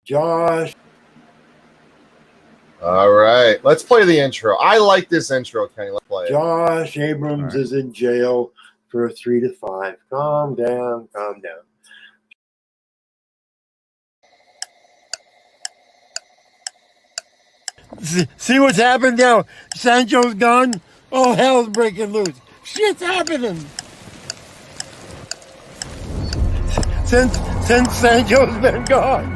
Josh. All right, let's play the intro. I like this intro, Kenny. Let's play it. Josh Abrams is in jail for 3 to 5. Calm down, calm down. See what's happened now? Sancho's gone. Oh, hell's breaking loose. Shit's happening. Since Sancho's been gone.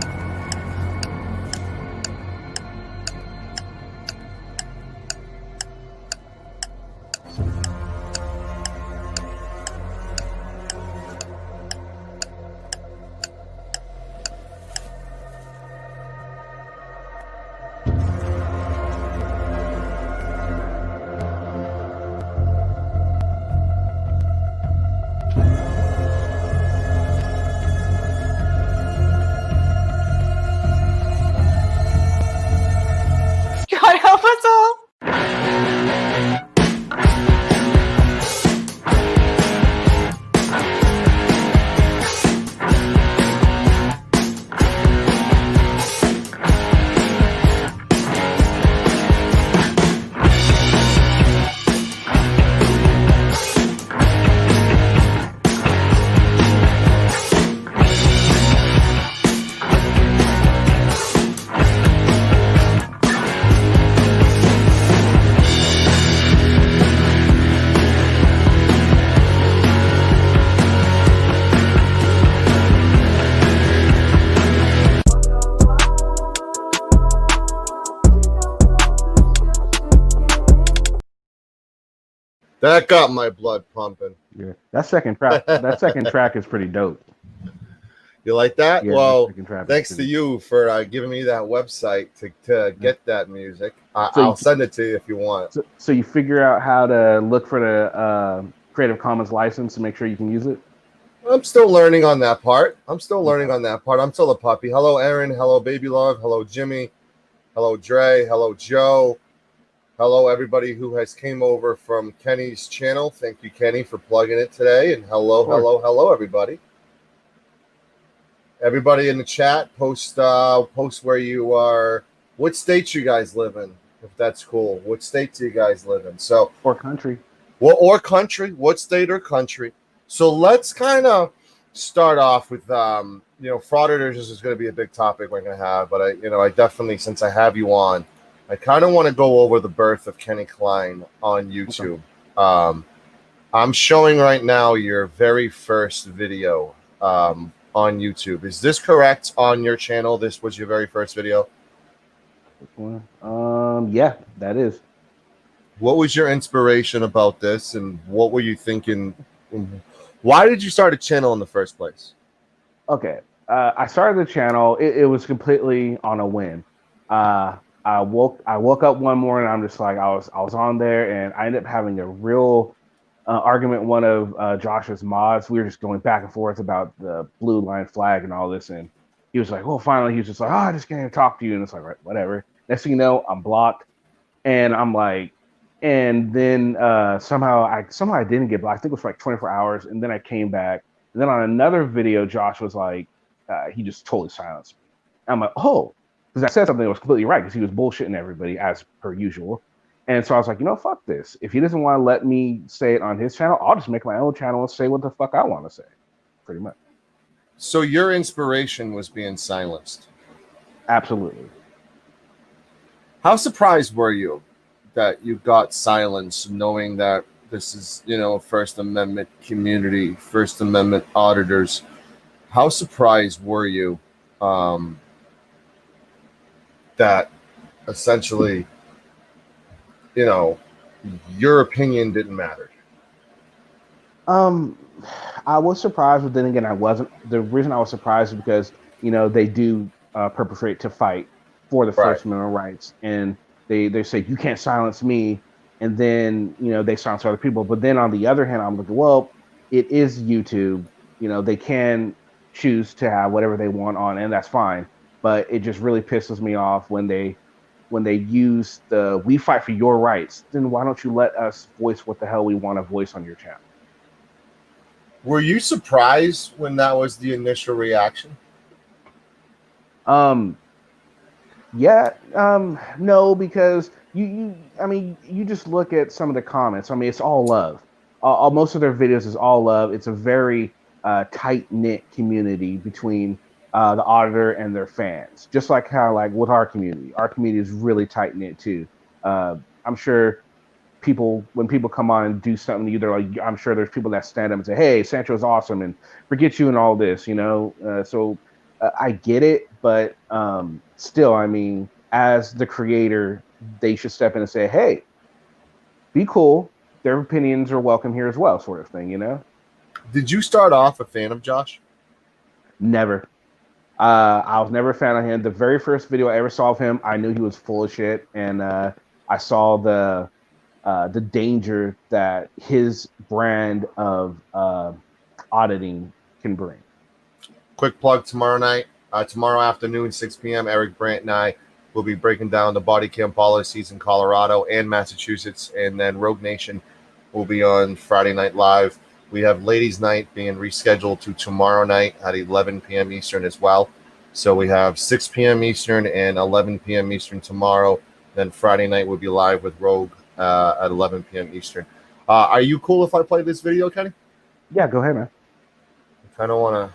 God help us all. That got my blood pumping. Yeah, that second track is pretty dope. You like that? Yeah, well, that thanks to you for giving me that website to get that music. I'll send it to you if you want. So you figure out how to look for the Creative Commons license to make sure you can use it? I'm still learning on that part. I'm still a puppy. Hello, Aaron. Hello, Baby Love. Hello, Jimmy. Hello, Dre. Hello, Joe. Hello, everybody who has came over from Kenny's channel. Thank you, Kenny, for plugging it today. And hello, everybody. Everybody in the chat, post where you are, what states you guys live in, if that's cool. What state do you guys live in? So or country. Or country. What state or country? So let's kind of start off with frauditors is going to be a big topic we're going to have, but I definitely, since I have you on, I kind of want to go over the birth of Kenny Kline on YouTube. Okay. I'm showing right now your very first video on YouTube. Is this correct on your channel? This was your very first video? Yeah, that is. What was your inspiration about this, and what were you thinking? Why did you start a channel in the first place? Okay. I started the channel. It was completely on a whim. I woke up one morning. I'm just like, I was on there, and I ended up having a real argument with one of Josh's mods. We were just going back and forth about the blue line flag and all this, and he was like, well, finally, he was just like, oh, I just can't talk to you. And it's like, right, whatever. Next thing you know, I'm blocked, and I'm like, and then somehow I didn't get blocked. I think it was for like 24 hours, and then I came back. And then on another video, Josh was like, he just totally silenced me. I'm like, oh, because I said something that was completely right, because he was bullshitting everybody as per usual. And so I was like, fuck this. If he doesn't want to let me say it on his channel, I'll just make my own channel and say what the fuck I want to say, pretty much. So your inspiration was being silenced? Absolutely. How surprised were you that you got silenced, knowing that this is, First Amendment community, First Amendment auditors? How surprised were you that essentially, your opinion didn't matter? I was surprised, but then again, I wasn't. The reason I was surprised is because, they do perpetrate to fight for the First Amendment rights, and they say you can't silence me, and then they silence other people. But then on the other hand, I'm like, well, it is YouTube. They can choose to have whatever they want on, and that's fine. But it just really pisses me off when they use the "we fight for your rights." Then why don't you let us voice what the hell we want to voice on your channel? Were you surprised when that was the initial reaction? Um, yeah, no, because I mean, you just look at some of the comments. I mean, it's all love. Most of their videos is all love. It's a very tight knit community between the auditor and their fans. Just like how, like with our community is really tight knit too. I'm sure when people come on and do something to you, they're like, I'm sure there's people that stand up and say, "Hey, Sancho's awesome," and forget you and all this, you know. I get it, but still, I mean, as the creator, they should step in and say, "Hey, be cool. Their opinions are welcome here as well," sort of thing, you know. Did you start off a fan of Josh? Never. I was never a fan of him. The very first video I ever saw of him, I knew he was full of shit, and I saw the danger that his brand of auditing can bring. Quick plug tomorrow night, tomorrow afternoon, 6 p.m. Eric Brandt and I will be breaking down the body cam policies in Colorado and Massachusetts, and then Rogue Nation will be on Friday Night Live. We have Ladies Night being rescheduled to tomorrow night at 11 p.m. Eastern as well. So we have 6 p.m. Eastern and 11 p.m. Eastern tomorrow. Then Friday night will be live with Rogue at 11 p.m. Eastern. Are you cool if I play this video, Kenny? Yeah, go ahead, man. I kind of want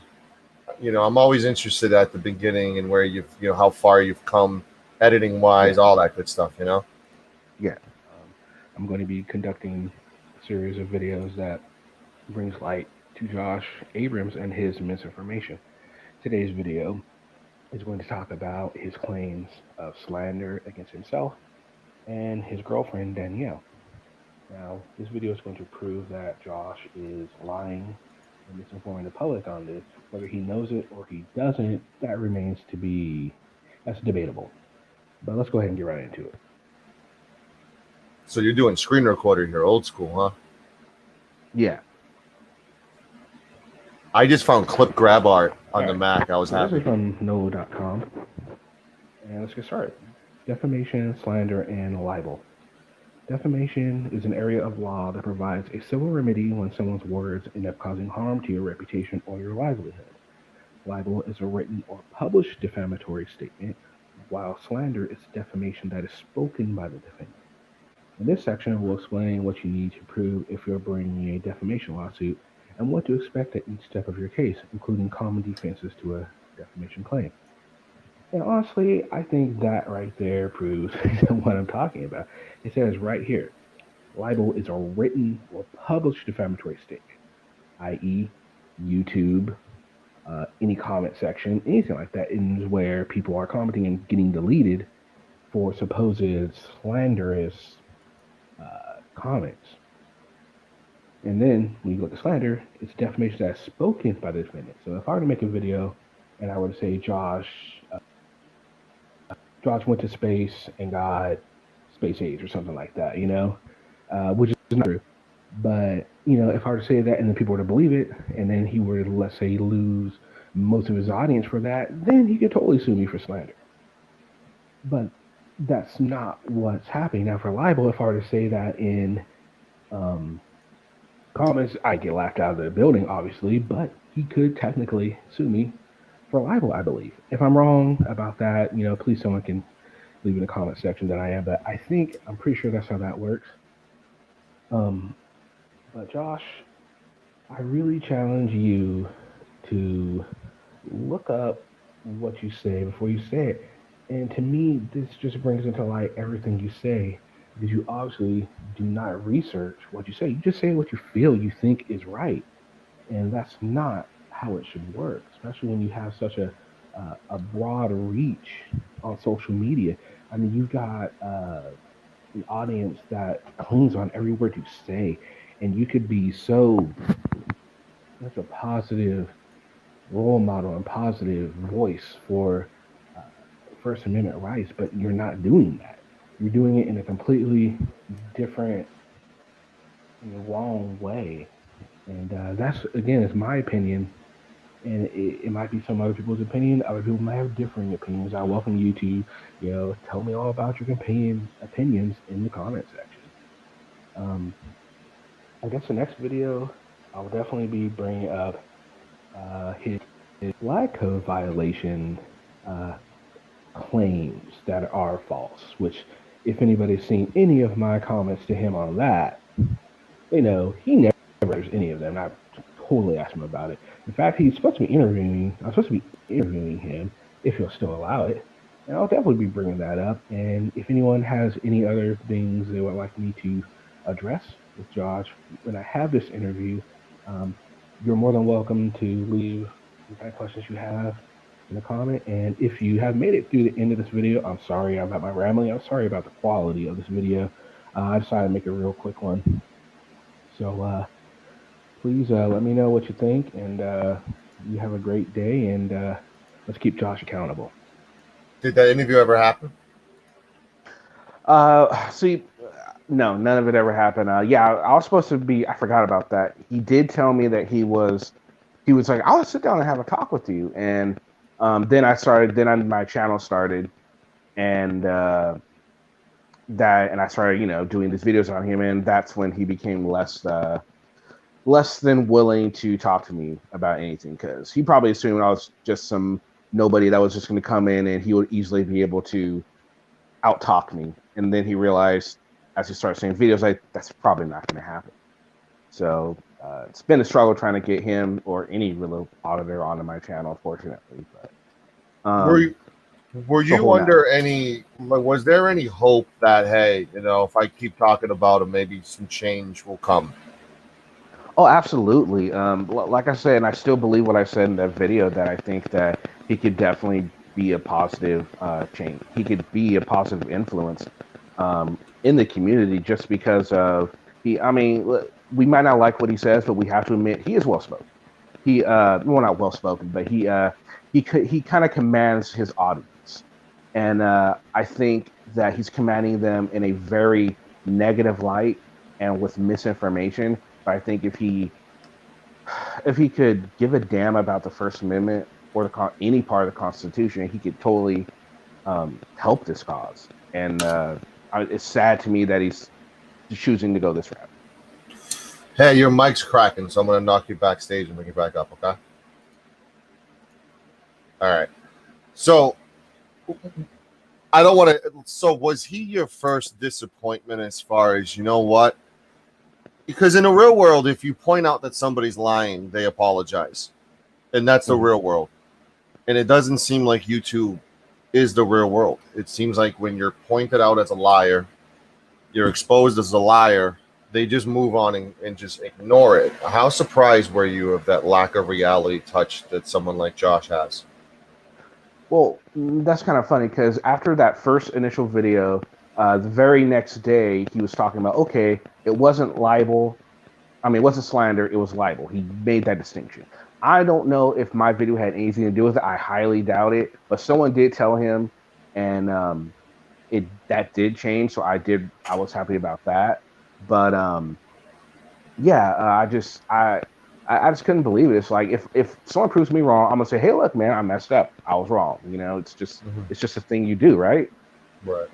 to, I'm always interested at the beginning and where how far you've come editing wise, all that good stuff, Yeah. I'm going to be conducting a series of videos that brings light to Josh Abrams and his misinformation. Today's video is going to talk about his claims of slander against himself and his girlfriend, Danielle. Now, this video is going to prove that Josh is lying and misinforming the public on this. Whether he knows it or he doesn't, that's debatable. But let's go ahead and get right into it. So you're doing screen recorder here, old school, huh? Yeah. I just found clip grab art on the Mac. I was This happy. is from no.com. And let's get started. Defamation, slander, and libel. Defamation is an area of law that provides a civil remedy when someone's words end up causing harm to your reputation or your livelihood. Libel is a written or published defamatory statement, while slander is defamation that is spoken by the defendant. In this section, we'll explain what you need to prove if you're bringing a defamation lawsuit and what to expect at each step of your case, including common defenses to a defamation claim. And honestly, I think that right there proves what I'm talking about. It says right here, libel is a written or published defamatory statement, i.e., YouTube, any comment section, anything like that, is where people are commenting and getting deleted for supposed slanderous comments. And then when you look at slander, it's defamation that's spoken by the defendant. So if I were to make a video and I were to say Josh went to space and got space age or something like that, which is not true. But, if I were to say that and then people were to believe it, and then he were to, let's say, lose most of his audience for that, then he could totally sue me for slander. But that's not what's happening. Now, for libel, if I were to say that in comments, I get laughed out of the building, obviously, but he could technically sue me for libel, I believe. If I'm wrong about that, please someone can leave in the comment section that I am, but I'm pretty sure that's how that works. But Josh, I really challenge you to look up what you say before you say it. And to me, this just brings into light everything you say, because you obviously do not research what you say. You just say what you feel you think is right. And that's not how it should work, especially when you have such a broad reach on social media. I mean, you've got an audience that clings on every word you say, and you could be such a positive role model and positive voice for First Amendment rights, but you're not doing that. You're doing it in a completely different, wrong way. And that's, again, is my opinion. And it might be some other people's opinion. Other people might have differing opinions. I welcome you to, tell me all about your opinions in the comment section. I guess the next video, I'll definitely be bringing up his flag code violation claims that are false. Which, if anybody's seen any of my comments to him on that, they know he never does any of them. I totally asked him about it. In fact, he's supposed to be interviewing. I'm supposed to be interviewing him if he'll still allow it, and I'll definitely be bringing that up. And if anyone has any other things they would like me to address with Josh when I have this interview, um, you're more than welcome to leave any kind of questions you have in the comment. And if you have made it through the end of this video, I'm sorry about my rambling. I'm sorry about the quality of this video. I decided to make a real quick one. So please let me know what you think, and you have a great day, and let's keep Josh accountable. Did that interview ever happen? See, no, none of it ever happened. Yeah, I was supposed to be. I forgot about that. He did tell me that he was like, I'll sit down and have a talk with you, and then my channel started, and I started, doing these videos on him, and that's when he became less than willing to talk to me about anything, because he probably assumed I was just some nobody that was just going to come in and he would easily be able to out-talk me. And then he realized, as he started seeing videos, like, that's probably not going to happen. So it's been a struggle trying to get him or any real auditor onto my channel, unfortunately. But were you under any, was there any hope that, hey, if I keep talking about him, maybe some change will come? Oh, absolutely. Like I said, and I still believe what I said in that video, that I think that he could definitely be a positive change. He could be a positive influence in the community, just because of we might not like what he says, but we have to admit he is well spoken. Not well spoken, but he kind of commands his audience, and I think that he's commanding them in a very negative light and with misinformation. But I think if he could give a damn about the First Amendment or any part of the Constitution, he could totally help this cause. And it's sad to me that he's choosing to go this route. Hey, your mic's cracking, so I'm going to knock you backstage and bring you back up, okay? All right. So, I don't want to... So, was he your first disappointment as far as, you know what? Because in the real world, if you point out that somebody's lying, they apologize. And that's the real world. And it doesn't seem like YouTube is the real world. It seems like when you're pointed out as a liar, you're exposed as a liar, they just move on and just ignore it. How surprised were you of that lack of reality touch that someone like Josh has? Well, that's kind of funny, because after that first initial video, the very next day, he was talking about, okay, it wasn't libel. I mean, it wasn't slander. It was libel. He made that distinction. I don't know if my video had anything to do with it. I highly doubt it. But someone did tell him, and that did change. So I was happy about that. But I just couldn't believe it. It's like, if someone proves me wrong, I'm gonna say, hey, look, man, I messed up. I was wrong. It's just a thing you do, right? Right.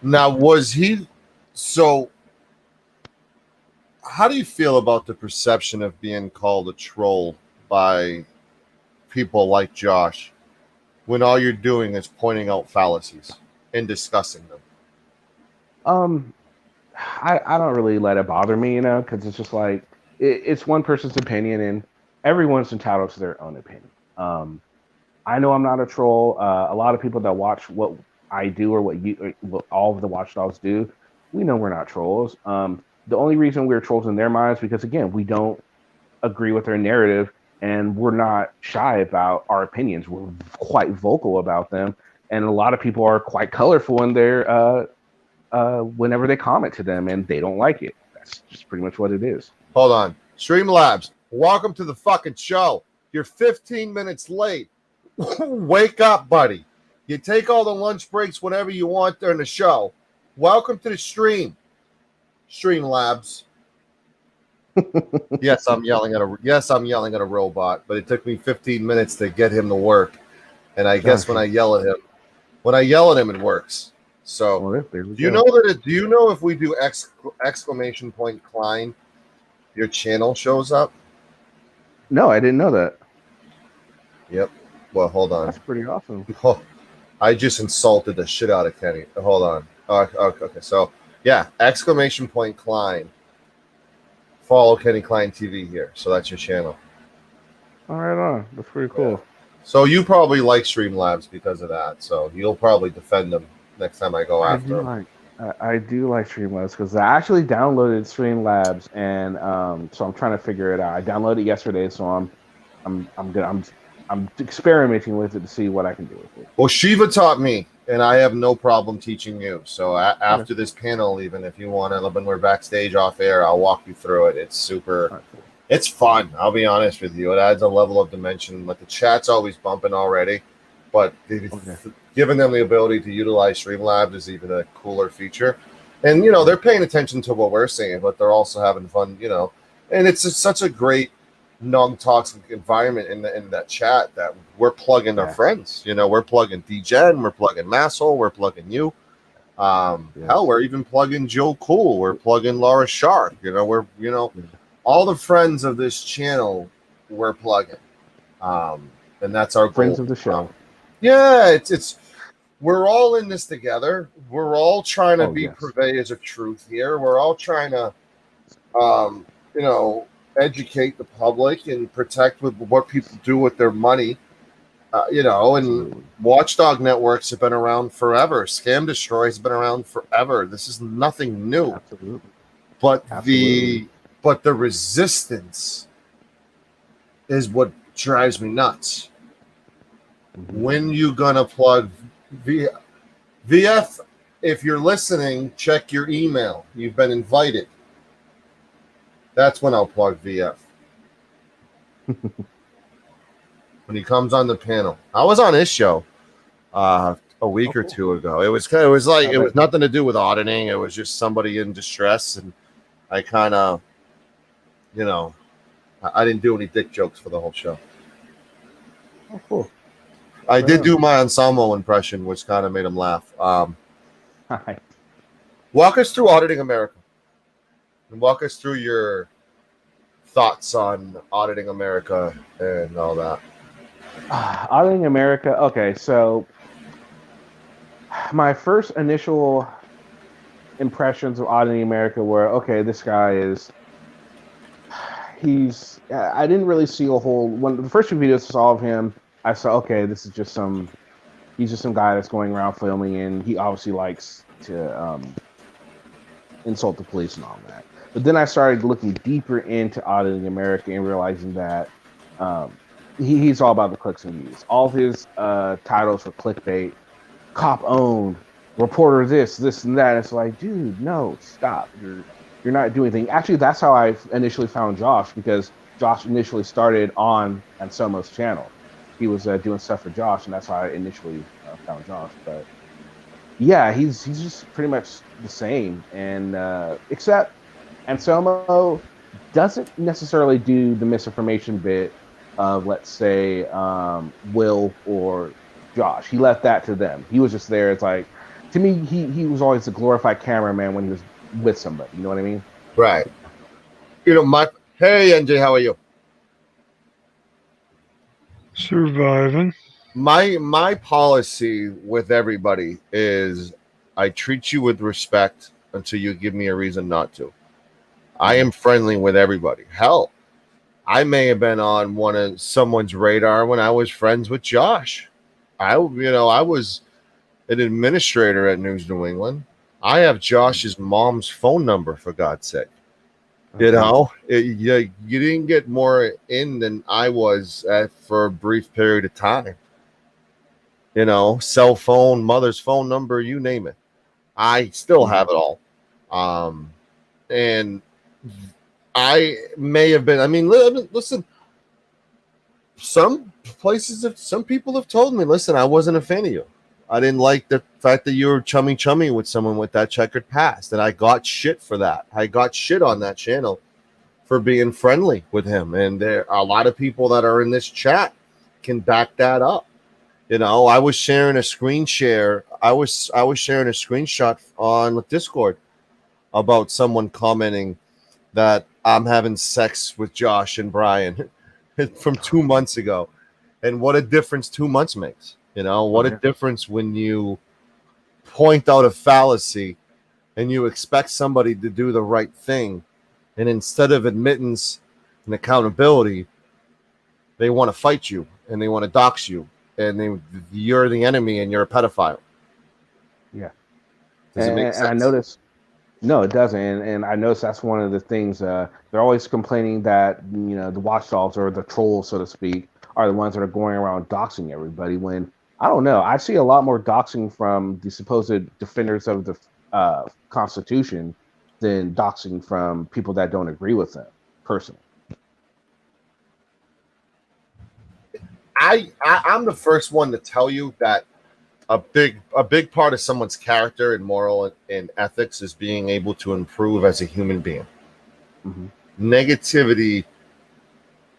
Now, was he... So, how do you feel about the perception of being called a troll by people like Josh when all you're doing is pointing out fallacies and discussing them? I don't really let it bother me, because it's just like, it's one person's opinion, and everyone's entitled to their own opinion. I know I'm not a troll. A lot of people that watch what I do or what all of the watchdogs do, we know we're not trolls. The only reason we're trolls in their minds because, again, we don't agree with their narrative, and we're not shy about our opinions. We're quite vocal about them, and a lot of people are quite colorful in their whenever they comment to them, and they don't like it. That's just pretty much what it is. Hold on. Streamlabs, welcome to the fucking show. You're 15 minutes late. Wake up, buddy. You take all the lunch breaks whenever you want during the show. Welcome to the stream. Streamlabs. Yes, I'm yelling at a robot, but it took me 15 minutes to get him to work. And I guess when I yell at him, it works. So, do you know if we do exclamation point Kline, your channel shows up? No, I didn't know that. Yep. Well, hold on. That's pretty awesome. Oh, I just insulted the shit out of Kenny. Hold on. Okay. So, yeah, exclamation point Kline. Follow Kenny Kline TV here. So that's your channel. All right, on. That's pretty cool. Yeah. So you probably like Streamlabs because of that. So you'll probably defend them next time I go after them. I do like Streamlabs because I actually downloaded Streamlabs, and so I'm trying to figure it out. I downloaded it yesterday, so I'm experimenting with it to see what I can do with it. Well, Shiva taught me, and I have no problem teaching you. So after this panel, even if you want to, when we're backstage off air, I'll walk you through it. It's super. All right, cool. It's fun. I'll be honest with you. It adds a level of dimension. Like the chat's always bumping already, but giving them the ability to utilize Streamlabs is even a cooler feature. And they're paying attention to what we're saying, but they're also having fun. And it's just such a great non-toxic environment in that chat that we're plugging our friends. We're plugging DGen, we're plugging Massel, we're plugging you. Hell, we're even plugging Joe Cool. We're plugging Laura Shark. All the friends of this channel we're plugging. And that's our friends goal. Of the show. It's we're all in this together. We're all trying to be purveyors of truth here. We're all trying to educate the public and protect with what people do with their money. And watchdog networks have been around forever. Scam Destroy has been around forever. This is nothing new. Absolutely. But the resistance is what drives me nuts. When you gonna plug VF? If you're listening, check your email. You've been invited. That's when I'll plug VF. When he comes on the panel. I was on his show a week or two ago. It was nothing to do with auditing. It was just somebody in distress, and I kind of, I didn't do any dick jokes for the whole show. Oh, cool. I did do my ensemble impression, which kind of made him laugh. Hi. Walk us through Auditing America. And walk us through your thoughts on Auditing America and all that. Auditing America. Okay, so my first initial impressions of Auditing America were, okay, this guy is... I didn't really see a whole... When the first few videos I saw of him, I saw, okay, this is just he's just some guy that's going around filming, and he obviously likes to insult the police and all that. But then I started looking deeper into Auditing America and realizing that he's all about the clicks and views. All of his titles for clickbait, cop owned, reporter this and that. It's like, dude, no, stop. You're not doing anything. Actually, that's how I initially found Josh, because Josh initially started on Anselmo's channel. He was doing stuff for Josh, and that's how I initially found Josh. But yeah, he's just pretty much the same, and except Anselmo doesn't necessarily do the misinformation bit of, let's say, Will or Josh. He left that to them. He was just there. It's like, to me, he was always a glorified cameraman when he was with somebody. You know what I mean? Right. Hey, NJ, how are you? Surviving. My policy with everybody is I treat you with respect until you give me a reason not to. I am friendly with everybody. Hell, I may have been on someone's radar when I was friends with Josh. I was an administrator at News New England. I have Josh's mom's phone number, for God's sake. You didn't get more in than I was for a brief period of time. Cell phone, mother's phone number, you name it. I still have it all. And I may have been, listen, some people have told me, listen, I wasn't a fan of you. I didn't like the fact that you were chummy with someone with that checkered past. And I got shit for that. I got shit on that channel for being friendly with him. And there are a lot of people that are in this chat can back that up. I was sharing a screen share. I was sharing a screenshot on Discord about someone commenting that I'm having sex with Josh and Brian from 2 months ago. And what a difference 2 months makes. You know, what Oh, a yeah. difference when you point out a fallacy and you expect somebody to do the right thing. And instead of admittance and accountability, they want to fight you and they want to dox you and you're the enemy and you're a pedophile. Yeah. Does it make And I sense? noticed, no, it doesn't. And I noticed that's one of the things. They're always complaining that the watchdogs or the trolls, so to speak, are the ones that are going around doxing everybody. When I don't know, I see a lot more doxing from the supposed defenders of the Constitution than doxing from people that don't agree with them personally. I'm the first one to tell you that a big part of someone's character and moral and ethics is being able to improve as a human being. Mm-hmm. Negativity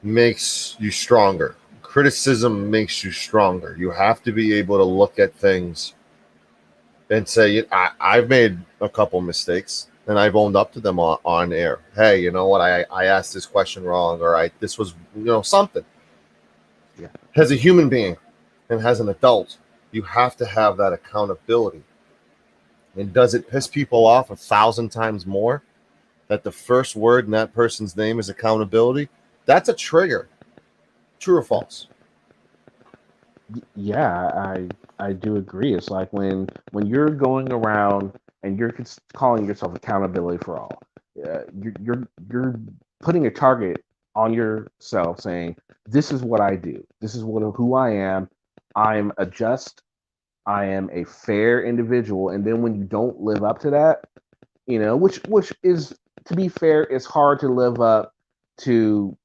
makes you stronger. Criticism makes you stronger. You have to be able to look at things and say, I've made a couple mistakes and I've owned up to them on air. Hey, you know what? I asked this question wrong, or this was, something. Yeah. As a human being and as an adult, you have to have that accountability. And does it piss people off 1,000 times more that the first word in that person's name is accountability? That's a trigger. True or false? Yeah, I do agree. It's like when you're going around and you're calling yourself accountability for all. You're putting a target on yourself, saying this is what I do. This is who I am. I'm a just. I am a fair individual. And then when you don't live up to that, which is, to be fair, it's hard to live up to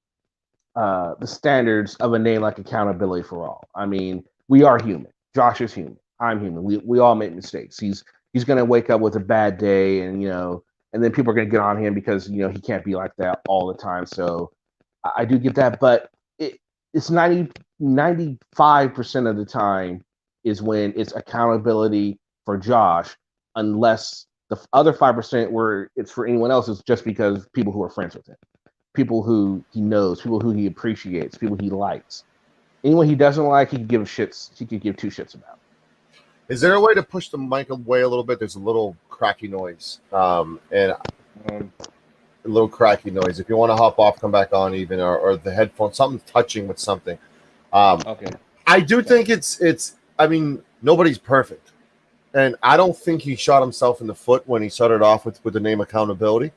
the standards of a name like accountability for all. I mean, we are human. Josh is human. I'm human. We all make mistakes. He's gonna wake up with a bad day, and then people are gonna get on him because he can't be like that all the time. So I do get that, but it's 95% of the time is when it's accountability for Josh, unless the other 5% where it's for anyone else is just because people who are friends with him, people who he knows, people who he appreciates, people he likes. Anyone he doesn't like, he could give shits. He could give two shits about. Is there a way to push the mic away a little bit? There's a little cracky noise. And Um, a little cracky noise. If you want to hop off, come back on even, or the headphones, something's touching with something. okay. I do think it's. I mean, nobody's perfect, and I don't think he shot himself in the foot when he started off with the name accountability.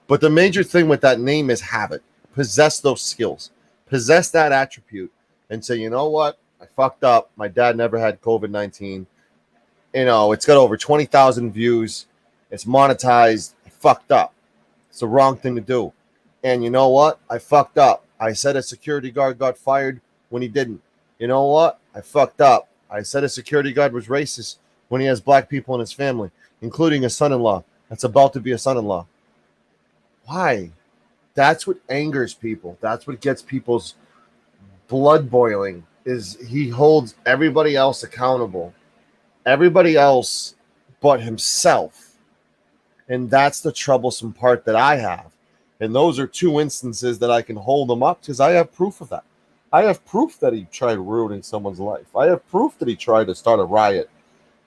But the major thing with that name is habit. Possess those skills, possess that attribute, and say, you know what, I fucked up. My dad never had COVID-19. It's got over 20,000 views. It's monetized. I fucked up. It's the wrong thing to do. And you know what? I fucked up. I said a security guard got fired when he didn't. You know what? I fucked up. I said a security guard was racist when he has black people in his family, including a son-in-law that's about to be a son-in-law. Why? That's what angers people. That's what gets people's blood boiling, is he holds everybody else accountable. Everybody else but himself. And that's the troublesome part that I have. And those are two instances that I can hold him up because I have proof of that. I have proof that he tried ruining someone's life. I have proof that he tried to start a riot.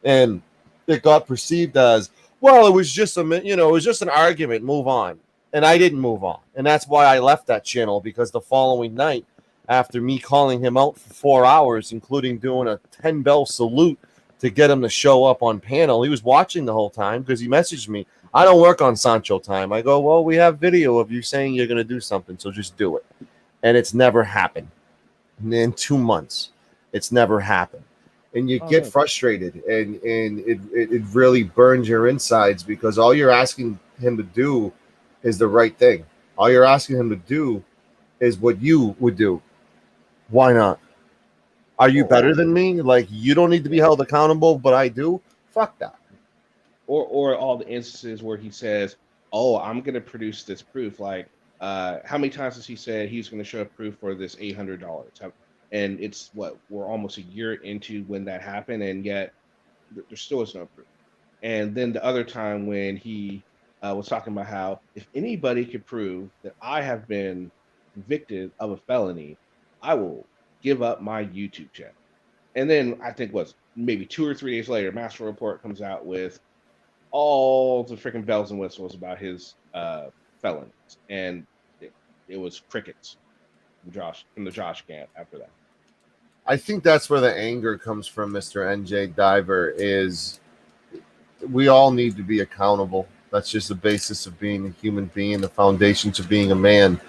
And it got perceived as, well, it was just it was just an argument, move on. And I didn't move on. And that's why I left that channel, because the following night, after me calling him out for 4 hours, including doing a 10-bell salute to get him to show up on panel, he was watching the whole time because he messaged me, I don't work on Sancho time. I go, well, we have video of you saying you're going to do something, so just do it. And it's never happened. In 2 months, it's never happened. And you get frustrated, and it really burns your insides, because all you're asking him to do is the right thing. All you're asking him to do is what you would do. Why not? Are you better than me? Like, you don't need to be held accountable, but I do? Fuck that. Or all the instances where he says, "Oh, I'm going to produce this proof." Like, how many times has he said he's going to show proof for this $800? And it's we're almost a year into when that happened, and yet there still is no proof. And then the other time when he was talking about how if anybody could prove that I have been convicted of a felony, I will give up my YouTube channel. And then I think was maybe 2 or 3 days later, Master Report comes out with all the freaking bells and whistles about his felonies, and it was crickets from the Josh camp after that. I think that's where the anger comes from, Mr. NJ Diver, is we all need to be accountable. That's just the basis of being a human being, the foundation to being a man.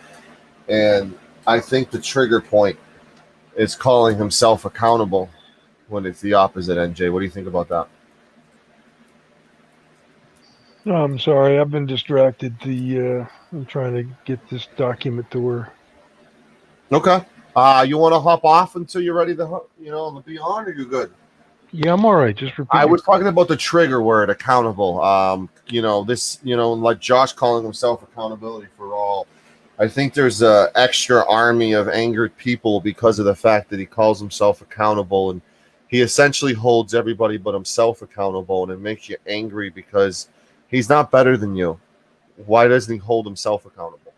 And I think the trigger point is calling himself accountable when it's the opposite, NJ. What do you think about that? No, I'm sorry. I've been distracted. I'm trying to get this document to where. Okay. You want to hop off until you're ready to, be on, or you good? Yeah, I'm all right. Just repeat. I was talking about the trigger word, accountable. Like Josh calling himself accountability for all. I think there's an extra army of angered people because of the fact that he calls himself accountable, and he essentially holds everybody but himself accountable, and it makes you angry because he's not better than you. Why doesn't he hold himself accountable?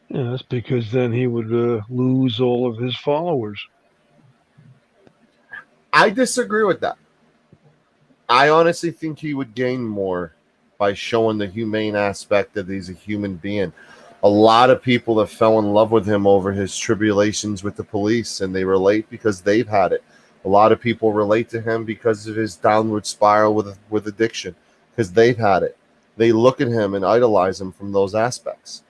Yeah, that's because then he would lose all of his followers. I disagree with that. I honestly think he would gain more by showing the humane aspect that he's a human being. A lot of people have fell in love with him over his tribulations with the police, and they relate because they've had it. A lot of people relate to him because of his downward spiral with addiction, because they've had it. They look at him and idolize him from those aspects.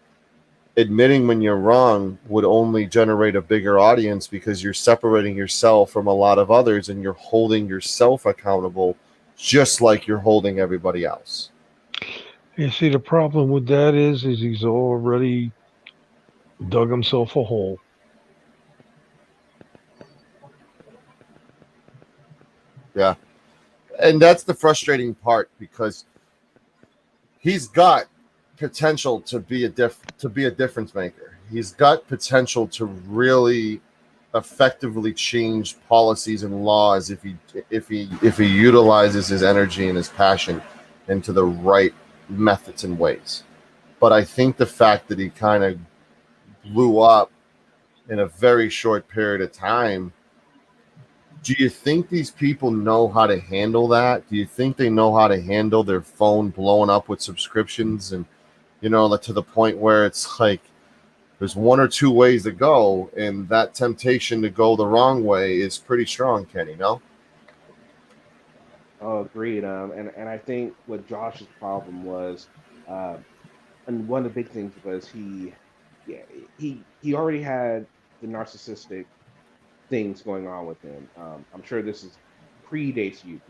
Admitting when you're wrong would only generate a bigger audience because you're separating yourself from a lot of others and you're holding yourself accountable just like you're holding everybody else. You see, the problem with that is he's already dug himself a hole. Yeah. And that's the frustrating part because he's got potential to be a difference maker. He's got potential to really effectively change policies and laws if he utilizes his energy and his passion into the right methods and ways. But I think the fact that he kind of blew up in a very short period of time, do you think these people know how to handle that? Do you think they know how to handle their phone blowing up with subscriptions and to the point where it's like there's one or two ways to go, and that temptation to go the wrong way is pretty strong, Kenny, no? Oh, agreed. And I think what Josh's problem was, and one of the big things was he already had the narcissistic things going on with him. I'm sure this is predates YouTube,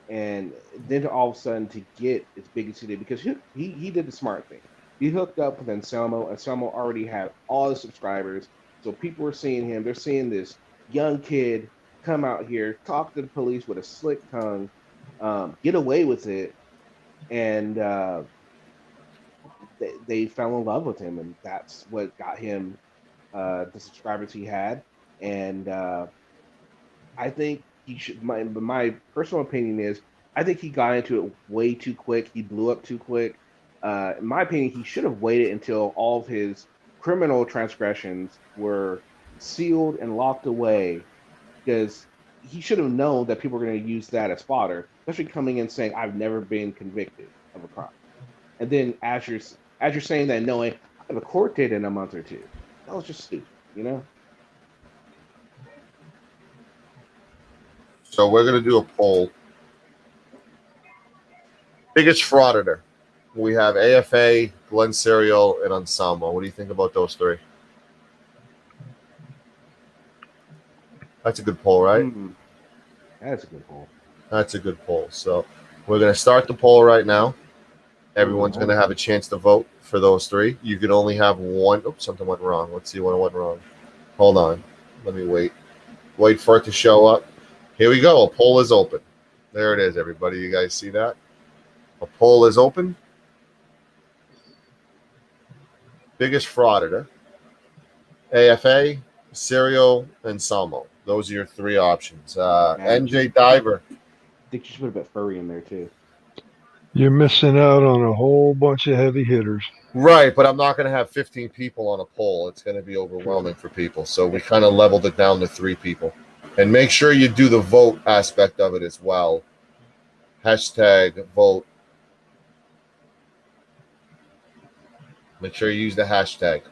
and then all of a sudden to get as big as he did, because he did the smart thing. He hooked up with Anselmo. Anselmo already had all the subscribers, so people were seeing him. They're seeing this young kid come out here, talk to the police with a slick tongue, get away with it, and they fell in love with him, and that's what got him the subscribers he had. And I think he should. My personal opinion is, I think he got into it way too quick. He blew up too quick. In my opinion, he should have waited until all of his criminal transgressions were sealed and locked away, because he should have known that people were going to use that as fodder, especially coming in saying, "I've never been convicted of a crime," and then as you're saying that, knowing I have a court date in a month or two, that was just stupid, So we're going to do a poll. Biggest frauditor. We have AFA, Glenn Serial, and Anselmo. What do you think about those three? That's a good poll, right? That's a good poll. That's a good poll. So we're going to start the poll right now. Everyone's going to have a chance to vote for those three. You can only have one. Oops, something went wrong. Let's see what went wrong. Hold on. Let me wait. Wait for it to show up. Here we go. A poll is open. There it is, everybody. You guys see that? A poll is open. Biggest frauditor. AFA, Serial, and Salmo. Those are your three options. NJ Diver. I think you should put a bit furry in there too. You're missing out on a whole bunch of heavy hitters. Right, but I'm not going to have 15 people on a poll. It's going to be overwhelming for people. So we kind of leveled it down to 3 people. And make sure you do the vote aspect of it as well. Hashtag vote. Make sure you use the hashtag.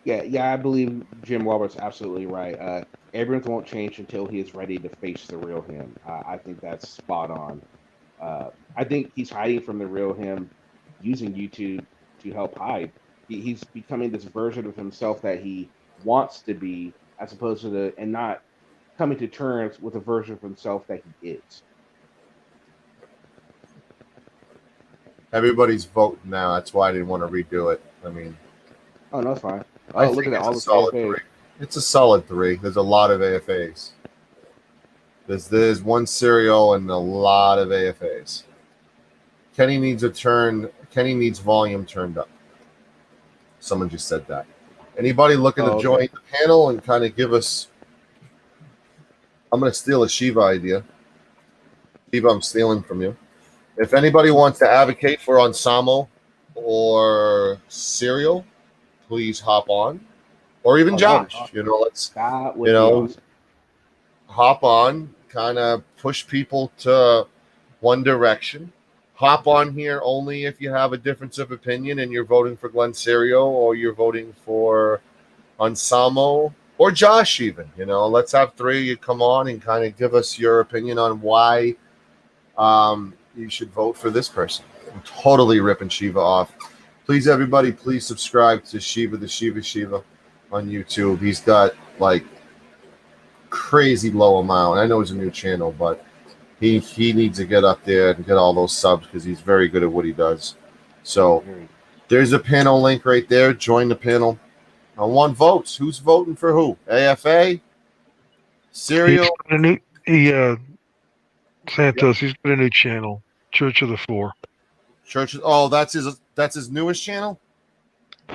Yeah, I believe Jim Roberts absolutely right. Abrams won't change until he is ready to face the real him. I think that's spot on. I think he's hiding from the real him, using YouTube to help hide. He's becoming this version of himself that he wants to be, as opposed to and not coming to terms with a version of himself that he is. Everybody's voting now. That's why I didn't want to redo it. I mean, Oh no, it's fine. I Oh, look think at that! it's All a this solid AFA. 3. It's a solid 3. There's a lot of AFAs. There's one serial and a lot of AFAs. Kenny needs volume turned up. Someone just said that. Anybody looking to join the panel and kind of give us? I'm going to steal a Shiva idea. Shiva, I'm stealing from you. If anybody wants to advocate for Ansamo or Serial, please hop on. Or even Josh. Awesome. You know, let's That would be awesome. hop on, kind of push people to one direction. Hop on here only if you have a difference of opinion and you're voting for Glenn Serio or you're voting for Ansamo or Josh even. You know, let's have 3 of you come on and kind of give us your opinion on why you should vote for this person. I'm totally ripping Shiva off. Please, everybody, please subscribe to Shiva the Shiva on YouTube. He's got like crazy low amount. I know it's a new channel, but he needs to get up there and get all those subs because he's very good at what he does. So there's a panel link right there. Join the panel. I want votes. Who's voting for who? AFA? Serial? Santos, he's got a new channel, Church of the Four. Church. Oh, that's his newest channel?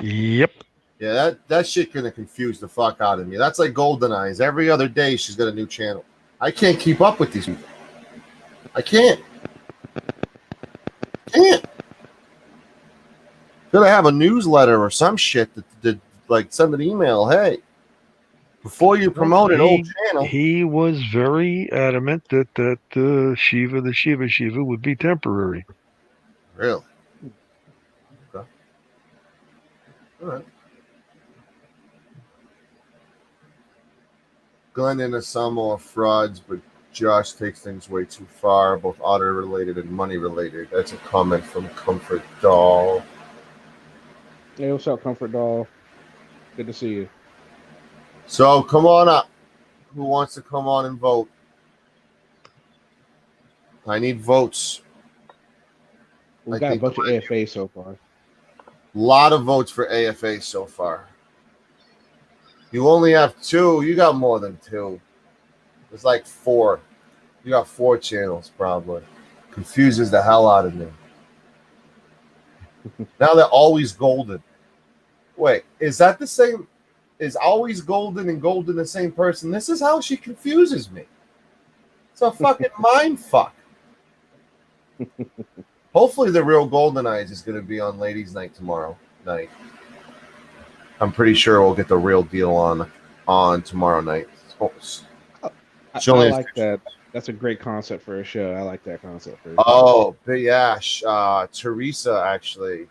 Yep. Yeah, that shit gonna confuse the fuck out of me. That's like Golden Eyes. Every other day she's got a new channel. I can't keep up with these people. I can't. Gotta have a newsletter or some shit that like send an email. Hey, before you promote an old channel. He was very adamant that Shiva the Shiva would be temporary. Really? Okay. All right. Glenn and Asamo are frauds, but Josh takes things way too far, both auto related and money related. That's a comment from Comfort Doll. Hey, what's up, Comfort Doll? Good to see you. So come on up. Who wants to come on and vote? I need votes. We've got a bunch of AFA so far. A lot of votes for AFA so far. You only have 2. You got more than 2. There's like 4. You got 4 channels, probably. Confuses the hell out of me. Now they're always golden. Wait, is that the same? Is always golden and golden the same person? This is how she confuses me. It's a fucking mind fuck. Hopefully the real Golden Eyes is going to be on Ladies' Night tomorrow night. I'm pretty sure we'll get the real deal on tomorrow night. I like that. That's a great concept for a show. I like that concept for a show. Oh, but yeah, Teresa actually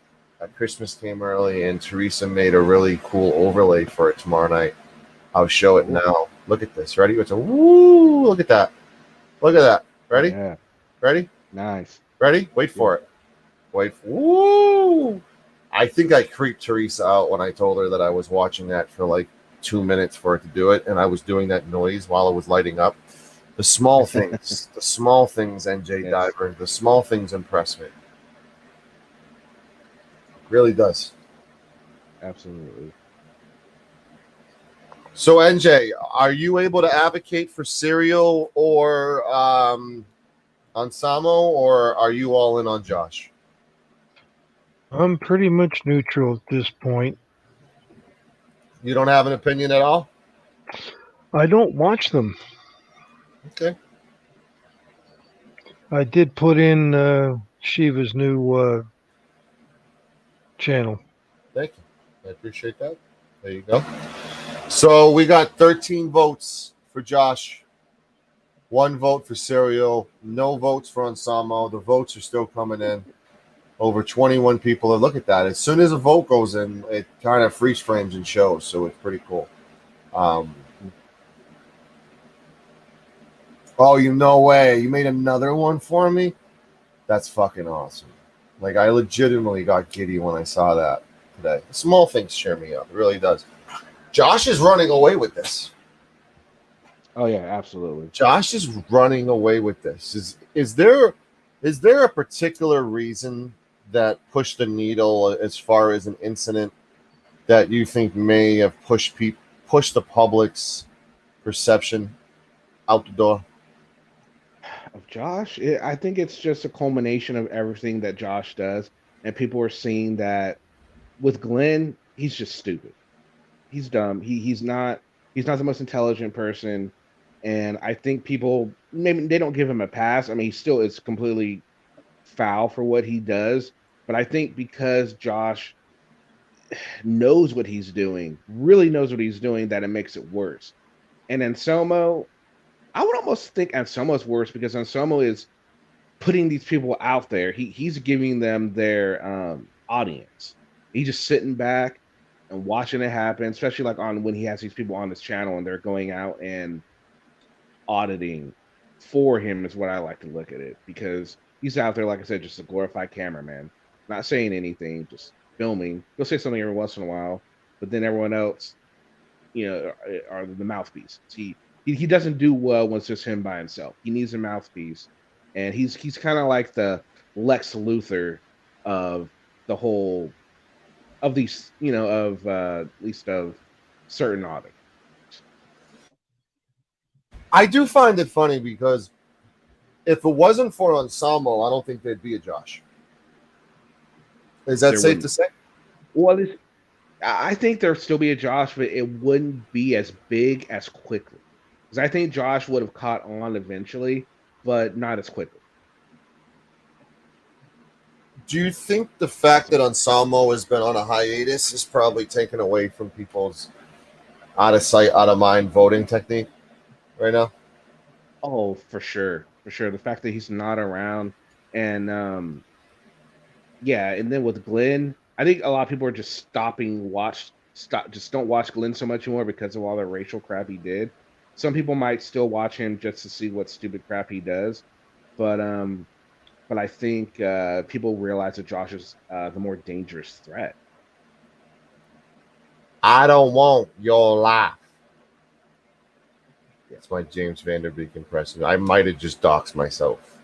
Christmas came early, and Teresa made a really cool overlay for it tomorrow night. I'll show it now. Look at this. Ready? It's a woo! Look at that. Look at that. Ready? Yeah. Ready? Nice. Ready? Wait for it. Wait. Woo! I think I creeped Teresa out when I told her that I was watching that for like 2 minutes for it to do it, and I was doing that noise while it was lighting up. The small things, NJ Yes. Diver, the small things impress me. Really does. Absolutely. So NJ, are you able to advocate for Serial or Ansamo, or are you all in on Josh? I'm pretty much neutral at this point. You don't have an opinion at all? I don't watch them. Okay. I did put in Shiva's new channel. Thank you. I appreciate that. There you go. So we got 13 votes for Josh, 1 vote for Serial, no votes for Anselmo. The votes are still coming in. Over 21 people. And look at that. As soon as a vote goes in, it kind of freeze frames and shows. So it's pretty cool. Oh, you no way. You made another one for me? That's fucking awesome. Like, I legitimately got giddy when I saw that today. Small things cheer me up. It really does. Josh is running away with this. Oh yeah, absolutely. Josh is running away with this. Is there a particular reason that pushed the needle as far as an incident that you think may have pushed the public's perception out the door? Of Josh, I think it's just a culmination of everything that Josh does, and people are seeing that with Glenn, he's just stupid. He's dumb. He's not the most intelligent person, and I think people maybe they don't give him a pass. I mean, he still is completely foul for what he does, but I think because Josh knows what he's doing, really knows what he's doing, that it makes it worse. And Anselmo, I would almost think Anselmo's worse because Anselmo is putting these people out there. He's giving them their audience. He's just sitting back and watching it happen, especially like on when he has these people on his channel and they're going out and auditing for him is what I like to look at it, because he's out there, like I said, just a glorified cameraman, not saying anything, just filming. He'll say something every once in a while, but then everyone else, are the mouthpiece. He doesn't do well when it's just him by himself. He needs a mouthpiece, and he's kind of like the Lex Luthor of the whole of these, of at least of certain auditors. I do find it funny because if it wasn't for Anselmo, I don't think there'd be a Josh. Is that safe to say? Well, I think there'd still be a Josh, but it wouldn't be as big as quickly. Because I think Josh would have caught on eventually, but not as quickly. Do you think the fact that Anselmo has been on a hiatus is probably taken away from people's out of sight, out of mind voting technique right now? Oh, for sure. For sure. The fact that he's not around, and yeah, and then with Glenn, I think a lot of people are just just don't watch Glenn so much anymore because of all the racial crap he did. Some people might still watch him just to see what stupid crap he does, but I think people realize that Josh is the more dangerous threat. I don't want your life. That's my James Vanderbeek impression. I might have just doxed myself.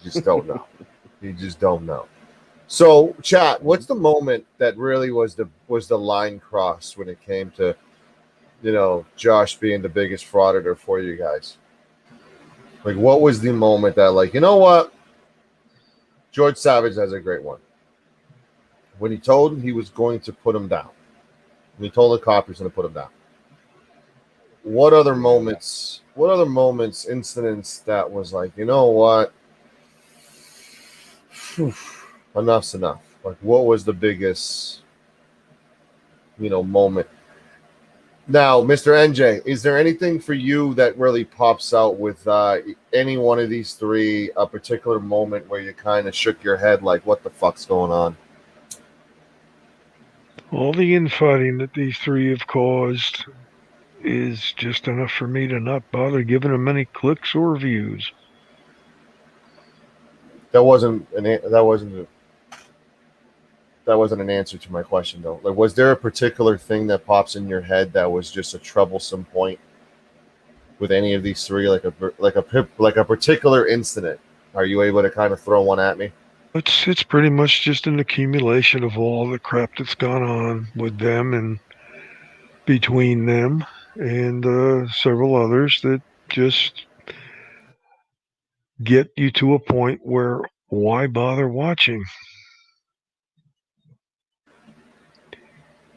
You just don't know. You just don't know. So, chat, what's the moment that really was the line crossed when it came to, Josh being the biggest frauditor for you guys? Like, what was the moment that, like, you know what? George Savage has a great one. When he told him he was going to put him down. When he told the cop he was going to put him down. What other moments, incidents that was like, you know what? Enough's enough. Like, what was the biggest, moment? Now, Mr. NJ, is there anything for you that really pops out with any one of these three, a particular moment where you kind of shook your head like, what the fuck's going on? All the infighting that these three have caused is just enough for me to not bother giving them any clicks or views. That wasn't an answer to my question, though. Like, was there a particular thing that pops in your head that was just a troublesome point with any of these three, like a particular incident? Are you able to kind of throw one at me? It's pretty much just an accumulation of all the crap that's gone on with them and between them and several others that just get you to a point where why bother watching?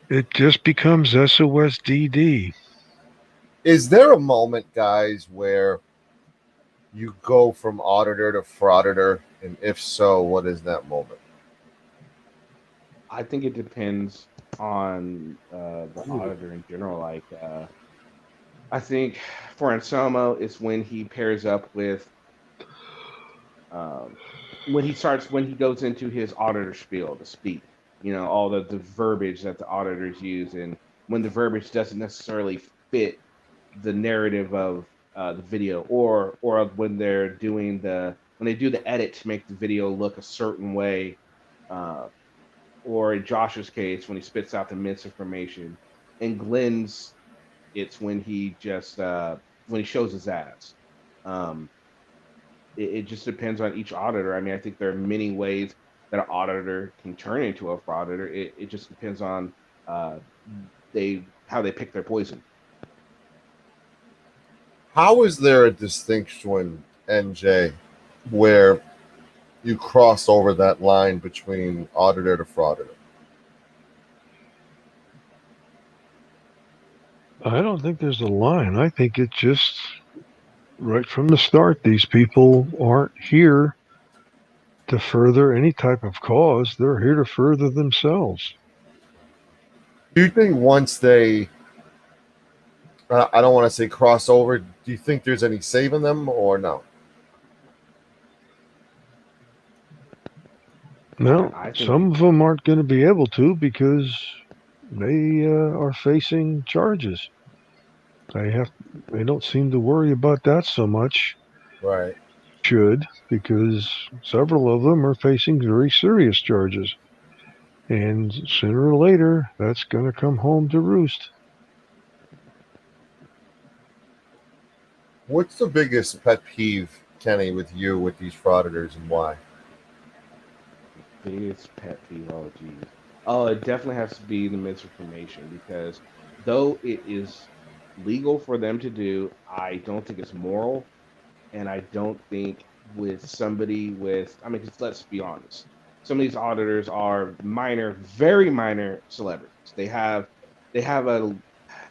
It just becomes SOSDD. Is there a moment, guys, where you go from auditor to frauditor, and if so, what is that moment? I think it depends on the auditor in general. Like, I think for Anselmo, it's when he pairs up with um, when he goes into his auditor spiel to speak. You know, all the verbiage that the auditors use, and when the verbiage doesn't necessarily fit the narrative of the video, or when they're doing when they do the edit to make the video look a certain way, uh, or in Josh's case when he spits out the misinformation. In Glenn's, it's when he just when he shows his ass. Um, it just depends on each auditor. I mean, I think there are many ways that an auditor can turn into a frauditor. It just depends on uh, how they pick their poison. How is there a distinction, NJ, where you cross over that line between auditor to frauditor? I don't think there's a line. I think it just right from the start, these people aren't here to further any type of cause. They're here to further themselves. Do you think once they, I don't want to say crossover, do you think there's any saving them or no? Well, I think some of them aren't going to be able to because they are facing charges. They don't seem to worry about that so much. Right. Should, because several of them are facing very serious charges. And sooner or later, that's going to come home to roost. What's the biggest pet peeve, Kenny, with you with these frauditors and why? biggest pet peeve. Oh, geez. Oh, it definitely has to be the misinformation because though it is legal for them to do, I don't think it's moral, and I don't think with somebody with. I mean, 'cause let's be honest, some of these auditors are minor, very minor celebrities. They have a,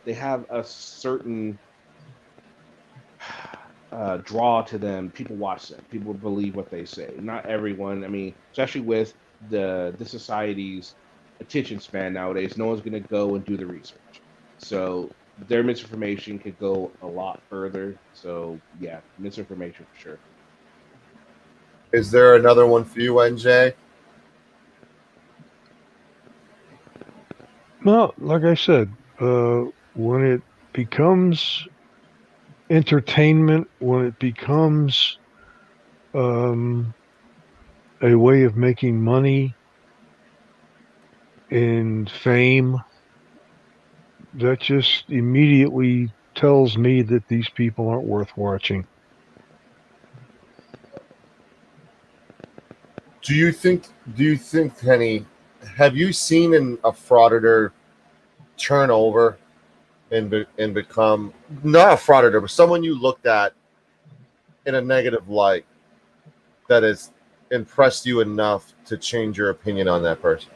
they have a certain draw to them. People watch them. People believe what they say. Not everyone. I mean, especially with the society's attention span nowadays, no one's going to go and do the research. So their misinformation could go a lot further. So yeah, misinformation for sure. Is there another one for you, NJ? Well, like I said, when it becomes entertainment, when it becomes um, a way of making money and fame, that just immediately tells me that these people aren't worth watching. Do you think? Do you think, Kenny? Have you seen a frauditor turn over and become not a frauditor, but someone you looked at in a negative light that has impressed you enough to change your opinion on that person?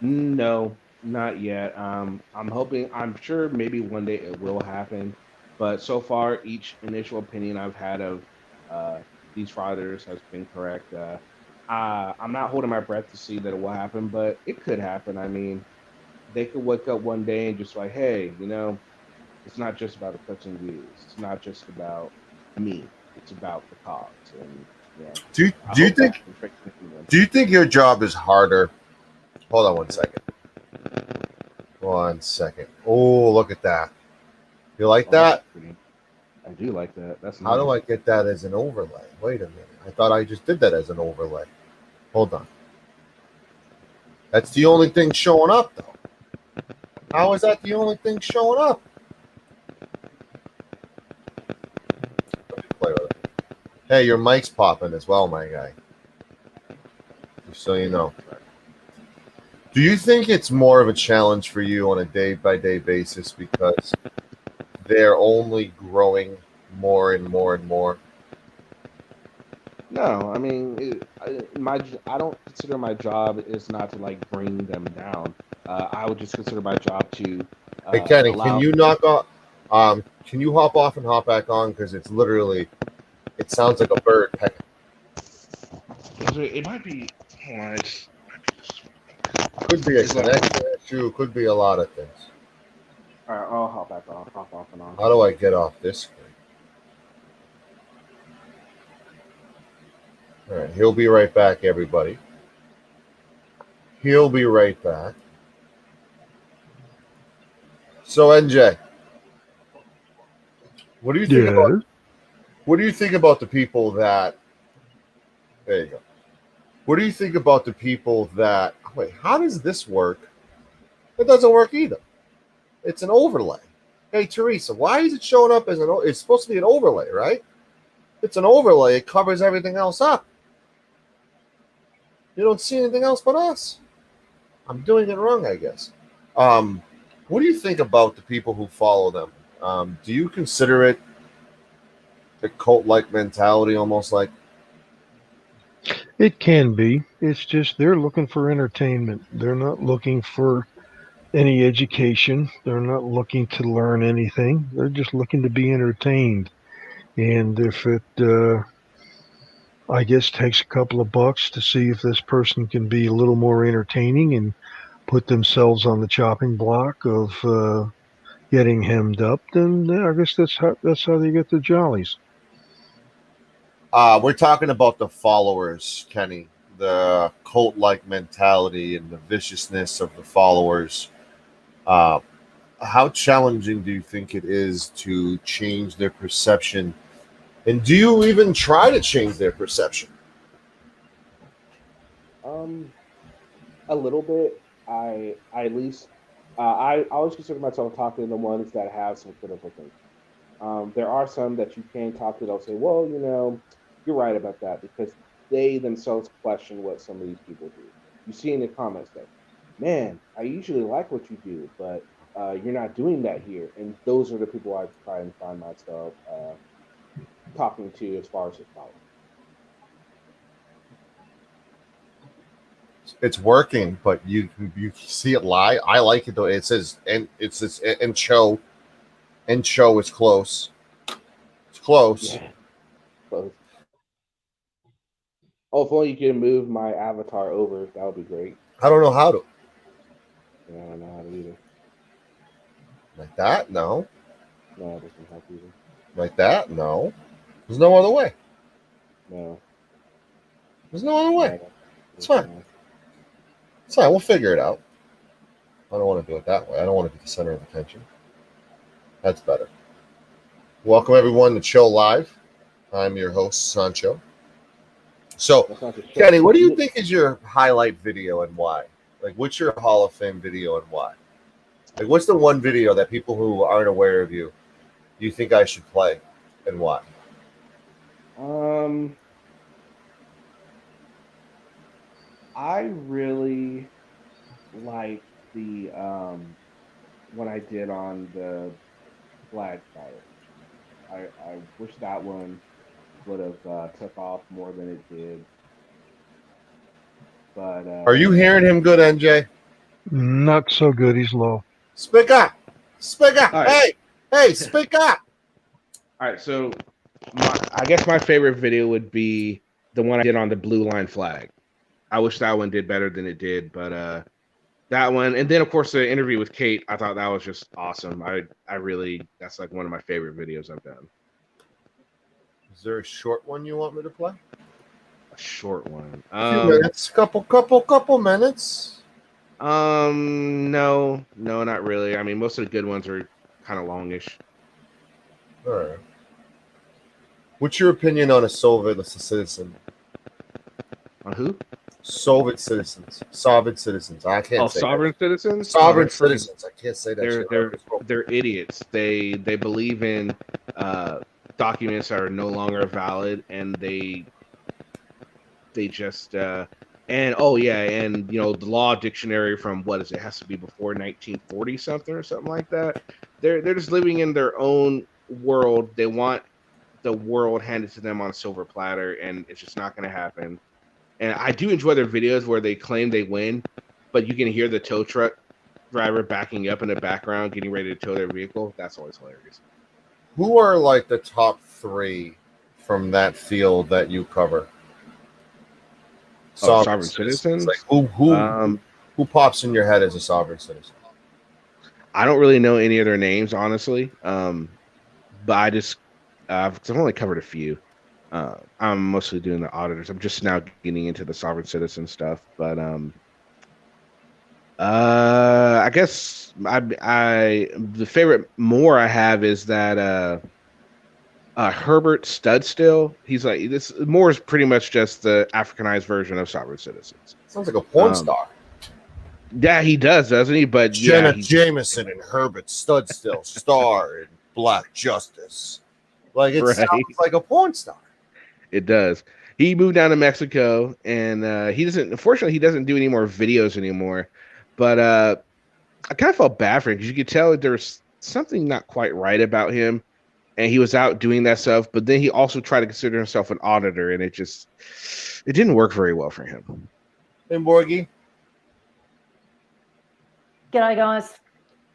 No, not yet. I'm hoping. I'm sure maybe one day it will happen. But so far, each initial opinion I've had of uh, these frauders has been correct. I'm not holding my breath to see that it will happen, but it could happen. I mean, they could wake up one day and just like, hey, it's not just about the clicks and views. It's not just about me. It's about the cause. And Do you, I do you hope that think can fix anyone. do you think your job is harder? Hold on one second. 1 second. Oh, look at that. You like Oh, that's that? pretty. I do like that. That's How do nice. I get that as an overlay? Wait a minute. I thought I just did that as an overlay. Hold on. That's the only thing showing up, though. How is that the only thing showing up? Let me play with it. Hey, your mic's popping as well, my guy. Just so you know. Do you think it's more of a challenge for you on a day-by-day basis because they're only growing more and more and more? No, I mean, I don't consider my job is not to like bring them down. I would just consider my job to Hey, Kenny, can allow. you knock off? Can you hop off and hop back on? Because it's literally, it sounds like a bird pecking. It might be. Hold on, Could be a It's like- connection issue. Could be a lot of things. all right, I'll hop back on, hop off and on. How do I get off this screen? All right, he'll be right back, everybody. He'll be right back. So NJ, what do you think about? Yes. What do you think about the people that? There you go. What do you think about the people that? Wait, how does this work? It doesn't work either. It's an overlay. Hey Teresa, why is it showing up as an? It's supposed to be an overlay, right? It's an overlay. It covers everything else up. You don't see anything else but us. I'm doing it wrong, I guess. What do you think about the people who follow them? Do you consider it a cult-like mentality, almost like? It can be. It's just they're looking for entertainment. They're not looking for any education. They're not looking to learn anything. They're just looking to be entertained. And if it, I guess, takes a couple of bucks to see if this person can be a little more entertaining and put themselves on the chopping block of getting hemmed up, then I guess that's how they get their jollies. We're talking about the followers, Kenny, the cult-like mentality and the viciousness of the followers. How challenging do you think it is to change their perception? And do you even try to change their perception? A little bit. I at least I always consider myself talking to the ones that have some critical thinking. There are some that you can talk to. They'll say, "Well, you're right about that," because they themselves question what some of these people do. You see in the comments that, "Man, I usually like what you do, but you're not doing that here." And those are the people I try and find myself talking to as far as his followers. It's working, but you see it live. I like it though. It says and show is close. It's close. Yeah. Close. Oh, if only you could move my avatar over, that would be great. I don't know how to. Yeah, I don't know how to either. Like that? No. No, it doesn't help either. Like that? No. There's no other way. No. There's no other way. No, It's fine. It's fine. We'll figure it out. I don't want to do it that way. I don't want to be the center of attention. That's better. Welcome everyone to Chill Live. I'm your host, Sancho. So, That's not the show. Kenny, what do you think is your highlight video and why? Like, what's your Hall of Fame video and why? Like, what's the one video that people who aren't aware of you think I should play and why? I really like the one I did on the flag fire. I wish that one would have took off more than it did. But Are you hearing him good, NJ? Not so good. He's low. Speak up. Speak up. All right. Hey, speak up. All right, so I guess my favorite video would be the one I did on the blue line flag. I wish that one did better than it did, but that one, and then of course the interview with Kate, I thought that was just awesome. I really, that's like one of my favorite videos I've done. Is there a short one you want me to play? A short one. A few minutes, couple minutes. No, not really. I mean, most of the good ones are kind of longish. All right. What's your opinion on a Soviet citizen? On who? Soviet citizens. I can't say sovereign that. citizens. Sovereign citizens. I can't say that. They're idiots. They believe in documents that are no longer valid, and they just and oh yeah, and the law dictionary from what is it has to be before 1940 something or something like that. They're just living in their own world. They want the world handed to them on a silver platter, and it's just not going to happen. And I do enjoy their videos where they claim they win, but you can hear the tow truck driver backing up in the background, getting ready to tow their vehicle. That's always hilarious. Who are like the top 3 from that field that you cover? Sovereign citizens. Like who pops in your head as a sovereign citizen? I don't really know any of their names, honestly. But I just, 'cause I've only covered a few. I'm mostly doing the auditors. I'm just now getting into the sovereign citizen stuff. But I guess the favorite more I have is that Herbert Studstill. He's like this. Moore is pretty much just the Africanized version of sovereign citizens. Sounds like a porn star. Yeah, he does, doesn't he? But Jenna yeah, Jameson and Herbert Studstill star in Black Justice. Like it sounds like a porn star. It does. He moved down to Mexico, and he doesn't. Unfortunately, he doesn't do any more videos anymore. But I kind of felt bad for him because you could tell that there was something not quite right about him, and he was out doing that stuff. But then he also tried to consider himself an auditor, and it didn't work very well for him. And Borgie, G'day, guys.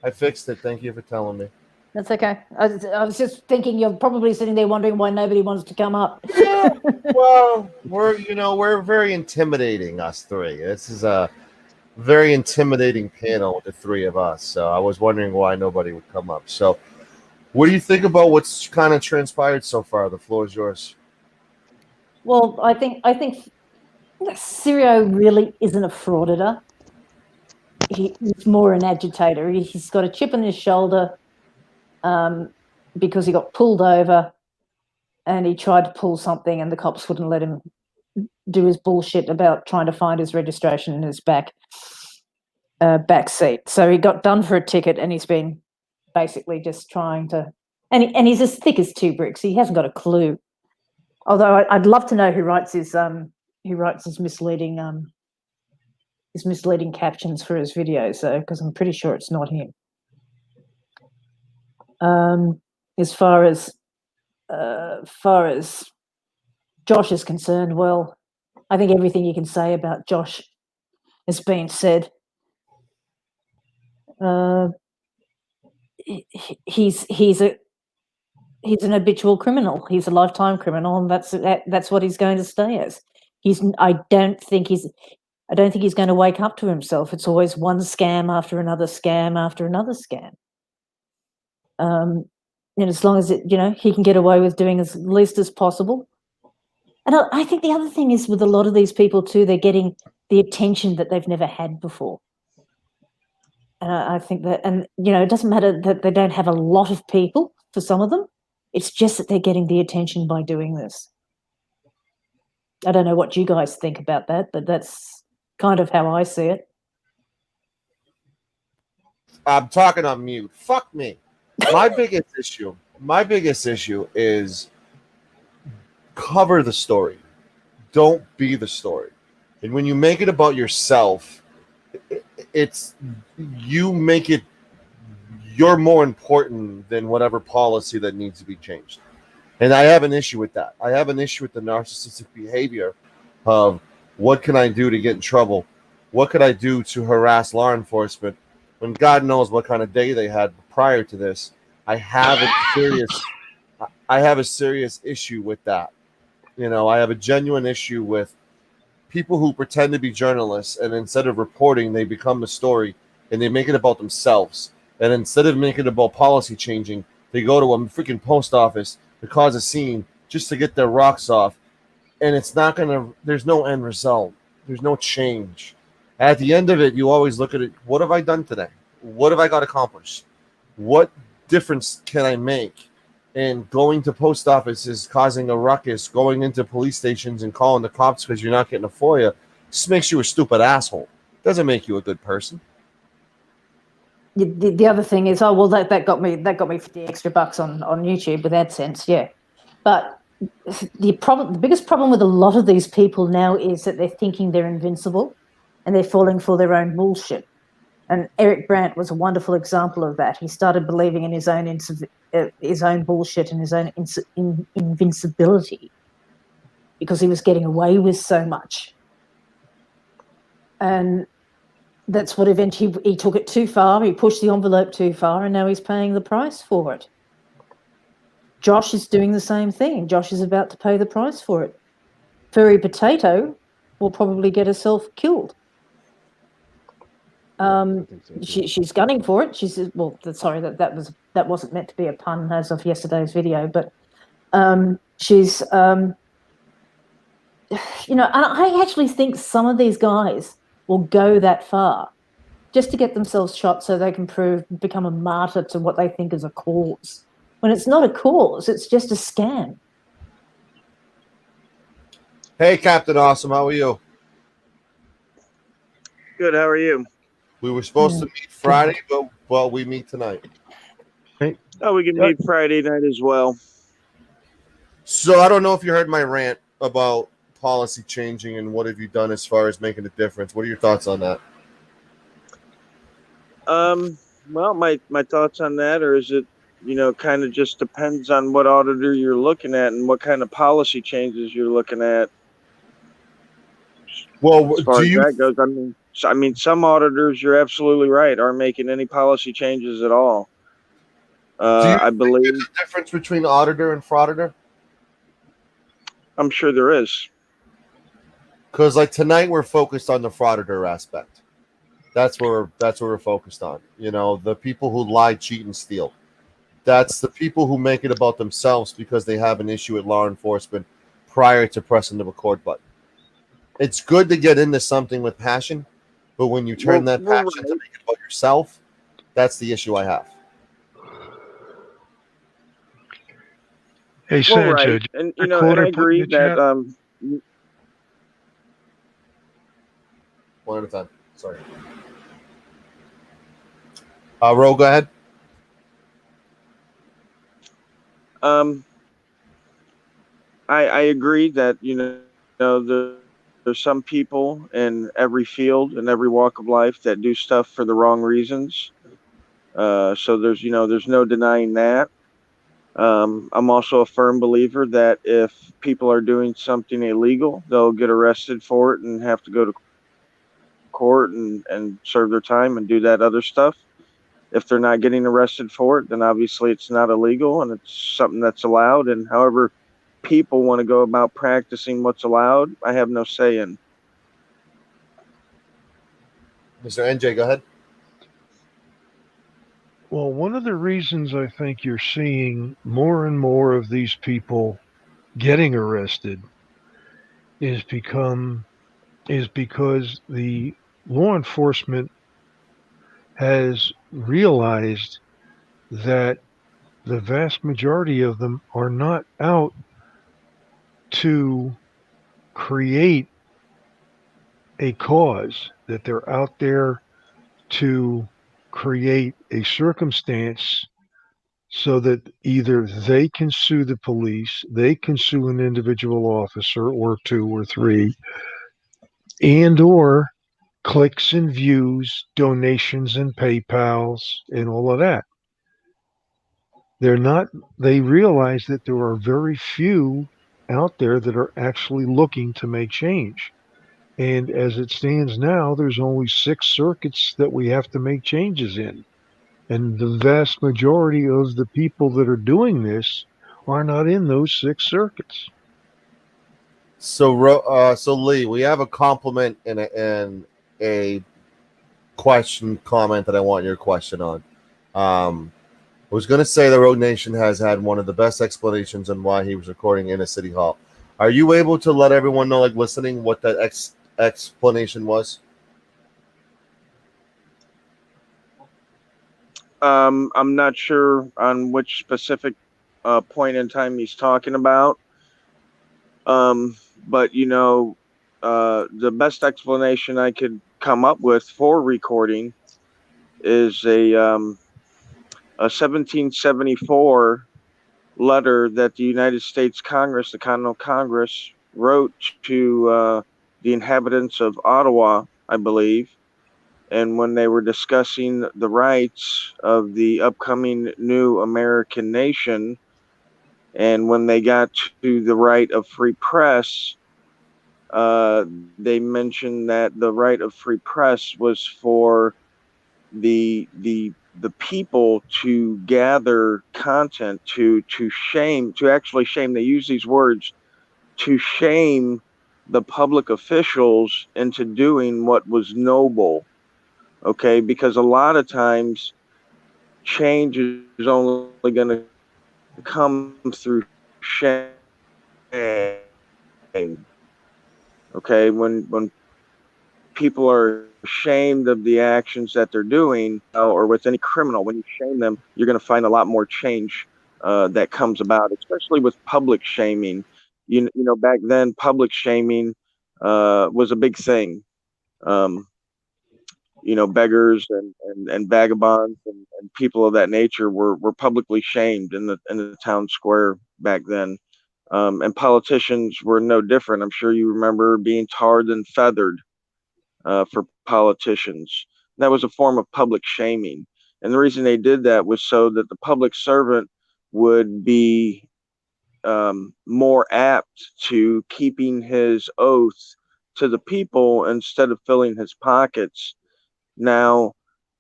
I fixed it. Thank you for telling me. That's okay. I was just thinking you're probably sitting there wondering why nobody wants to come up. Well, we're very intimidating, us 3. This is a very intimidating panel with the 3 of us. So I was wondering why nobody would come up. So what do you think about what's kind of transpired so far? The floor is yours. Well, I think Sirio really isn't a frauditor. He's more an agitator. He's got a chip on his shoulder because he got pulled over and he tried to pull something and the cops wouldn't let him do his bullshit about trying to find his registration in his back seat. So he got done for a ticket and he's been basically just trying to, and he's as thick as 2 bricks. He hasn't got a clue. Although I'd love to know who writes his misleading captions for his videos, though, because I'm pretty sure it's not him. As far as Josh is concerned, well, I think everything you can say about Josh has been said. He's an habitual criminal. He's a lifetime criminal, and that's what he's going to stay as. I don't think he's going to wake up to himself. It's always one scam after another scam after another scam. And as long as he can get away with doing as least as possible. And I think the other thing is with a lot of these people too, they're getting the attention that they've never had before. And I think that, and it doesn't matter that they don't have a lot of people for some of them. It's just that they're getting the attention by doing this. I don't know what you guys think about that, but that's kind of how I see it. I'm talking on mute. Fuck me. My biggest issue is cover the story. Don't be the story. And when you make it about yourself, you're more important than whatever policy that needs to be changed. And I have an issue with that. I have an issue with the narcissistic behavior of what can I do to get in trouble? What could I do to harass law enforcement when God knows what kind of day they had prior to this? I have a serious issue with that. I have a genuine issue with people who pretend to be journalists, and instead of reporting, they become the story and they make it about themselves. And instead of making it about policy changing, they go to a freaking post office to cause a scene just to get their rocks off. And there's no end result. There's no change. At the end of it, you always look at it. What have I done today? What have I got accomplished? What difference can I make? And going to post offices, causing a ruckus, going into police stations and calling the cops because you're not getting a FOIA, just makes you a stupid asshole. Doesn't make you a good person. The other thing is, that got me $50 extra on YouTube with AdSense, yeah. But the biggest problem with a lot of these people now is that they're thinking they're invincible, and they're falling for their own bullshit. And Eric Brandt was a wonderful example of that. He started believing in his own bullshit and his own invincibility because he was getting away with so much. And that's what eventually he took it too far. He pushed the envelope too far, and now he's paying the price for it. Josh is doing the same thing. Josh is about to pay the price for it. Furry Potato will probably get herself killed. I think so too. She's gunning for it. She says, "Well, sorry, that wasn't meant to be a pun as of yesterday's video, but she's, and I actually think some of these guys will go that far just to get themselves shot so they can become a martyr to what they think is a cause. When it's not a cause, it's just a scam." Hey, Captain Awesome, how are you? Good. How are you? We were supposed to meet Friday, but we meet tonight. Oh, we can meet Friday night as well. So I don't know if you heard my rant about policy changing and what have you done as far as making a difference. What are your thoughts on that? Well, my thoughts on that are, is it, kind of just depends on what auditor you're looking at and what kind of policy changes you're looking at. Well, As far as that goes, I mean, some auditors, you're absolutely right, aren't making any policy changes at all. I believe there's a difference between auditor and frauditor. I'm sure there is. Because like tonight we're focused on the frauditor aspect. That's where we're focused on. The people who lie, cheat, and steal. That's the people who make it about themselves because they have an issue with law enforcement prior to pressing the record button. It's good to get into something with passion, but when you turn that passion to make it about yourself, that's the issue I have. Hey, Sancho, right. And and I agree that one at a time. Sorry. Ro, go ahead. I agree that there's some people in every field and every walk of life that do stuff for the wrong reasons. So there's no denying that. I'm also a firm believer that if people are doing something illegal, they'll get arrested for it and have to go to court and serve their time and do that other stuff. If they're not getting arrested for it, then obviously it's not illegal and it's something that's allowed. And however people want to go about practicing what's allowed, I have no say in. Mr. NJ, go ahead. Well, one of the reasons I think you're seeing more and more of these people getting arrested is because the law enforcement has realized that the vast majority of them are not out to create a cause, that they're out there to create a circumstance so that either they can sue the police, they can sue an individual officer or two or three, and or clicks and views, donations and PayPals and all of that. They realize that there are very few out there that are actually looking to make change. And as it stands now, there's only 6 circuits that we have to make changes in. And the vast majority of the people that are doing this are not in those 6 circuits. So Lee, we have a compliment and a comment that I want your question on. I was going to say the Road Nation has had one of the best explanations on why he was recording in a city hall. Are you able to let everyone know, like listening, what that explanation was? I'm not sure on which specific point in time he's talking about. But the best explanation I could come up with for recording is a 1774 letter that the United States Congress, the Continental Congress, wrote to the inhabitants of Ottawa, I believe. And when they were discussing the rights of the upcoming new American nation, and when they got to the right of free press, they mentioned that the right of free press was for the people to gather content to actually shame. They use these words to shame the public officials into doing what was noble. Okay, because a lot of times change is only going to come through shame. Okay, when people are ashamed of the actions that they're doing, or with any criminal, when you shame them, you're going to find a lot more change that comes about, especially with public shaming. You know, back then, public shaming was a big thing. Um, you know, beggars and vagabonds and people of that nature were publicly shamed in the town square back then. And politicians were no different. I'm sure you remember being tarred and feathered for politicians. That was a form of public shaming. And the reason they did that was so that the public servant would be more apt to keeping his oath to the people instead of filling his pockets. Now,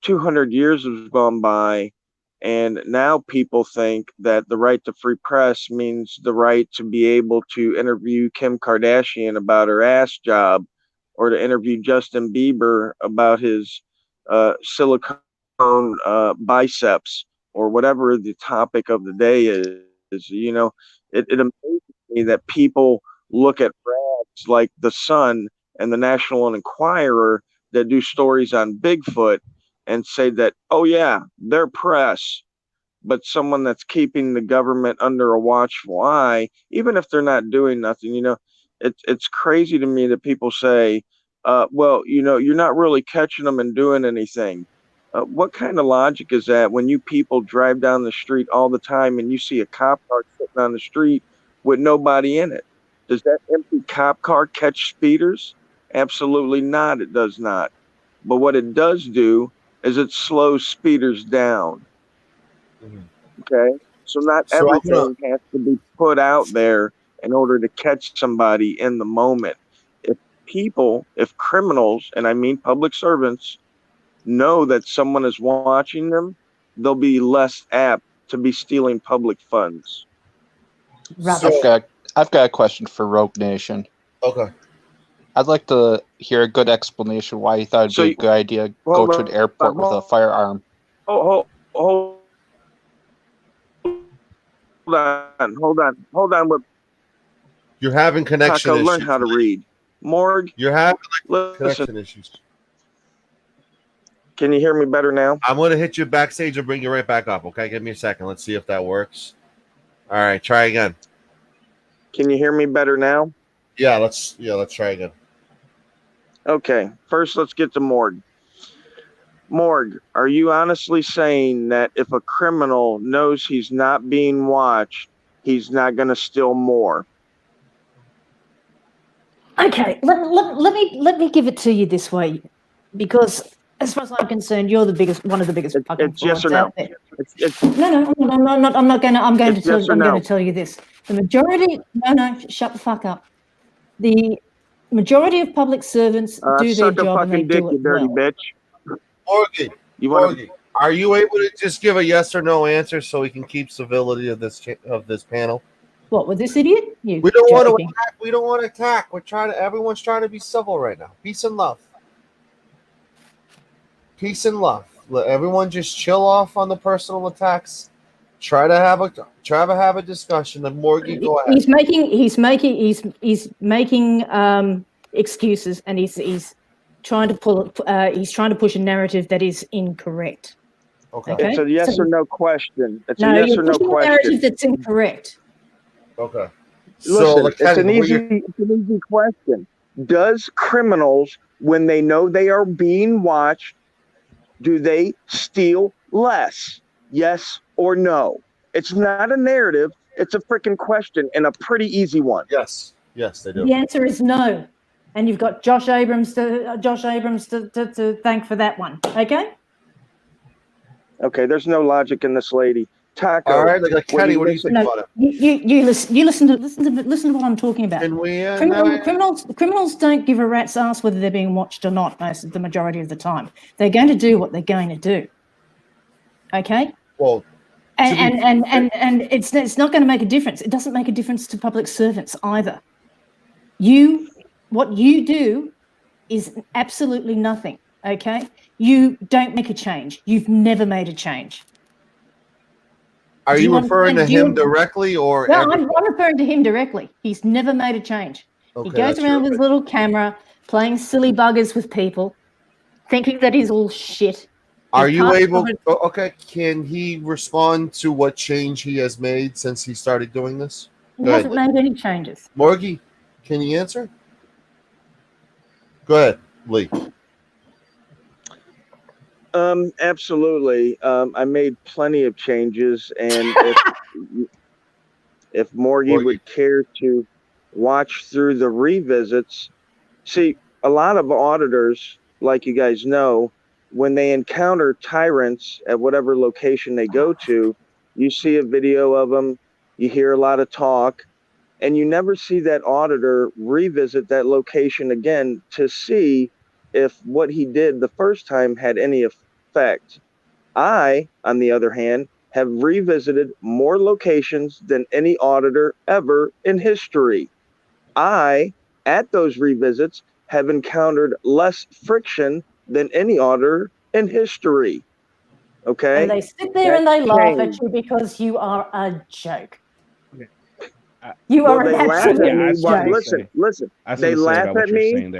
200 years has gone by, and now people think that the right to free press means the right to be able to interview Kim Kardashian about her ass job, or to interview Justin Bieber about his silicone biceps, or whatever the topic of the day is. You know, it amazes me that people look at rags like the Sun and the National Enquirer that do stories on Bigfoot and say that, oh yeah, they're press, but someone that's keeping the government under a watchful eye, even if they're not doing nothing, you know, it's crazy to me that people say, well, you know, you're not really catching them and doing anything. What kind of logic is that when you people drive down the street all the time and you see a cop car sitting on the street with nobody in it? Does that empty cop car catch speeders? Absolutely not. It does not. But what it does do is it slows speeders down. Okay. So not So I'm gonna, everything has to be put out there in order to catch somebody in the moment. If criminals, and I mean public servants, know that someone is watching them, they'll be less apt to be stealing public funds. Rubbish. I've got a question for Rogue Nation. okay. I'd like to hear a good explanation why you thought it'd be a good idea to go to an airport with a firearm. Hold on. You're having connection Taco, issues. learn how to read. Morg, You're having listen. connection issues. Can you hear me better now? I'm going to hit you backstage and bring you right back up. Okay, give me a second. Let's see if that works. All right, try again. Can you hear me better now? Yeah, let's try again. Okay, first let's get to Morg. Morg, are you honestly saying that if a criminal knows he's not being watched, he's not going to steal more? Okay, let me give it to you this way, because as far as I'm concerned, you're one of the biggest fucking It's yes or frauds no. out there. No, I'm going to tell you this. The majority, shut the fuck up. The majority of public servants do their suck a job and they fucking dick, do you it dirty well. bitch. Morgie, are you able to just give a yes or no answer so we can keep civility of this panel? What, with this idiot? We don't want to attack. We don't want to attack. Everyone's trying to be civil right now. Peace and love. Peace and love. Let everyone just chill off on the personal attacks. Try to have a discussion. And Morgie, go ahead. He's making excuses, and he's trying to push a narrative that is incorrect. Okay. It's a yes or no question. It's a No, yes you're or no pushing a question. narrative that's incorrect. Okay. Listen, it's an easy question. Does criminals, when they know they are being watched, do they steal less? Yes or no? It's not a narrative. It's a freaking question, and a pretty easy one. Yes, they do. The answer is no, and you've got Josh Abrams to thank for that one. Okay. Okay, there's no logic in this lady. Taco. All right, like Kenny, what do you think about it? You listen to what I'm talking about. Can we? Criminals don't give a rat's ass whether they're being watched or not. The majority of the time, they're going to do what they're going to do. Okay. Well, and it's not going to make a difference. It doesn't make a difference to public servants either. What you do is absolutely nothing. Okay. You don't make a change. You've never made a change. Are you referring to him directly or? No, I'm referring to him directly. He's never made a change. Okay, he goes around with his little camera, playing silly buggers with people, thinking that he's all shit. Are you able? Okay, can he respond to what change he has made since he started doing this? He hasn't made any changes. Morgie, can you answer? Go ahead, Lee. Absolutely. I made plenty of changes, and if Morgie would care to watch through the revisits, see, a lot of auditors, like you guys know, when they encounter tyrants at whatever location they go to, you see a video of them, you hear a lot of talk, and you never see that auditor revisit that location again to see if what he did the first time had any effect. I, on the other hand, have revisited more locations than any auditor ever in history. I, at those revisits, have encountered less friction than any auditor in history. Okay? And they sit there and they laugh at you because you are a joke. You are an absolute joke. Listen. They laugh at me.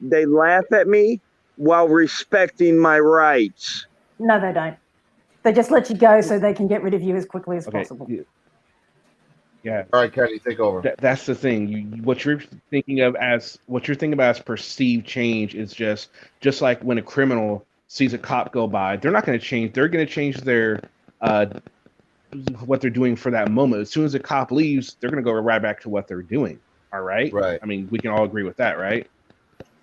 They laugh at me while respecting my rights. No, they don't. They just let you go so they can get rid of you as quickly as possible. Yeah. All right, Kenny, take over. That's the thing. What you're thinking about as perceived change is just like when a criminal sees a cop go by, they're not going to change. They're going to change their what they're doing for that moment. As soon as the cop leaves, they're going to go right back to what they're doing. All right. Right. I mean, we can all agree with that, right?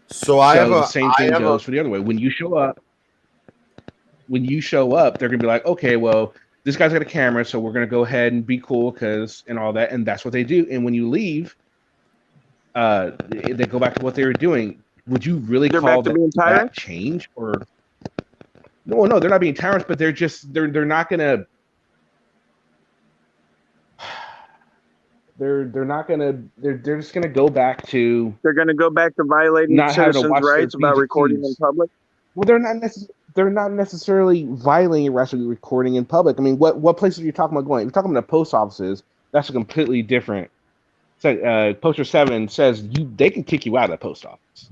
So the same thing goes for the other way. When you show up, they're going to be like, okay, well, this guy's got a camera, so we're going to go ahead and be cool and all that. And that's what they do. And when you leave, they go back to what they were doing. Would you really call that change? Or no, they're not being tyrants, but they're just not going to. They're just going to go back to. They're going to go back to violating citizens' rights about recording in public. Well, they're not necessarily violating recording in public. I mean, what places are you talking about going? If you're talking about post offices, that's a completely different. Poster 7 says they can kick you out of the post office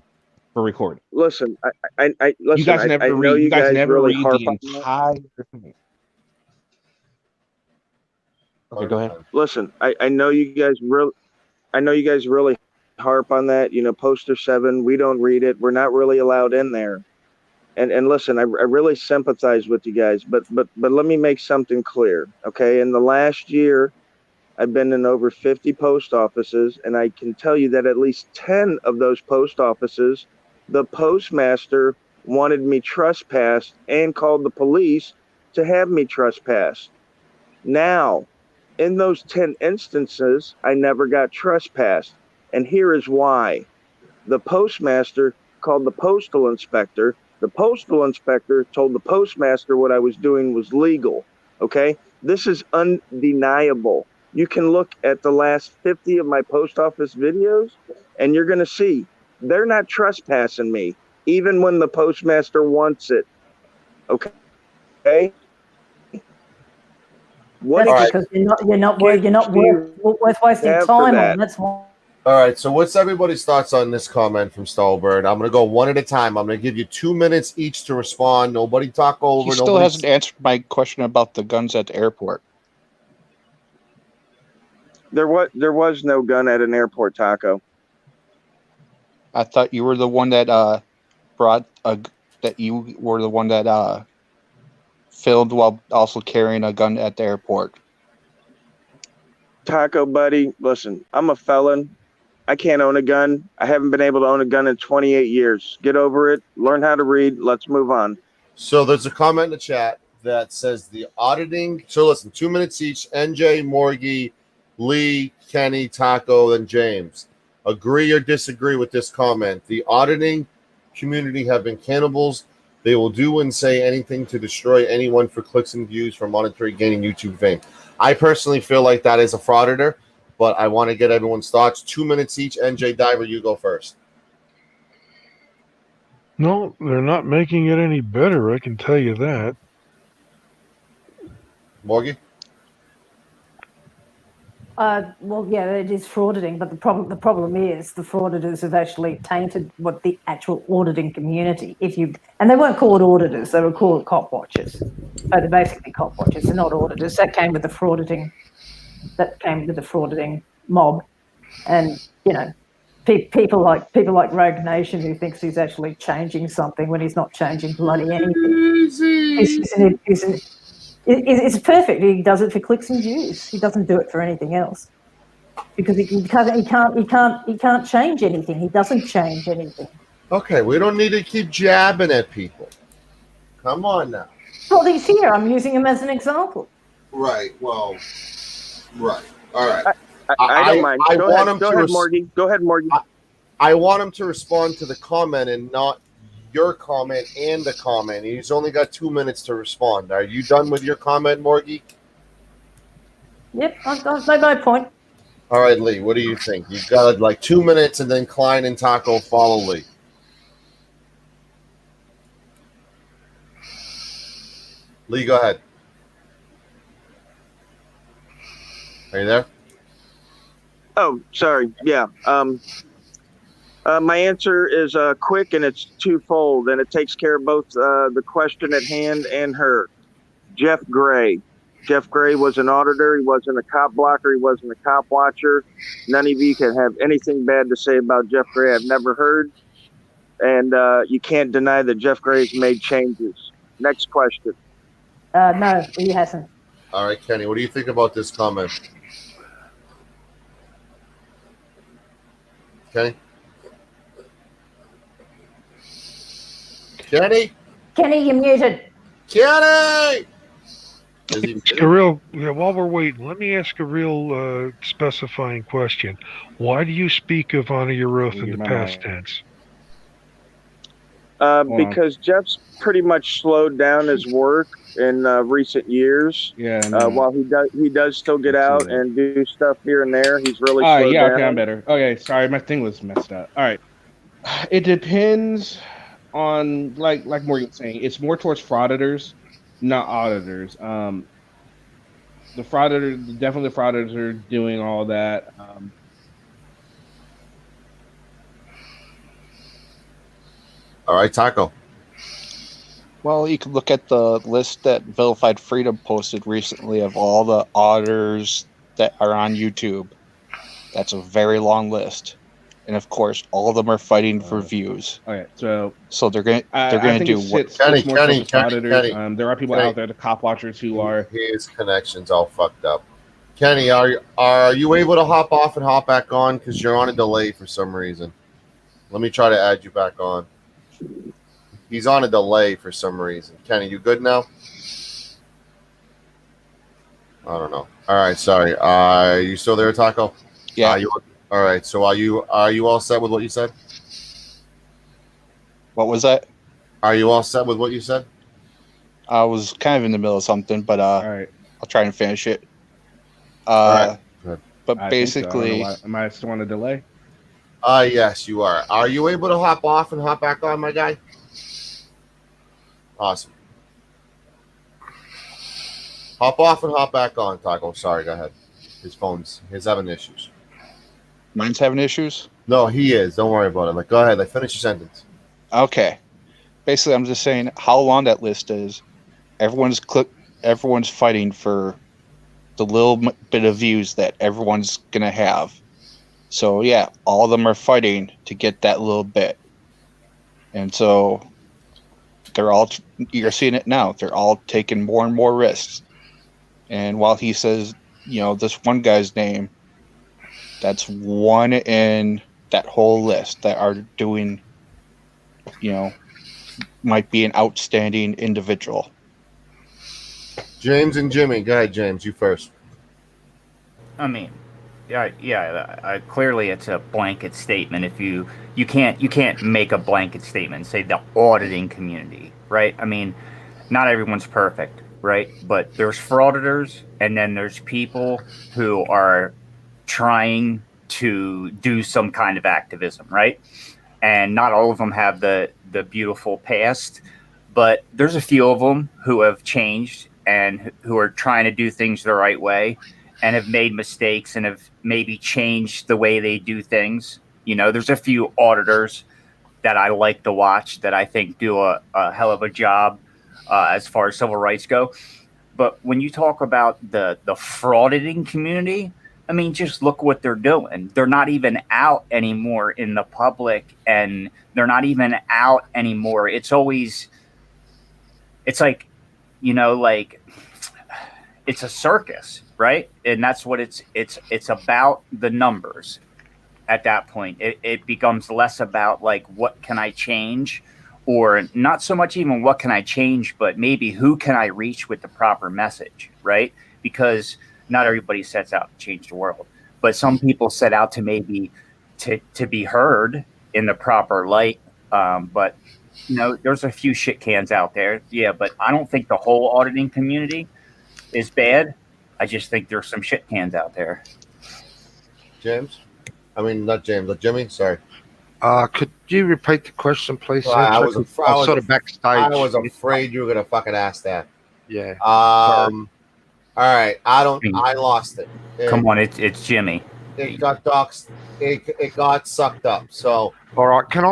for recording. Listen, I listen. You guys never read. You guys never read the entire thing. Okay, go ahead. Listen, I know you guys really harp on that. You know, Poster 7, we don't read it. We're not really allowed in there. And listen, I really sympathize with you guys, but let me make something clear, okay? In the last year, I've been in over 50 post offices, and I can tell you that at least 10 of those post offices, the postmaster wanted me trespassed and called the police to have me trespassed. Now, in those 10 instances, I never got trespassed. And here is why. The postmaster called the postal inspector. The postal inspector told the postmaster what I was doing was legal. Okay? This is undeniable. You can look at the last 50 of my post office videos, and you're going to see they're not trespassing me, even when the postmaster wants it. Okay? Because you're not worth wasting time on. That's why. All right, so what's everybody's thoughts on this comment from Stolberg? I'm going to go one at a time. I'm going to give you 2 minutes each to respond. Nobody talk over. He still hasn't answered my question about the guns at the airport. There was no gun at an airport, Taco. I thought you were the one that filmed while also carrying a gun at the airport. Taco, buddy, listen, I'm a felon. I can't own a gun. I haven't been able to own a gun in 28 years. Get over it. Learn how to read. Let's move on. So there's a comment in the chat that says the auditing. So listen, 2 minutes each. NJ, Morgie, Lee, Kenny, Taco, and James. Agree or disagree with this comment? The auditing community have been cannibals. They will do and say anything to destroy anyone for clicks and views for monetary gain and YouTube fame. I personally feel like that is a frauditor, but I want to get everyone's thoughts. 2 minutes each. NJ Diver, you go first. No, they're not making it any better, I can tell you that. Morgie? Well, yeah, it is frauditing, but the problem is the frauditors have actually tainted what the actual auditing community. And they weren't called auditors; they were called cop watchers. So they're basically cop watchers. They're not auditors. That came with the frauditing. That came with the frauditing mob, and people like Rogue Nation who thinks he's actually changing something when he's not changing bloody anything. It's perfect. He does it for clicks and views. He doesn't do it for anything else because he can't change anything. He doesn't change anything. Okay, we don't need to keep jabbing at people. Come on now. Well, he's here. I'm using him as an example. Right. Well. Right. All right. I don't mind. Go ahead, Morgie. Go ahead, Morgie. I want him to respond to the comment and not your comment and the comment. He's only got 2 minutes to respond. Are you done with your comment, Morgie? Yep, I've made my point. All right, Lee, what do you think? You've got like 2 minutes, and then Kline and Taco follow Lee. Lee, go ahead. Are you there? Oh, sorry. Yeah. My answer is quick, and it's twofold, and it takes care of both the question at hand and her. Jeff Gray. Jeff Gray was an auditor. He wasn't a cop blocker. He wasn't a cop watcher. None of you can have anything bad to say about Jeff Gray. I've never heard. And you can't deny that Jeff Gray's made changes. Next question. No, he hasn't. All right, Kenny, what do you think about this comment? Kenny? Kenny? Kenny, you're muted. Kenny! While we're waiting, let me ask a real specifying question. Why do you speak of honor your oath in the past tense? Because Jeff's pretty much slowed down his work in recent years. Yeah. While he does still get out and do stuff here and there, he's really slowed down. Okay, I'm better. Okay, sorry, my thing was messed up. All right. It depends on like Morgan's saying, it's more towards frauditors, not auditors. The frauditors are doing all that. All right, Taco. Well, you can look at the list that Vilified Freedom posted recently of all the auditors that are on YouTube. That's a very long list, and of course, all of them are fighting for views. Okay, so they're gonna do what? Kenny. There are people out there, the cop watchers, who are his connection's all fucked up. Kenny, are you able to hop off and hop back on? Because you're on a delay for some reason. Let me try to add you back on. He's on a delay for some reason. Kenny, you good now? I don't know. All right, sorry. Are you still there, Taco? Yeah. All right. So are you all set with what you said? What was that? Are you all set with what you said? I was kind of in the middle of something, but all right. I'll try and finish it. All right. But basically, am I still on a delay? Yes, you are. Are you able to hop off and hop back on, my guy? Awesome. Hop off and hop back on, Taco. Sorry, go ahead. He's having issues. Mine's having issues? No, he is. Don't worry about it. Go ahead. Finish your sentence. Okay. Basically, I'm just saying how long that list is. Everyone's fighting for the little bit of views that everyone's gonna have. So yeah, all of them are fighting to get that little bit, and so you're seeing it now. They're all taking more and more risks. And while he says, this one guy's name, that's one in that whole list that are doing, might be an outstanding individual. James and Jimmy. Go ahead, James. You first. I mean, clearly it's a blanket statement. If you can't make a blanket statement and say the auditing community, right? I mean, not everyone's perfect, right? But there's frauditors, and then there's people who are trying to do some kind of activism, right? And not all of them have the beautiful past, but there's a few of them who have changed and who are trying to do things the right way and have made mistakes and have maybe changed the way they do things. You know, there's a few auditors that I like to watch that I think do a hell of a job as far as civil rights go. But when you talk about the frauditing community, I mean, just look what they're doing. They're not even out anymore in the public, and they're not even out anymore. It's like, you know, like it's a circus, right? And that's what it's about, the numbers. At that point, it becomes less about like, what can I change, or not so much even what can I change, but maybe who can I reach with the proper message, right? Because not everybody sets out to change the world, but some people set out to maybe to be heard in the proper light. But you know, there's a few shit cans out there, yeah. But I don't think the whole auditing community is bad. I just think there's some shit cans out there. James? I mean, not James, but Jimmy. Sorry. Could you repeat the question, please? Well, Sergio? I was sort of backstage. I was afraid you were gonna fucking ask that. Yeah. All right. I lost it. Come on, it's Jimmy. It got doxed. It got sucked up. So All right. Can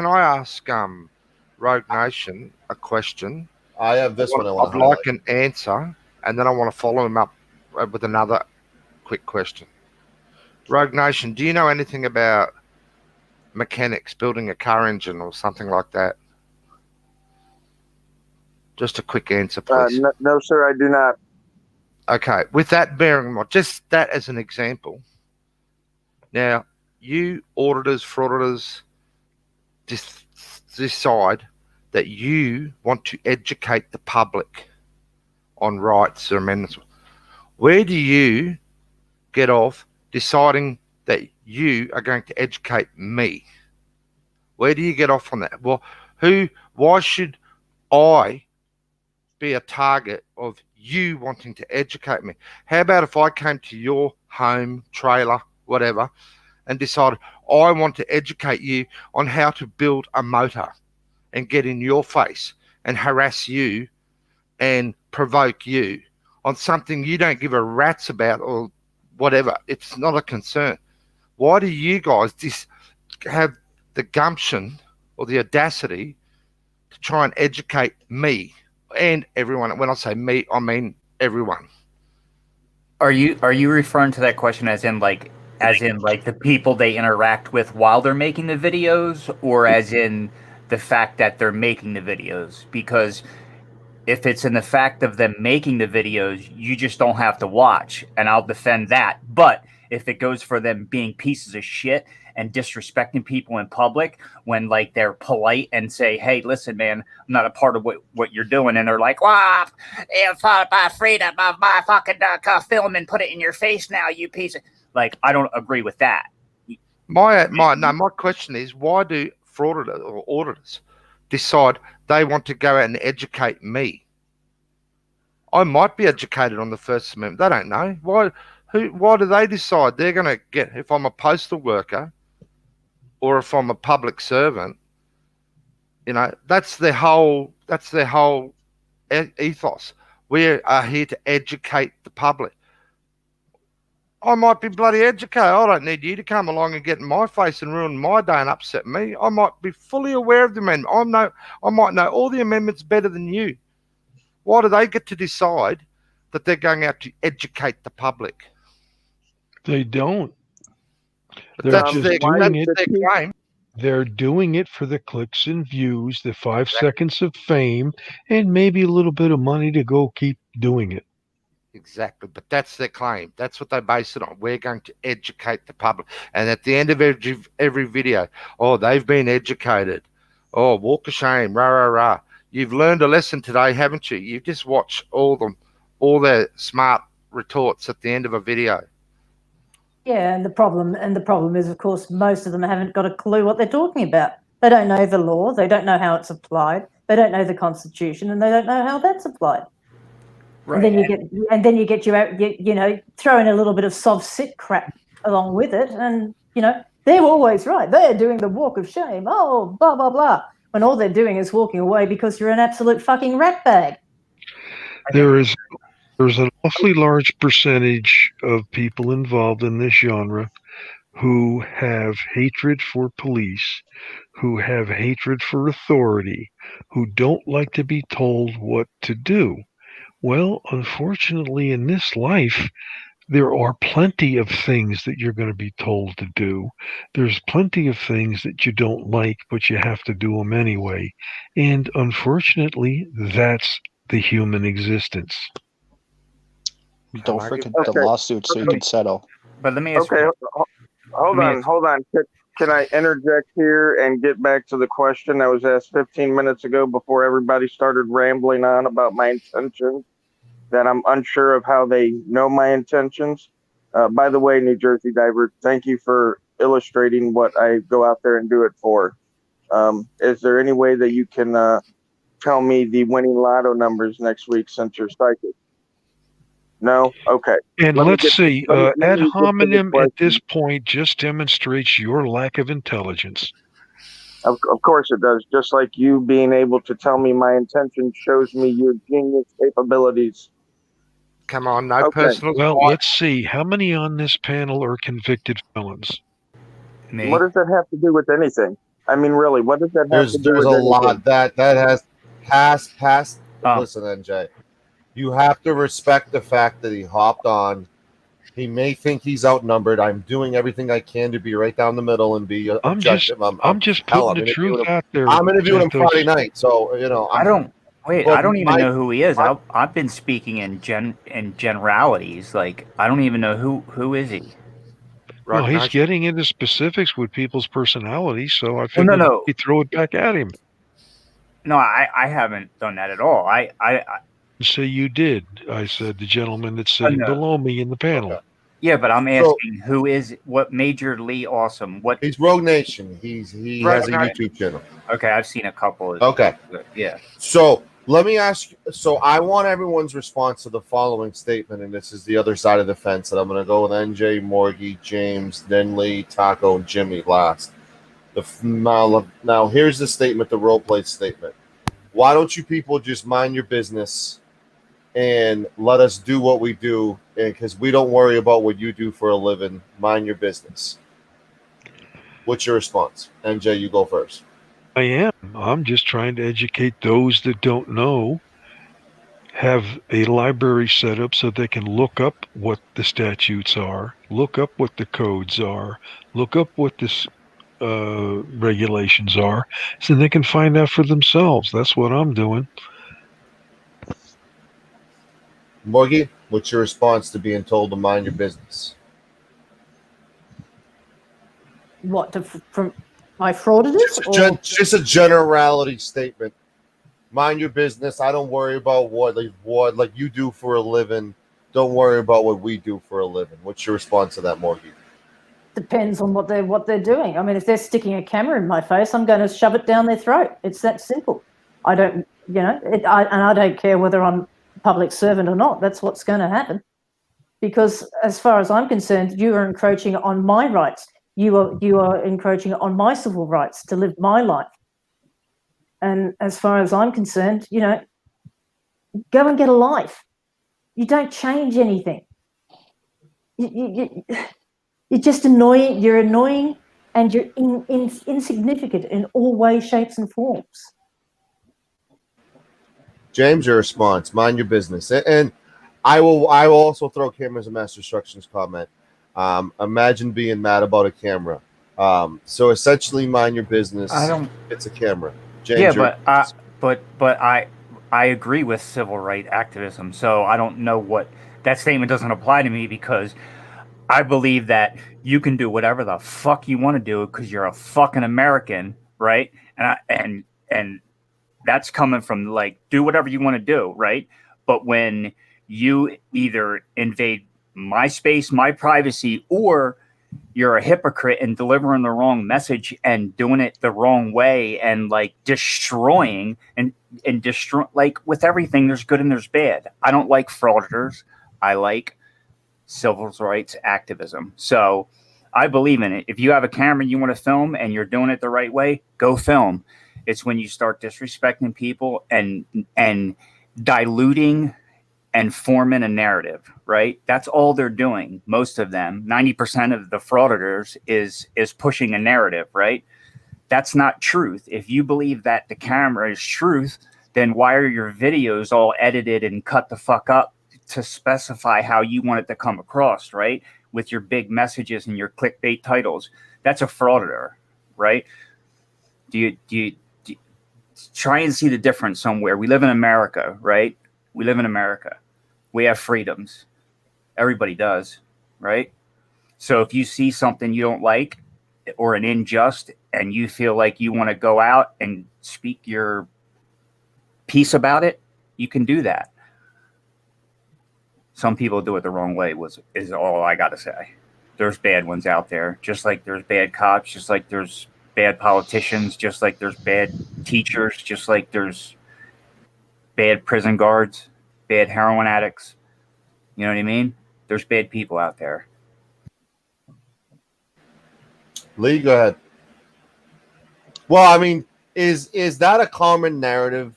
I ask Rogue Nation a question? I have this one. I'd like an answer, and then I want to follow him up with another quick question. Rogue Nation, do you know anything about mechanics building a car engine or something like that? Just a quick answer, please. No, sir, I do not. Okay, with that bearing in mind, just that as an example. Now, you auditors, frauditors, decide that you want to educate the public on rights or amendments. Where do you get off deciding that you are going to educate me? Where do you get off on that? Well, why should I be a target of you wanting to educate me? How about if I came to your home, trailer, whatever, and decided I want to educate you on how to build a motor and get in your face and harass you and provoke you on something you don't give a rat's about or whatever? It's not a concern. Why do you guys have the gumption or the audacity to try and educate me and everyone? When I say me, I mean everyone. Are you referring to that question as in like the people they interact with while they're making the videos, or as in the fact that they're making the videos? Because if it's in the fact of them making the videos, you just don't have to watch, and I'll defend that. But if it goes for them being pieces of shit and disrespecting people in public when like they're polite and say, hey, listen, man, I'm not a part of what you're doing. And they're like, well, if I'm afraid of my fucking film and put it in your face now, you piece of... Like, I don't agree with that. My question is, why do frauditors or auditors decide they want to go out and educate me? I might be educated on the First Amendment. They don't know. Why do they decide they're going to get, if I'm a postal worker or if I'm a public servant, you know, that's their whole ethos. We are here to educate the public. I might be bloody educated. I don't need you to come along and get in my face and ruin my day and upset me. I might be fully aware of the amendment. I might know all the amendments better than you. Why do they get to decide that they're going out to educate the public? They don't. But They're that's just their doing it. claim. They're doing it for the clicks and views, the 5 seconds of fame, and maybe a little bit of money to go keep doing it. Exactly, but that's their claim. That's what they base it on. We're going to educate the public. And at the end of every video, oh, they've been educated. Oh, walk of shame, rah, rah, rah. You've learned a lesson today, haven't you? You've just watched all all their smart retorts at the end of a video. Yeah, and the problem is, of course, most of them haven't got a clue what they're talking about. They don't know the law. They don't know how it's applied. They don't know the Constitution, and they don't know how that's applied. Right. And then you get you throw in a little bit of soft sit crap along with it, and they're always right. They're doing the walk of shame. Oh, blah blah blah. When all they're doing is walking away because you're an absolute fucking ratbag. There's an awfully large percentage of people involved in this genre who have hatred for police, who have hatred for authority, who don't like to be told what to do. Well, unfortunately, in this life, there are plenty of things that you're going to be told to do. There's plenty of things that you don't like, but you have to do them anyway. And unfortunately, that's the human existence. Don't forget the Okay. lawsuit so you can settle. But let me ask Okay, you. hold Let me on, ask- hold on. Can I interject here and get back to the question that was asked 15 minutes ago before everybody started rambling on about my intentions? That I'm unsure of how they know my intentions. By the way, New Jersey Diver, thank you for illustrating what I go out there and do it for. Is there any way that you can tell me the winning lotto numbers next week since you're psychic? No? Okay. And Let me let's get- see, let me ad get to the hominem at this question. point just demonstrates your lack of intelligence. Of course it does. Just like you being able to tell me my intentions shows me your genius capabilities. Come on, no Okay. personal. Well, let's see. How many on this panel are convicted felons? Me. What does that have to do with anything? I mean, really, what does that have There's to do there's with a anything? lot that has past. Oh. Listen, NJ, you have to respect the fact that he hopped on. He may think he's outnumbered. I'm doing everything I can to be right down the middle and be I'm just objective. putting the truth out there. I'm interviewing him Santos. Friday night, so I don't even know who he is. my- I've been speaking in generalities. Like, I don't even know who is he. Well, Right, he's no, getting into specifics with people's personalities, so I Well, figured no. he'd throw it back at him. No, I haven't done that at all. I So you did. I said the gentleman that's sitting no. below me in the panel. Okay. Yeah, but I'm So- asking who is what Majorly Awesome? What? He's Rogue Nation. He Right, has a right. YouTube channel. Okay, I've seen a couple. Okay. Yeah. So let me ask you. So I want everyone's response to the following statement, and this is the other side of the fence. And I'm going to go with NJ, Morgie, James, then Lee, Taco, and Jimmy last. Now here's the statement, the role play statement. Why don't you people just mind your business and let us do what we do? And because we don't worry about what you do for a living, mind your business. What's your response? NJ, you go first. I am. I'm just trying to educate those that don't know. Have a library set up so they can look up what the statutes are, look up what the codes are, look up what the regulations are, so they can find out for themselves. That's what I'm doing. Morgie, what's your response to being told to mind your business? What from my frauditors? Just a generality statement. Mind your business. I don't worry about what you do for a living. Don't worry about what we do for a living. What's your response to that, Morgie? Depends on what they're doing. I mean, if they're sticking a camera in my face, I'm going to shove it down their throat. It's that simple. I don't, and I don't care whether I'm a public servant or not. That's what's going to happen. Because as far as I'm concerned, you are encroaching on my rights. You are encroaching on my civil rights to live my life. And as far as I'm concerned, go and get a life. You don't change anything. You're just annoying. You're annoying, and you're insignificant in all ways, shapes, and forms. James, your response. Mind your business. And I will also throw cameras and master instructions comment. Imagine being mad about a camera. So essentially, mind your business. It's a camera. James, but I agree with civil rights activism. So I don't know what that statement doesn't apply to me because I believe that you can do whatever the fuck you want to do because you're a fucking American, right? And that's coming from like do whatever you want to do, right? But when you either invade my space, my privacy, or you're a hypocrite and delivering the wrong message and doing it the wrong way and like destroying and destroy. Like with everything, there's good and there's bad. I don't like frauditors. I like civil rights activism. So I believe in it. If you have a camera and you want to film and you're doing it the right way, go film. It's when you start disrespecting people and diluting and forming a narrative, right? That's all they're doing. Most of them, 90% of the frauditors is pushing a narrative, right? That's not truth. If you believe that the camera is truth, then why are your videos all edited and cut the fuck up to specify how you want it to come across, right? With your big messages and your clickbait titles. That's a frauditor, right? Do you try and see the difference somewhere? We live in America, right? We live in America. We have freedoms. Everybody does, right? So if you see something you don't like or an unjust and you feel like you want to go out and speak your piece about it, you can do that. Some people do it the wrong way is all I got to say. There's bad ones out there, just like there's bad cops, just like there's bad politicians, just like there's bad teachers, just like there's bad prison guards, bad heroin addicts. You know what I mean? There's bad people out there. Lee, go ahead. Well, I mean, is that a common narrative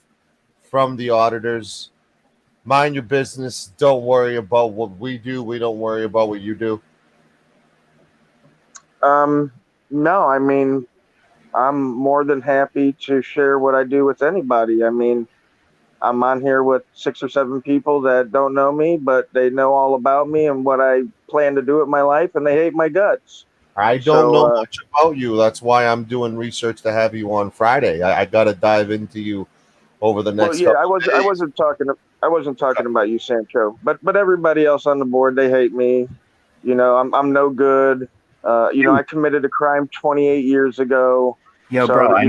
from the auditors? Mind your business. Don't worry about what we do. We don't worry about what you do. No, I mean, I'm more than happy to share what I do with anybody. I mean, I'm on here with 6 or 7 people that don't know me, but they know all about me and what I plan to do with my life, and they hate my guts. I don't know much about you. That's why I'm doing research to have you on Friday. I got to dive into you over the next. Well, yeah, I wasn't talking about you, Sancho, but everybody else on the board, they hate me. You know, I'm no good. You know, I committed a crime 28 years ago. Yo, so, bro, I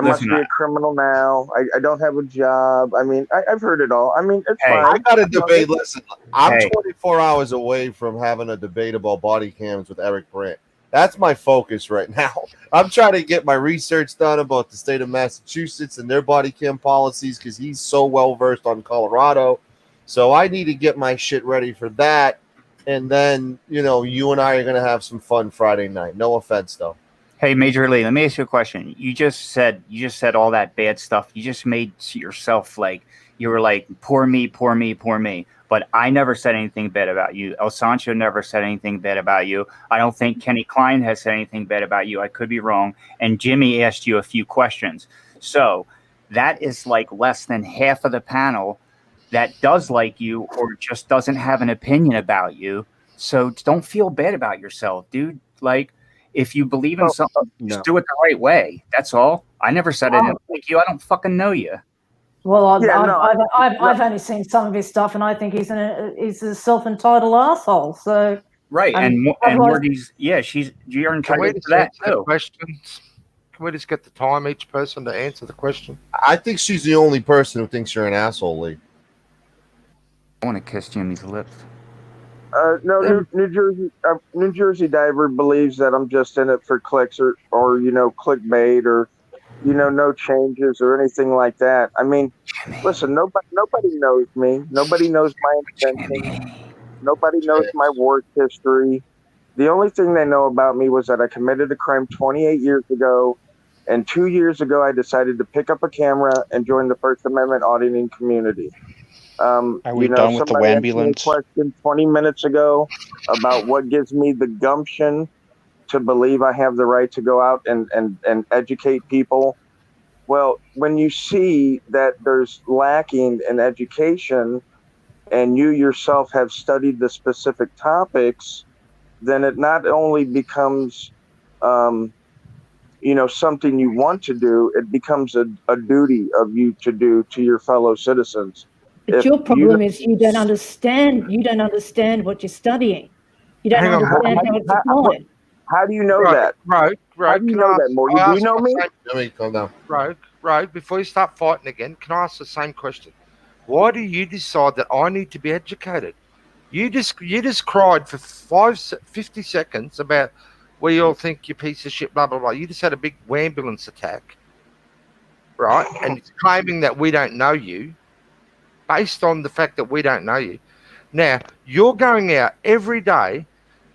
must be a criminal now. I don't have a job. I mean, I've heard it all. I mean, it's fine. I got a debate. Listen, I'm 24 hours away from having a debate about body cams with Eric Brandt. That's my focus right now. I'm trying to get my research done about the state of Massachusetts and their body cam policies because he's so well versed on Colorado. So I need to get my shit ready for that. And then, you know, you and I are going to have some fun Friday night. No offense, though. Hey, Major Lee, let me ask you a question. You just said all that bad stuff. You just made yourself like you were like, poor me, poor me, poor me. But I never said anything bad about you. El Sancho never said anything bad about you. I don't think Kenny Kline has said anything bad about you. I could be wrong. And Jimmy asked you a few questions. So that is like less than half of the panel that does like you or just doesn't have an opinion about you. So don't feel bad about yourself, dude. Like, if you believe in something, just do it the right way. That's all. I never said I didn't like you. I don't fucking know you. Well, I've only seen some of his stuff, and I think he's a self-entitled asshole. So right, and Morty's you're entitled to that too. Questions. Can we just get the time each person to answer the question? I think she's the only person who thinks you're an asshole, Lee. I want to kiss Jimmy's lips. No, New Jersey Diver believes that I'm just in it for clicks or you know, clickbait or, you know, no changes or anything like that. I mean, listen, nobody knows me. Nobody knows my intentions. Nobody knows my work history. The only thing they know about me was that I committed a crime 28 years ago, and 2 years ago I decided to pick up a camera and join the First Amendment auditing community. Are we done with the ambulance? Question 20 minutes ago about what gives me the gumption to believe I have the right to go out and educate people. Well, when you see that there's lacking in education and you yourself have studied the specific topics, then it not only becomes, you know, something you want to do, it becomes a duty of you to do to your fellow citizens. But your problem is you don't understand what you're studying. You don't understand how it's applied. How do you know that? Rogue, how do you know that, Morty? Do you know me? Let me calm down. Rogue, before you start fighting again, can I ask the same question? Why do you decide that I need to be educated? You just cried for 50 seconds about we all think you're piece of shit, blah blah blah. You just had a big ambulance attack, right? And it's claiming that we don't know you, based on the fact that we don't know you. Now you're going out every day,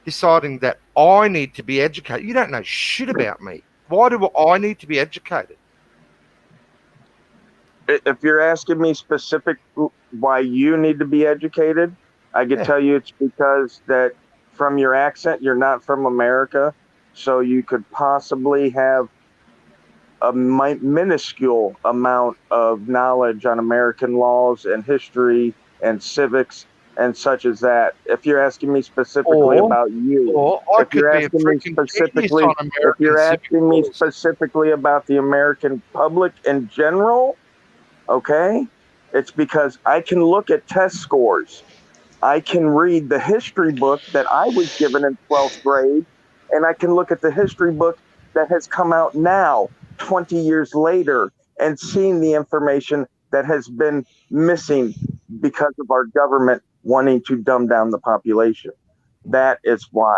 deciding that I need to be educated. You don't know shit about me. Why do I need to be educated? If you're asking me specific why you need to be educated, I could tell you it's because that from your accent, you're not from America. So you could possibly have a minuscule amount of knowledge on American laws and history and civics and such as that. If you're asking me specifically about you, Or I if could you're be a asking me freaking genius specifically, on if American you're civic asking me laws. specifically about the American public in general, okay, it's because I can look at test scores. I can read the history book that I was given in 12th grade, and I can look at the history book that has come out now, 20 years later, and seen the information that has been missing because of our government wanting to dumb down the population. That is why.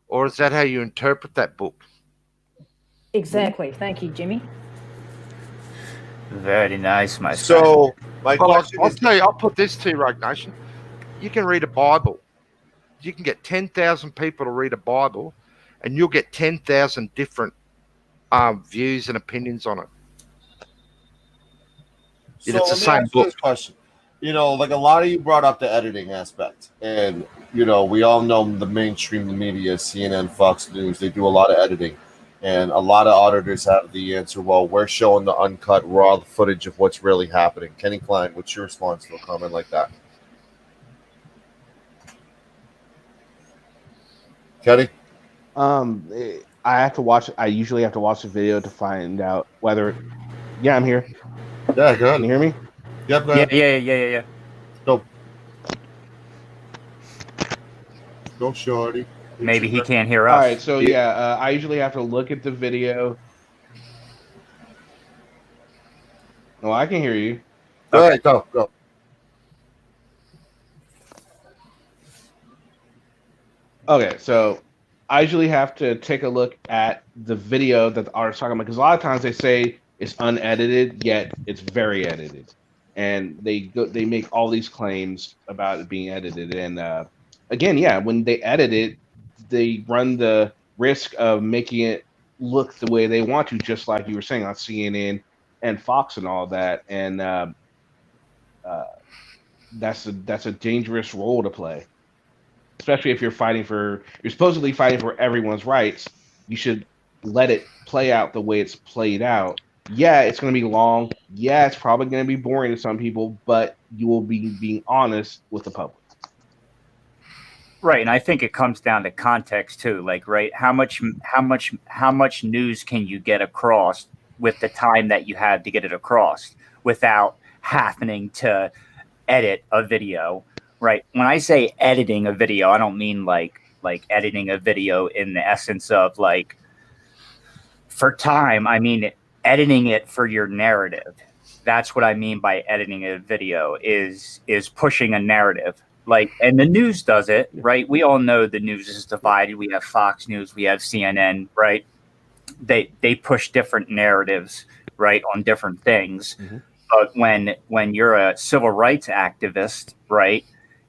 Or is that how you interpret that book? Exactly. Thank you, Jimmy. Very nice, my friend. So my Well, question I'll is, tell you, I'll put this to you, Rogue Nation. You can read a Bible. You can get 10,000 people to read a Bible, and you'll get 10,000 different views and opinions on it. so It's the let me same ask you this book. question. You know, like a lot of you brought up the editing aspect, and you know, we all know the mainstream media, CNN, Fox News, they do a lot of editing, and a lot of auditors have the answer. Well, we're showing the uncut, raw footage of what's really happening. Kenny Kline, what's your response to a comment like that? Kenny? I have to watch. I usually have to watch the video to find out whether. Yeah, I'm here. Yeah, go ahead. Can you hear me? Yep, go Yeah, ahead. yeah. Go. Go, shorty. Maybe he can't hear All us. right. So yeah, I usually have to look at the video. No, I can hear you. Go ahead, go. Okay, so I usually have to take a look at the video that the artist's talking about because a lot of times they say it's unedited, yet it's very edited, and they make all these claims about it being edited. And again, yeah, when they edit it, they run the risk of making it look the way they want to, just like you were saying on CNN and Fox and all that. And that's a dangerous role to play, especially if you're supposedly fighting for everyone's rights. You should let it play out the way it's played out. Yeah, it's going to be long. Yeah, it's probably going to be boring to some people, but you will be being honest with the public. Right, and I think it comes down to context too. Like, right, how much news can you get across with the time that you have to get it across without having to edit a video? Right. When I say editing a video, I don't mean like editing a video in the essence of like for time. I mean editing it for your narrative. That's what I mean by editing a video is pushing a narrative. Like, and the news does it, right? We all know the news is divided. We have Fox News, we have CNN, right? They push different narratives, right, on different things. Mm-hmm. But when you're a civil rights activist, right,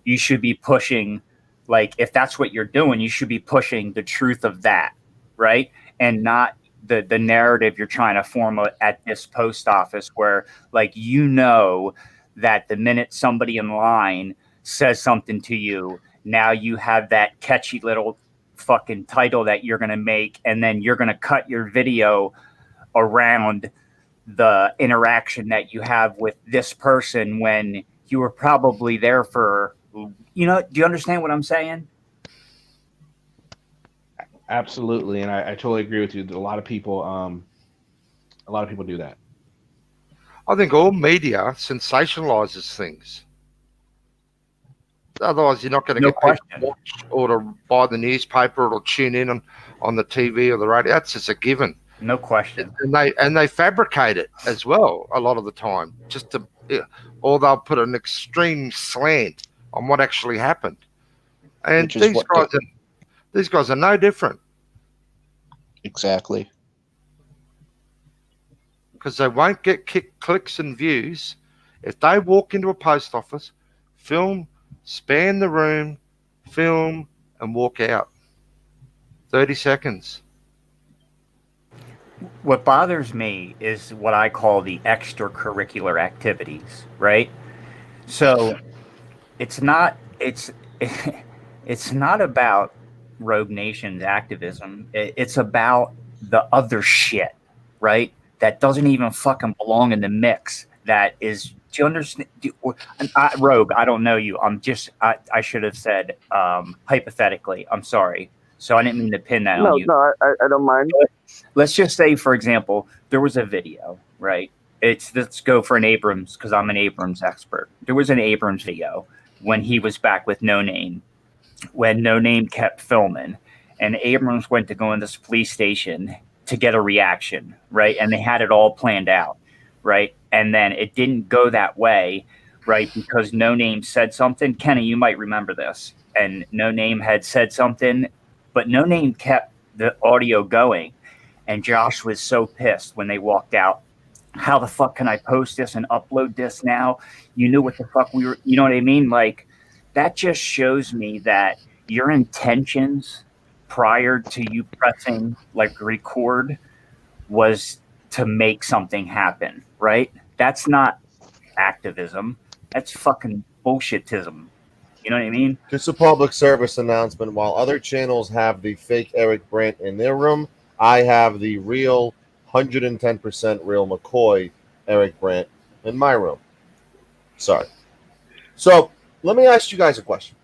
you should be pushing, like, if that's what you're doing, you should be pushing the truth of that, right? And not the narrative you're trying to form at this post office where, like, you know that the minute somebody in line says something to you, now you have that catchy little fucking title that you're going to make, and then you're going to cut your video around the interaction that you have with this person when you were probably there for, you know, do you understand what I'm saying? Absolutely. And I totally agree with you. A lot of people do that. I think all media sensationalizes things. Otherwise, you're not going to get people to watch or to buy the newspaper or to tune in on the TV or the radio. That's just a given. No question. And they fabricate it as well a lot of the time just to or they'll put an extreme slant on what actually happened. And Which is these guys are no different exactly. because they won't get clicks and views if they walk into a post office, film, span the room, film, and walk out. 30 seconds. What bothers me is what I call the extracurricular activities, right? So it's not it's not about Rogue Nation's activism. It's about the other shit, right? That doesn't even fucking belong in the mix. That is, do you understand? Rogue, I don't know you. I should have said hypothetically. I'm sorry. So I didn't mean to pin that on you. No, I don't mind. Let's just say, for example, there was a video, right? Let's go for an Abrams because I'm an Abrams expert. There was an Abrams video when he was back with No Name, when No Name kept filming, and Abrams went to go in this police station to get a reaction, right? And they had it all planned out, right? And then it didn't go that way, right? Because No Name said something. Kenny, you might remember this. And No Name had said something, but No Name kept the audio going. And Josh was so pissed when they walked out. How the fuck can I post this and upload this now? You knew what the fuck we were, you know what I mean? Like, that just shows me that your intentions prior to you pressing like record was to make something happen, right? That's not activism. That's fucking bullshitism. You know what I mean? Just a public service announcement. While other channels have the fake Eric Brandt in their room, I have the real 110% real McCoy Eric Brandt in my room. Sorry. So let me ask you guys a question.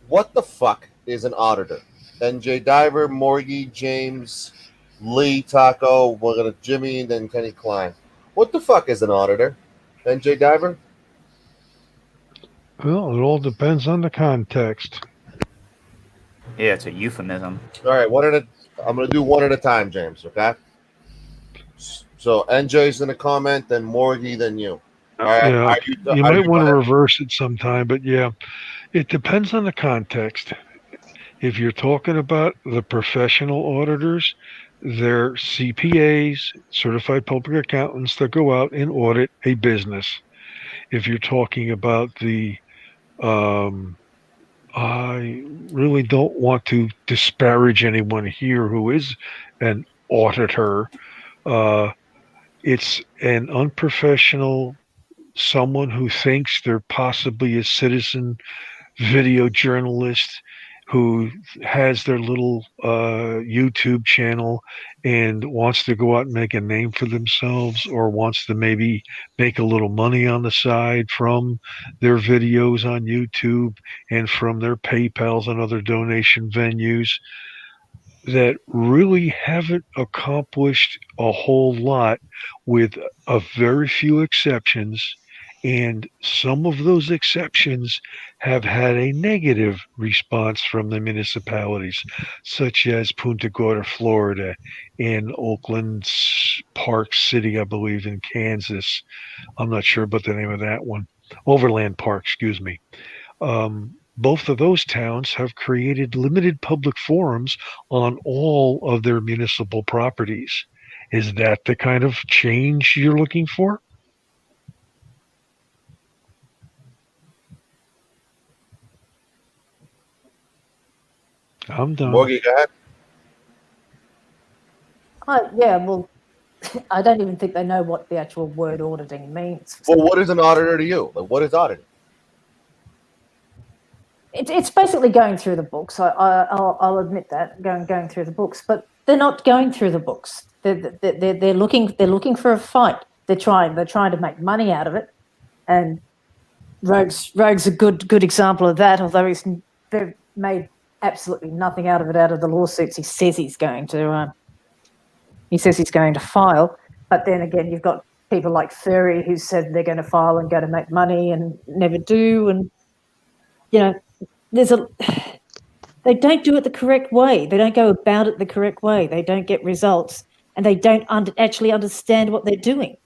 What the fuck is an auditor? NJ Diver, Morgie, James, Lee, Taco, we're gonna Jimmy, and then Kenny Kline. What the fuck is an auditor? NJ Diver? Well, it all depends on the context. Yeah, it's a euphemism. All right, I'm gonna do one at a time, James. Okay. So NJ's gonna comment, then Morgie, then you. All right. Yeah, you might want to reverse it sometime, but yeah, it depends on the context. If you're talking about the professional auditors, they're CPAs, certified public accountants that go out and audit a business. If you're talking about the I really don't want to disparage anyone here who is an auditor. It's an unprofessional, someone who thinks they're possibly a citizen video journalist who has their little YouTube channel and wants to go out and make a name for themselves, or wants to maybe make a little money on the side from their videos on YouTube and from their PayPals and other donation venues, that really haven't accomplished a whole lot, with a very few exceptions. And some of those exceptions have had a negative response from the municipalities, such as Punta Gorda, Florida, and Oakland Park City, I believe, in Kansas. I'm not sure about the name of that one. Overland Park, excuse me. Both of those towns have created limited public forums on all of their municipal properties. Is that the kind of change you're looking for? I'm done. Morgie, go ahead. Yeah, well, I don't even think they know what the actual word auditing means. Well, what is an auditor to you? Like, what is auditing? It's basically going through the books. I'll admit that, going through the books, but they're not going through the books. They're looking for a fight. They're trying to make money out of it, and Rogue's a good example of that. Although they've made absolutely nothing out of the lawsuits he says he's going to. He says he's going to file, but then again, you've got people like Furry who said they're going to file and going to make money and never do, and you know. They don't do it the correct way. They don't go about it the correct way. They don't get results, and they don't actually understand what they're doing.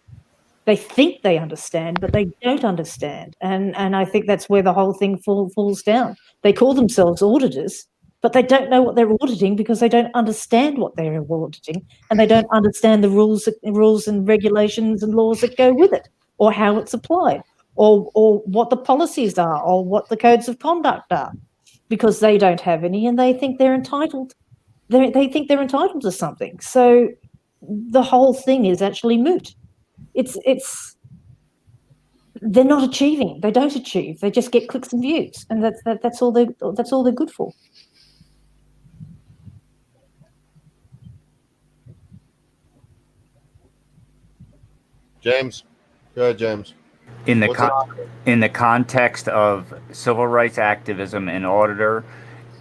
They think they understand, but they don't understand. And I think that's where the whole thing falls down. They call themselves auditors, but they don't know what they're auditing because they don't understand what they're auditing, and they don't understand the rules and regulations and laws that go with it, or how it's applied, or what the policies are, or what the codes of conduct are, because they don't have any, and they think they're entitled. They think they're entitled to something. So the whole thing is actually moot. It's they're not achieving. They don't achieve. They just get clicks and views, and that's all they're good for. James, go ahead, James. In the What's an in the context of civil rights activism, an auditor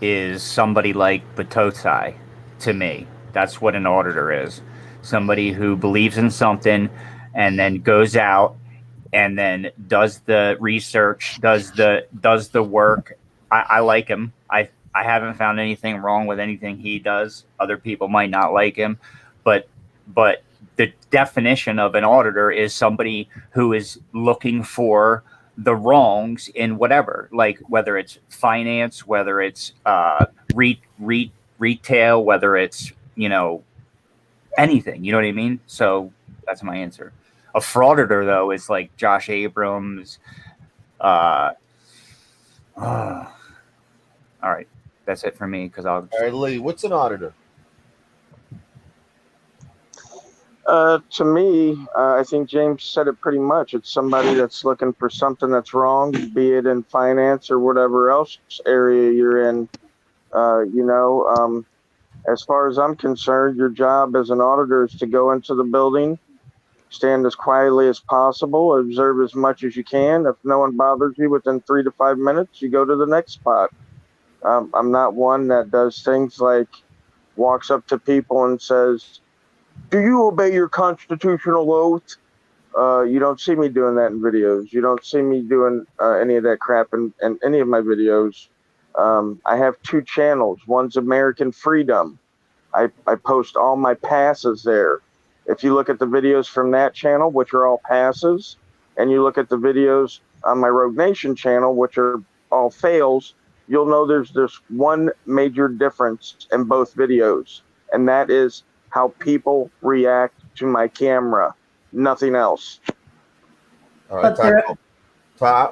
is somebody like Batosai to me. That's what an auditor is. Somebody who believes in something and then goes out and then does the research, does the work. I like him. I haven't found anything wrong with anything he does. Other people might not like him, but the definition of an auditor is somebody who is looking for the wrongs in whatever, like whether it's finance, whether it's retail, whether it's, anything, you know what I mean? So that's my answer. A frauditor, though, is like Josh Abrams. All right, that's it for me because I'll. All right, Lee, what's an auditor? To me, I think James said it pretty much. It's somebody that's looking for something that's wrong, be it in finance or whatever else area you're in. As far as I'm concerned, your job as an auditor is to go into the building, stand as quietly as possible, observe as much as you can. If no one bothers you within 3 to 5 minutes, you go to the next spot. I'm not one that does things like walks up to people and says, "Do you obey your constitutional oath?" You don't see me doing that in videos. You don't see me doing any of that crap in any of my videos. I have 2 channels. One's American Freedom. I post all my passes there. If you look at the videos from that channel, which are all passes, and you look at the videos on my Rogue Nation channel, which are all fails, you'll know there's one major difference in both videos, and that is how people react to my camera. Nothing else. All right, But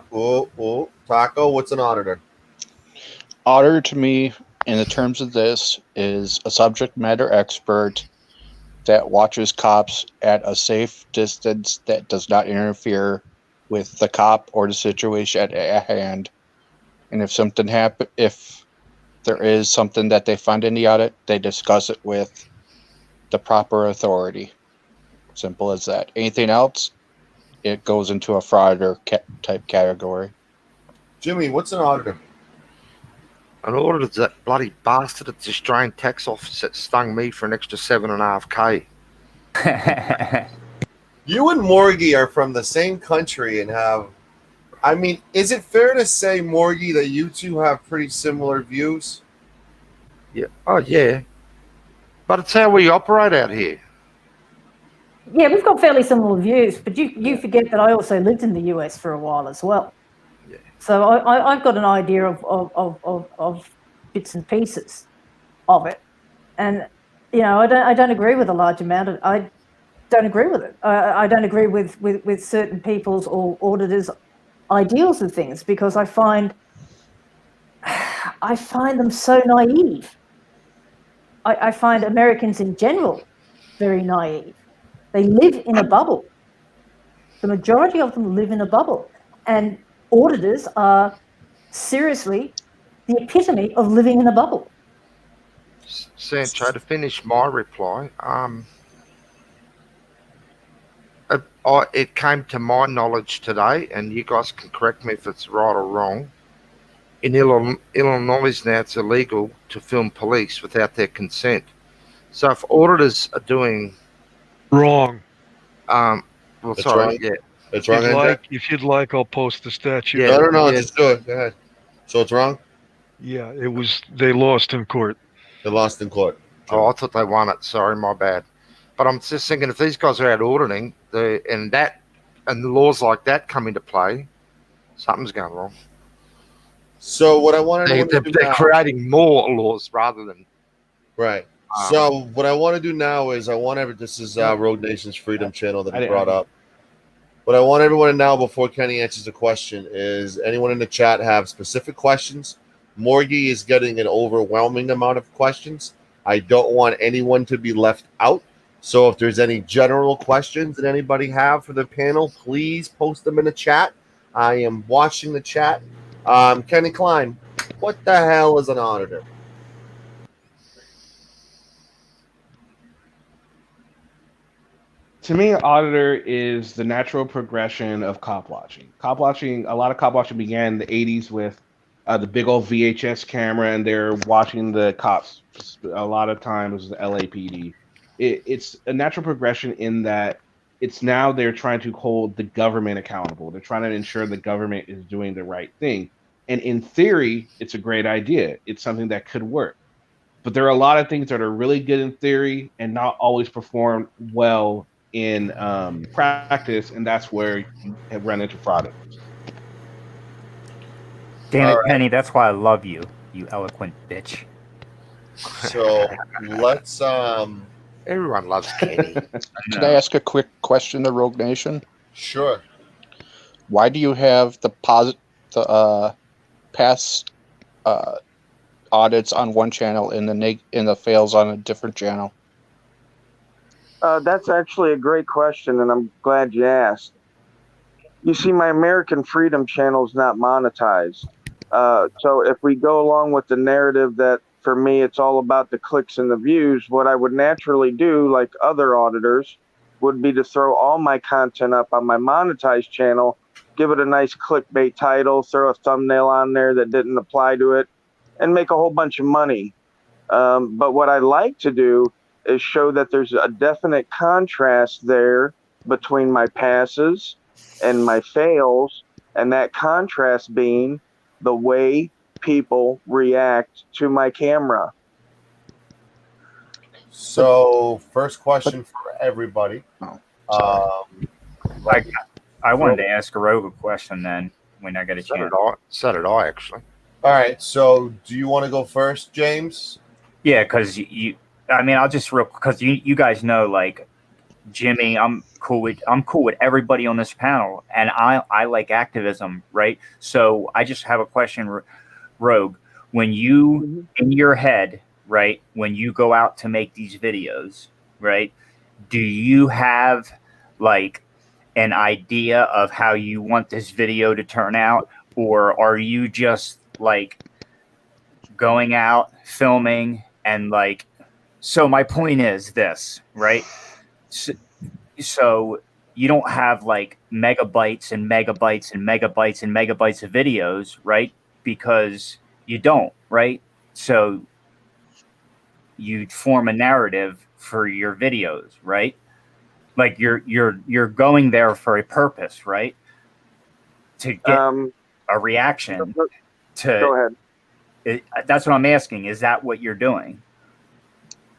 Taco, what's an auditor? Auditor to me, in the terms of this, is a subject matter expert that watches cops at a safe distance that does not interfere with the cop or the situation at hand. And if something if there is something that they find in the audit, they discuss it with the proper authority. Simple as that. Anything else, it goes into a frauditor type category. Jimmy, what's an auditor? An auditor's that bloody bastard at the Australian tax office that stung me for an extra $7.5K. You and Morgie are from the same country and have, I mean, is it fair to say, Morgie, that you two have pretty similar views? Yeah. Oh, yeah. But it's how we operate out here. yeah, we've got fairly similar views, but you forget that I also lived in the US for a while as well. Yeah. So I've got an idea of bits and pieces of it, and I don't agree with a large amount of. I don't agree with it. I don't agree with certain people's or auditors' ideals of things because I find them so naive. I find Americans in general very naive. They live in a bubble. The majority of them live in a bubble, and auditors are seriously the epitome of living in a bubble. Sancho, to finish my reply, it came to my knowledge today, and you guys can correct me if it's right or wrong. In Illinois now, it's illegal to film police without their consent. So if auditors are doing Wrong. well, That's sorry, wrong. yeah, It's wrong. If you'd like, I'll post the statute. Yeah. No, yeah. just do it. Go ahead. So it's wrong? Yeah, they lost in court. They lost in court. Oh, I thought they won it. Sorry, my bad. But I'm just thinking if these guys are out auditing, and that and the laws like that come into play, something's going wrong. So what I want everyone to do They're now, creating more laws rather than right? So what I want to do now is this is Road Nation's Freedom Channel that he brought up. What I want everyone to know before Kenny answers the question is anyone in the chat have specific questions? Morgie is getting an overwhelming amount of questions. I don't want anyone to be left out. So if there's any general questions that anybody have for the panel, please post them in the chat. I am watching the chat. Kenny Kline, what the hell is an auditor? To me, auditor is the natural progression of cop watching. Cop watching, a lot of cop watching began in the 80s with the big old VHS camera, and they're watching the cops. A lot of times, the LAPD. It's a natural progression in that it's now they're trying to hold the government accountable. They're trying to ensure the government is doing the right thing. And in theory, it's a great idea. It's something that could work. But there are a lot of things that are really good in theory and not always perform well in practice, and that's where you have run into fraud. Damn it, Penny, that's why I love you, you eloquent bitch. So let's everyone loves Kenny. Can I ask a quick question to Rogue Nation? Sure. Why do you have the past audits on one channel and the fails on a different channel? That's actually a great question, and I'm glad you asked. You see, my American Freedom channel is not monetized. So if we go along with the narrative that for me it's all about the clicks and the views, what I would naturally do, like other auditors, would be to throw all my content up on my monetized channel, give it a nice clickbait title, throw a thumbnail on there that didn't apply to it, and make a whole bunch of money. But what I like to do is show that there's a definite contrast there between my passes and my fails, and that contrast being the way people react to my camera. So first question for everybody. I wanted to ask a Rogue a question then when I got a chance. So did I actually. All right. So do you want to go first, James? Yeah, because I'll just because you guys know, like, Jimmy, I'm cool with everybody on this panel, and I like activism, right? So I just have a question, Rogue. When you in your head, right, when you go out to make these videos, right, do you have like an idea of how you want this video to turn out, or are you just like going out filming and like? So my point is this, right? So you don't have like megabytes and megabytes and megabytes and megabytes of videos, right? Because you don't, right? So you form a narrative for your videos, right? Like you're going there for a purpose, right? To get a reaction. Go ahead. That's what I'm asking. Is that what you're doing?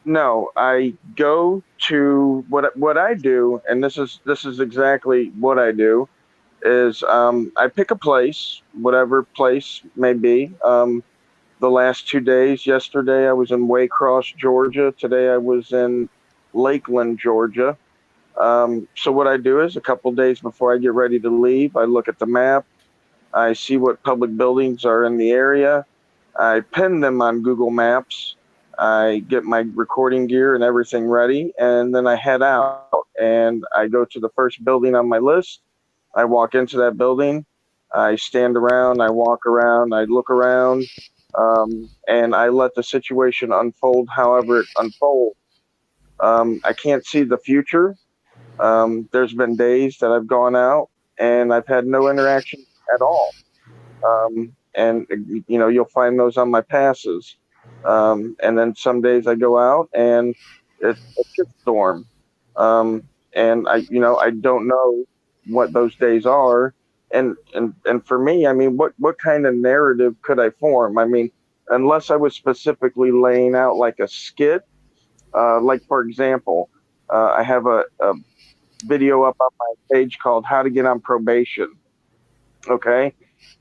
No, I go to what I do, and this is exactly what I do. Is I pick a place, whatever place may be. The last 2 days, yesterday I was in Waycross, Georgia. Today I was in Lakeland, Georgia. So what I do is a couple days before I get ready to leave, I look at the map. I see what public buildings are in the area. I pin them on Google Maps. I get my recording gear and everything ready, and then I head out and I go to the first building on my list. I walk into that building. I stand around, I walk around, I look around, and I let the situation unfold however it unfolds. I can't see the future. There's been days that I've gone out and I've had no interaction at all. And you'll find those on my passes. And then some days I go out and it's a shitstorm. And I don't know what those days are. And for me, I mean, what kind of narrative could I form? I mean, unless I was specifically laying out like a skit, like for example, I have a video up on my page called "How to Get on Probation." Okay,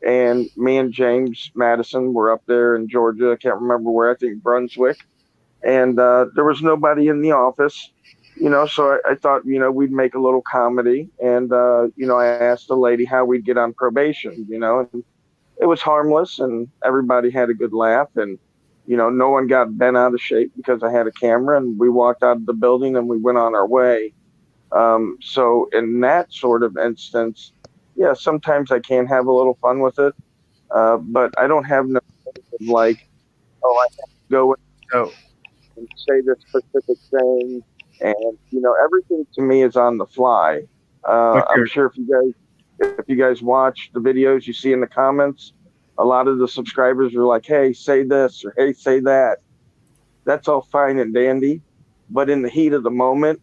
and me and James Madison were up there in Georgia. I can't remember where. I think Brunswick, and there was nobody in the office. So I thought, we'd make a little comedy. And, I asked the lady how we'd get on probation, and it was harmless and everybody had a good laugh. And, no one got bent out of shape because I had a camera, and we walked out of the building and we went on our way. So in that sort of instance, yeah, sometimes I can have a little fun with it. But I don't have no like, oh, I have to go So and say this specific thing, and everything to me is on the fly. But I'm you're- sure if you guys watch the videos you see in the comments, a lot of the subscribers are like, "Hey, say this," or "Hey, say that." That's all fine and dandy, but in the heat of the moment,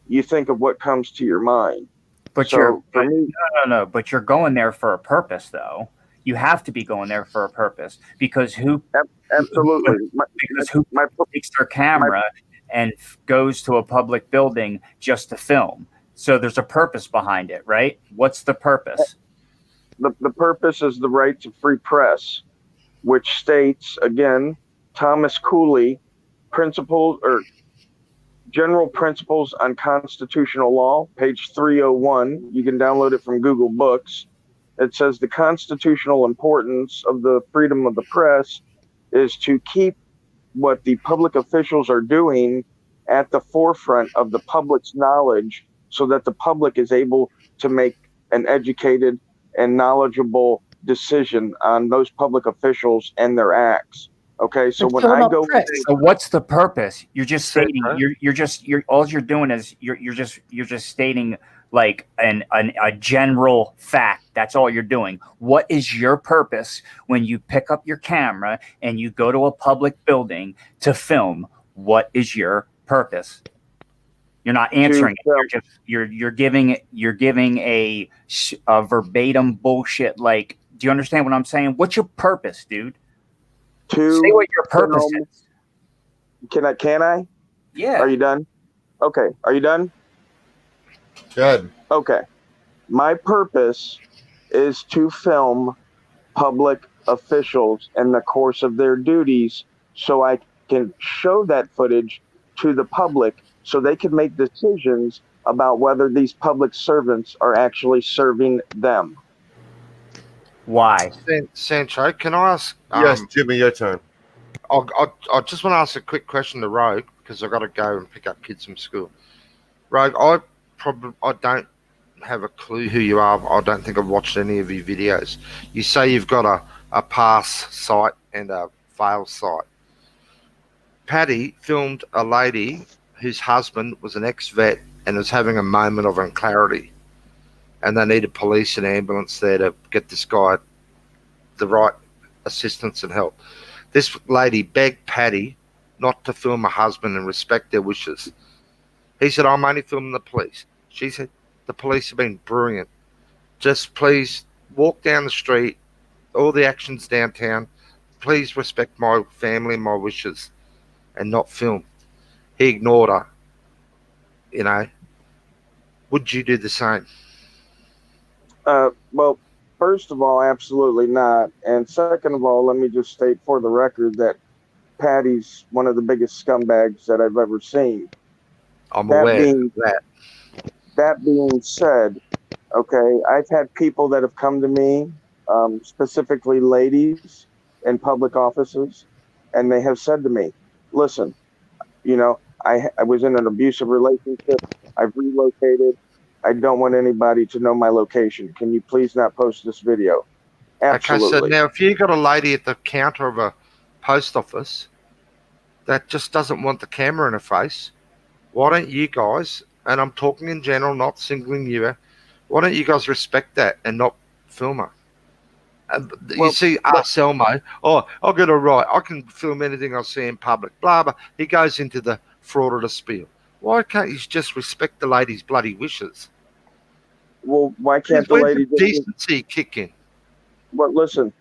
you think of what comes to your mind. But So for me, no. But you're going there for a purpose, though. You have to be going there for a purpose because absolutely, who my takes their camera and goes to a public building just to film? So there's a purpose behind it, right? What's the purpose? the purpose is the right to free press, which states again, Thomas Cooley, principles or general principles on constitutional law, page 301. You can download it from Google Books. It says the constitutional importance of the freedom of the press is to keep what the public officials are doing at the forefront of the public's knowledge so that the public is able to make an educated and knowledgeable decision on those public officials and their acts. Okay, so But when you're I not go, press. So what's the purpose? You're just Say, stating. huh? You're all you're doing is you're just stating like a general fact. That's all you're doing. What is your purpose when you pick up your camera and you go to a public building to film? What is your purpose? You're not answering it. You're just you're giving a verbatim bullshit. Like, do you understand what I'm saying? What's your purpose, dude? to Say what your purpose film, is. can I? Yeah. Are you done? Okay, are you done? Good. Okay. My purpose is to film public officials in the course of their duties so I can show that footage to the public so they can make decisions about whether these public servants are actually serving them. Why? Sancho, can I ask? Yes, Jimmy, your turn. I just want to ask a quick question to Rogue because I've got to go and pick up kids from school. Rogue, I don't have a clue who you are. I don't think I've watched any of your videos. You say you've got a pass site and a fail site. Paddy filmed a lady whose husband was an ex-vet and was having a moment of unclarity, and they needed police and ambulance there to get this guy the right assistance and help. This lady begged Paddy not to film her husband and respect their wishes. He said, "I'm only filming the police." She said, "The police have been brilliant. Just please walk down the street, all the actions downtown. Please respect my family and my wishes and not film." He ignored her. Would you do the same? Well, first of all, absolutely not. And second of all, let me just state for the record that Patty's one of the biggest scumbags that I've ever seen. I'm That aware being- of that. That being said, okay, I've had people that have come to me, specifically ladies in public offices, and they have said to me, "Listen, I was in an abusive relationship. I've relocated. I don't want anybody to know my location. Can you please not post this video?" Absolutely. Okay, so now if you got a lady at the counter of a post office that just doesn't want the camera in her face, why don't you guys, and I'm talking in general, not singling you out, why don't you guys respect that and not film her? You see us, Elmo, I'll get it right. I can film anything I see in public, blah, blah. He goes into the Frauditor spiel. Why can't you just respect the lady's bloody wishes? Well, why can't the Where's lady the decency kick in? Well, listen.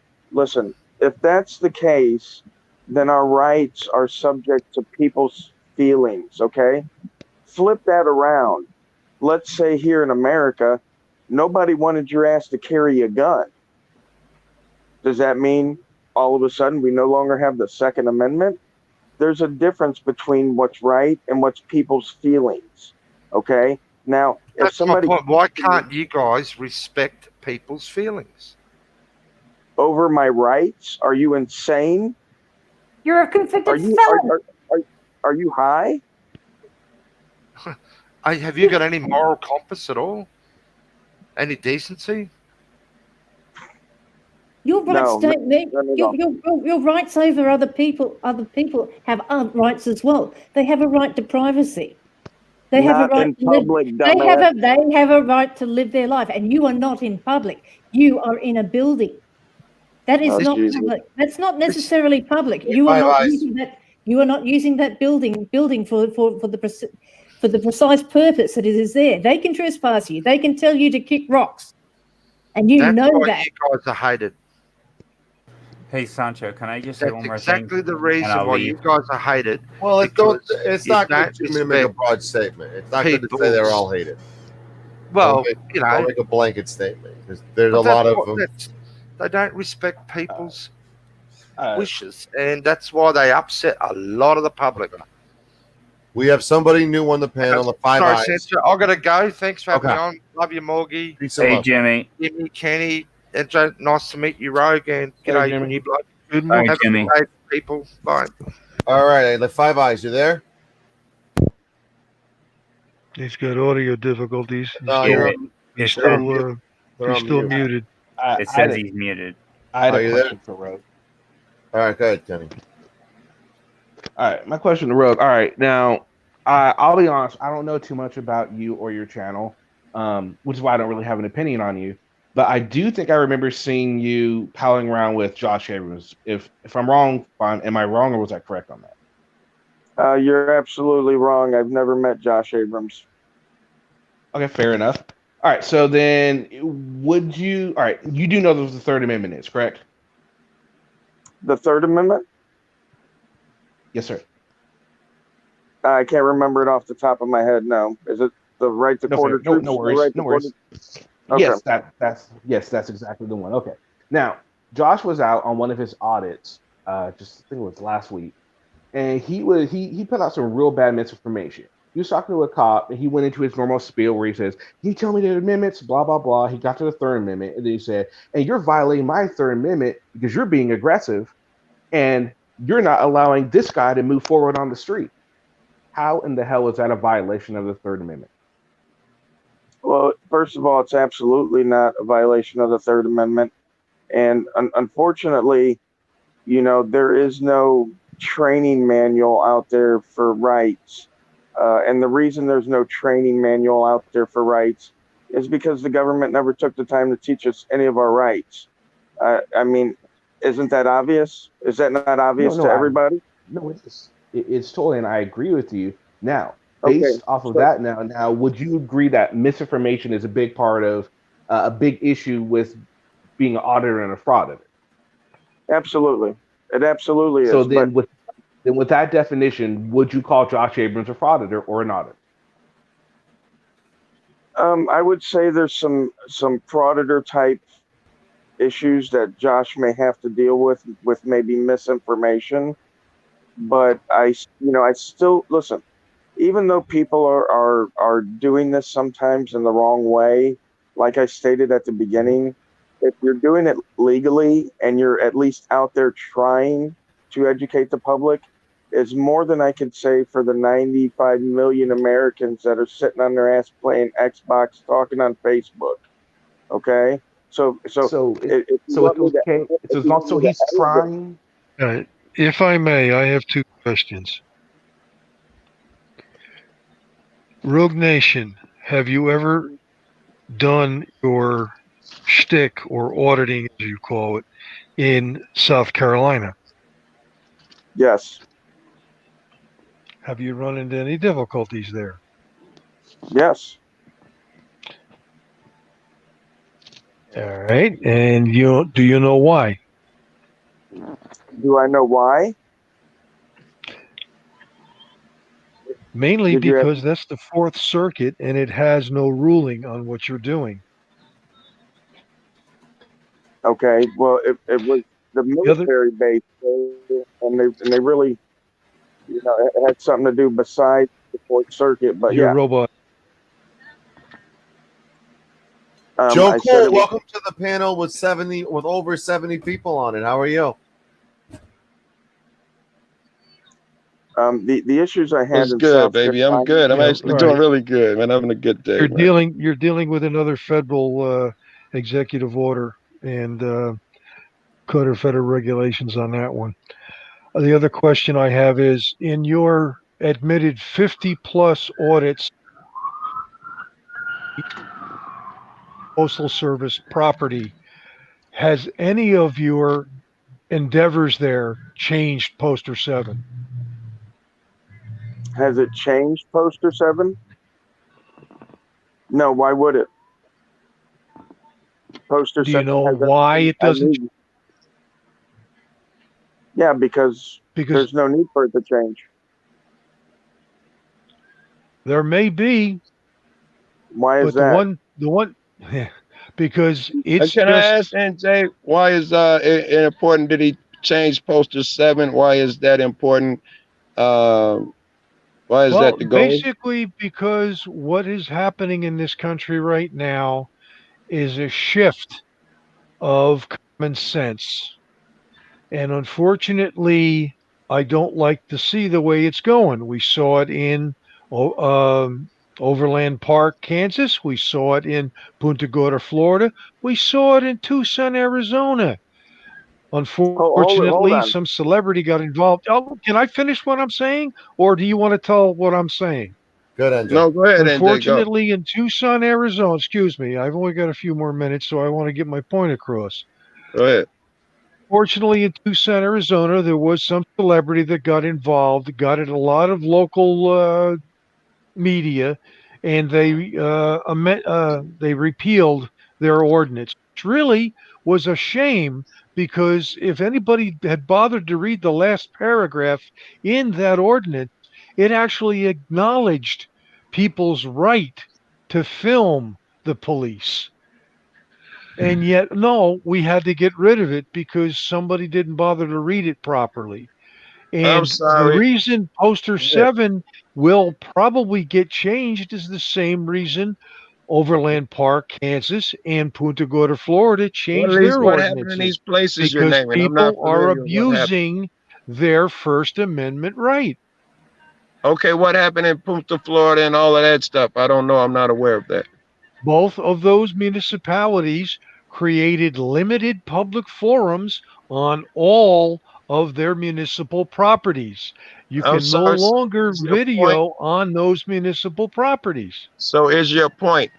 If that's the case, then our rights are subject to people's feelings, okay? Flip that around. let's say here in America, nobody wanted your ass to carry a gun. Does that mean all of a sudden we no longer have the Second Amendment? There's a difference between what's right and what's people's feelings. Okay? Now, if That's my somebody point. Why can't you guys respect people's feelings? over my rights, are you insane? You're a convicted Are you felon. are you high? Have you got any moral compass at all? Any decency? Your rights No, don't mean no. your rights over other people. Other people have rights as well. They have a right to privacy. They have a Not right in to live. public, They have dumbass. a right to live their life, and you are not in public. You are in a building. That is Oh, not Jesus. public. That's not This, necessarily public. You are Five not Eyes. using that. You are not using that building for the precise purpose that it is there. They can trespass you. They can tell you to kick rocks, and you that's know why that. you guys are hated. Hey, Sancho, can I just say That's one more thing? exactly the And reason I'll why leave. you guys are hated. Well, Because it's you not good don't to make a respect broad statement. It's not good to say they're people's- all hated. Well, you Don't know, make a blanket statement. There's a but lot that's of what- that's- they don't respect people's Uh, wishes, and that's why they upset a lot of the public. We have somebody new on the panel, the Five Sorry, Eyes. Sancho, I gotta go. Thanks for having Okay. me on. Love you, Morgie. Peace and Hey, love. Jimmy. Jimmy, Kenny, and nice to meet you, Rogue, and Hey, g'day, Jimmy. new bloke. Good All morning. right, Have Jimmy. a good day, people. Bye. All right, the Five Eyes, you there? He's got audio difficulties. No, Yeah, you're it- He's it they're on still, mute. They're he's on still mute. muted. I it had says a, he's muted. I had Are a you there? question for Rogue. All right, go ahead, Kenny. All right, my question to Rogue. All right, now I'll be honest. I don't know too much about you or your channel, which is why I don't really have an opinion on you. But I do think I remember seeing you palling around with Josh Abrams. If I'm wrong, fine. Am I wrong, or was I correct on that? You're absolutely wrong. I've never met Josh Abrams. Okay, fair enough. All right, so then would you? All right, you do know what the Third Amendment is, correct? The Third Amendment? Yes, sir. I can't remember it off the top of my head. No, is it the right to No, quarter fair. No, troops? no The worries. right to No worries. Okay. Yes, that's exactly the one. Okay. Now, Josh was out on one of his audits, just I think it was last week, and he put out some real bad misinformation. He was talking to a cop, and he went into his normal spiel where he says, "Can you tell me the amendments?" Blah blah blah. He got to the Third Amendment, and then he said, "And you're violating my Third Amendment because you're being aggressive, and you're not allowing this guy to move forward on the street." How in the hell is that a violation of the Third Amendment? Well, first of all, it's absolutely not a violation of the Third Amendment. And unfortunately, there is no training manual out there for rights. And the reason there's no training manual out there for rights is because the government never took the time to teach us any of our rights. I mean, isn't that obvious? Is that not obvious to everybody? No, it is. It's totally, and I agree with you. Now, Okay, based off of so- that, now, would you agree that misinformation is a big part of a big issue with being an auditor and a frauditor? Absolutely. It absolutely is. So then, with that definition, would you call Josh Abrams a frauditor or an auditor? I would say there's some frauditor type issues that Josh may have to deal with maybe misinformation. But I still listen. Even though people are doing this sometimes in the wrong way, like I stated at the beginning, if you're doing it legally and you're at least out there trying to educate the public, is more than I could say for the 95 million Americans that are sitting on their ass playing Xbox, talking on Facebook. Okay, so So it's okay. So it's also he's trying. If I may, I have two questions. Rogue Nation, have you ever done your shtick or auditing, as you call it, in South Carolina? Yes. Have you run into any difficulties there? Yes. All right. And do you know why? Do I know why? Mainly Did you have, because that's the Fourth Circuit and it has no ruling on what you're doing. okay, well, it was the The other, military base, and they really, it had something to do besides the Fourth Circuit. But your yeah, robot. Joe I said Cole, it was welcome to the panel with over 70 people on it. How are you? the issues I had What's in good, South baby? I'm Carolina. good. I'm Yeah, actually all doing right. really good, man. Having a good day, man. You're dealing with another federal executive order and code of federal regulations on that one. The other question I have is in your admitted 50 plus audits, Postal Service property, has any of your endeavors there changed Poster 7? Has it changed Poster 7? No, why would it? Poster Do you 7 know has why everything it I doesn't? need. Yeah, because Because there's no need for it to change. there may be, Why is but that? the one, because it's Can I just, ask NJ why is it important that he change poster 7? Why is that important? Why is well, that the goal? basically because what is happening in this country right now is a shift of common sense. And unfortunately, I don't like to see the way it's going. We saw it in Overland Park, Kansas. We saw it in Punta Gorda, Florida. We saw it in Tucson, Arizona. Hold Unfortunately, on. some celebrity got involved. Oh, can I finish what I'm saying? Or do you want to tell what I'm saying? Good, NJ. No, go ahead, NJ. Go. Unfortunately, in Tucson, Arizona, excuse me, I've only got a few more minutes, so I want to get my point across. Go ahead. Fortunately, in Tucson, Arizona, there was some celebrity that got involved, got in a lot of local media, and they repealed their ordinance, which really was a shame because if anybody had bothered to read the last paragraph in that ordinance, it actually acknowledged people's right to film the police. And yet, no, we had to get rid of it because somebody didn't bother to read it properly. I'm And the sorry. reason Poster Yeah. 7 will probably get changed is the same reason Overland Park, Kansas, and Punta Gorda, Florida changed their What happened in ordinances these places you're because naming? I'm not people are familiar with what happened. abusing their First Amendment right. Okay, what happened in Punta, Florida, and all of that stuff? I don't know. I'm not aware of that. Both of those municipalities created limited public forums on all of their municipal properties. You I'm can no sorry. So longer is your point? video on those municipal properties. So is your point,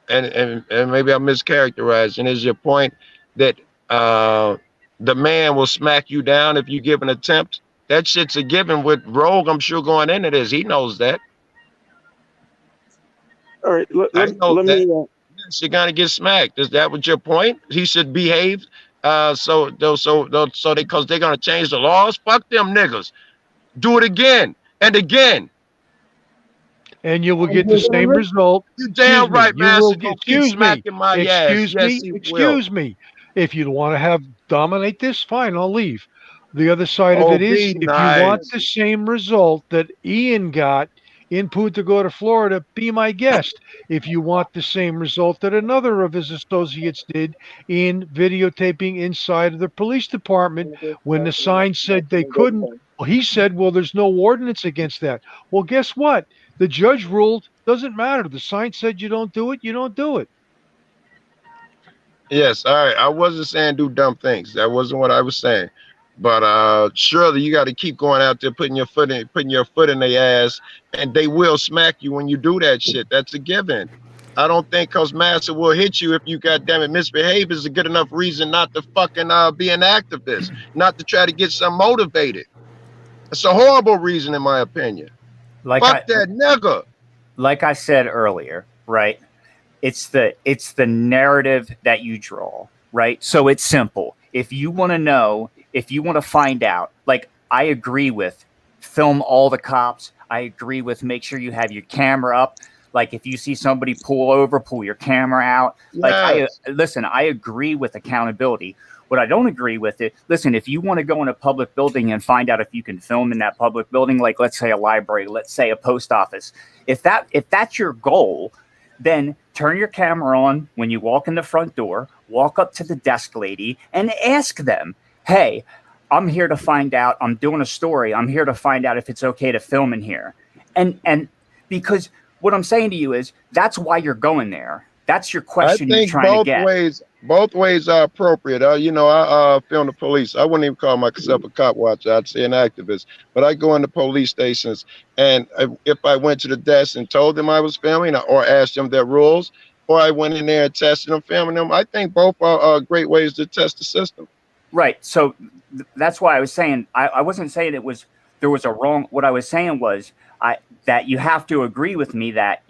and maybe I'm mischaracterizing, is your point that the man will smack you down if you give an attempt? That shit's a given with Rogue, I'm sure, going into this. He knows that. All right, I know let that. me. Yes, you're gonna get smacked. Is that what your point? He should behave. So they because they're gonna change the laws. Fuck them niggas. Do it again and again. And you will get the same result. You Excuse damn me. right, You will Master. Gonna keep excuse me. smacking my ass. Excuse Yes, me. he will. Excuse me. If you want to have dominate this, fine, I'll leave. The other side of Oh, it is be if you want nice. the same result that Ian got in Punta Gorda, Florida, be my guest. If you want the same result that another of his associates did in videotaping inside of the police department when the sign said they couldn't, well, he said, well, there's no ordinance against that. Well, guess what? The judge ruled, doesn't matter. The sign said you don't do it, you don't do it. Yes, all right. I wasn't saying do dumb things. That wasn't what I was saying. But surely you got to keep going out there putting your foot in their ass, and they will smack you when you do that shit. That's a given. I don't think cause Master will hit you if you goddamn it misbehave is a good enough reason not to fucking be an activist, not to try to get some motivated. It's a horrible reason in my opinion. Fuck that nigga. Like I said earlier, right? It's the narrative that you draw, right? So it's simple. If you want to know, if you want to find out, like I agree with film all the cops. I agree with make sure you have your camera up. Like if you see somebody pull over, pull your camera out. Like Yes. I agree with accountability. What I don't agree with it, listen, if you want to go in a public building and find out if you can film in that public building, like let's say a library, let's say a post office, if that's your goal, then turn your camera on when you walk in the front door, walk up to the desk lady and ask them, hey, I'm here to find out, I'm doing a story, I'm here to find out if it's okay to film in here. And because what I'm saying to you is that's why you're going there. That's your question you're trying to get. Both ways are appropriate. I film the police. I wouldn't even call myself a cop watcher. I'd say an activist. But I go into police stations, and if I went to the desk and told them I was filming, or asked them their rules, or I went in there and tested them, filming them, I think both are great ways to test the system. Right. So that's why I was saying I wasn't saying there was a wrong. What I was saying was that you have to agree with me that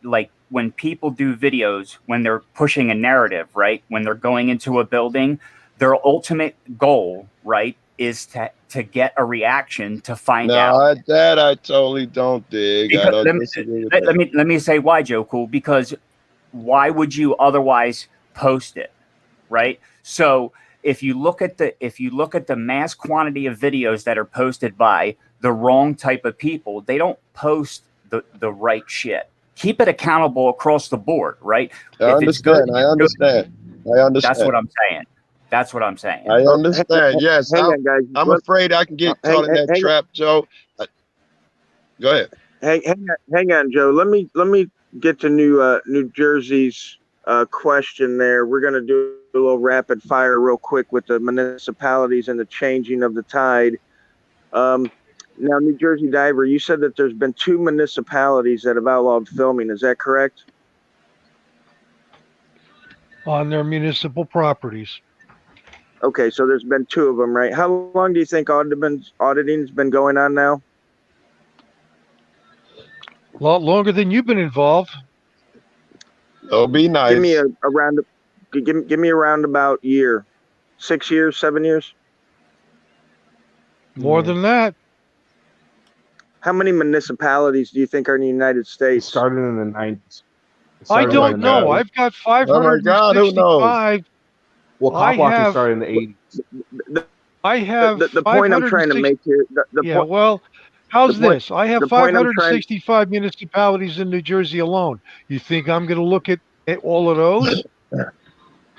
like when people do videos, when they're pushing a narrative, right? When they're going into a building, their ultimate goal, right, is to get a reaction to find out. That I totally don't dig. Because I don't disagree with that. let me say why, Joe Cool. Because why would you otherwise post it, right? So if you look at the mass quantity of videos that are posted by the wrong type of people, they don't post the right shit. Keep it accountable across the board, right? I understand. That's what I'm saying. I understand. Yes. Hang on, guys. I'm afraid I can get caught in that trap, Joe. Go ahead. Hang on, Joe. Let me get to New Jersey's question there. We're going to do a little rapid fire real quick with the municipalities and the changing of the tide. Now, New Jersey Diver, you said that there's been 2 municipalities that have outlawed filming. Is that correct? On their municipal properties. Okay, so there's been 2 of them, right? How long do you think auditing's been going on now? A lot longer than you've been involved. It'll be nice. Give me give me a roundabout year. 6 years, 7 years? More than that. How many municipalities do you think are in the United States? It started in the 90s. I don't know. I've got 565. Well, cop walking started in the 80s. I have the point I'm trying to make here. Well, how's this? I have 565 municipalities in New Jersey alone. You think I'm going to look at all of those?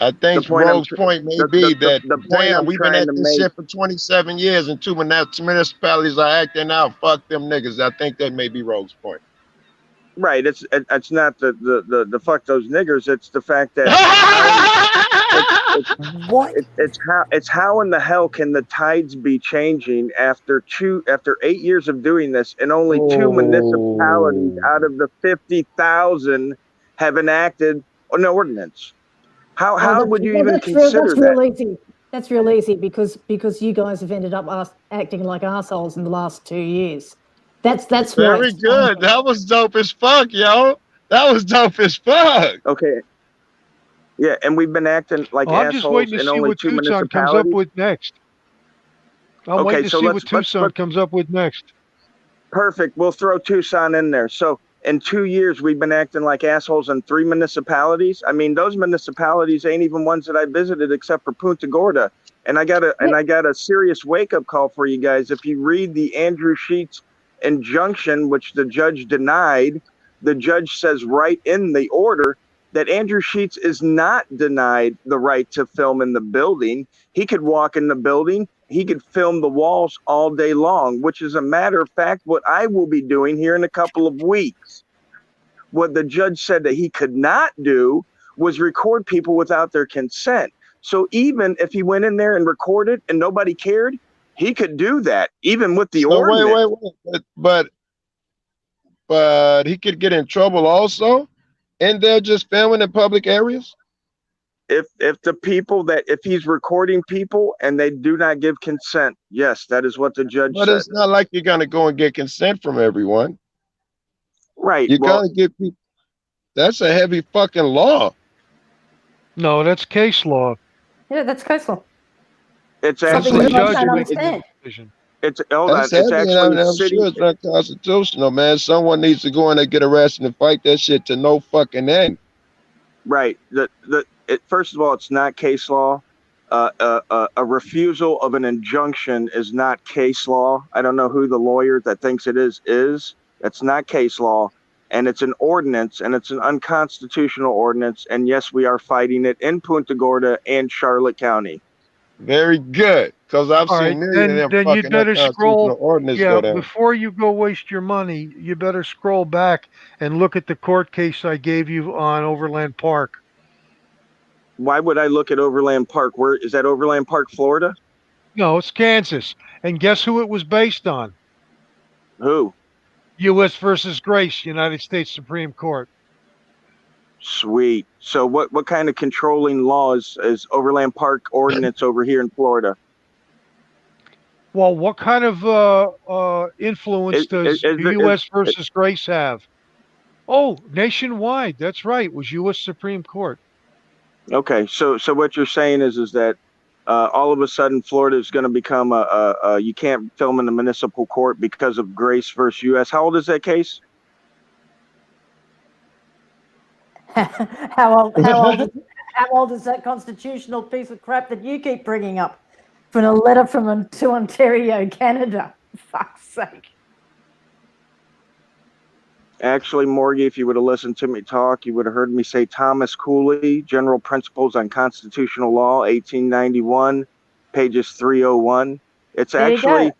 I think Rogue's point may be that, damn, we've been at this shit for 27 years and 2 municipalities are acting out. Fuck them niggas. I think that may be Rogue's point. Right. It's not the fuck those niggers. It's the fact that it's how in the hell can the tides be changing after 8 years of doing this and only 2 municipalities out of the 50,000 have enacted an ordinance? How would you even consider that? Real easy. That's real easy because you guys have ended up acting like assholes in the last 2 years. That's very good. That was dope as fuck, yo. That was dope as fuck. Okay. Yeah, and we've been acting like assholes. I'm just waiting to see what Tucson comes up with next. I'm waiting to see what Tucson comes up with next. Perfect. We'll throw Tucson in there. So in 2 years, we've been acting like assholes in 3 municipalities. I mean, those municipalities ain't even ones that I visited except for Punta Gorda. And I got a serious wake-up call for you guys. If you read the Andrew Sheets injunction, which the judge denied, the judge says right in the order that Andrew Sheets is not denied the right to film in the building. He could walk in the building. He could film the walls all day long, which is a matter of fact what I will be doing here in a couple of weeks. What the judge said that he could not do was record people without their consent. So even if he went in there and recorded and nobody cared, he could do that, even with the ordinance. Wait. But he could get in trouble also, and they're just filming in public areas. If he's recording people and they do not give consent, yes, that is what the judge said. But it's not like you're gonna go and get consent from everyone. Right. You're gonna get people. That's a heavy fucking law. No, that's case law. Yeah, that's case law. It's actually It's hold on. That's It's heavy, and actually I'm city. sure it's unconstitutional, man. Someone needs to go in and get arrested and fight that shit to no fucking end. Right. First of all, it's not case law. A refusal of an injunction is not case law. I don't know who the lawyer that thinks it is. That's not case law, and it's an ordinance, and it's an unconstitutional ordinance. And yes, we are fighting it in Punta Gorda and Charlotte County. Very good, because I've All seen right, million of them then you fucking better scroll. unconstitutional ordinance Yeah, go down. before you go waste your money, you better scroll back and look at the court case I gave you on Overland Park. Why would I look at Overland Park? Where is that? Overland Park, Florida? No, it's Kansas. And guess who it was based on? Who? U.S. versus Grace, United States Supreme Court. Sweet. So what kind of controlling laws is Overland Park ordinance over here in Florida? Well, what kind of influence does U.S. versus Grace have? Oh, nationwide. That's right. It was U.S. Supreme Court. Okay, so what you're saying is that all of a sudden Florida is going to become a you can't film in the municipal court because of Grace versus U.S. How old is that case? How old is that constitutional piece of crap that you keep bringing up from a letter to Ontario, Canada? For fuck's sake. Actually, Morgie, if you would have listened to me talk, you would have heard me say Thomas Cooley, General Principles on Constitutional Law, 1891, pages 301. It's There actually, you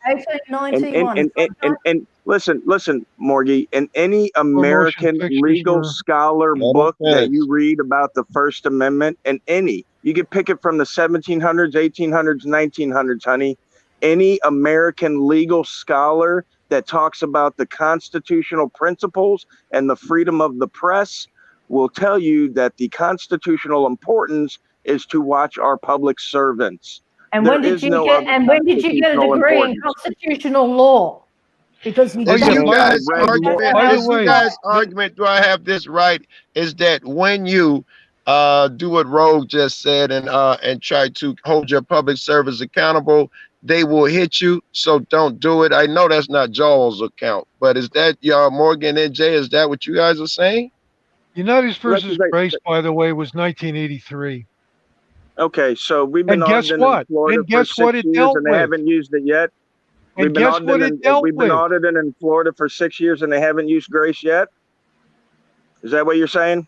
go, 1891. and listen, Morgie, in any motion American pictures legal were- scholar Let book him that finish. you read about the First Amendment, and you can pick it from the 1700s, 1800s, 1900s, honey. Any American legal scholar that talks about the constitutional principles and the freedom of the press will tell you that the constitutional importance is to watch our public servants. And There when did is you no get? other And when did you get a constitutional degree in importance. constitutional law? Because you Is yeah, you by the- guys' by the- argument? by the Is you way, guys' argument? Do I have this right? Is that when you do what Rogue just said and try to hold your public service accountable, they will hit you. So don't do it. I know that's not Joel's account, but is that y'all Morgan and Jay? Is that what you guys are saying? United versus Let's say- Grace, by the way, was 1983. Okay, so we've been And guess audited in what? Florida And for guess what 6 it years dealt and they with? haven't used it yet. And guess what it dealt We've been with? audited in Florida for 6 years and they haven't used Grace yet. Is that what you're saying?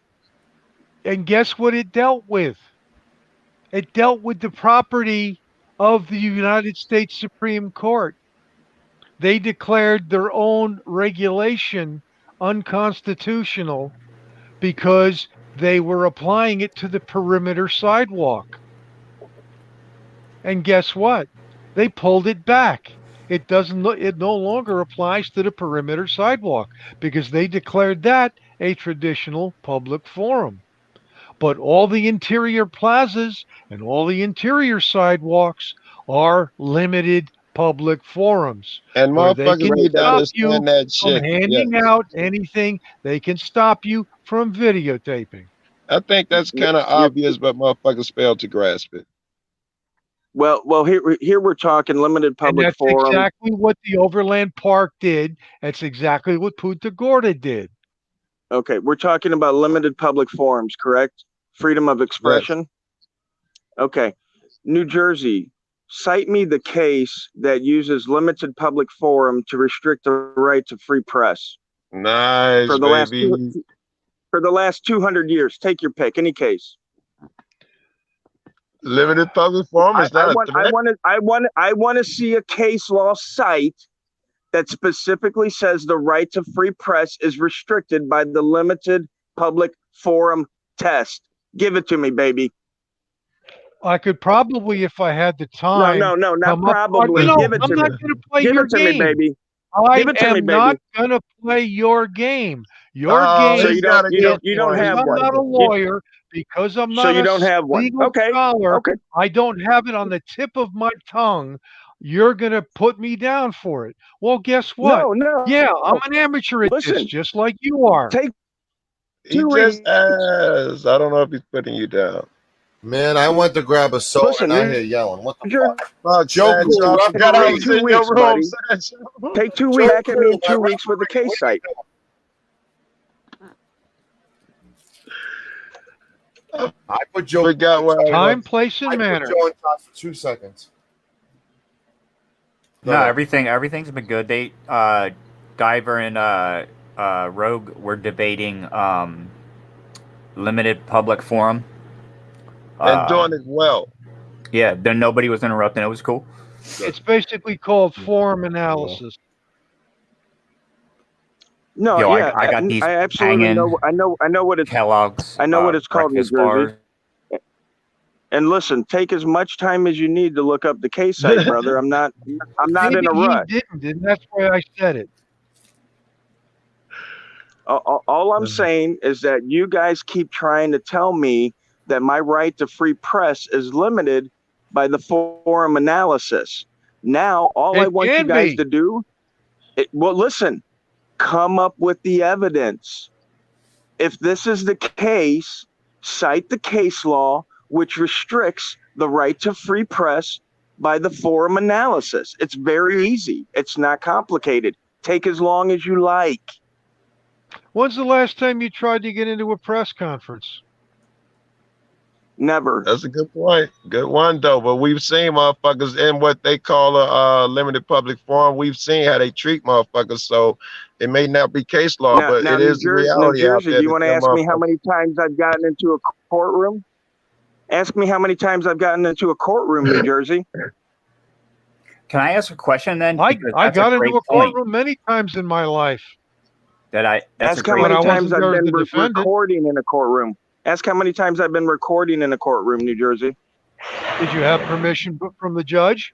And guess what it dealt with? It dealt with the property of the United States Supreme Court. They declared their own regulation unconstitutional because they were applying it to the perimeter sidewalk. And guess what? They pulled it back. It no longer applies to the perimeter sidewalk because they declared that a traditional public forum. But all the interior plazas and all the interior sidewalks are limited public forums And where they motherfuckers can need to stop you understand that from shit. Yeah. handing out anything. They can stop you from videotaping. I think that's kind of obvious, but motherfuckers fail to grasp it. Well, here we're talking limited And public that's forum. exactly what the Overland Park did. That's exactly what Punta Gorda did. Okay, we're talking about limited public forums, correct? Freedom of expression. Okay, New Jersey, cite me the case that uses limited public forum to restrict the right to free press Nice, for the baby. last 200 years. Take your pick, any case. Limited public forum is not a threat. I want to see a case law site that specifically says the right to free press is restricted by the limited public forum test. Give it to me, baby. I could probably, if I had the time. No, not come up- probably. No, Give it I'm to not me. going to play Give your it to game. me, baby. I Give it to me, am baby. not going to play your game. Your Oh, game. So he's you gotta don't get you don't one. have I'm one. not a lawyer, because I'm So not you a don't have one. legal Okay. scholar. Okay. I don't have it on the tip of my tongue. You're going to put me down for it. Well, guess what? No. Yeah, I'm an amateur at this, Listen. just like you are. Take He two just reads. asked. I don't know if he's putting you down. Man, I went to grab a soda Listen, and I hear yelling. What the You're- fuck? Fuck, Joe Sancho, Cool, I forgot I referee. was 2 in your weeks, room, buddy. Sancho. Take 2 Joe weeks back at me in Cool, my 2 weeks with the referee. case site. I put Joe. Forgot what I Time, was. place, and I put manner. Joe on top for 2 seconds. Go No, ahead. everything's been good. They Diver and Rogue were debating limited public forum. And doing it well. Yeah, then nobody was interrupting. It was cool. It's basically called form analysis. No, Yo, yeah, I got these I absolutely hanging know. I know what it's. Kellogg's. I know what it's called, New breakfast Jersey. bars. And listen, take as much time as you need to look up the case site, brother. I'm not in Maybe a he rush. didn't, and that's why I said it. All I'm saying is that you guys keep trying to tell me that my right to free press is limited by the forum analysis. Now, all I It want you can guys be. to do, well, listen, come up with the evidence. If this is the case, cite the case law, which restricts the right to free press by the forum analysis. It's very easy. It's not complicated. Take as long as you like. When's the last time you tried to get into a press conference? Never. That's a good point. Good one, though. But we've seen motherfuckers in what they call a limited public forum. We've seen how they treat motherfuckers. So it may not be case law, but Now it is the New reality out Jersey, there. do you want to ask me how many times I've gotten into a courtroom? Ask me how many times I've gotten into a courtroom, New Jersey. Can I ask a question then? I Because I that's got a into great a point. courtroom many times in my life. That's Ask a how great But many I times wasn't I've there been to defend it. recording in a courtroom. Ask how many times I've been recording in a courtroom, New Jersey. Did you have permission from the judge?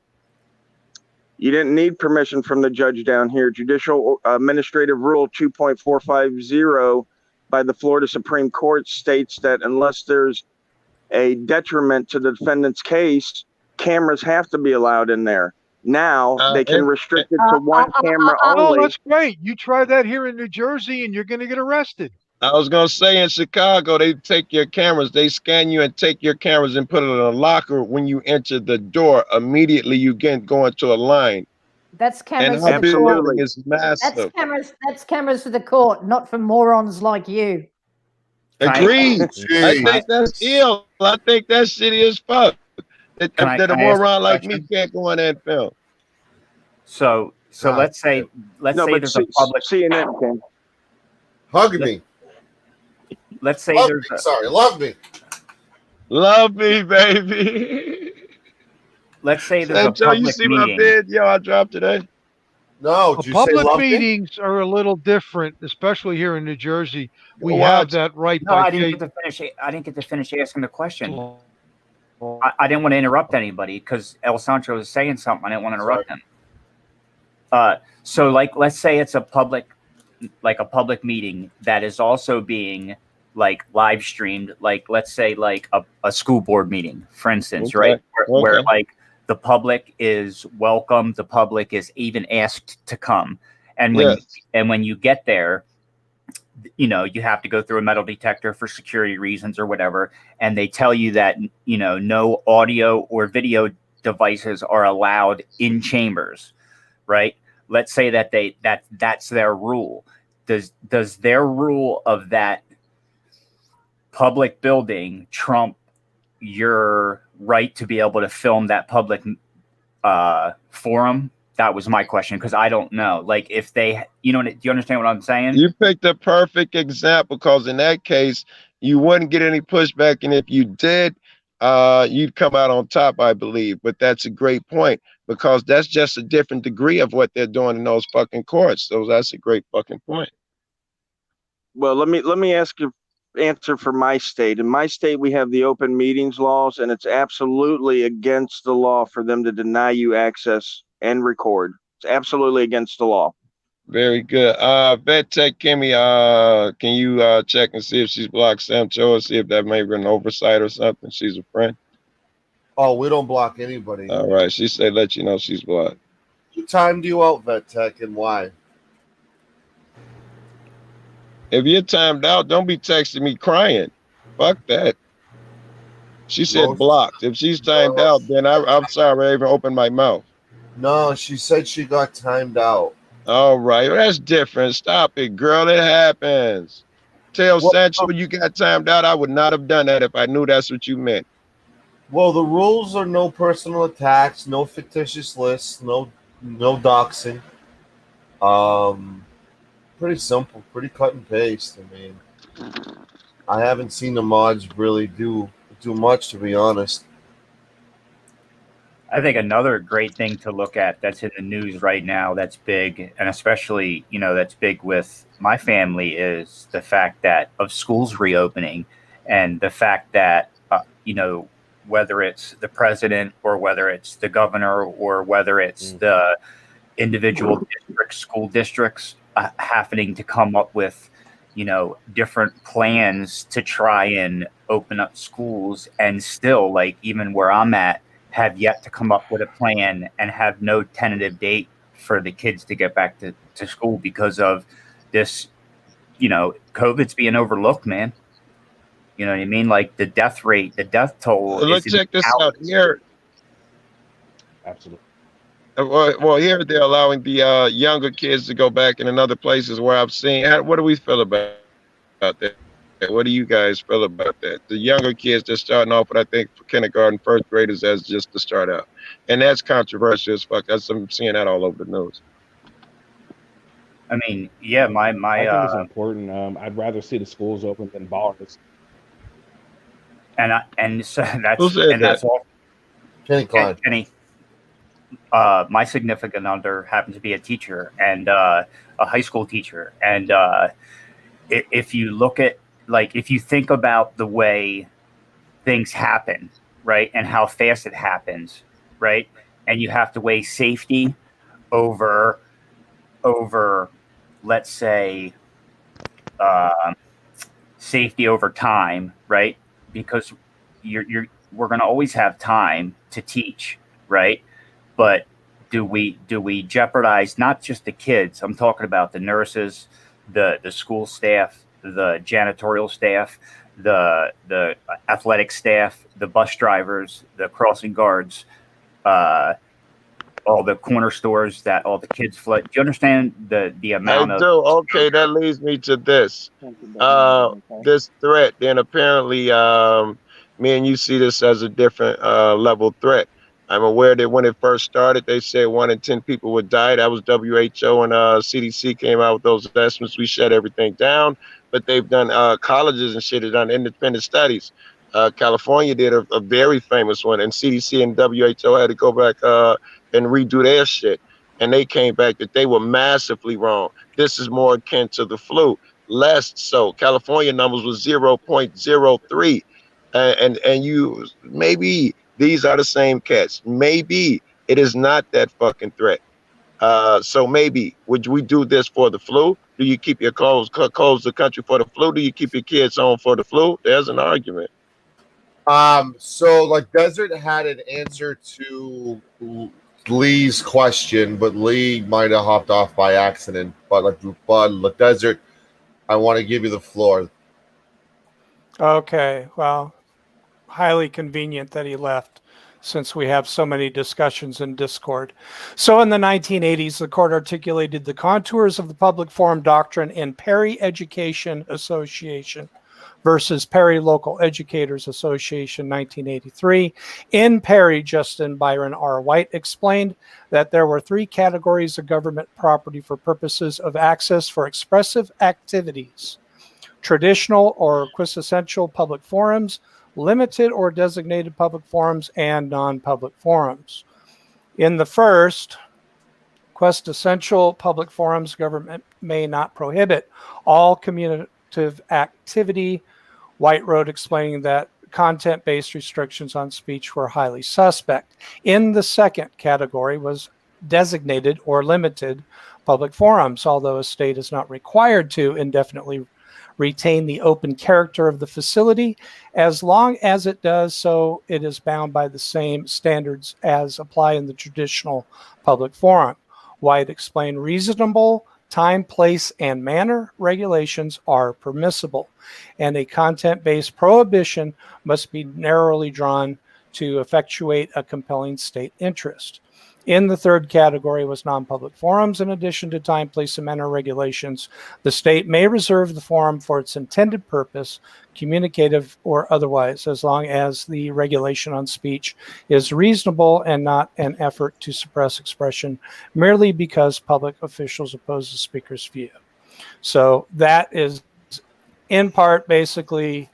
You didn't need permission from the judge down here. Judicial Administrative Rule 2.450 by the Florida Supreme Court states that unless there's a detriment to the defendant's case, cameras have to be allowed in there. Now they can restrict it to one camera Oh, only. that's great. You try that here in New Jersey and you're going to get arrested. I was going to say in Chicago, they take your cameras, they scan you and take your cameras and put it in a locker when you enter the door. Immediately you get go into a line. That's And cameras our for the court. building is massive. That's cameras for the court, not for morons like you. Agreed. I think that's ill. I think that shit is fuck. That a moron like me can't go in there and film. So let's say there's a public CNN can hug me. Let's say love there's me. Sorry, love me. Love me, baby. Let's say there's Sancho, a public you see meeting. my bid? Yo, I dropped today. No, Well, public meetings are a little different, especially here in New Jersey. We have that right. No, I didn't get to finish asking the question. I didn't want to interrupt anybody because El Sancho was saying something. I didn't want to interrupt him. So, like, let's say it's a public meeting that is also being like live streamed. Like, let's say like a school board meeting, for instance, right? Where like the public is welcome, the public is even asked to come, and when you get there, you know, you have to go through a metal detector for security reasons or whatever, and they tell you that, you know, no audio or video devices are allowed in chambers, right? Let's say that that's their rule. Does their rule of that public building trump your right to be able to film that public forum? That was my question, because I don't know. Like, if they, you know, do you understand what I'm saying? You picked a perfect example, because in that case, you wouldn't get any pushback. And if you did, you'd come out on top, I believe. But that's a great point, because that's just a different degree of what they're doing in those fucking courts. So that's a great fucking point. Well, let me ask you answer for my state. In my state, we have the open meetings laws, and it's absolutely against the law for them to deny you access and record. It's absolutely against the law. Very good. Vet Tech Kimmy, can you check and see if she's blocked Sancho, or see if that may be an oversight or something? She's a friend. Oh, we don't block anybody. All right. She said let you know she's blocked. Who timed you out, Vet Tech, and why? If you're timed out, don't be texting me crying. Fuck that. She said Most- blocked. If she's timed out, then I'm sorry I even opened my mouth. No, she said she got timed out. All right, well, that's different. Stop it, girl. It happens. Tell Well, Sancho you got timed out. I would not have done that if I knew that's what you meant. well, the rules are no personal attacks, no fictitious lists, no doxing. Um, Pretty simple, pretty cut and paste. I mean, I haven't seen the mods really do much, to be honest. I think another great thing to look at that's in the news right now that's big, and especially, that's big with my family, is the fact that of schools reopening, and the fact that, whether it's the president or whether it's the governor or whether it's the individual school districts happening to come up with, different plans to try and open up schools, and still, like, even where I'm at, have yet to come up with a plan and have no tentative date for the kids to get back to school because of this, COVID's being overlooked, man. You know what I mean? Like the death rate, the death toll Let's is check this out here. Absolutely. Well, here they're allowing the younger kids to go back in other places where I've seen. What do we feel about that? What do you guys feel about that? The younger kids they're starting off with, I think, for kindergarten, first graders as just to start out, and that's controversial as fuck. I'm seeing that all over the news. I mean, yeah, my I think it's important. I'd rather see the schools open than bars. and so Who said that's that? all. Kenny Kline. Kenny, my significant other happens to be a teacher and a high school teacher, and if you look at, like, if you think about the way things happen, right, and how fast it happens, right, and you have to weigh safety over, let's say, safety over time, right? Because we're going to always have time to teach, right? But do we jeopardize not just the kids? I'm talking about the nurses, the school staff, the janitorial staff, the athletic staff, the bus drivers, the crossing guards, all the corner stores that all the kids flood. Do you understand the amount I of? do. Okay, that leads me to this. This threat. Then apparently, me and you see this as a different level threat. I'm aware that when it first started, they said 1 in 10 people would die. That was WHO and CDC came out with those estimates. We shut everything down, but they've done colleges and shit have done independent studies. California did a very famous one, and CDC and WHO had to go back and redo their shit. And they came back that they were massively wrong. This is more akin to the flu, less so. California numbers was 0.03. And you maybe these are the same cats. Maybe it is not that fucking threat. So maybe would we do this for the flu? Do you keep your close the country for the flu? Do you keep your kids home for the flu? There's an argument. So like Desert had an answer to Lee's question, but Lee might have hopped off by accident. But Desert, I want to give you the floor. Okay, well, highly convenient that he left since we have so many discussions in Discord. So in the 1980s, the court articulated the contours of the public forum doctrine in Perry Education Association versus Perry Local Educators Association, 1983. In Perry, Justin Byron R. White explained that there were 3 categories of government property for purposes of access for expressive activities: traditional or quintessential public forums, limited or designated public forums, and non-public forums. In the first, quintessential public forums, government may not prohibit all communicative activity. White wrote explaining that content-based restrictions on speech were highly suspect. In the second category was designated or limited public forums, although a state is not required to indefinitely retain the open character of the facility. As long as it does so, it is bound by the same standards as apply in the traditional public forum. White explained reasonable time, place, and manner regulations are permissible, and a content-based prohibition must be narrowly drawn to effectuate a compelling state interest. In the third category was non-public forums. In addition to time, place, and manner regulations, the state may reserve the forum for its intended purpose, communicative or otherwise, as long as the regulation on speech is reasonable and not an effort to suppress expression merely because public officials oppose the speaker's view. So that is, in part, basically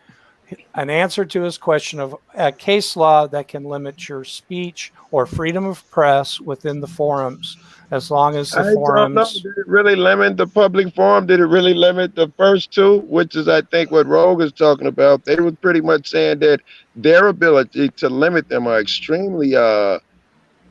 an answer to his question of a case law that can limit your speech or freedom of press within the forums, as long as the I don't know. forums. Did it really limit the public forum? Did it really limit the first two, which is, I think, what Rogue is talking about? They were pretty much saying that their ability to limit them are extremely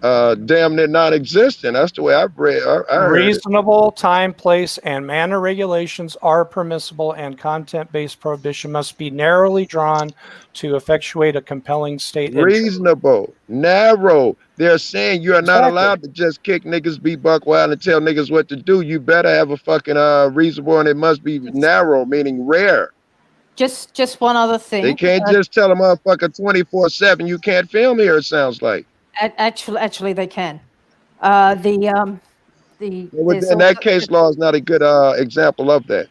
damn near non-existent. That's the way I've read. I heard it. Reasonable time, place, and manner regulations are permissible, and content-based prohibition must be narrowly drawn to effectuate a compelling state interest. Reasonable, narrow. They're saying you are not Exactly. allowed to just kick niggas, be buck wild, and tell niggas what to do. You better have a fucking reasonable, and it must be narrow, meaning rare. Just one other thing. They can't just tell a motherfucker 24/7 you can't film here. It sounds like. Actually, they can. The there's And that also, case law is not a good example of that.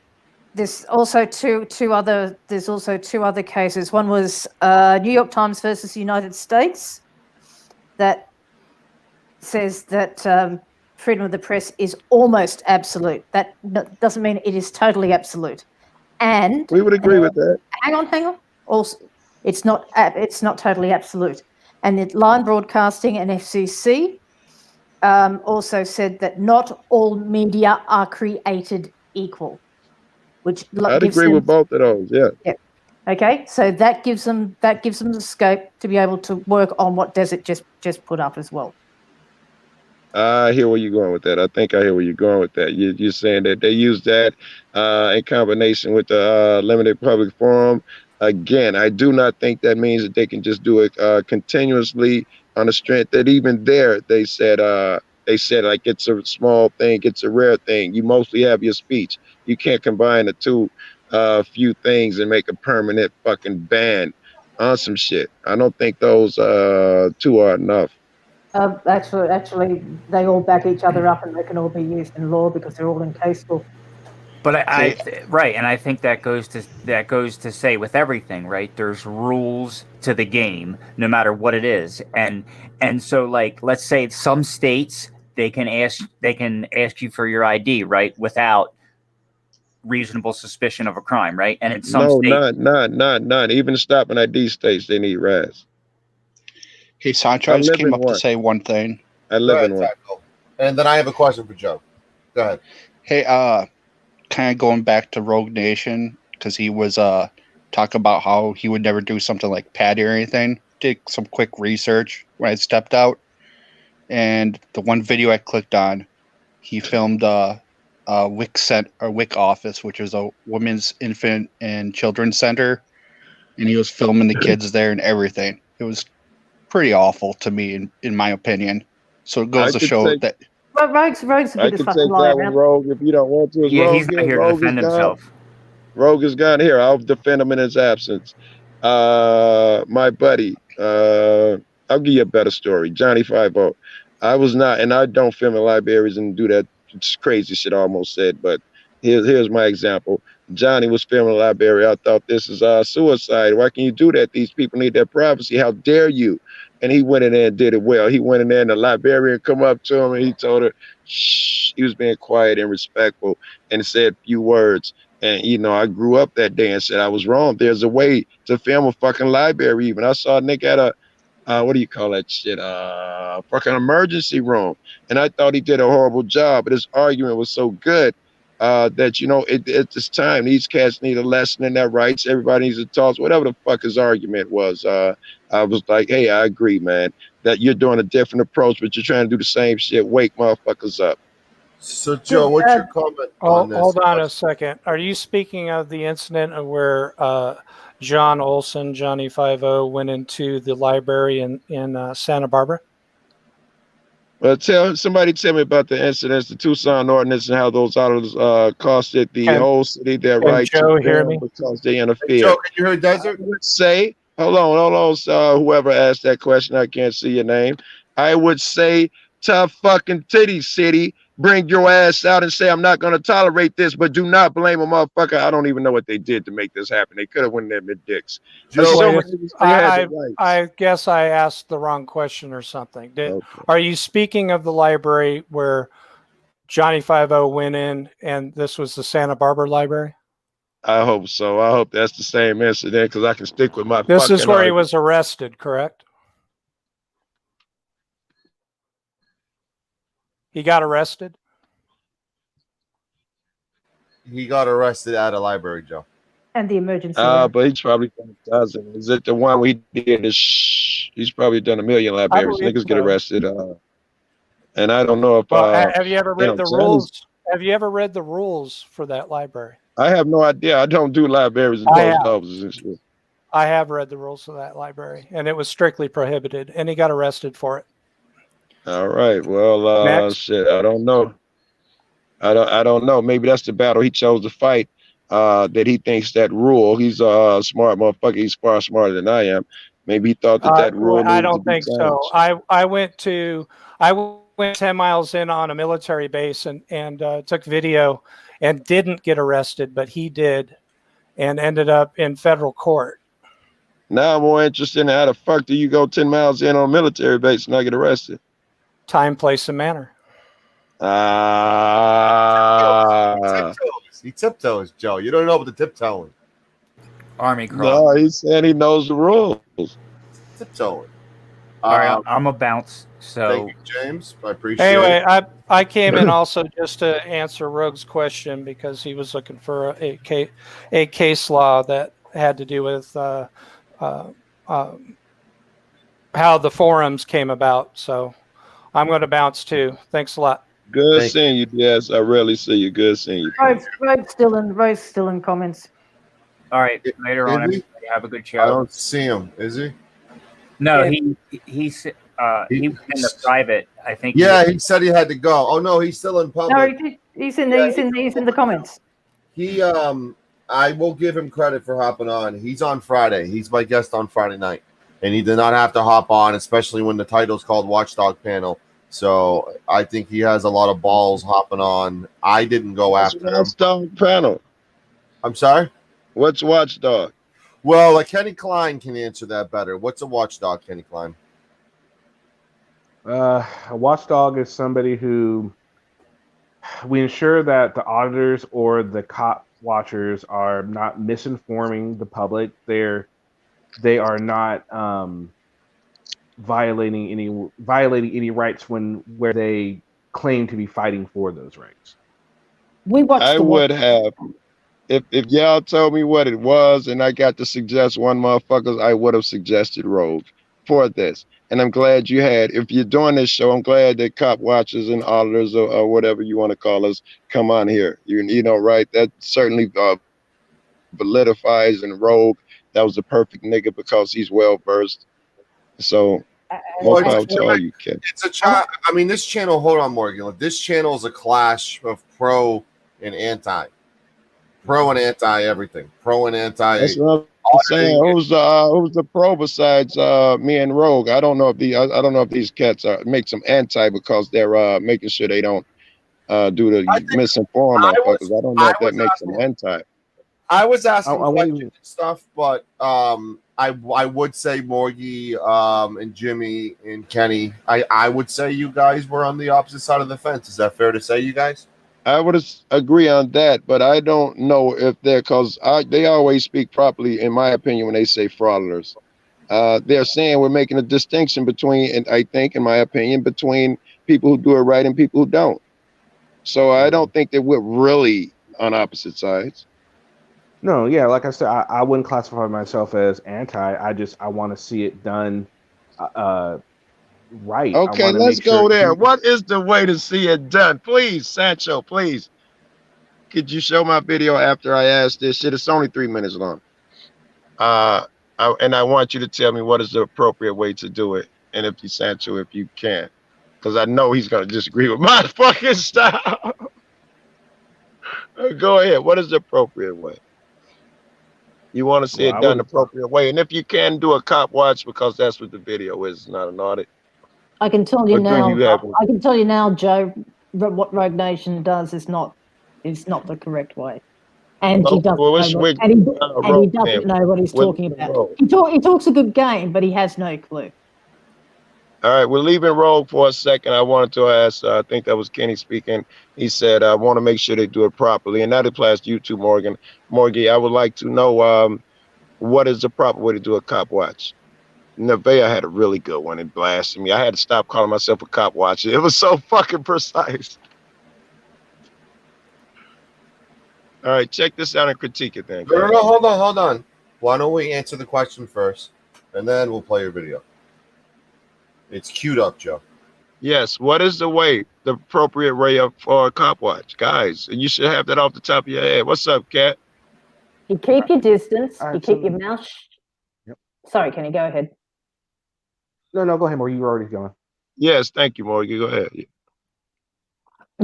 there's also two other cases. One was New York Times versus United States that says that freedom of the press is almost absolute. That doesn't mean it is totally absolute. And we would agree with that. Hang on. Also, it's not totally absolute. And the Line Broadcasting and FCC also said that not all media are created equal, which I'd agree with both of those. Yeah. Okay, so that gives them the scope to be able to work on what Desert just put up as well. I hear where you're going with that. I think I hear where you're going with that. You're saying that they use that in combination with the limited public forum. Again, I do not think that means that they can just do it continuously on the strength that even there they said like it's a small thing, it's a rare thing. You mostly have your speech. You can't combine the two few things and make a permanent fucking ban on some shit. I don't think those two are enough. Actually, they all back each other up, and they can all be used in law because they're all in case law. But right, and I think that goes to say with everything, right? There's rules to the game, no matter what it is, and so like let's say some states they can ask you for your ID, right, without reasonable suspicion of a crime, right? And in some states, not even stopping ID states, they need RAS. Hey, Sancho, I just came up to say one thing. I live in one. And then I have a question for Joe. Go ahead. Hey, kind of going back to Rogue Nation, because he was talking about how he would never do something like Patty or anything. Did some quick research when I stepped out, and the one video I clicked on, he filmed WIC office, which is a women's, infant, and children's center, and he was filming the kids there and everything. It was pretty awful to me, in my opinion. So it goes to show that. Well, Rogue's a bit I of can fucking take liar. that one, Rogue, if you don't want to. yeah, Rogue he's not here to defend himself. Rogue is gone here. I'll defend him in his absence. My buddy, I'll give you a better story. Johnny 5-0. I was not, and I don't film in libraries and do that crazy shit I almost said, but here's my example. Johnny was filming a library. I thought this is suicide. Why can you do that? These people need their privacy. How dare you? And he went in there and did it well. He went in there and the librarian come up to him and he told her, shh. He was being quiet and respectful and said a few words. And, you know, I grew up that day and said I was wrong. There's a way to film a fucking library even. I saw a nigga at a, what do you call that shit? Fucking emergency room. And I thought he did a horrible job. But his argument was so good that, you know, at this time, these cats need a lesson in their rights. Everybody needs to talk. Whatever the fuck his argument was. I was like, hey, I agree, man, that you're doing a different approach, but you're trying to do the same shit. Wake motherfuckers up. So, Joe, what's your comment on this? Hold on a second. Are you speaking of the incident of where John Olson, Johnny 5-0, went into the library in Santa Barbara? Well, somebody tell me about the incidents, the Tucson ordinance, and how those auditors costed the Can whole city their can right to Joe hear film me? because they Hey, interfered. Joe, can you hear Desert? I would say, hold on, whoever asked that question, I can't see your name. I would say, tough fucking titty city, bring your ass out and say, I'm not going to tolerate this, but do not blame a motherfucker. I don't even know what they did to make this happen. They could have went there mid dicks. Joe, Wait, Assuming they had the rights. I guess I asked the wrong question or something. Okay. Are you speaking of the library where Johnny 50 went in, and this was the Santa Barbara library? I hope so. I hope that's the same incident because I can stick with my This is fucking where he argument. was arrested, correct? He got arrested? he got arrested at a library, Joe. And the emergency room. But he's probably done a dozen. Is it the one we did? He's probably done a million I libraries. believe Niggas get so. arrested. And I don't know if Well, have you ever read the Johnny's- rules? Have you ever read the rules for that library? I have no idea. I don't do libraries and I post have. offices and shit. I have read the rules of that library, and it was strictly prohibited, and he got arrested for it. All right. Well, Next. shit. I don't know. I don't know. Maybe that's the battle he chose to fight. That he thinks that rule. He's a smart motherfucker. He's far smarter than I am. Maybe he thought that rule. I needed to don't be think so. changed. I went 10 miles in on a military base and took video and didn't get arrested, but he did, and ended up in federal court. Now I'm more interested in how the fuck do you go 10 miles in on a military base and not get arrested? Time, place, and manner. He tiptoes, Joe. You don't know about the tiptoeing. Army crawl. No, he said he knows the rules. Tiptoeing. All right, I'm a bounce. So Thank you, James. I appreciate Anyway, it. I came in also just to answer Rogue's question because he was looking for a case law that had to do with how the forums came about. So I'm going to bounce too. Thanks a lot. Good Thank seeing you. Yes, I rarely see you. Good seeing you. Rogue's still in comments. all right, later on, Is he? everybody have a good I show. don't see him. Is he? No, Yeah. he was in the private. I think. Yeah, he said he had to go. Oh no, he's still in No, public. he's in the comments. He I will give him credit for hopping on. He's on Friday. He's my guest on Friday night. And he did not have to hop on, especially when the title's called Watchdog Panel. So I think he has a lot of balls hopping on. I didn't go after him. Watchdog panel. I'm sorry? What's Watchdog? Well, Kenny Kline can answer that better. What's a watchdog, Kenny Kline? A watchdog is somebody who we ensure that the auditors or the cop watchers are not misinforming the public. They are not violating any rights where they claim to be fighting for those rights. We watched I the would have, if y'all told me what it was and I got to suggest one motherfuckers, I would have suggested Rogue for this. And I'm glad you had. If you're doing this show, I'm glad that cop watchers and auditors or whatever you want to call us come on here. You know, right? That certainly validifies and Rogue. That was the perfect nigga because he's well versed. So more power to all you kids. It's a I mean, this channel, hold on, Morgan. This channel is a clash of pro and anti. Pro and anti everything. Pro and anti. That's what I'm saying. Who's the pro besides me and Rogue? I don't know if I don't know if these cats make some anti because they're making sure they don't do the misinform motherfuckers. I don't know if that makes them anti. I was asking questions and stuff, but I would say Morgie and Jimmy and Kenny. I would say you guys were on the opposite side of the fence. Is that fair to say, you guys? I would agree on that, but I don't know if they're because they always speak properly, in my opinion, when they say frauditors. They're saying we're making a distinction between, and I think, in my opinion, between people who do it right and people who don't. So I don't think that we're really on opposite sides. No, yeah, like I said, I wouldn't classify myself as anti. I want to see it done right. Okay, let's go there. What is the way to see it done? Please, Sancho, please. Could you show my video after I ask this shit? It's only 3 minutes long. And I want you to tell me what is the appropriate way to do it. And if you, Sancho, if you can. because I know he's gonna disagree with my fucking style. Go ahead. What is the appropriate way? You want to see Well, it I done the wouldn't. appropriate way, and if you can do a cop watch, because that's what the video is, it's not an audit. I can tell you But then now. you have I can tell you now, Joe. What Rogue Nation does is not the correct way, and he doesn't well, know let's what, switch and he roll doesn't then. know what he's We're talking leaving about. roll. He talks a good game, but he has no clue. All right, we're leaving Rogue for a second. I wanted to ask, I think that was Kenny speaking. He said, I want to make sure they do it properly. And that applies to you too, Morgan. Morgie, I would like to know what is the proper way to do a cop watch? Nevaeh had a really good one and blasted me. I had to stop calling myself a cop watcher. It was so fucking precise. All right, check this out and critique it then. No, hold on. Why don't we answer the question first, and then we'll play your video. It's queued up, Joe. Yes, what is the appropriate way for a cop watch? Guys, you should have that off the top of your head. What's up, Kat? You keep your distance. All right, You keep so- your mouth. Yep. Sorry, can you go ahead? No, go ahead, Morgan. You were already going. Yes, thank you, Morgan. Go ahead. You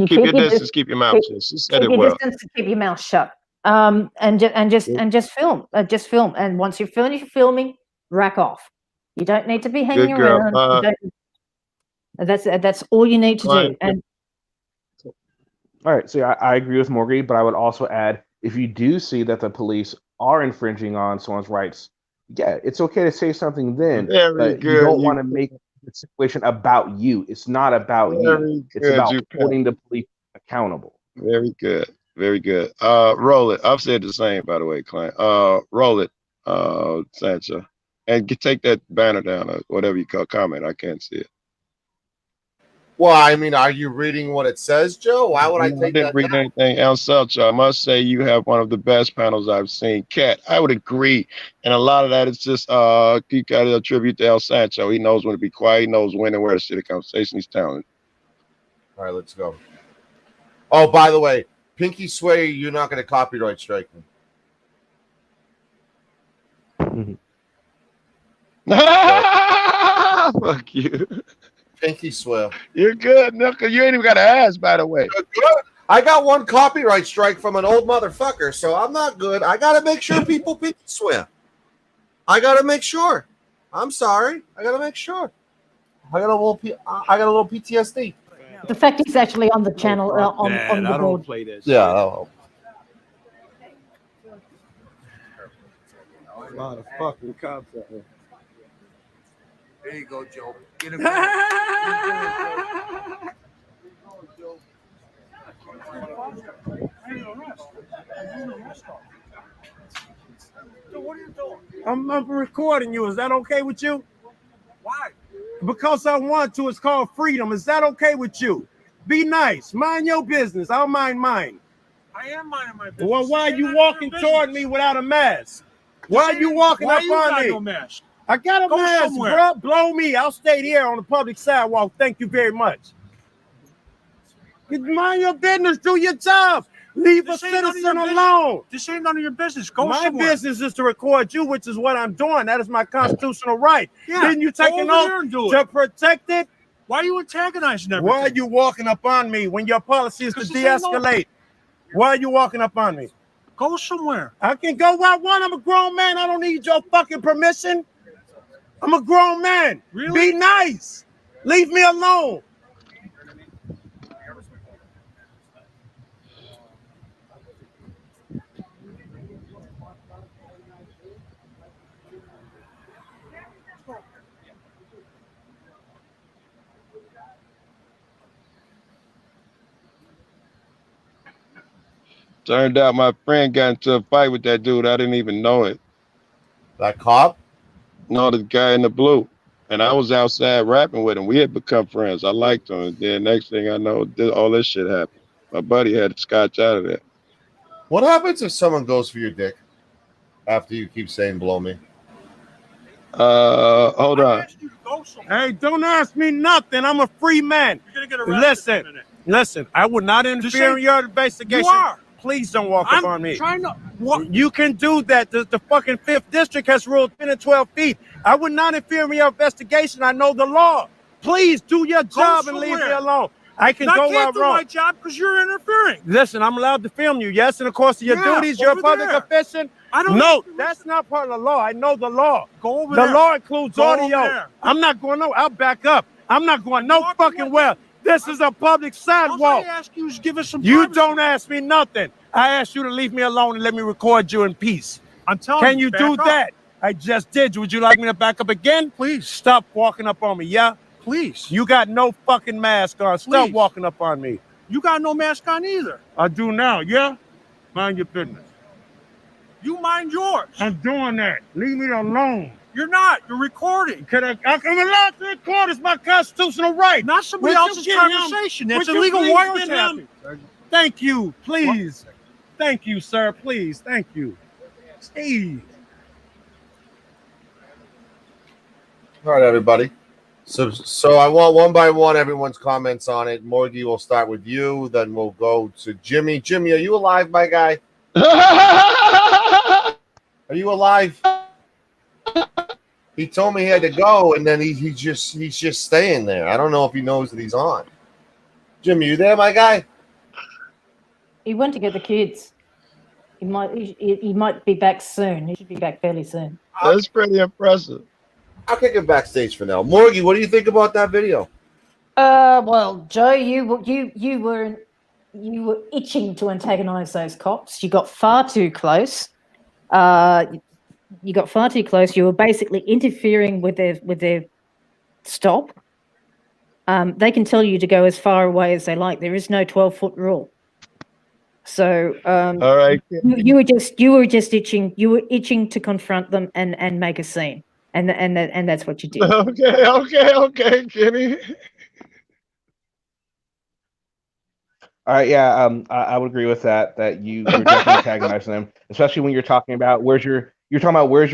Keep your distance, keep your mouth shut. She said keep it your well. distance and keep your mouth shut. And just film. Just film. And once you're finished filming, rack off. You don't need to be hanging Good girl. around. That's all you need to Kline. do. And All right, so I agree with Morgan, but I would also add, if you do see that the police are infringing on someone's rights, yeah, it's okay to say something then, Very but good. you don't want to make the situation about you. It's not about you. Very It's good, about you holding the police accountable. Very good. Very good. Roll it. I've said the same, by the way, Clint. Roll it, Sancho. And take that banner down or whatever you call comment. I can't see it. Well, I mean, are you reading what it says, Joe? Why would I No, take didn't that read down? anything else, Sancho. I must say you have one of the best panels I've seen. Kat, I would agree. And a lot of that is just you gotta attribute to El Sancho. He knows when to be quiet, he knows when and where to sit a conversation. He's talented. All right, let's go. Oh, by the way, Pinky swear you're not going to copyright strike me. Fuck you. Pinky swear. You're good, Knuckle. You ain't even got to ask, by the way. Good. I got one copyright strike from an old motherfucker, so I'm not good. I got to make sure people pinky swear. I got to make sure. I'm sorry. I got to make sure. I got a little PTSD. the fact he's actually on the channel on the board. Play this. Yeah, that'll help. A lot of fucking cops out here. There you go, Joe. Get him. I'm recording you. Is that okay with you? Why? Because I want to. It's called freedom. Is that okay with you? Be nice. Mind your business. I'll mind mine. I am minding my business. Well, why are you walking toward me without a mask? Why are you walking up on me? No mask? I got a mask, bro. Blow me. I'll stay here on the public sidewalk. Thank you very much. Mind your business. Do your job. Leave a citizen alone. This ain't none of your business. Go somewhere. My business is to record you, which is what I'm doing. That is my constitutional right. Yeah. Then you take an oath to protect it. Why are you antagonizing everything? Why are you walking up on me when your policy is to de-escalate? Why are you walking up on me? Go somewhere. I can go where I want. I'm a grown man. I don't need your fucking permission. I'm a grown man. Really? Be nice. Leave me alone. Turned out my friend got into a fight with that dude. I didn't even know it. That cop? No, the guy in the blue. And I was outside rapping with him. We had become friends. I liked him. And then next thing I know, all this shit happened. My buddy had to scotch out of there. What happens if someone goes for your dick after you keep saying blow me? Hold on. Hey, don't ask me nothing. I'm a free man. You're gonna get arrested. Listen, I would not interfere in your investigation. You are. Please don't walk up on me. You can do that. The fucking 5th district has ruled 10 and 12 feet. I would not interfere in your investigation. I know the law. Please do your job and leave me alone. I can go where I'm wrong. my job because you're interfering. Listen, I'm allowed to film you. Yes, in the course of your duties, you're a public official. No, that's not part of the law. I know the law. Go over the there. law includes Go audio. over there. I'm not going no. I'll back up. I'm not going no fucking well. This is a public All sidewalk. I ask you is give us some You privacy. don't ask me nothing. I asked you to leave me alone and let me record you in peace. I'm telling Can you, you do back up. that? I just did. Would you like me to back up again? Please. Stop walking up on me, yeah? Please. You got no fucking mask on. Stop Please. walking up on me. You got no mask on either. I do now, yeah? Mind your business. You mind yours. I'm doing that. Leave me alone. You're not. You're recording. I'm allowed to record. It's my constitutional right. Not somebody else's conversation. That's illegal wiretapping. Thank you. Please. Thank you, sir. Please. Thank you. Steve. All right, everybody. So I want one by one everyone's comments on it. Morgie, we'll start with you. Then we'll go to Jimmy. Jimmy, are you alive, my guy? Are you alive? He told me he had to go, and then he's just staying there. I don't know if he knows that he's on. Jimmy, you there, my guy? He went to get the kids. He might be back soon. He should be back fairly soon. That's pretty impressive. I'll kick it backstage for now. Morgie, what do you think about that video? Well, Joe, you were itching to antagonize those cops. You got far too close. You got far too close. You were basically interfering with their stop. They can tell you to go as far away as they like. There is no 12-foot rule. So, all right, you were just itching. You were itching to confront them and make a scene, and that's what you did. Okay, Kenny. All right, yeah, I would agree with that. That you're definitely antagonizing them, especially when you're talking about where's your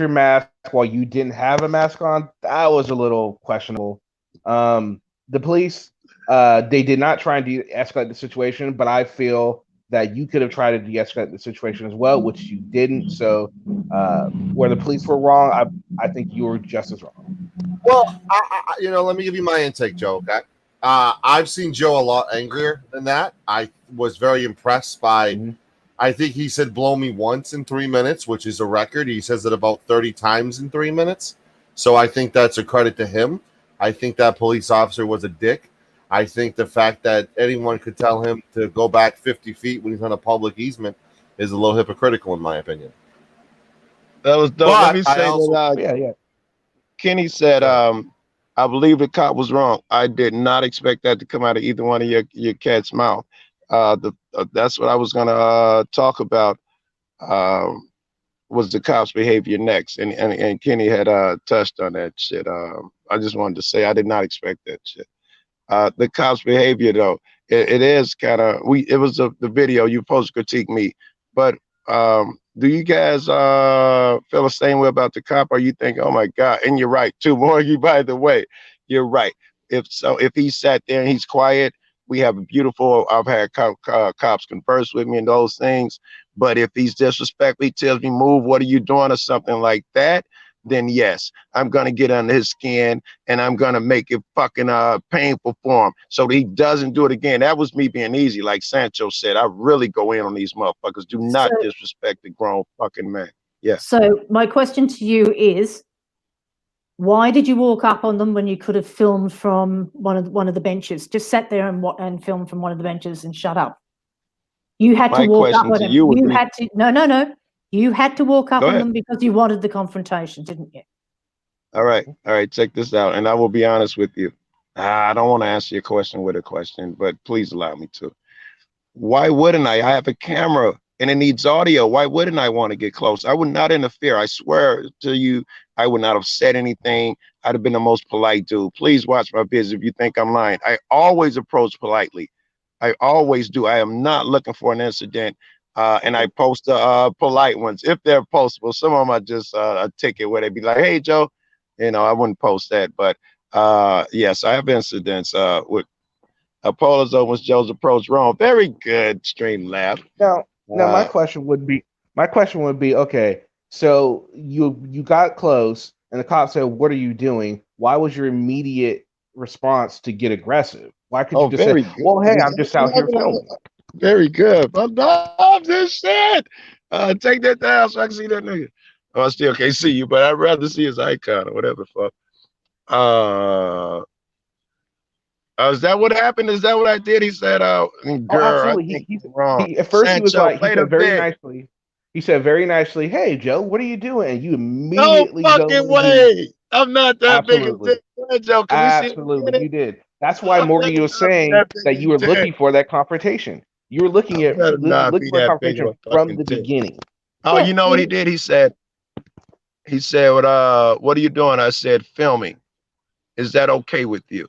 mask while you didn't have a mask on. That was a little questionable. The police, they did not try and de-escalate the situation, but I feel that you could have tried to de-escalate the situation as well, which you didn't. So, where the police were wrong, I think you were just as wrong. Well, let me give you my intake, Joe. Okay. I've seen Joe a lot angrier than that. I was very impressed by, I think he said blow me once in 3 minutes, which is a record. He says it about 30 times in 3 minutes. So I think that's a credit to him. I think that police officer was a dick. I think the fact that anyone could tell him to go back 50 feet when he's on a public easement is a little hypocritical, in my opinion. That was dope. But Let me say that Kenny said, I believe the cop was wrong. I did not expect that to come out of either one of your cat's mouth. That's what I was gonna talk about. Was the cop's behavior next? And Kenny had touched on that shit. I just wanted to say I did not expect that shit. The cop's behavior, though, it is kind of it was the video you supposed to critique me, but do you guys feel the same way about the cop, or you think, oh my God? And you're right too, Morgie. By the way, you're right. If he sat there and he's quiet, we have a beautiful. I've had cops converse with me and those things. But if he's disrespectful, he tells me move. What are you doing, or something like that? Then yes, I'm gonna get under his skin and I'm gonna make it fucking painful for him so that he doesn't do it again. That was me being easy, like Sancho said. I really go in on these motherfuckers. Do not disrespect the grown fucking man. Yeah. So my question to you is, why did you walk up on them when you could have filmed from one of the benches? Just sat there and filmed from one of the benches and shut up. You had to walk up on them. You had to no. You had to walk up on them because you wanted the confrontation, didn't you? All right. Check this out. And I will be honest with you. I don't want to answer your question with a question, but please allow me to. Why wouldn't I? I have a camera and it needs audio. Why wouldn't I want to get close? I would not interfere. I swear to you, I would not have said anything. I'd have been the most polite dude. Please watch my vids if you think I'm lying. I always approach politely. I always do. I am not looking for an incident. And I post polite ones if they're postable. Some of them are just a ticket where they be like, "Hey, Joe," I wouldn't post that. But yes, I have incidents with Apollo's was Joe's approach wrong. Very good stream laugh. Now my question would be, okay, so you got close and the cop said, "What are you doing?" Why was your immediate response to get aggressive. Why could you just very say, good. "Well, hey, I'm just out here filming"? Very good. I'm this shit. Take that down so I can see that nigga. Oh, I still can't see you, but I'd rather see his icon or whatever the fuck. Is that what happened? Is that what I did? He said, Oh, girl, I absolutely. think you're wrong. At first he was Sancho, like, he wait a said very bit. nicely. He said very nicely, "Hey, Joe, what are you doing?" And you No immediately go fucking into way. I'm not that big a absolutely, dick. Sancho, can we see it absolutely, again? you did. That's why I'm Morgan was saying that big that a you were dick. looking for that confrontation. You were looking I better not looking be for a that big of confrontation a from fucking the dick. beginning. Oh, Yeah, you know what he did? He said, what are you doing? I said, filming. Is that okay with you?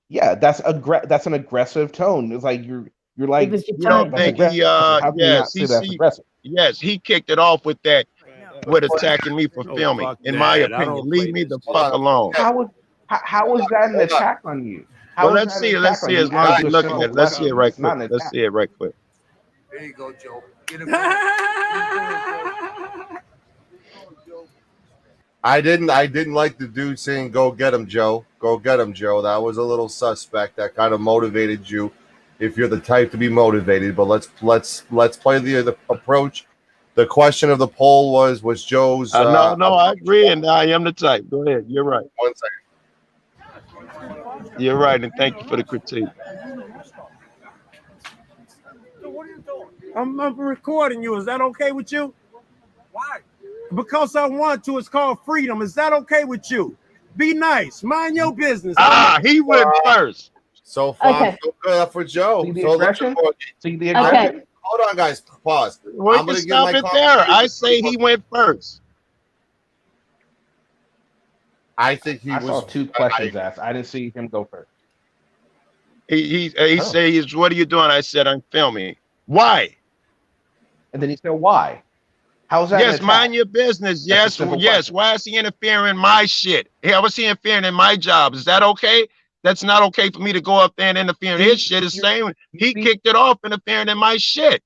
Yeah, that's an aggressive tone. It's like you're it like, was your You don't tone. that's think aggressive. he How can you not see that's aggressive? yes, he kicked it off with that, with attacking me for Oh, filming, fuck in my that. I opinion. don't Leave play me this the shit. fuck alone. How was that an Hold on. attack on you? Well, How is let's that see an it. Let's attack on see you? it You as long as asked you're a looking simple at it. Let's see it question. right It's not quick. an Let's attack. see it right quick. There you go, Joe. Get him. I didn't like the dude saying "Go get him, Joe. Go get him, Joe." That was a little suspect. That kind of motivated you, if you're the type to be motivated. But let's play the approach. The question of the poll was Joe's. No, I agree, and I am the type. Go ahead. You're right. 1 second. You're right, and thank you for the critique. I'm recording you. Is that okay with you? Why? Because I want to. It's called freedom. Is that okay with you? Be nice. Mind your business. He went first. So far, Okay. so good for Joe. See the So aggression? See the Okay. aggression? hold on, guys. Pause. We I'm can gonna give stop my it there. I conversation. say he went first. I think he I was. saw two questions asked. I didn't see him go first. He Oh. says, "What are you doing?" I said, "I'm filming." Why? And then he said, "Why? How's that an Yes, attack?" mind your business. That's a Yes, simple yes. question. Why is he interfering in my shit? How is he interfering in my job? Is that okay? That's not okay for me to go up there and interfere in his shit. It's same. He kicked it off interfering in my shit.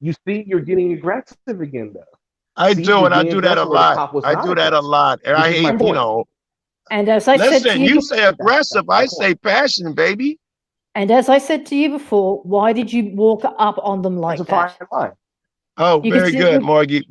You see, you're getting aggressive again, though. I See, do, you're and I getting do that a aggressive where the lot. cop was I not do that a aggressive. lot, and This I is my hate, point. And as I said to Listen, you, you say aggressive, I my say passion, baby. and as I said to you before, why did you walk up on them like That's a fine that? line. Oh, You very could good, see- Morgie.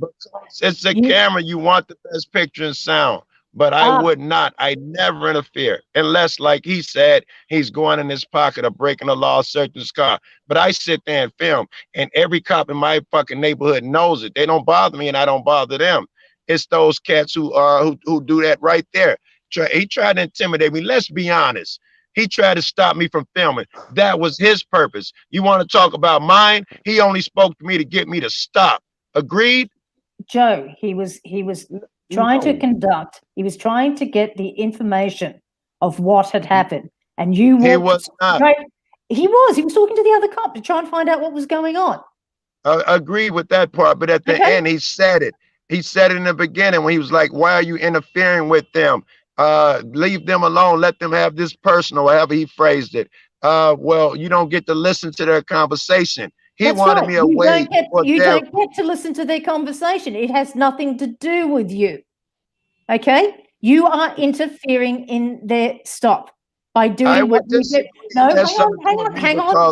It's the You- camera. You want the best picture and sound. But I would not. I never interfere unless, like he said, he's going in his pocket or breaking the law, searching his car. But I sit there and film, and every cop in my fucking neighborhood knows it. They don't bother me, and I don't bother them. It's those cats who do that right there. He tried to intimidate me. Let's be honest. He tried to stop me from filming. That was his purpose. You want to talk about mine? He only spoke to me to get me to stop. Agreed? Joe, he was trying to conduct. He was trying to get the information of what had happened, and you walked. He was not. He was. He was talking to the other cop to try and find out what was going on. Agree with that part, but at the end, he said it. He said it in the beginning when he was like, "Why are you interfering with them? Leave them alone. Let them have this personal," however he phrased it. Well, you don't get to listen to their conversation. He That's wanted right. me away. You don't get to listen to their conversation. It has nothing to do with you. Okay? You are interfering in their stop by doing what you do. No,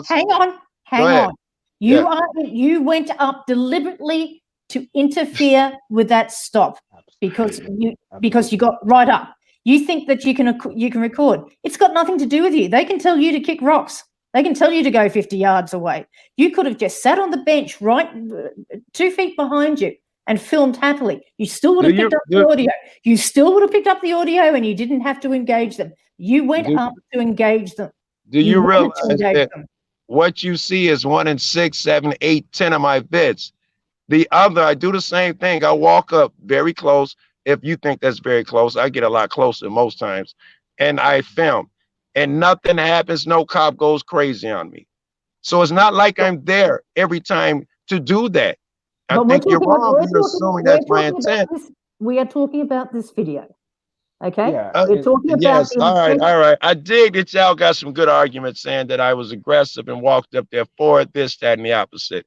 hang on. You went up deliberately to interfere with that stop because you got right up. You think that you can record. It's got nothing to do with you. They can tell you to kick rocks. They can tell you to go 50 yards away. You could have just sat on the bench right 2 feet behind you and filmed happily. You still would have picked up the audio. You still would have picked up the audio and you didn't have to engage them. You went up to engage them. Do you realize that what you see is 1 in 6, 7, 8, 10 of my vids? The other, I do the same thing. I walk up very close. If you think that's very close, I get a lot closer most times. And I film. And nothing happens. No cop goes crazy on me. So it's not like I'm there every time to do that. I think you're wrong. You're assuming that's my intent. We are talking about this video. Okay? Yeah. We're talking about yes. All right. I dig that y'all got some good arguments saying that I was aggressive and walked up there for it, this, that, and the opposite.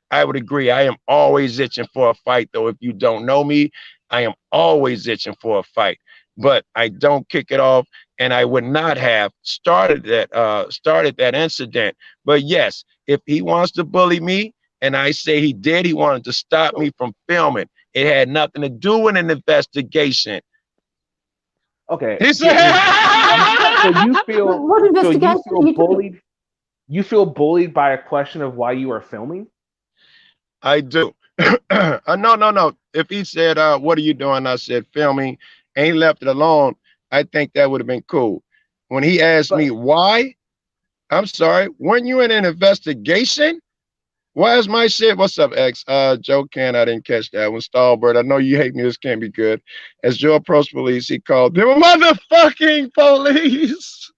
I would agree. I am always itching for a fight, though. If you don't know me, I am always itching for a fight. But I don't kick it off and I would not have started that incident. But yes, if he wants to bully me, and I say he did, he wanted to stop me from filming. It had nothing to do with an investigation. Okay. He said, so you feel What investigation are you doing? bullied. You feel bullied by a question of why you are filming? I do. No. If he said, what are you doing? I said, filming, and he left it alone, I think that would have been cool. When he asked me why, I'm sorry, weren't you in an investigation? Why is my shit? What's up, X? Joe Can, I didn't catch that one. Stallbird, I know you hate me. This can't be good. As Joe approached police, he called them motherfucking police.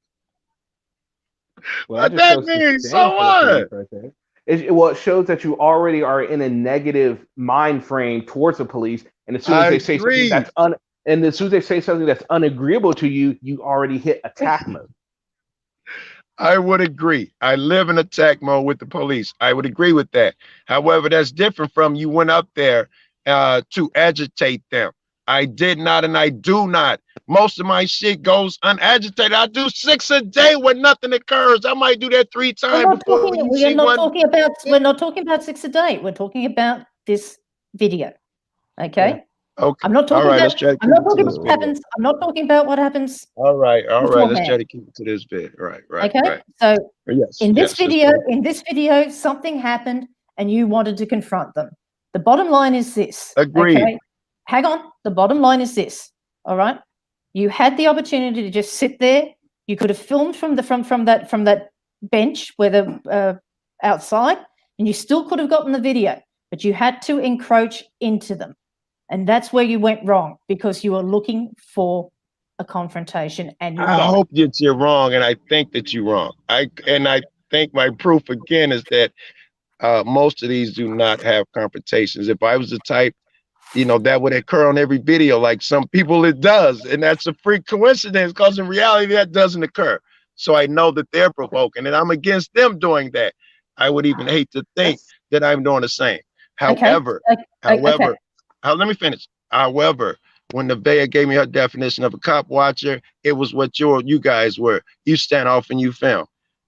Well, what that means? So what? Right there. It shows that you already are in a negative mind frame towards the police, and as soon as they say something that's as soon as they say something that's unagreeable to you, you already hit attack mode. I would agree. I live in attack mode with the police. I would agree with that. However, that's different from you went up there to agitate them. I did not, and I do not. Most of my shit goes unagitated. I do 6 a day when nothing occurs. I might do that 3 times before you see one. We're not talking about 6 a day. We're talking about this video. Okay. Yeah. Okay. I'm not talking about. I'm not talking about what happens. I'm not talking about what happens. All right. Let's try to keep it to this bit. Right. Okay. Right. So yes, in this video, something happened, and you wanted to confront them. The bottom line is this. Agreed. Okay? Hang on. The bottom line is this. All right. You had the opportunity to just sit there. You could have filmed from that bench where the outside, and you still could have gotten the video, but you had to encroach into them. And that's where you went wrong, because you were looking for a confrontation. And I hope that you're wrong, and I think that you're wrong. I think my proof again is that most of these do not have confrontations. If I was the type, that would occur on every video. Like some people, it does, and that's a freak coincidence, because in reality that doesn't occur. So I know that they're provoking, and I'm against them doing that. I would even hate to think that I'm doing the same. However, let me finish. However, when Nevaeh gave me her definition of a cop watcher, it was what you guys were. You stand off and you film.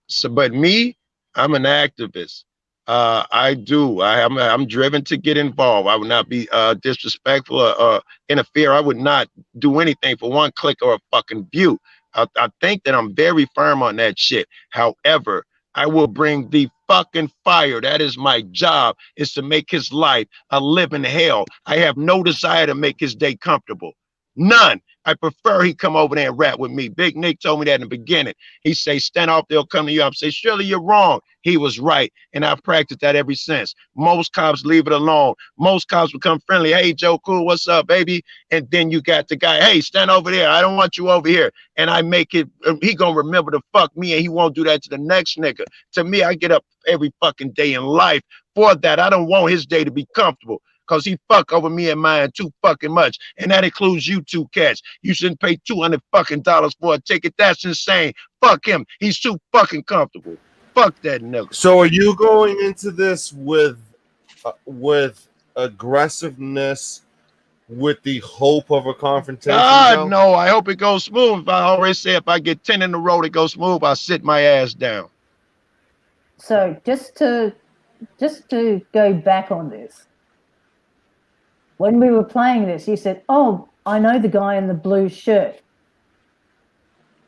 So, but me, I'm an activist. I'm driven to get involved. I would not be disrespectful or interfere. I would not do anything for one click or a fucking view. I think that I'm very firm on that shit. However, I will bring the fucking fire. That is my job, is to make his life a living hell. I have no desire to make his day comfortable. None. I prefer he come over there and rap with me. Big Nick told me that in the beginning. He say, stand off, they'll come to you. I'm say, surely you're wrong. He was right. And I've practiced that ever since. Most cops leave it alone. Most cops become friendly. Hey, Joe, cool, what's up, baby? And then you got the guy, hey, stand over there. I don't want you over here. And I make it, he gonna remember to fuck me, and he won't do that to the next nigga. To me, I get up every fucking day in life for that. I don't want his day to be comfortable, because he fuck over me and mine too fucking much. And that includes you two cats. You shouldn't pay $200 fucking for a ticket. That's insane. Fuck him. He's too fucking comfortable. Fuck that nigga. So are you going into this with aggressiveness, with the hope of a confrontation? God, no. I hope it goes smooth. I already say if I get 10 in a row that goes smooth, I'll sit my ass down. So just to go back on this. When we were playing this, you said, oh, I know the guy in the blue shirt.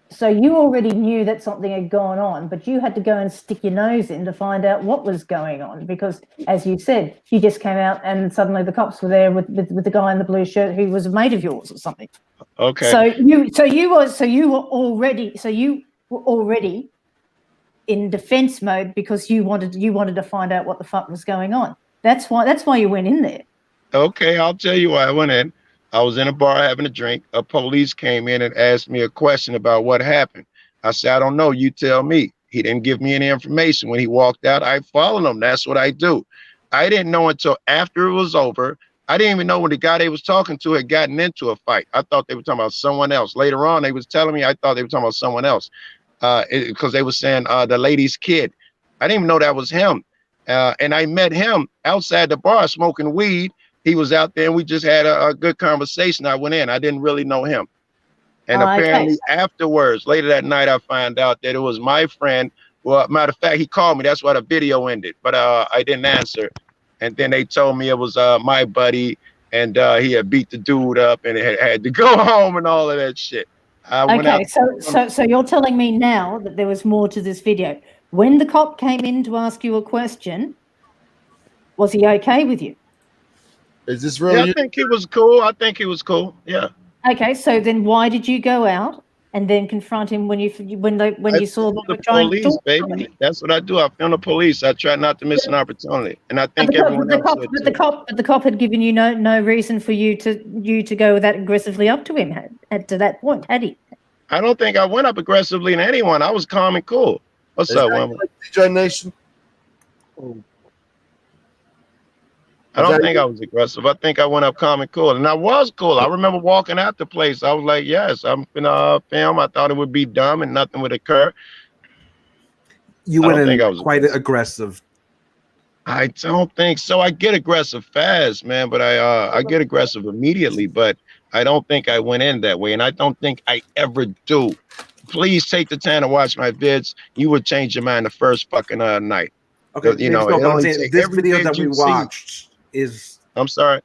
So you already knew that something had gone on, but you had to go and stick your nose in to find out what was going on, because, as you said, you just came out and suddenly the cops were there with the guy in the blue shirt who was a mate of yours or something. Okay. So you were already in defense mode, because you wanted to find out what the fuck was going on. That's why you went in there. Okay, I'll tell you why I went in. I was in a bar having a drink. A police came in and asked me a question about what happened. I said, I don't know. You tell me. He didn't give me any information. When he walked out, I followed him. That's what I do. I didn't know until after it was over. I didn't even know when the guy they was talking to had gotten into a fight. I thought they were talking about someone else. Later on, they was telling me I thought they were talking about someone else, because they were saying the lady's kid. I didn't even know that was him. And I met him outside the bar smoking weed. He was out there, and we just had a good conversation. I went in. I didn't really know him. And apparently afterwards, later that night, I found out that it was my friend. Well, matter of fact, he called me. That's why the video ended, but I didn't answer. And then they told me it was my buddy, and he had beat the dude up and had to go home and all of that shit. I went out. So you're telling me now that there was more to this video. When the cop came in to ask you a question, was he okay with you? Is this really? Yeah, I think he was cool. I think he was cool. Yeah. Okay, so then why did you go out and then confront him when you saw them were trying to talk to him? That's what I do. I film the police. I try not to miss an opportunity, and I think everyone else should too. But the cop had given you no reason for you to go that aggressively up to him to that point, had he? I don't think I went up aggressively to anyone. I was calm and cool. What's up, woman? DJ Nation. I don't think I was aggressive. I think I went up calm and cool, and I was cool. I remember walking out the place. I was like, "Yes, I'm gonna film." I thought it would be dumb and nothing would occur. You went in quite aggressive. I don't think so. I get aggressive fast, man, but I get aggressive immediately. But I don't think I went in that way, and I don't think I ever do. Please take the time to watch my vids. You would change your mind the first fucking night. Okay, you know, this video that we watched is. I'm sorry.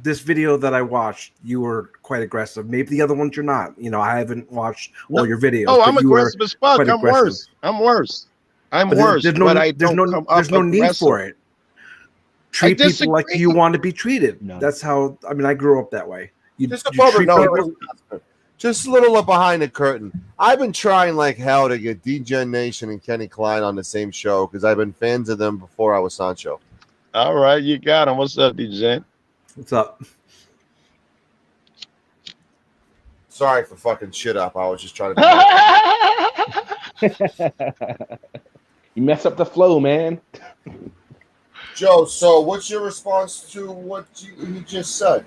This video that I watched, you were quite aggressive. Maybe the other ones you're not. You know, I haven't watched all your videos. Oh, I'm aggressive as fuck. I'm worse. I'm worse. I'm worse. There's no need for it. Treat people like you want to be treated. No. That's how. I mean, I grew up that way. Just a little behind the curtain. I've been trying like hell to get DJ Nation and Kenny Kline on the same show because I've been fans of them before I was Sancho. All right, you got him. What's up, DJ? What's up? Sorry for fucking shit up. I was just trying to. You mess up the flow, man. Joe, so what's your response to what he just said?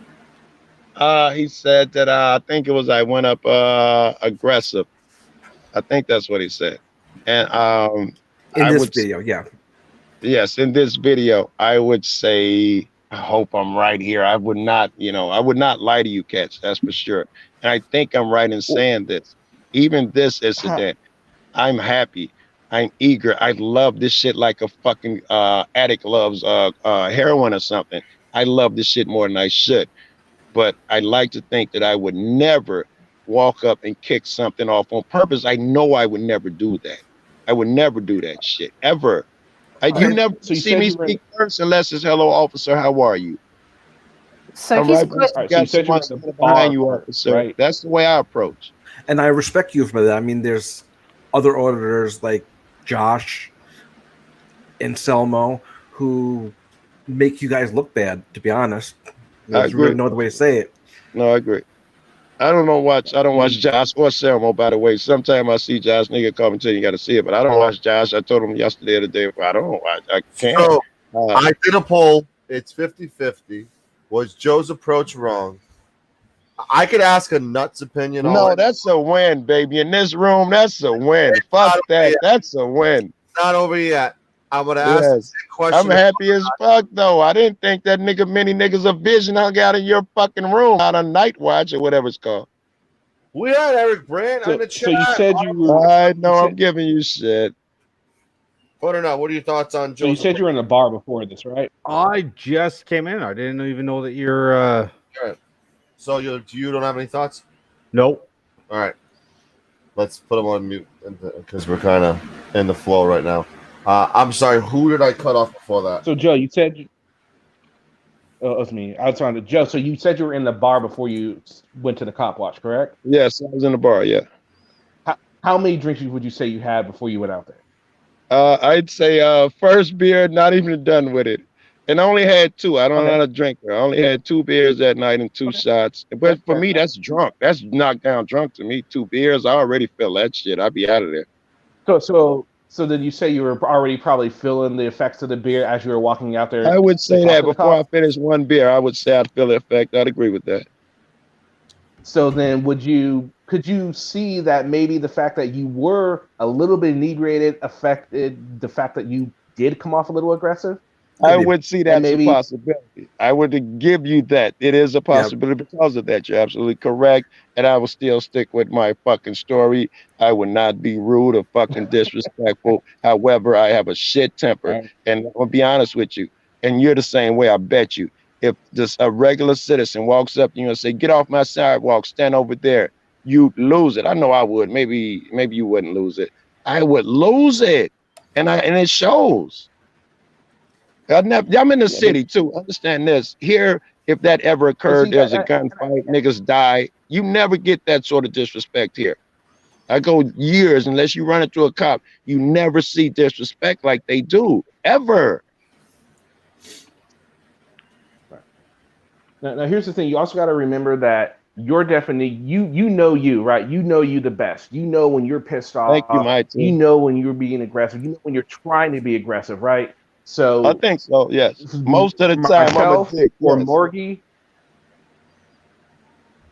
He said that I think it was I went up aggressive. I think that's what he said. And in this video, yeah. Yes, in this video, I would say, I hope I'm right here. I would not lie to you cats, that's for sure. And I think I'm right in saying this. Even this incident, I'm happy. I'm eager. I love this shit like a fucking addict loves heroin or something. I love this shit more than I should. But I like to think that I would never walk up and kick something off on purpose. I know I would never do that. I would never do that shit, ever. You never see me speak first unless it's hello, officer, how are you? So you said you behind you, officer. Right. That's the way I approach. And I respect you for that. I mean, there's other auditors like Josh and Selmo who make you guys look bad, to be honest. There's really no other way to say it. No, I agree. I don't watch Josh or Selmo, by the way. Sometimes I see Josh, nigga come and tell you got to see it, but I don't watch Josh. I told him yesterday or the day before, I don't watch. I can't. So, I did a poll. It's 50-50. Was Joe's approach wrong? I could ask a nuts opinion. No, that's a win, baby. In this room, that's a win. Fuck that. That's a win. It's not over yet. I'm gonna ask a question. I'm happy as fuck though. I didn't think that many niggas of vision hung out in your fucking room out on Night Watch or whatever it's called. We had Eric Brandt on the chat. So you said you were. I know I'm giving you shit. What or not? What are your thoughts on Joe? So you said you were in the bar before this, right? I just came in. I didn't even know that you're. So you don't have any thoughts? Nope. All right. Let's put him on mute because we're kind of in the flow right now. I'm sorry. Who did I cut off before that? So Joe, you said. Oh, it was me. I was trying to Joe. So you said you were in the bar before you went to the cop watch, correct? Yes, I was in the bar. Yeah. How many drinks would you say you had before you went out there? I'd say first beer, not even done with it, and I only had 2. I don't know how to drink. I only had 2 beers that night and 2 shots. But for me, that's drunk. That's knocked down drunk to me. 2 beers, I already feel that shit. I'd be out of there. So did you say you were already probably feeling the effects of the beer as you were walking out there? I would say that before I finished 1 beer, I would say I'd feel the effect. I'd agree with that. So then could you see that maybe the fact that you were a little bit inebriated affected the fact that you did come off a little aggressive? I would see that's a maybe possibility. I would give you that. It is a possibility because of that. You're absolutely correct. And I will still stick with my fucking story. I would not be rude or fucking disrespectful. However, I have a shit temper. And I'll be honest with you. And you're the same way, I bet you. If just a regular citizen walks up to you and say, get off my sidewalk, stand over there, you'd lose it. I know I would. Maybe you wouldn't lose it. I would lose it. And it shows. I'm in the city too. Understand this. Here, if that ever occurred, there's a gunfight, niggas die. You never get that sort of disrespect here. I go years, unless you run into a cop, you never see disrespect like they do, ever. Now here's the thing. You also got to remember that you're definitely you know you, right? You know you the best. You know when you're pissed off. Thank you, Mike. You know when you're being aggressive. You know when you're trying to be aggressive, right? So I think so. Yes, most of the time, myself I'm a dick, or yes. Morgie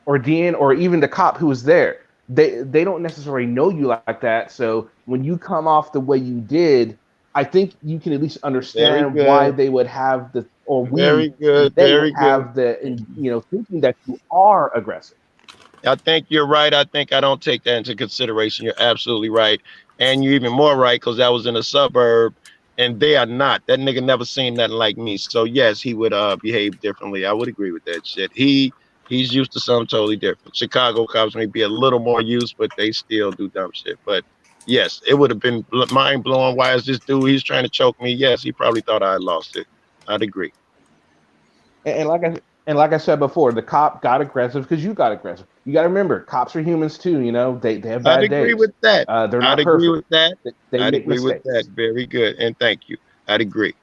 or Dean or even the cop who was there, they don't necessarily know you like that. So when you come off the way you did, I think you can at least understand why they would have the Very good. Thinking that you are aggressive. I think you're right. I think I don't take that into consideration. You're absolutely right. And you're even more right because I was in a suburb and they are not. That nigga never seen nothing like me. So yes, he would behave differently. I would agree with that shit. He's used to something totally different. Chicago cops may be a little more used, but they still do dumb shit. But yes, it would have been mind blowing. Why is this dude? He's trying to choke me. Yes, he probably thought I had lost it. I'd agree. And like I said before, the cop got aggressive because you got aggressive. You got to remember, cops are humans too. You know, they have bad days. I'd agree with that. They're not I'd agree perfect. with that. I'd agree with that. Very good. And thank you. I'd agree.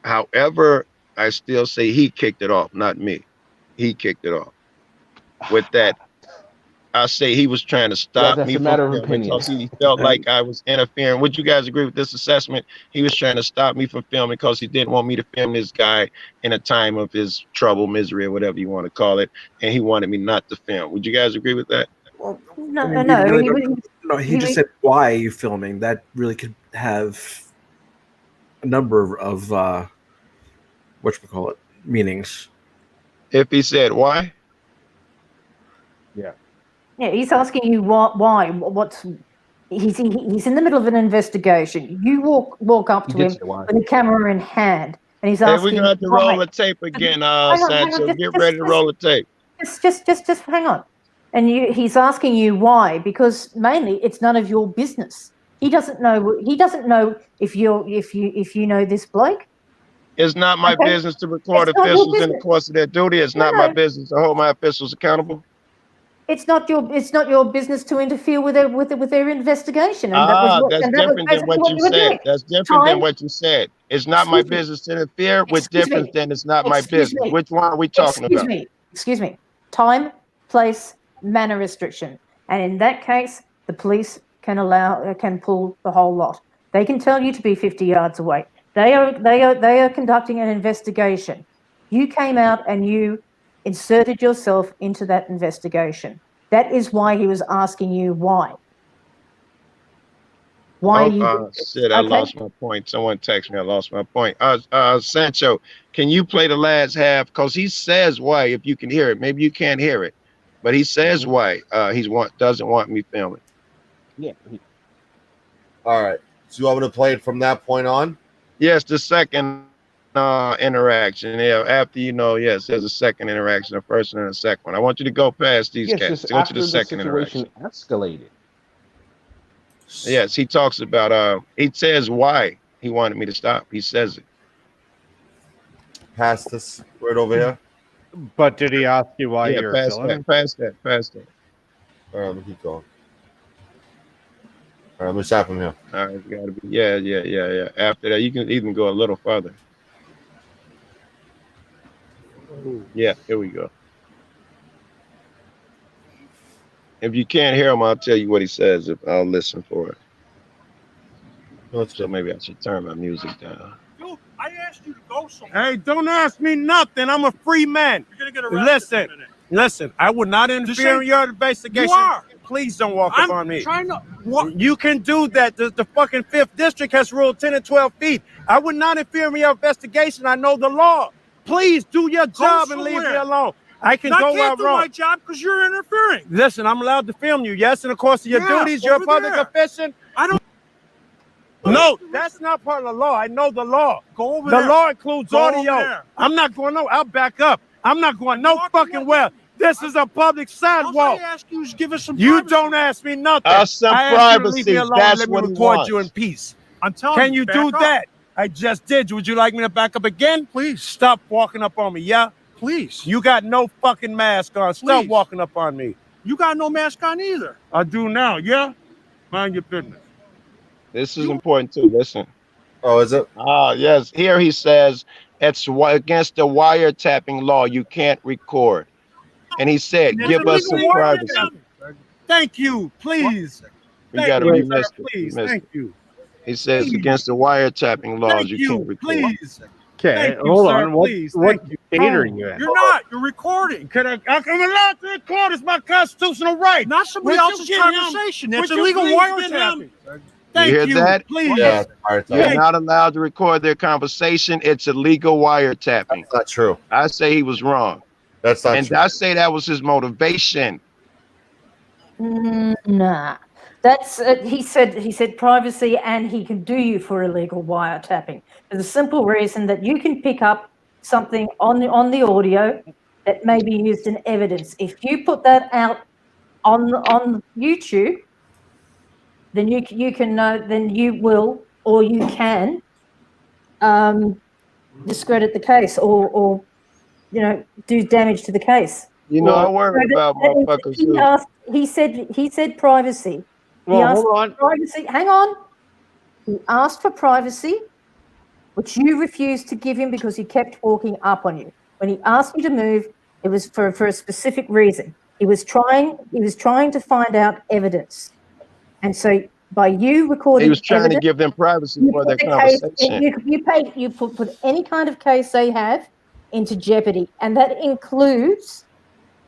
However, I still say he kicked it off, not me. He kicked it off. With that, I say he was trying to stop me from filming because he felt like I was interfering. Would you guys agree with this assessment? He was trying to stop me from filming because he didn't want me to film this guy in a time of his trouble, misery, or whatever you want to call it, and he wanted me not to film. Would you guys agree with that? No. He just said, "Why are you filming?" That really could have a number of whatchamacallit meanings. If he said why? Yeah, he's asking you why. He's in the middle of an investigation. You walk up to him with a camera in hand, and he's asking. Hey, we're gonna have to roll the tape again, Sancho. Get ready to roll the tape. Just hang on. And he's asking you why, because mainly it's none of your business. He doesn't know. He doesn't know if you know this bloke. It's not my business to record officials in the course of their duty. It's not my business to hold my officials accountable. It's not your business to interfere with their investigation. And that's different than what you said. That's different than what you said. It's not my business to interfere with difference than it's not my business. Which one are we talking about? Excuse me. Time, place, manner restriction. And in that case, the police can pull the whole lot. They can tell you to be 50 yards away. They are conducting an investigation. You came out and you inserted yourself into that investigation. That is why he was asking you why. Why you? Shit! I lost my point. Someone text me. I lost my point. Sancho, can you play the last half? Because he says why. If you can hear it, maybe you can't hear it, but he says why. Doesn't want me filming. Yeah. All right. So you want me to play it from that point on? Yes, the second interaction. Yeah, after yes, there's a second interaction, a first and a second one. I want you to go past these cats. Go to the second interaction. Escalated. Yes, he talks about he says why he wanted me to stop. He says it. Past this right over here. But did he ask you why you're filming? Past that. All right, let me keep going. All right, let's stop from here. All right, gotta be. Yeah. After that, you can even go a little further. Yeah, here we go. If you can't hear him, I'll tell you what he says. If I'll listen for it. So maybe I should turn my music down. Dude, I asked you to go somewhere. Hey, don't ask me nothing. I'm a free man. You're gonna get arrested. Listen, I would not interfere in your investigation. You are. Please don't walk up on me. Trying to what? You can do that. The fucking 5th district has ruled 10 and 12 feet. I would not interfere in your investigation. I know the law. Please do your job and leave me alone. I can go where I'm wrong. my job because you're interfering. Listen, I'm allowed to film you. Yes, in the course of your duties, you're a public official. I don't. No, that's not part of the law. I know the law. Go over the there. law includes Go over audio. there. I'm not going no. I'll back up. I'm not going no fucking well. This is a public sidewalk. All I ask you is give us some. You privacy. don't ask me nothing. Some I ask you to privacy. leave me alone That's and let me what he record wants. you in peace. I'm telling Can you. you back do up. that? I just did. Would you like me to back up again? Please. Stop walking up on me, yeah? Please. You got no fucking mask on. Stop Please. walking up on me. You got no mask on either. I do now, yeah? Mind your business. This is important too. Listen. Oh, is it? Yes. Here he says it's against the wiretapping law. You can't record. And he said, give us some privacy. Thank you, please. You got to remix it. Please, thank you. He says against the wiretapping laws, Thank you can't record. please. Okay, Thank you, hold sir, on. What please. what Thank you. state are you in? You're not. You're recording. I'm allowed to record. It's my constitutional right. Not somebody Would you else's get conversation. him? That's Would you illegal please wiretapping. Thank You hear that? Please. Yeah, You're not allowed to record their conversation. It's illegal wiretapping. That's not true. I say he was wrong. That's not And true. I say that was his motivation. Nah, that's he said privacy, and he can do you for illegal wiretapping for the simple reason that you can pick up something on the audio that may be used in evidence. If you put that out on YouTube, then you can then you will, or you can discredit the case or do damage to the case. You know, I worry about motherfuckers who. He said privacy. Well, he asked hold on. for privacy. Hang on. He asked for privacy, which you refused to give him because he kept walking up on you. When he asked you to move, it was for a specific reason. He was trying to find out evidence. And so by you recording, He was trying evidence, to give them privacy for their put the case- conversation. you put any kind of case they have into jeopardy, and that includes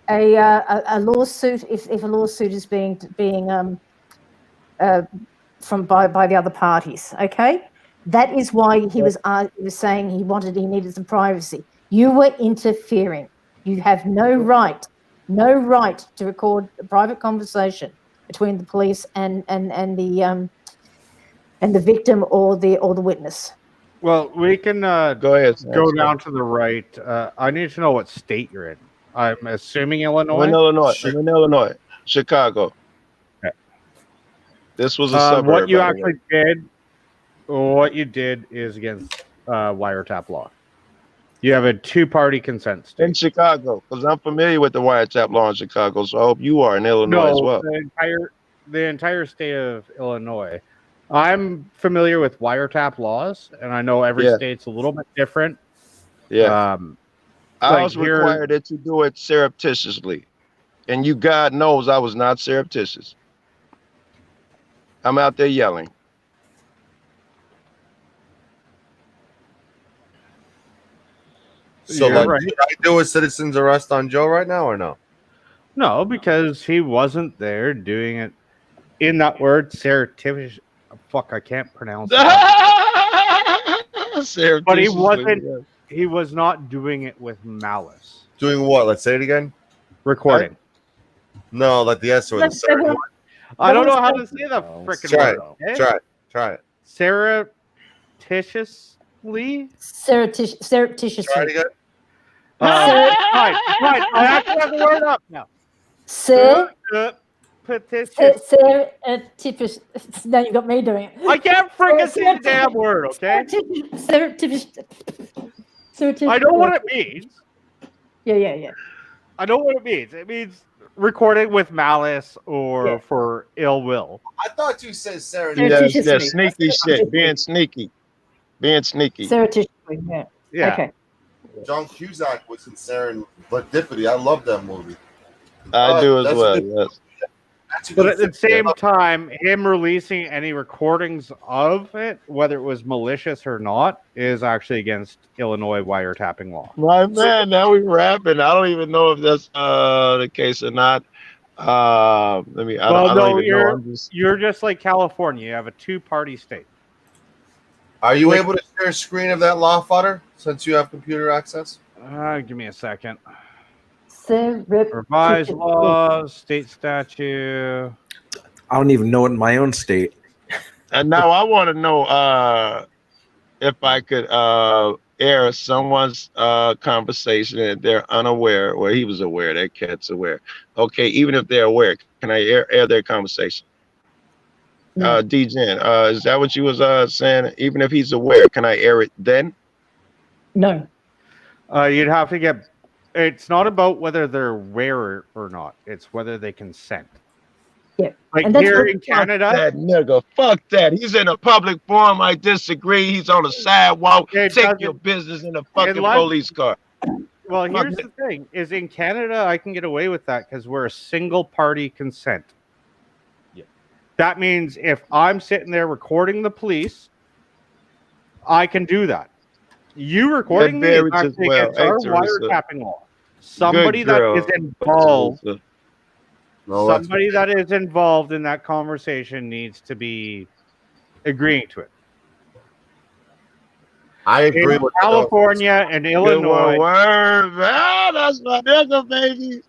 a lawsuit if a lawsuit is being from by the other parties. Okay, that is why he was saying he needed some privacy. You were interfering. You have no right to record a private conversation between the police and the victim or the witness. Well, we can Go ahead. go down to the right. I need to know what state you're in. I'm assuming Illinois. I'm in Illinois. I'm in Illinois. Chicago. Okay. This was a suburb. What you by the way. actually what you did is against wiretap law. You have a two-party consent state. In Chicago, because I'm familiar with the wiretap law in Chicago, so I hope you are in Illinois as well. The entire state of Illinois. I'm familiar with wiretap laws, and I know every state's a little bit different. Yeah. I like was here- required that you do it surreptitiously. And you, God knows, I was not surreptitious. I'm out there yelling. So, You're like, right. should I do a citizen's arrest on Joe right now or no? No, because he wasn't there doing it in that word surreptitious. Fuck, I can't pronounce it. But he wasn't. Yeah. He was not doing it with malice. Doing what? Let's say it again. Recording. No, like the S or the surreptitious. I don't know how to say the freaking Try word. it. Okay? Try it. Surreptitiously. Surreptitiously. Try it again. Fine. I actually have the word up now. Surreptitious. Now you got me doing it. I can't freaking say the damn word, okay? I know what it means. Yeah. I know what it means. It means recording with malice or for ill will. I thought you said Surreptitiously. Yeah, sneaky shit. Being sneaky. Surreptitiously, Yeah. Okay. John Cusack was in Serendipity. I love that movie. I do as that's well. a good- Yes. But at the same time, him releasing any recordings of it, whether it was malicious or not, is actually against Illinois wiretapping law. My man, now we rapping. I don't even know if that's the case or not. I don't even know. I'm just... You're just like California. You have a two-party state. Are you able to share a screen of that law fodder since you have computer access? Give me a second. So revised laws, state statute. I don't even know it in my own state. And now I want to know if I could air someone's conversation and they're unaware, or he was aware, that cat's aware. Okay, even if they're aware, can I air their conversation? No. D-Gen, is that what you was saying? Even if he's aware, can I air it then? No. You'd have to get... It's not about whether they're aware or not. It's whether they consent. Yeah. Like here in Canada... Fuck that nigga. Fuck that. He's in a public forum. I disagree. He's on a sidewalk. Take your business in a fucking police car. Well, here's the thing. Is in Canada, I can get away with that because we're a single-party consent. That means if I'm sitting there recording the police, I can do that. You recording me is actually against our wiretapping law. Somebody that is involved, somebody that is involved in that conversation needs to be agreeing to it. I agree with California and Illinois. That's my nigga, baby.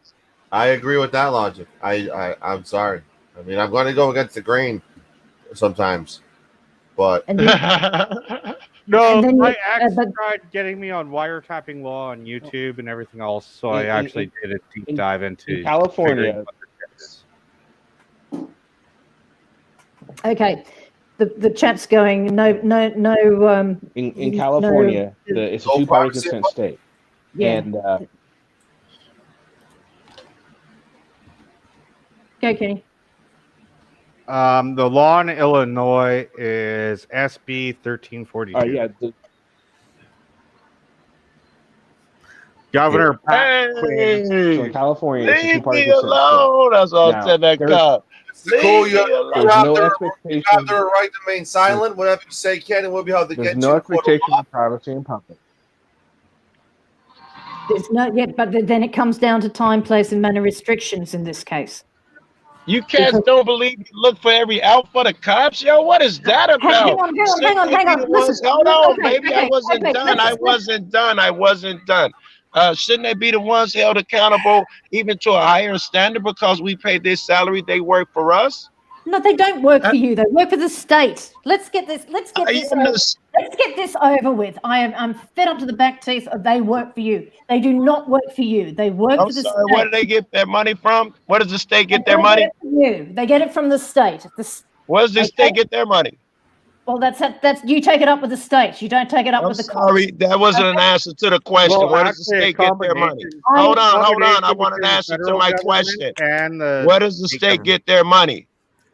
I agree with that logic. I'm sorry. I mean, I'm going to go against the grain sometimes, but no, my ex tried getting me on wiretapping law on YouTube and everything else, so I actually did a deep dive into California. Okay, the chat's going. No. In California, it's a two-party consent state, and go, Kenny. The law in Illinois is SB 1342. Yeah. Governor Pat Quinn. So in California, it's a two-party consent state. That's all I said. That cop. Cool. You have the right to remain silent. Whatever you say, Ken, and we'll be able to there's get no you. expectation of privacy in public. There's no but then it comes down to time, place, and manner restrictions in this case. You cats don't believe you look for every out for the cops, yo? What is that about? Hang on. Listen, hold on, okay, baby. I wasn't done. I wasn't done. Shouldn't they be the ones held accountable even to a higher standard because we pay their salary, they work for us? No, they don't work for you. They work for the state. Let's get this over with. I'm fed up to the back teeth. They work for you. They do not work for you. They work for the state. Where do they get their money from? Where does the state get their money? They get it from the state. Where does the state get their money? Well, that's you take it up with the state. You don't take it up with the cops. Sorry, that wasn't an answer to the question. Well, where does the state get their money? Hold on. I want an answer to my question. Where does the state get their money?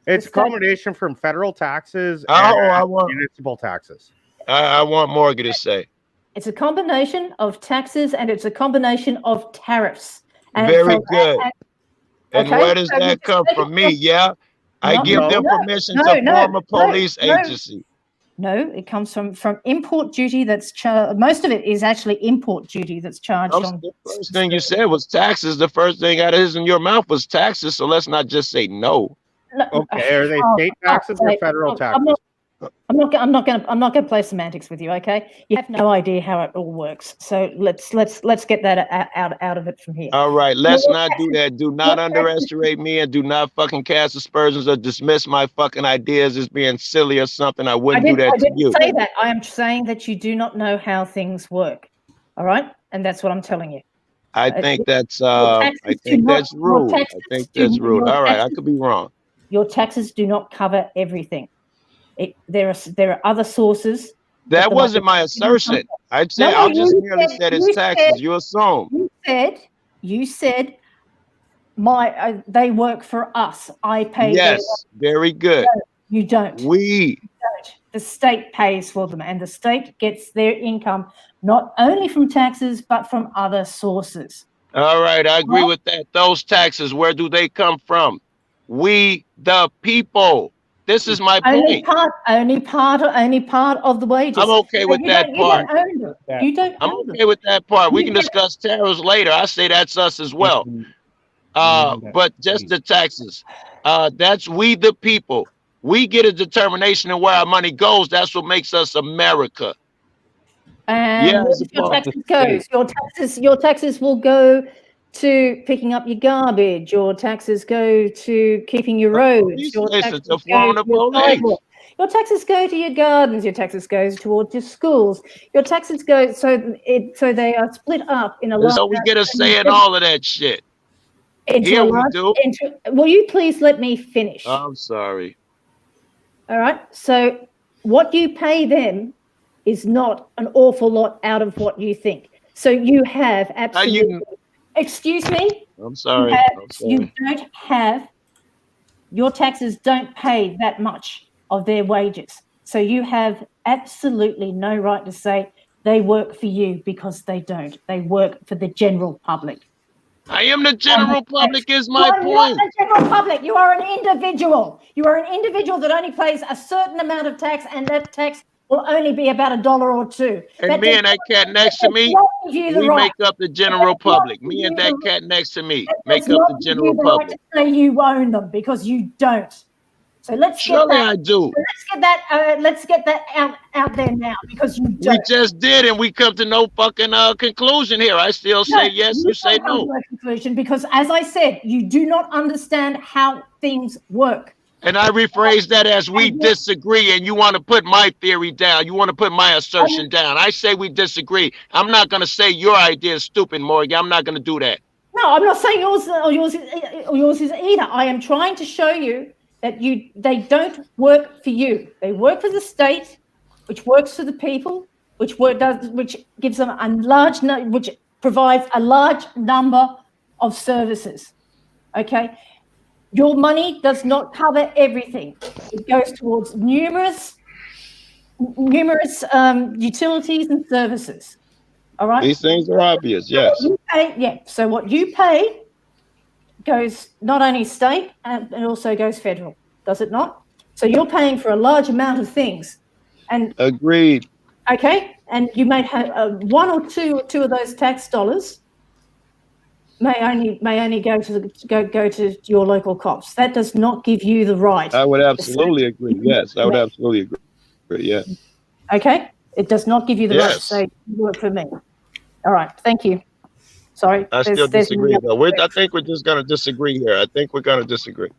It's a combination from federal taxes I want municipal taxes. I want Morgan to say. It's a combination of taxes and it's a combination of tariffs. And very good. And where does that come from? Me, yeah? I give them permission to form a police agency. No, it comes from import duty that's charged. Most of it is actually import duty that's charged on. The first thing you said was taxes. The first thing out of your mouth was taxes. So let's not just say no. Okay, are they state taxes or federal taxes? I'm not going to play semantics with you. Okay, you have no idea how it all works. So let's get that out of it from here. All right, let's not do that. Do not underestimate me, and do not fucking cast aspersions or dismiss my fucking ideas as being silly or something. I wouldn't do that to you. I didn't say that. I am saying that you do not know how things work. All right, and that's what I'm telling you. I think that's rude. I think that's rude. All right, I could be wrong. Your taxes do not cover everything. There are other sources. That wasn't my assertion. I just merely said it's taxes. You assume. You said they work for us. I pay. Yes, very good. No, you don't. You don't. The state pays for them, and the state gets their income not only from taxes but from other sources. All right, I agree with that. Those taxes, where do they come from? We the people. This is my Only point. part of the wages. I'm okay with that You part. don't own them. You don't I'm own them. okay with that part. We You can get- discuss tariffs later. I say that's us as well. But just the taxes. That's we the people. We get a determination of where our money goes. That's what makes us America. And Yeah, where as does your opposed taxes go? Your taxes will go to picking up your garbage. Your taxes go to keeping your roads. police Your stations taxes to go form to the your police. sidewalk. Your taxes go to your gardens. Your taxes goes towards your schools. Your taxes go so they are split up in a large. So we get a say in all of that shit. Here we do. Will you please let me finish? I'm sorry. All right. So what you pay them is not an awful lot out of what you think. So you have absolutely. Excuse me. I'm sorry. You don't have. Your taxes don't pay that much of their wages. So you have absolutely no right to say they work for you, because they don't. They work for the general public. I am the general public is my You are point. not the general public. You are an individual. You are an individual that only pays a certain amount of tax, and that tax will only be about $1 or $2. And me and that cat next to me, we make up the general public. Me and that cat next to me make up the general public. Right to say you own them, because you don't. So let's Surely get that. I do. So let's get that out there now, because you don't. We just did, and we come to no fucking conclusion here. I still say yes, you say don't come no. to a conclusion, because, as I said, you do not understand how things work. And I rephrase that as we disagree, and you want to put my theory down. You want to put my assertion down. I say we disagree. I'm not going to say your idea is stupid, Morgan. I'm not going to do that. No, I'm not saying yours is either. I am trying to show you that they don't work for you. They work for the state, which works for the people, which gives them which provides a large number of services. Okay, your money does not cover everything. It goes towards numerous utilities and services. All right. These things are obvious. Yes. So what you pay goes not only state, and it also goes federal, does it not? So you're paying for a large amount of things, and agreed. Okay, and you may have one or two of those tax dollars may only go to your local cops. That does not give you the right. I would absolutely agree. Yes, I would absolutely agree. Yes. Okay, it does not give you the right to say you work for me. All right, thank you. Sorry, I still disagree, though. I think we're just going to disagree here. I think we're going to disagree.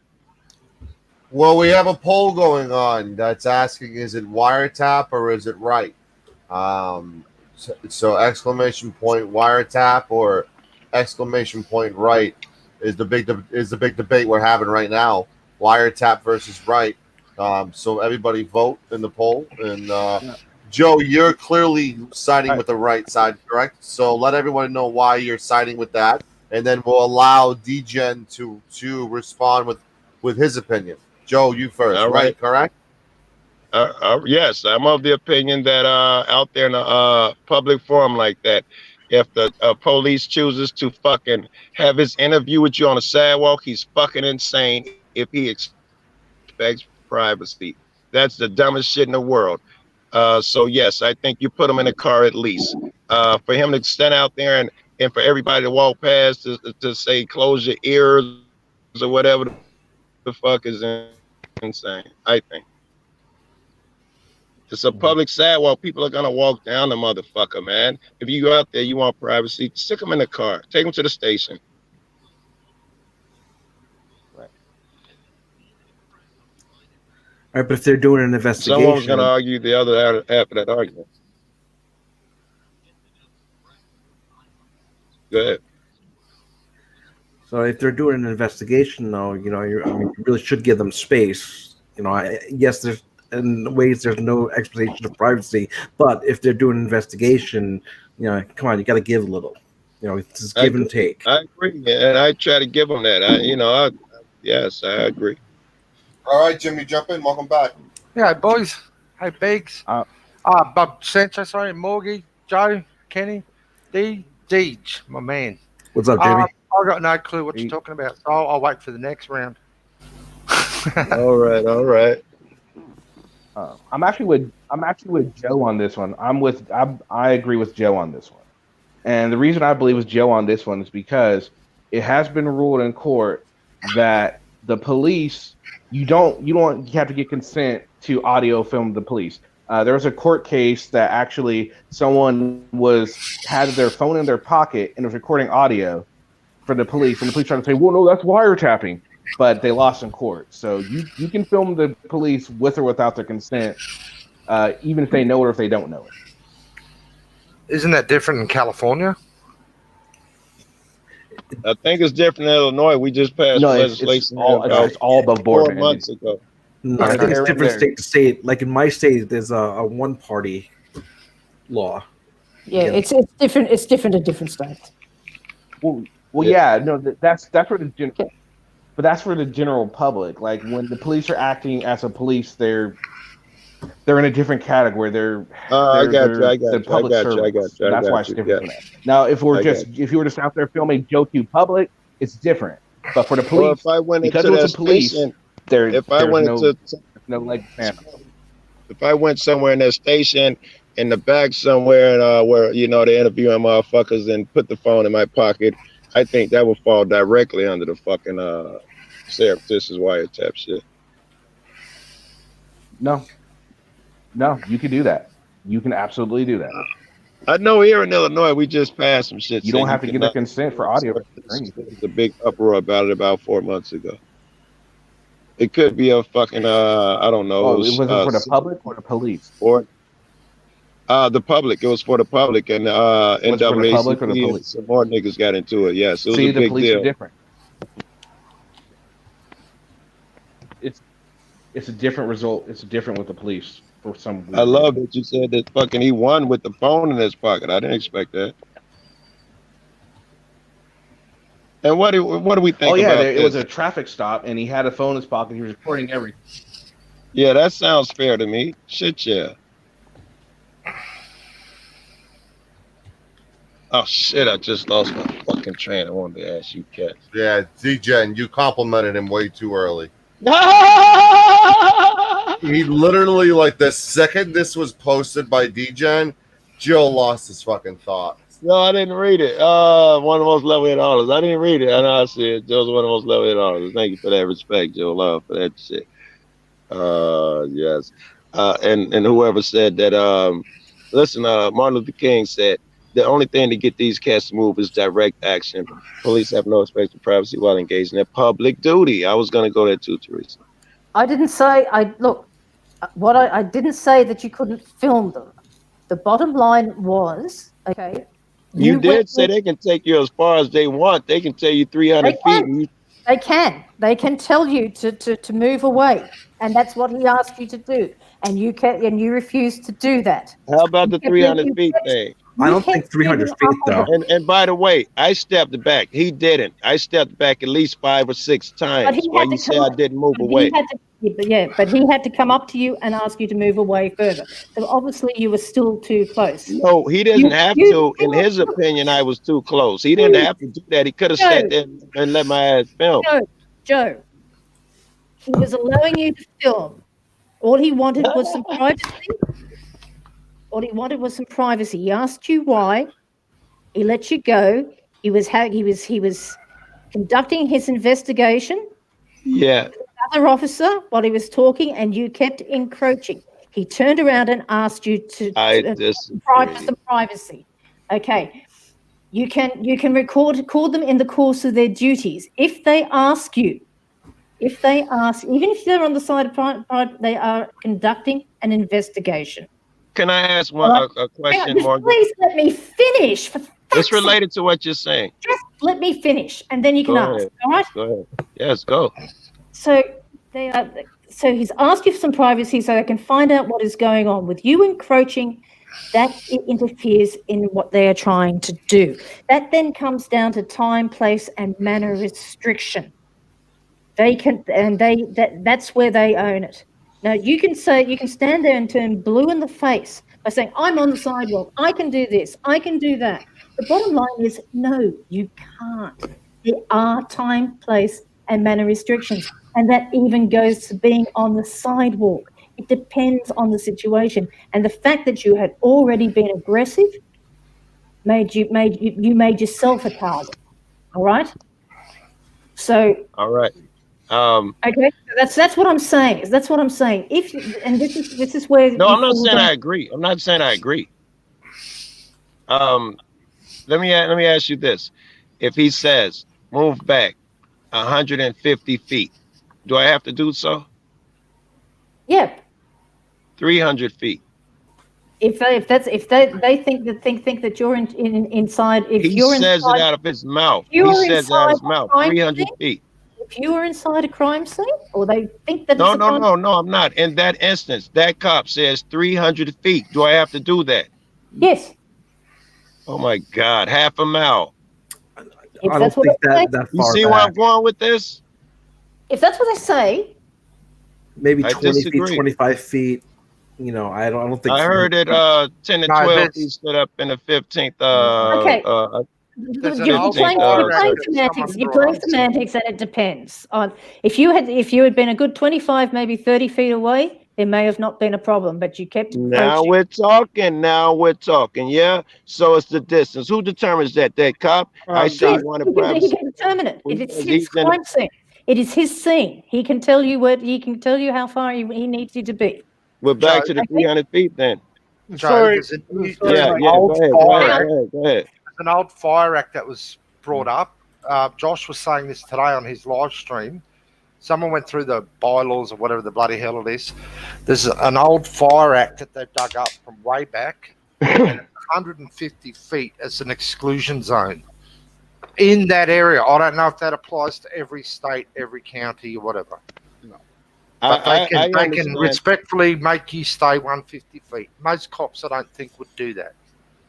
Well, we have a poll going on that's asking, is it wiretap or is it right? So exclamation point wiretap or exclamation point right is the big debate we're having right now. Wiretap versus right. So everybody vote in the poll, and Joe, you're clearly siding with the right side, correct? So let everyone know why you're siding with that, and then we'll allow DGen to respond with his opinion. Joe, you first, All right? Correct? Yes, I'm of the opinion that out there in a public forum like that, if the police chooses to fucking have his interview with you on a sidewalk, he's fucking insane if he expects privacy. That's the dumbest shit in the world. So yes, I think you put him in a car at least. For him to stand out there and for everybody to walk past to say close your ears or whatever the fuck is insane, I think. It's a public sidewalk. People are gonna walk down the motherfucker, man. If you go out there, you want privacy, stick them in the car, take them to the station. Right. All right, but if they're doing an investigation, Someone's gonna argue the other half of that argument. Go ahead. So if they're doing an investigation, though, you really should give them space. Yes, there's in ways there's no expectation of privacy, but if they're doing an investigation, come on, you got to give a little. It's give and take. I agree, and I try to give them that. Yes, I agree. All right, Jimmy, jump in. Welcome back. Yeah, boys. Hey, Biggs. Bob Sancho, sorry, Morgie, Joe, Kenny, Deej, my man. What's up, Jimmy? I've got no clue what you're talking about, so I'll wait for the next round. All right, all right. I'm actually with Joe on this one. I agree with Joe on this one. And the reason I believe with Joe on this one is because it has been ruled in court that the police you have to get consent to audio film the police. There was a court case that actually someone had their phone in their pocket and was recording audio for the police, and the police tried to say, "Well, no, that's wiretapping," but they lost in court. So you can film the police with or without their consent, even if they know it or if they don't know it. Isn't that different in California? I think it's different in Illinois. We just passed legislation it's all above board 4 months ago. No, I think it's different state to state. Like in my state, there's a one-party law. Yeah, it's different. It's different in different states. Well, yeah, no, that's for the general public. Like when the police are acting as a police, they're in a different category. I got you. That's why it's different from that. Now, if you were just out there filming Joe Q public, it's different. But for the police, if I went because into it was that a police, station, if I went somewhere in that station in the back somewhere, and where they're interviewing motherfuckers and put the phone in my pocket, I think that would fall directly under the fucking surreptitious wiretap shit. No, you can do that. You can absolutely do that. I know here in Illinois, we just passed some shit. You don't have to get their consent for audio. There's a big uproar about it about 4 months ago. It could be a fucking, I don't know. Was it for the public or the police? Or the public. It was for the public, and NAACP and some more niggas got into it. Yes, it was a big police deal. Are different. It's a different result. It's different with the police for some reason. I love that you said that fucking he won with the phone in his pocket. I didn't expect that. And what do we think about this? It was a traffic stop, and he had a phone in his pocket. He was recording everything. Yeah, that sounds fair to me. Shit, yeah. Oh, shit, I just lost my fucking train. I wanted to ask you, Kat. Yeah, D-Gen, you complimented him way too early. He literally, like, the second this was posted by D-Gen, Joe lost his fucking thought. No, I didn't read it. One of the most level-headed artists. I didn't read it. I know I see it. Joe's one of the most level-headed artists. Thank you for that respect, Joe. Love for that shit. Yes. And whoever said that, listen, Martin Luther King said, the only thing to get these cats to move is direct action. Police have no respect for privacy while engaged in their public duty. I was going to go there too, Teresa. I didn't say, I didn't say that you couldn't film them. The bottom line was, okay. You did say they can take you as far as they want. They can tell you 300 feet. They can. They can tell you to move away, and that's what he asked you to do, and you refused to do that. How about the 300 feet thing? I don't think 300 feet though. And by the way, I stepped back. He didn't. I stepped back at least 5 or 6 times. Why you say I didn't move away? But he had to come up to you and ask you to move away further. So obviously you were still too close. No, he didn't have to. In his opinion, I was too close. He didn't have to do that. He could have sat there and let my ass film. Joe, he was allowing you to film. All he wanted was some privacy. All he wanted was some privacy. He asked you why. He let you go. He was conducting his investigation. Yeah. Other officer while he was talking, and you kept encroaching. He turned around and asked you to provide some privacy. Okay, you can record them in the course of their duties. If they ask, even if they're on the side of private, they are conducting an investigation. Can I ask a question, Morgan? Please let me finish. It's related to what you're saying. Just let me finish, and then you can ask. All right? Go ahead. Yes, go. So he's asked you for some privacy so they can find out what is going on. With you encroaching, that it interferes in what they are trying to do. That then comes down to time, place, and manner restriction. That's where they own it. Now you can stand there and turn blue in the face by saying, I'm on the sidewalk, I can do this, I can do that. The bottom line is, no, you can't. There are time, place, and manner restrictions. And that even goes to being on the sidewalk. It depends on the situation. And the fact that you had already been aggressive made yourself a target. All right. So. All right. Okay, that's what I'm saying. That's what I'm saying. This is where. No, I'm not saying I agree. I'm not saying I agree. Let me ask you this: if he says move back 150 feet, do I have to do so? Yeah. 300 feet. If they think that you're inside, if he you're says inside, it out of his mouth. He says it out of his mouth. 300 feet. If you are inside a crime scene, or they think that No, I'm not. In that instance, that cop says 300 feet. Do I have to do that? Yes. Oh my God, half a mile. I don't think that far. You see where I'm going with this? If that's what they say, maybe 20 feet, 25 feet. You know, I don't think. I heard it 10 to 12 feet stood up in the 15th. Okay. You're playing semantics, and it depends on if you had been a good 25, maybe 30 feet away. It may have not been a problem, but you kept approaching. Now we're talking. Yeah. So it's the distance. Who determines that? That cop? I see one of He can determine it. It's his crime scene. It is his scene. He can tell you how far he needs you to be. We're back to the 300 feet then. Sorry. Go ahead. There's an old fire act that was brought up. Josh was saying this today on his live stream. Someone went through the bylaws or whatever the bloody hell it is. There's an old fire act that they've dug up from way back, and 150 feet as an exclusion zone in that area. I don't know if that applies to every state, every county, or whatever. No. But they can respectfully make you stay 150 feet. Most cops, I don't think, would do that.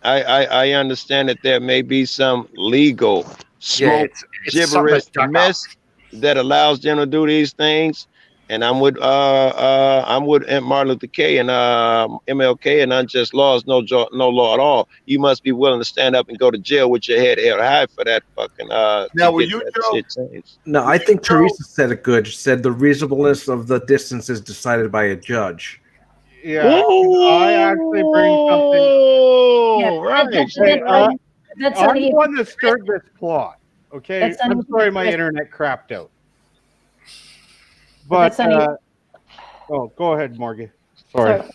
I understand that there may be some legal smoke, gibberish mess that allows them to do these things, and I'm with Martin Luther King and MLK and unjust laws, no law at all. You must be willing to stand up and go to jail with your head held high for that fucking. Now, were you Joe? No, I think Teresa said it good. She said the reasonableness of the distance is decided by a judge. Yeah, I actually bring something. Yeah, right. I'm the one that stirred this plot. Okay, I'm sorry, my internet crapped out. But go ahead, Morgan. Sorry. So,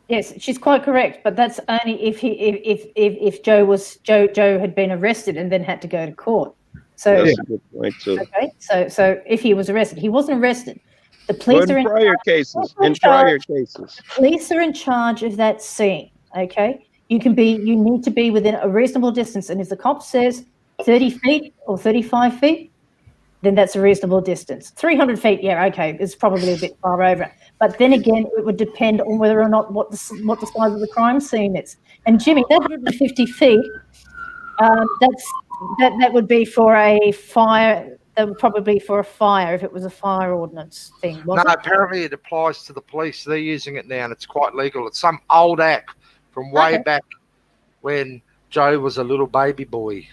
yes, she's quite correct, but that's only if Joe had been arrested and then had to go to court. So that's a good point too. Okay, so if he was arrested, he wasn't arrested. The police are in prior cases. Police are in charge of that scene. Okay, you need to be within a reasonable distance, and if the cop says 30 feet or 35 feet, then that's a reasonable distance. 300 feet, yeah, okay, it's probably a bit far over. But then again, it would depend on whether or not what the size of the crime scene is. And Jimmy, that 150 feet, that would be for a fire. That would probably be for a fire if it was a fire ordinance thing. Apparently it applies to the police. They're using it now, and it's quite legal. It's some old act from way back when Joe was a little baby boy.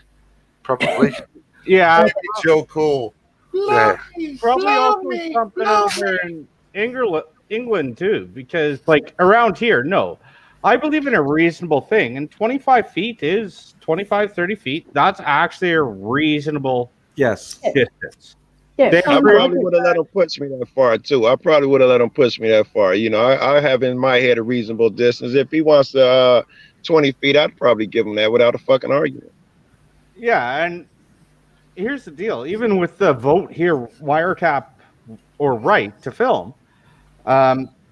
Probably. Yeah. It's so cool. Probably also something over in England too, because like around here, no. I believe in a reasonable thing, and 25 feet is 25, 30 feet. That's actually a reasonable distance. Yeah, I probably would have let him push me that far too. You know, I have in my head a reasonable distance. If he wants 20 feet, I'd probably give him that without a fucking argument. Yeah, and here's the deal. Even with the vote here, wiretap or right to film,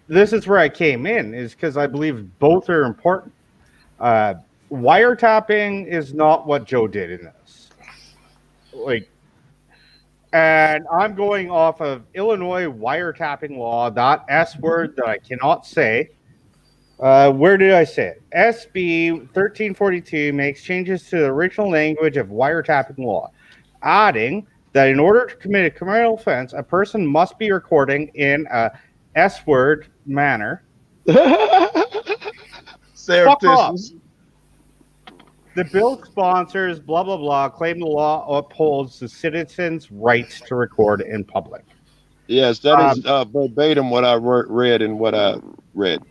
this is where I came in, is because I believe both are important. Wiretapping is not what Joe did in this. And I'm going off of Illinois wiretapping law, that S word that I cannot say. Where did I say it? SB 1342 makes changes to the original language of wiretapping law, adding that in order to commit a criminal offense, a person must be recording in a S word manner. Surreptitious. The bill sponsors, blah, blah, blah, claim the law upholds the citizens' rights to record in public. Yes, that is verbatim what I read and what I read.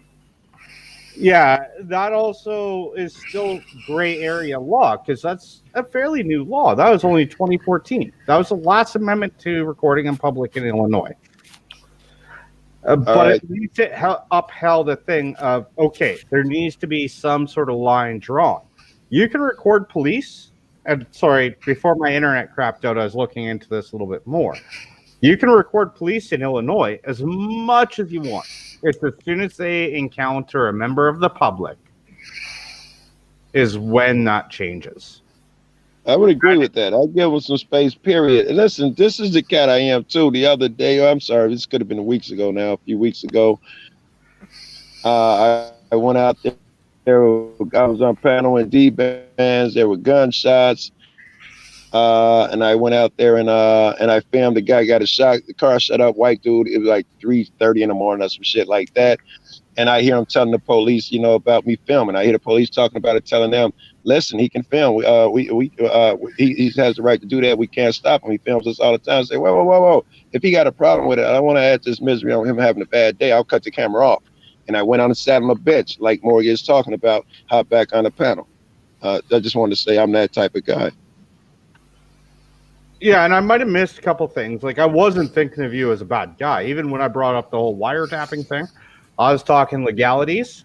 Yeah, that also is still gray area law because that's a fairly new law. That was only 2014. That was the last amendment to recording in public in Illinois. But at least it upheld a thing of, okay, there needs to be some sort of line drawn. You can record police, and sorry, before my internet crapped out, I was looking into this a little bit more. You can record police in Illinois as much as you want. It's as soon as they encounter a member of the public is when that changes. I would agree with that. I'll give them some space, period. And listen, this is the cat I am too. The other day, I'm sorry, this could have been a few weeks ago. I went out there. I was on panel and D-bands. There were gunshots. And I went out there and I filmed. The guy got a shot. The car shut up. White dude. It was like 3:30 in the morning or some shit like that. And I hear him telling the police, about me filming. I hear the police talking about it, telling them, "Listen, he can film. He has the right to do that. We can't stop him. He films us all the time." I say, whoa. If he got a problem with it, I don't want to add this misery on him having a bad day. I'll cut the camera off. And I went on and sat on a bench, like Morgan is talking about, hop back on the panel. I just wanted to say I'm that type of guy. Yeah, and I might have missed a couple things. Like, I wasn't thinking of you as a bad guy. Even when I brought up the whole wiretapping thing, I was talking legalities.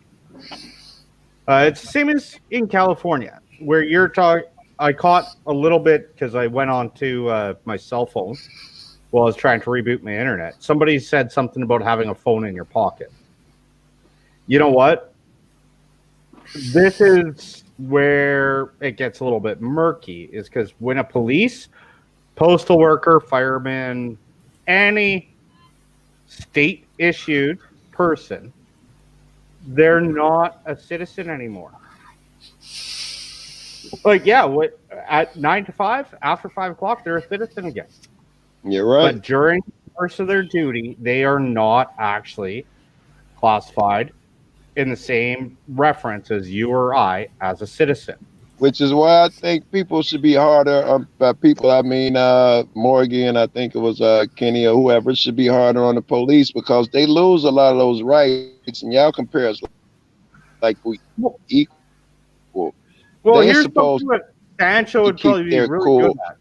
It's the same as in California, where you're talking. I caught a little bit because I went on to my cell phone while I was trying to reboot my internet. Somebody said something about having a phone in your pocket. You know what? This is where it gets a little bit murky, is because when a police, postal worker, fireman, any state-issued person, they're not a citizen anymore. Like, yeah, at 9 to 5, after 5 o'clock, they're a citizen again. You're right. But during the course of their duty, they are not actually classified in the same reference as you or I as a citizen. Which is why I think people should be harder. By people, I mean Morgan, I think it was Kenny or whoever, should be harder on the police because they lose a lot of those rights, and y'all compare us like we equal. Well, here's something that Sancho would probably be really good at.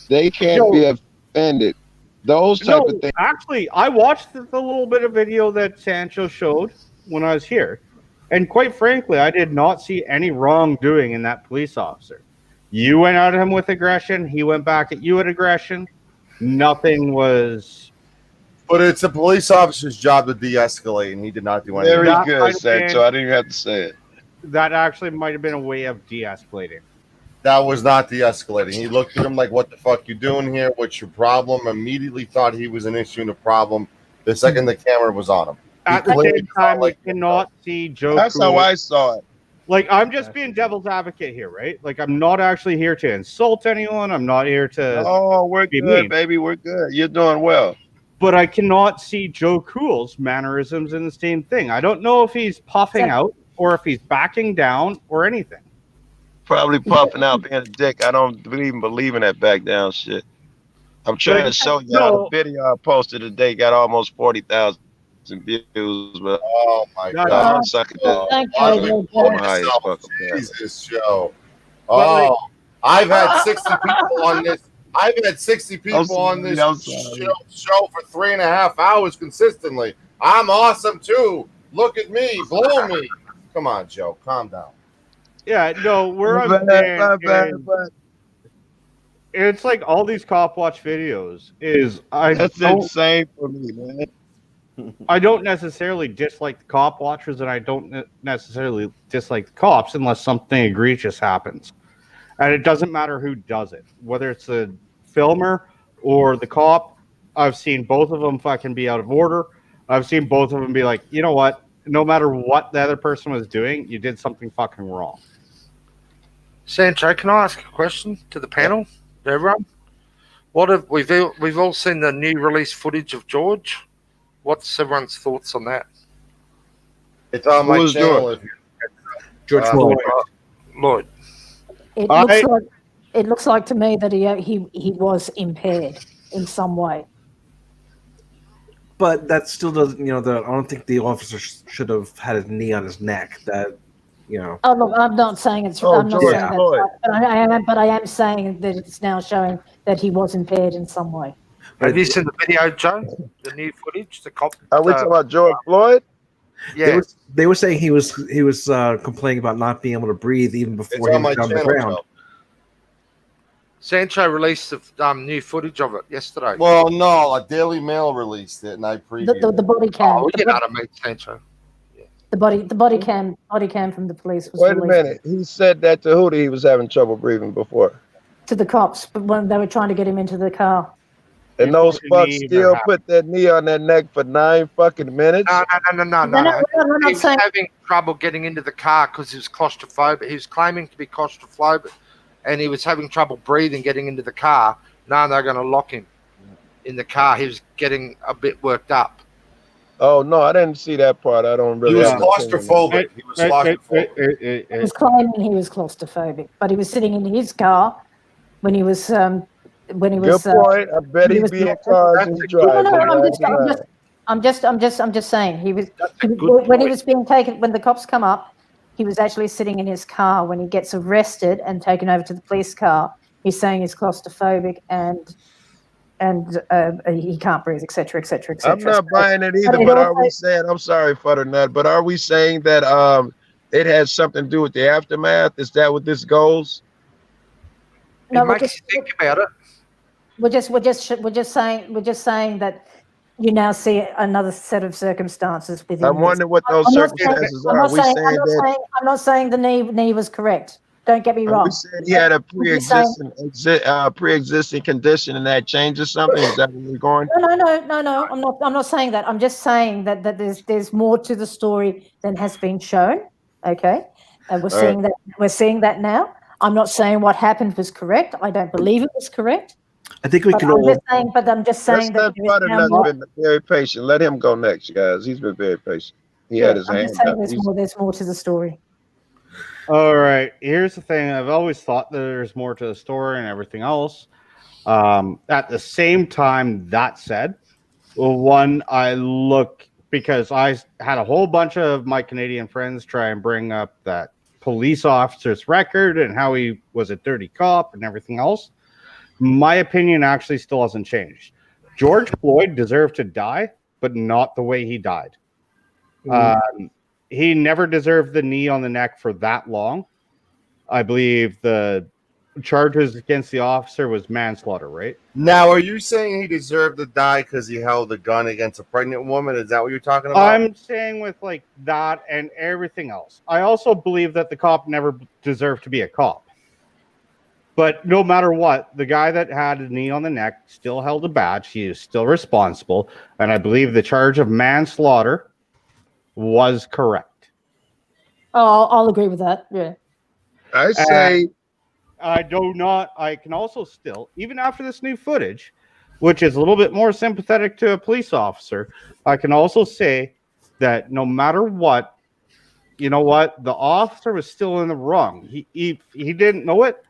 They can't be offended. Those type of things. Actually, I watched the little bit of video that Sancho showed when I was here. And quite frankly, I did not see any wrongdoing in that police officer. You went at him with aggression. He went back at you with aggression. Nothing was... But it's a police officer's job to de-escalate, and he did not do anything. Very good, Sancho. I didn't even have to say it. That actually might have been a way of de-escalating. That was not de-escalating. He looked at him like, "What the fuck you doing here? What's your problem?" Immediately thought he was an issue and a problem the second the camera was on him. At the same time, you cannot see Joe. That's how I saw it. Like, I'm just being devil's advocate here, right? Like, I'm not actually here to insult anyone. I'm not here to... Oh, we're good, baby. We're good. You're doing well. But I cannot see Joe Cool's mannerisms in the same thing. I don't know if he's puffing out or if he's backing down or anything. Probably puffing out, being a dick. I don't even believe in that back down shit. I'm trying to show you how the video I posted today got almost 40,000 views. But oh my God, I'm sucking Jesus, Joe. Oh, I've had 60 people on this. I've had 60 people on this show for 3.5 hours consistently. I'm awesome too. Look at me, blow me. Come on, Joe, calm down. Yeah, no, we're it's like all these cop watch videos that's insane for me, man. I don't necessarily dislike the cop watchers, and I don't necessarily dislike the cops unless something egregious happens. And it doesn't matter who does it, whether it's the filmer or the cop. I've seen both of them fucking be out of order. I've seen both of them be like, you know what? No matter what the other person was doing, you did something fucking wrong. Sancho, can I ask a question to the panel? Everyone, we've all seen the new release footage of George. What's everyone's thoughts on that? It's on my channel. George Floyd. Lloyd. It looks like to me that he was impaired in some way. But that still doesn't, I don't think the officer should have had his knee on his neck. That, Oh look, I'm not saying it's. Oh, I'm not George saying that, Floyd. but I am saying that it's now showing that he was impaired in some way. Have you seen the video, Joe? The new footage, the cop. Are we talking about George Floyd? Yeah, They were saying he was complaining about not being able to breathe even It's before he on my was on the channel, ground. Joe. Sancho released the new footage of it yesterday. Well, no, a Daily Mail released it, and I previewed The body cam. Oh, the, you know bo- what I mean, Sancho. the body cam from the police was Wait a released minute. He said that to who that he was having trouble breathing before. to the cops, but when they were trying to get him into the car. And Before those the fucks knee even still happened. put that knee on that neck for 9 fucking minutes. No. We're He not was saying. having trouble getting into the car because he was claustrophobic. He was claiming to be claustrophobic, and he was having trouble breathing getting into the car. No, they're going to lock him in the car. He was getting a bit worked up. Oh no, I didn't see that part. I don't really. He was have an opinion on claustrophobic. He was claustrophobic. He was claiming he was claustrophobic, but he was sitting in his car when he was. that. Good point. I bet he'd be in cars and driving. No, I'm just saying he was when he was being taken, when the cops come up, he was actually sitting in his car. When he gets arrested and taken over to the police car, he's saying he's claustrophobic and he can't breathe, etc. I'm not buying it either, but are we saying, I'm sorry, Futternut, but are we saying that it has something to do with the aftermath? Is that what this goes? No, It makes you think about it. We're just saying that you now see another set of circumstances within. I wonder what those circumstances are. I'm not saying the knee was correct. Don't get me wrong. We said he had a pre-existing condition, and that changes something. Is that where we're going? No. I'm not saying that. I'm just saying that there's more to the story than has been shown. Okay, and we're seeing that now. I'm not saying what happened was correct. I don't believe it was correct. I think we can all. I'm just saying that. Butternut's been very patient. Let him go next, you guys. He's been very patient. He had his hand up. There's more to the story. All right. Here's the thing. I've always thought that there's more to the story and everything else. At the same time, that said, because I had a whole bunch of my Canadian friends try and bring up that police officer's record and how he was a dirty cop and everything else. My opinion actually still hasn't changed. George Floyd deserved to die, but not the way he died. He never deserved the knee on the neck for that long. I believe the charges against the officer was manslaughter, right? Now, are you saying he deserved to die because he held a gun against a pregnant woman? Is that what you're talking about? I'm saying with like that and everything else. I also believe that the cop never deserved to be a cop. But no matter what, the guy that had a knee on the neck still held a badge. He is still responsible. And I believe the charge of manslaughter was correct. Oh, I'll agree with that. Yeah. I say I can also still, even after this new footage, which is a little bit more sympathetic to a police officer, I can also say that no matter what, you know what, the officer was still in the wrong. He didn't know it.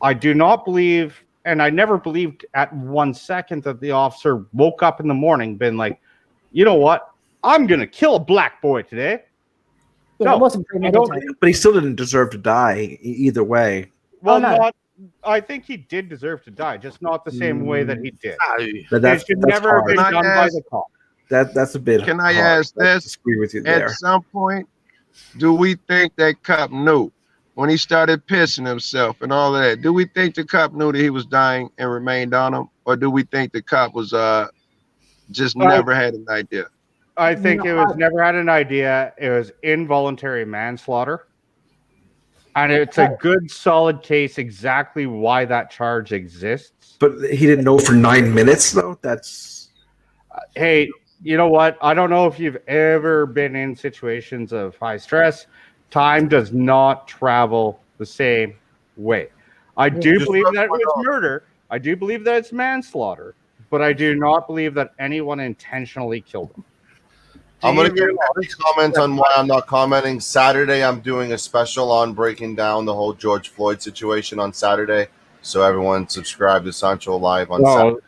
I do not believe, and I never believed at 1 second that the officer woke up in the morning been like, you know what, I'm going to kill a black boy today. Yeah, it wasn't premeditated. But he still didn't deserve to die either way. Well, I think he did deserve to die, just not the same way that he did. That's never been hard. done by the cop. That's a bit. Can I hard. ask this? Disagree with you At there. some point, do we think that cop knew when he started pissing himself and all of that? Do we think the cop knew that he was dying and remained on him, or do we think the cop was just never had an idea? I think it was never had an idea. It was involuntary manslaughter. And it's a good, solid case exactly why that charge exists. But he didn't know for 9 minutes, though? That's... Hey, you know what? I don't know if you've ever been in situations of high stress. Time does not travel the same way. I do believe that it was murder. I do believe that it's manslaughter. But I do not believe that anyone intentionally killed him. I'm going to give a comment on why I'm not commenting. Saturday, I'm doing a special on breaking down the whole George Floyd situation on Saturday. So everyone subscribe to Sancho Live on Saturday.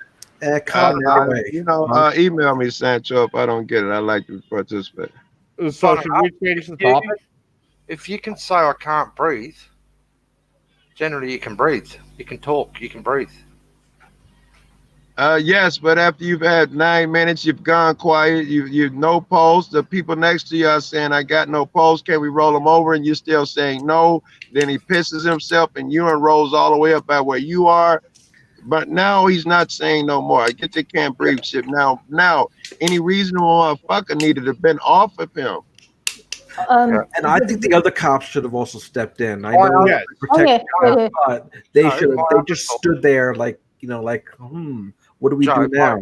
Email me, Sancho, if I don't get it. I'd like to participate. So should we change the topic? If you can say I can't breathe, generally you can breathe. You can talk. You can breathe. Yes, but after you've had 9 minutes, you've gone quiet. You've no pulse. The people next to you are saying, "I got no pulse. Can we roll him over?" And you're still saying no. Then he pisses himself, and urine rolls all the way up at where you are. But now he's not saying no more. I get the can't breathe shit. Now, any reasonable motherfucker needed to have been off of him. And I think the other cops should have also stepped in. I know they protect but they should have. They just stood there like, what do we do now?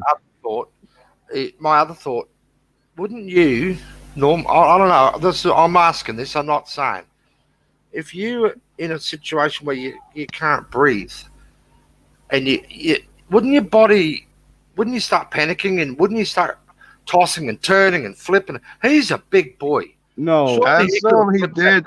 My other thought, wouldn't you, Norm? I don't know. I'm asking this. I'm not saying. If you're in a situation where you can't breathe, and you wouldn't your body, wouldn't you start panicking and wouldn't you start tossing and turning and flipping? He's a big boy. No, I assume he did.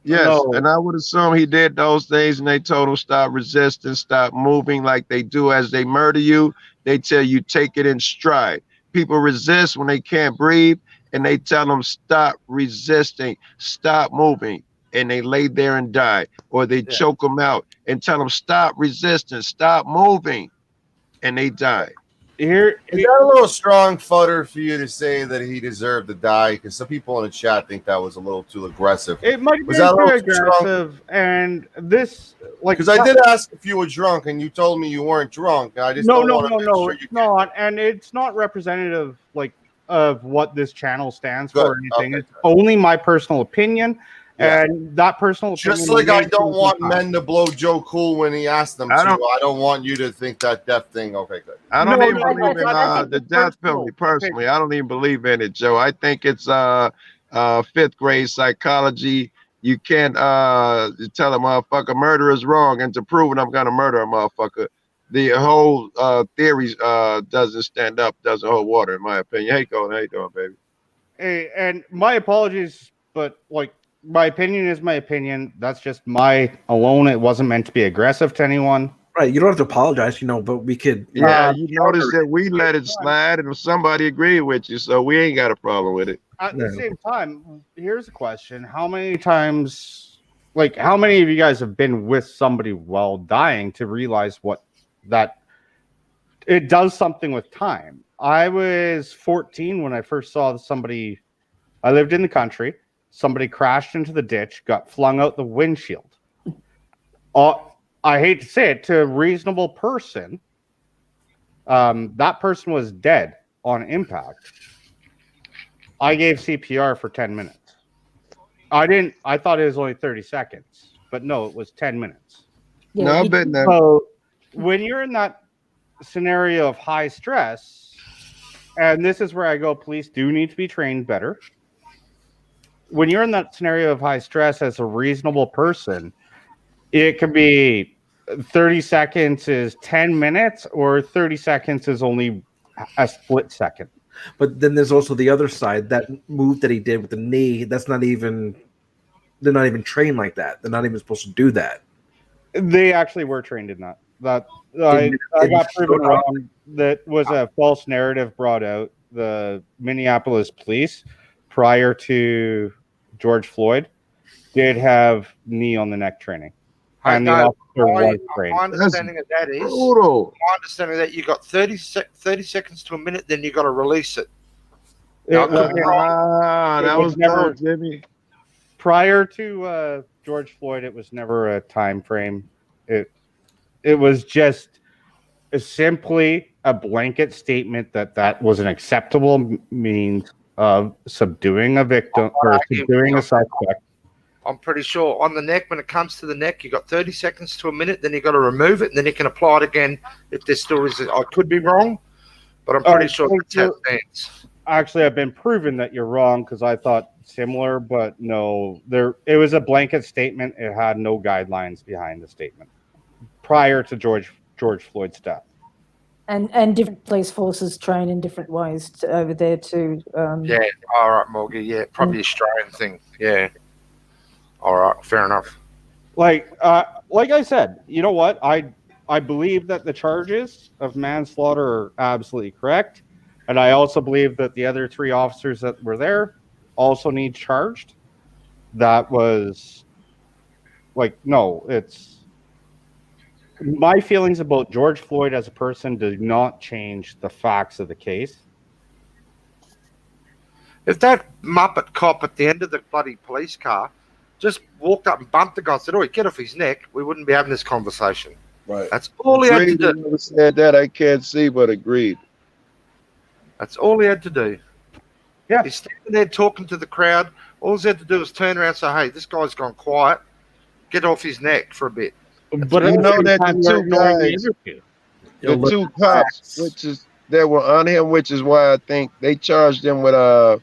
Yes, No. and I would assume he did those things, and they told him stop resisting, stop moving like they do as they murder you. They tell you take it in stride. People resist when they can't breathe, and they tell them stop resisting, stop moving, and they lay there and die. Or they choke them out and tell them stop resisting, stop moving, and they die. Is that a little strong fodder for you to say that he deserved to die? Because some people in the chat think that was a little too aggressive. It might have Was been that a too little too strong? aggressive, and this Because I did ask if you were drunk, and you told me you weren't drunk. I just don't want to make sure it's not, and it's not representative of what this channel stands for or anything. Okay. It's only my personal opinion, and that personal opinion. Just like I don't want men to blow Joe Cool when he asked them to. I don't want you to think that death thing. Okay, good. I don't even believe in the death penalty personally. I don't even believe in it, Joe. I think it's fifth grade psychology. You can't tell a motherfucker murder is wrong, and to prove it, I'm gonna murder a motherfucker. The whole theory doesn't stand up, doesn't hold water, in my opinion. Hey, Colin, how you doing, baby? Hey, and my apologies, but my opinion is my opinion. That's just my alone. It wasn't meant to be aggressive to anyone. Right, you don't have to apologize, but we could. Yeah, you notice that we let it slide, and somebody agreed with you, so we ain't got a problem with it. At the same time, here's a question: how many times, how many of you guys have been with somebody while dying to realize that it does something with time? I was 14 when I first saw somebody. I lived in the country. Somebody crashed into the ditch, got flung out the windshield. I hate to say it, to a reasonable person, that person was dead on impact. I gave CPR for 10 minutes. I thought it was only 30 seconds, but no, it was 10 minutes. No, I bet that. So when you're in that scenario of high stress, and this is where I go, police do need to be trained better. When you're in that scenario of high stress as a reasonable person, it could be 30 seconds is 10 minutes, or 30 seconds is only a split second. But then there's also the other side. That move that he did with the knee, they're not even trained like that. They're not even supposed to do that. They actually were trained in that. I got proven wrong. That was a false narrative brought out. The Minneapolis police, prior to George Floyd, did have knee on the neck training. And the officer was trained. My understanding of that is, my understanding that you got 30 seconds to a minute, then you got to release it. That was never Jimmy. Prior to George Floyd, it was never a time frame. It was just simply a blanket statement that was an acceptable means of subduing a victim or subduing a suspect. I'm pretty sure on the neck, when it comes to the neck, you got 30 seconds to a minute, then you got to remove it, and then you can apply it again if there still is. I could be wrong, but I'm pretty sure that's how it stands. Actually, I've been proven that you're wrong because I thought similar, but no, it was a blanket statement. It had no guidelines behind the statement prior to George Floyd's death. And different police forces train in different ways over there too. Yeah, all right, Morgie. Yeah, probably Australian thing. Yeah. All right, fair enough. Like I said, you know what? I believe that the charges of manslaughter are absolutely correct, and I also believe that the other 3 officers that were there also need charged. That was like, no, it's my feelings about George Floyd as a person do not change the facts of the case. If that Muppet cop at the end of the bloody police car just walked up and bumped the guy and said, "Oh, get off his neck," we wouldn't be having this conversation. Right. That's all he had to Agreed. do. Whoever said that, I can't see, but agreed. That's all he had to do. Yeah. He's standing there talking to the crowd. All he had to do was turn around and say, "Hey, this guy's gone quiet. Get off his neck for a bit." But you know that the 2 guys, You'll the look 2 at cops, facts. which is that were on him, which is why I think they charged him with a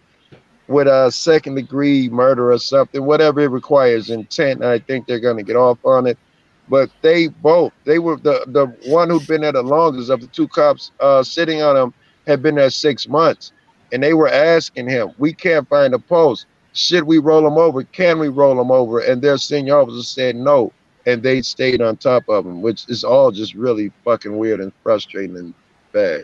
2nd-degree murder or something, whatever it requires, intent. And I think they're going to get off on it. But they were the one who'd been there the longest of the 2 cops sitting on him had been there 6 months, and they were asking him, "We can't find a post. Should we roll him over? Can we roll him over?" And their senior officer said no, and they stayed on top of him, which is all just really fucking weird and frustrating and bad.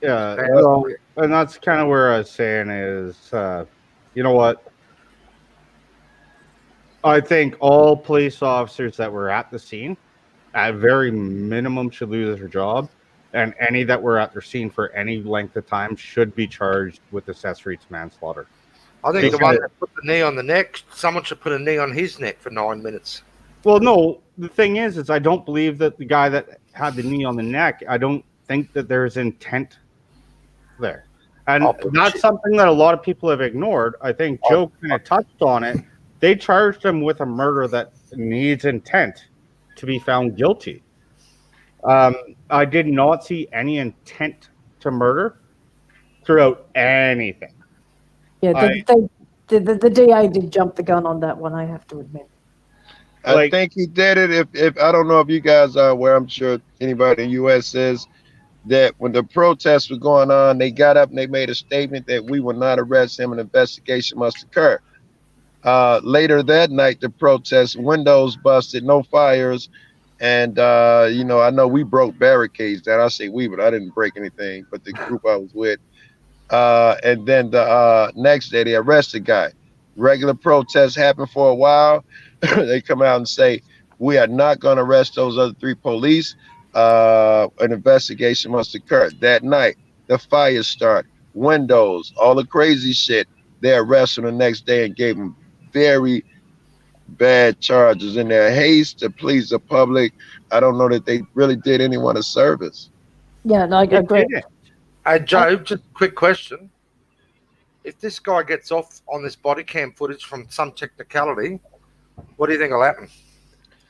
Yeah, well, and that's kind of where I was saying is, you know what? I think all police officers that were at the scene, at very minimum, should lose their job, and any that were at their scene for any length of time should be charged with accessory to manslaughter. I think the one that put the knee on the neck, someone should put a knee on his neck for 9 minutes. Well, no, the thing is I don't believe that the guy that had the knee on the neck, I don't think that there's intent there. And that's something that a lot of people have ignored. I think Joe kind of touched on it. They charged him with a murder that needs intent to be found guilty. I did not see any intent to murder throughout anything. Yeah, the DA did jump the gun on that one, I have to admit. I think he did it. If I don't know if you guys are aware, I'm sure anybody in the U.S. is, that when the protests were going on, they got up and they made a statement that we will not arrest him. An investigation must occur. Later that night, the protest windows busted, no fires. And, you know, I know we broke barricades down. I say we, but I didn't break anything, but the group I was with. And then the next day, they arrest the guy. Regular protests happen for a while. They come out and say, we are not going to arrest those other 3 police. An investigation must occur. That night, the fires start, windows, all the crazy shit. They arrest him the next day and gave him very bad charges in their haste to please the public. I don't know that they really did anyone a service. Yeah, no, I agree. Hey, Joe, just a quick question. If this guy gets off on this body cam footage from some technicality, what do you think will happen?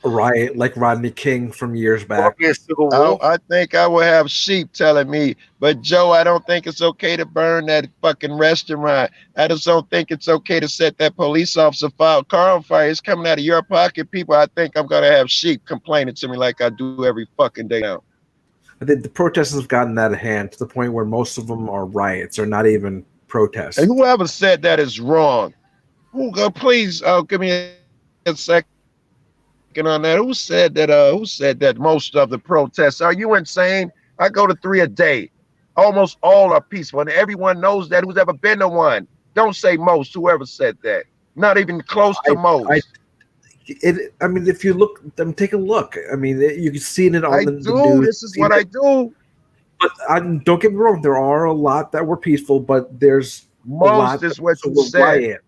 A riot like Rodney King from years back. I think I will have sheep telling me, but Joe, I don't think it's okay to burn that fucking restaurant. I just don't think it's okay to set that police officer car on fire. It's coming out of your pocket, people. I think I'm going to have sheep complaining to me like I do every fucking day now. I think the protests have gotten out of hand to the point where most of them are riots or not even protests. And whoever said that is wrong. Please give me a second on that. Who said that most of the protests? Are you insane? I go to 3 a day. Almost all are peaceful, and everyone knows that who's ever been to one. Don't say most. Whoever said that, not even close to most. I mean, if you look, take a look. I mean, you can see it on the news. This is what I do. But don't get me wrong. There are a lot that were peaceful, but there's most is what you said. Riot.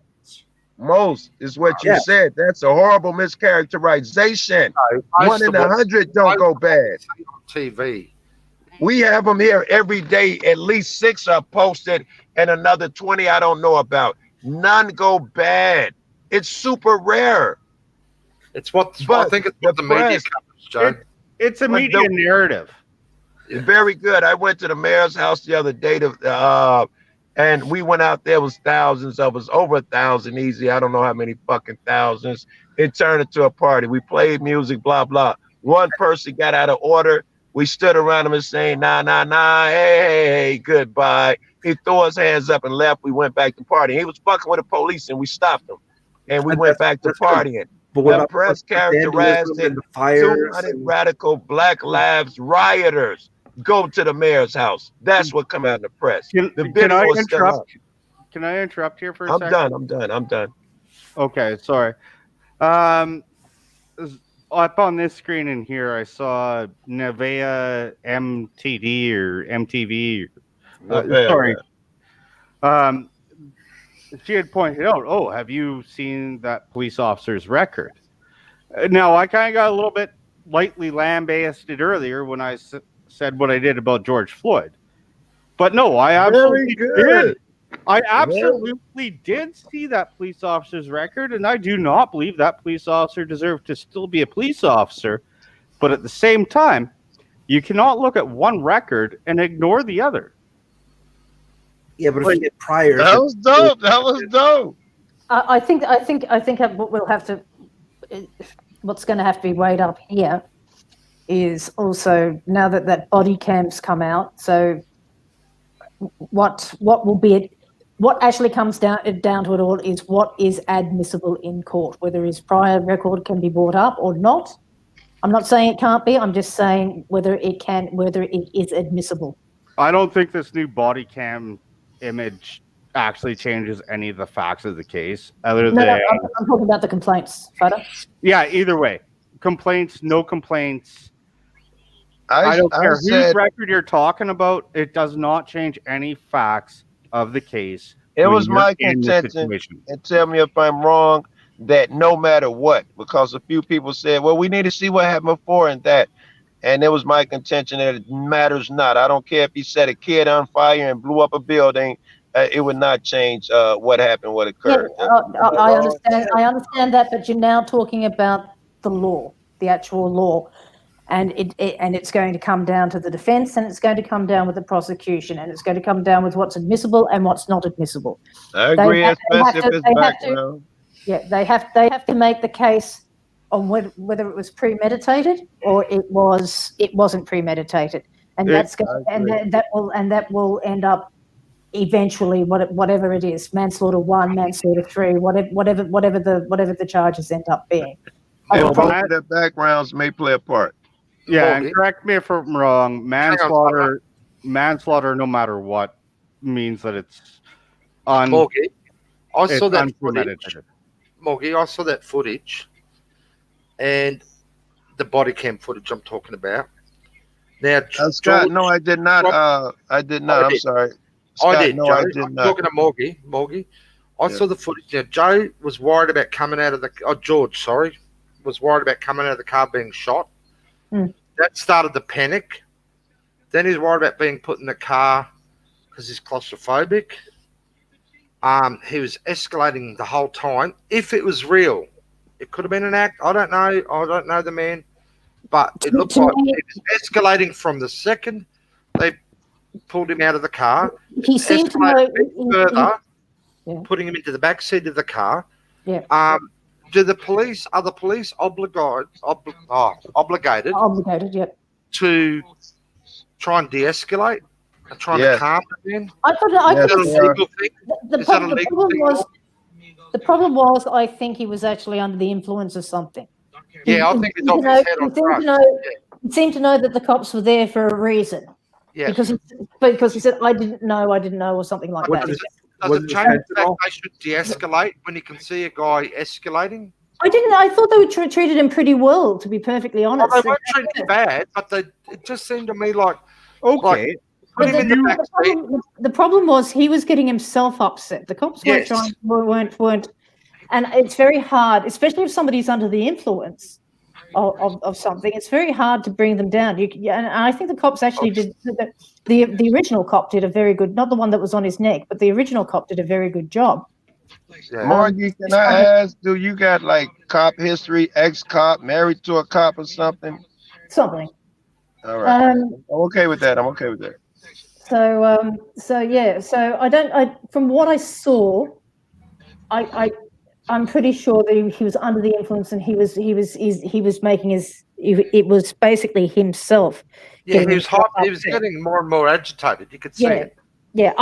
Most is what you said. That's a horrible mischaracterization. 1 in 100 don't go bad. TV. We have them here every day. At least 6 are posted, and another 20 I don't know about. None go bad. It's super rare. It's what I think it's what the media covers, Joe. It's a media narrative. Very good. I went to the mayor's house the other day and we went out there, was thousands of us, over 1,000 easy. I don't know how many fucking thousands. It turned into a party. We played music, blah, blah. One person got out of order. We stood around him and saying, nah, hey, goodbye. He threw his hands up and left. We went back to partying. He was fucking with the police and we stopped him. And we went back to partying. The press characterized it. 200 radical Black Lives rioters go to the mayor's house. That's what come out in the press. The video is still up. Can I interrupt here for a second? I'm done. Okay, sorry. Up on this screen in here, I saw Nevea MTD or MTV. Sorry. She had pointed out, oh, have you seen that police officer's record? Now, I kind of got a little bit lightly lambasted earlier when I said what I did about George Floyd. But no, I absolutely did. I absolutely did see that police officer's record, and I do not believe that police officer deserved to still be a police officer. But at the same time, you cannot look at one record and ignore the other. Yeah, but if you get prior, that was dope. I think what we'll have to, what's going to have to be weighed up here is also now that body cam's come out. So what will be it? What actually comes down to it all is what is admissible in court, whether his prior record can be brought up or not. I'm not saying it can't be. I'm just saying whether it is admissible. I don't think this new body cam image actually changes any of the facts of the case. I'm talking about the complaints, Frauditor. Yeah, either way. Complaints, no complaints. I don't care whose record you're talking about. It does not change any facts of the case. It was my contention, and tell me if I'm wrong, that no matter what, because a few people said, well, we need to see what happened before and that. And it was my contention that it matters not. I don't care if he set a kid on fire and blew up a building. It would not change what happened, what occurred. Yeah, I understand that, but you're now talking about the law, the actual law. And it's going to come down to the defense, and it's going to come down with the prosecution, and it's going to come down with what's admissible and what's not admissible. I agree, especially if it's background. They have to make the case on whether it was premeditated or it wasn't premeditated, and that will end up eventually whatever it is, manslaughter 1, manslaughter 3, whatever the charges end up being. And both of their backgrounds may play a part. Yeah, and correct me if I'm wrong. Manslaughter, no matter what, means that it's Morgie, I saw that unpremeditated. Morgie, I saw that footage, and the body cam footage I'm talking about. Now, Scott, no, I did not. I did not. I'm sorry. Scott, I did. No, Joe, I did I'm not. talking to Morgie. I saw the footage. Now, Joe was worried about coming out of the. George, sorry, was worried about coming out of the car being shot. That started the panic. Then he's worried about being put in the car because he's claustrophobic. He was escalating the whole time. If it was real, it could have been an act. I don't know. I don't know the man, but it looked like he was escalating from the second they pulled him out of the car. He seemed to know further, putting him into the back seat of the car. Yeah. Are the police obligated to try and de-escalate and try and calm it down? The problem was I think he was actually under the influence of something. Yeah, I think it's off his head on drugs. He seemed to know that the cops were there for a reason. Yeah. Because he said, I didn't know, or something like that. Does it change the fact they should de-escalate when you can see a guy escalating? I thought they were treated him pretty well, to be perfectly honest. They weren't treated him bad, but it just seemed to me like, okay. Put him in the back seat. The problem was he was getting himself upset. The cops weren't, and it's very hard, especially if somebody's under the influence of something. It's very hard to bring them down. And I think the cops actually did. The original cop did a very good, not the one that was on his neck, but the original cop did a very good job. Morgie, can I ask, do you got like cop history, ex-cop, married to a cop or something? Something. All right. I'm okay with that. So from what I saw, I I'm pretty sure that he was under the influence, and he was making it was basically himself. Yeah, he was hot. He was getting more and more agitated. You could see it. Yeah,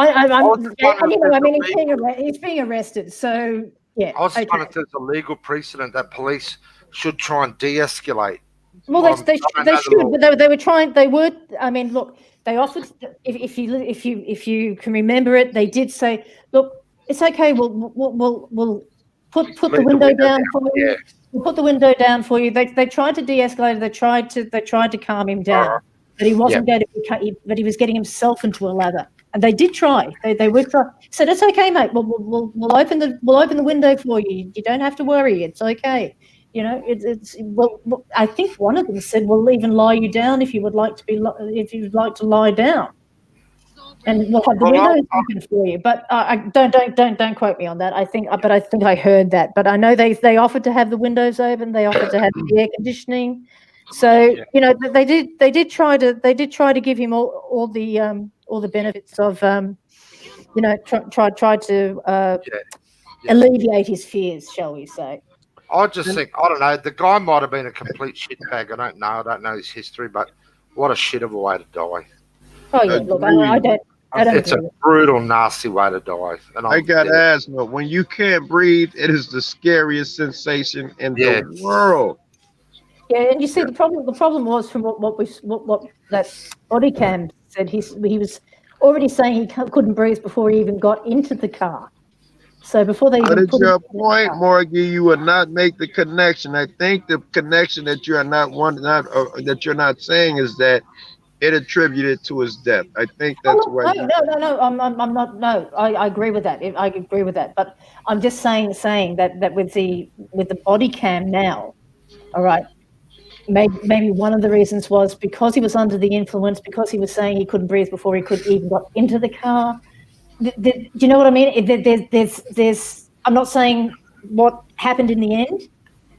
he's being arrested. So yeah, I was just wondering if there's a legal precedent that police should try and de-escalate. Well, they should, but they were trying. They were. I mean, look, they offered. If you can remember it, they did say, "Look, it's okay. We'll put the window down for you. Yeah. We'll put the window down for you." They tried to de-escalate. They tried to calm him down, but he wasn't going to. But he was getting himself into a lather, and they did try. They would try. Said, "It's okay, mate. We'll open the window for you. You don't have to worry. It's okay." You know, well, I think one of them said, "We'll even lie you down if you would like to lie down, and we'll have the windows open for you." But don't quote me on that. I think I heard that. But I know they offered to have the windows open. They offered to have the air conditioning. So you know, they did try to give him all the benefits of you know, try to alleviate his fears, shall we say. I just think, I don't know, the guy might have been a complete shitbag. I don't know his history, but what a shit of a way to die. Oh, yeah, look, I don't it's a brutal, nasty way to die. And I got asthma. When you can't breathe, it is the scariest sensation in the world. Yeah, and you see, the problem was from what that body cam said, he was already saying he couldn't breathe before he even got into the car. So before they but it's your point, Morgie, you would not make the connection. I think the connection that you're not saying is that it attributed to his death. I think that's why. No. I'm not. No, I agree with that. I agree with that. But I'm just saying that with the body cam now, all right. Maybe one of the reasons was because he was under the influence, because he was saying he couldn't breathe before he could even got into the car. Do you know what I mean? There's. I'm not saying what happened in the end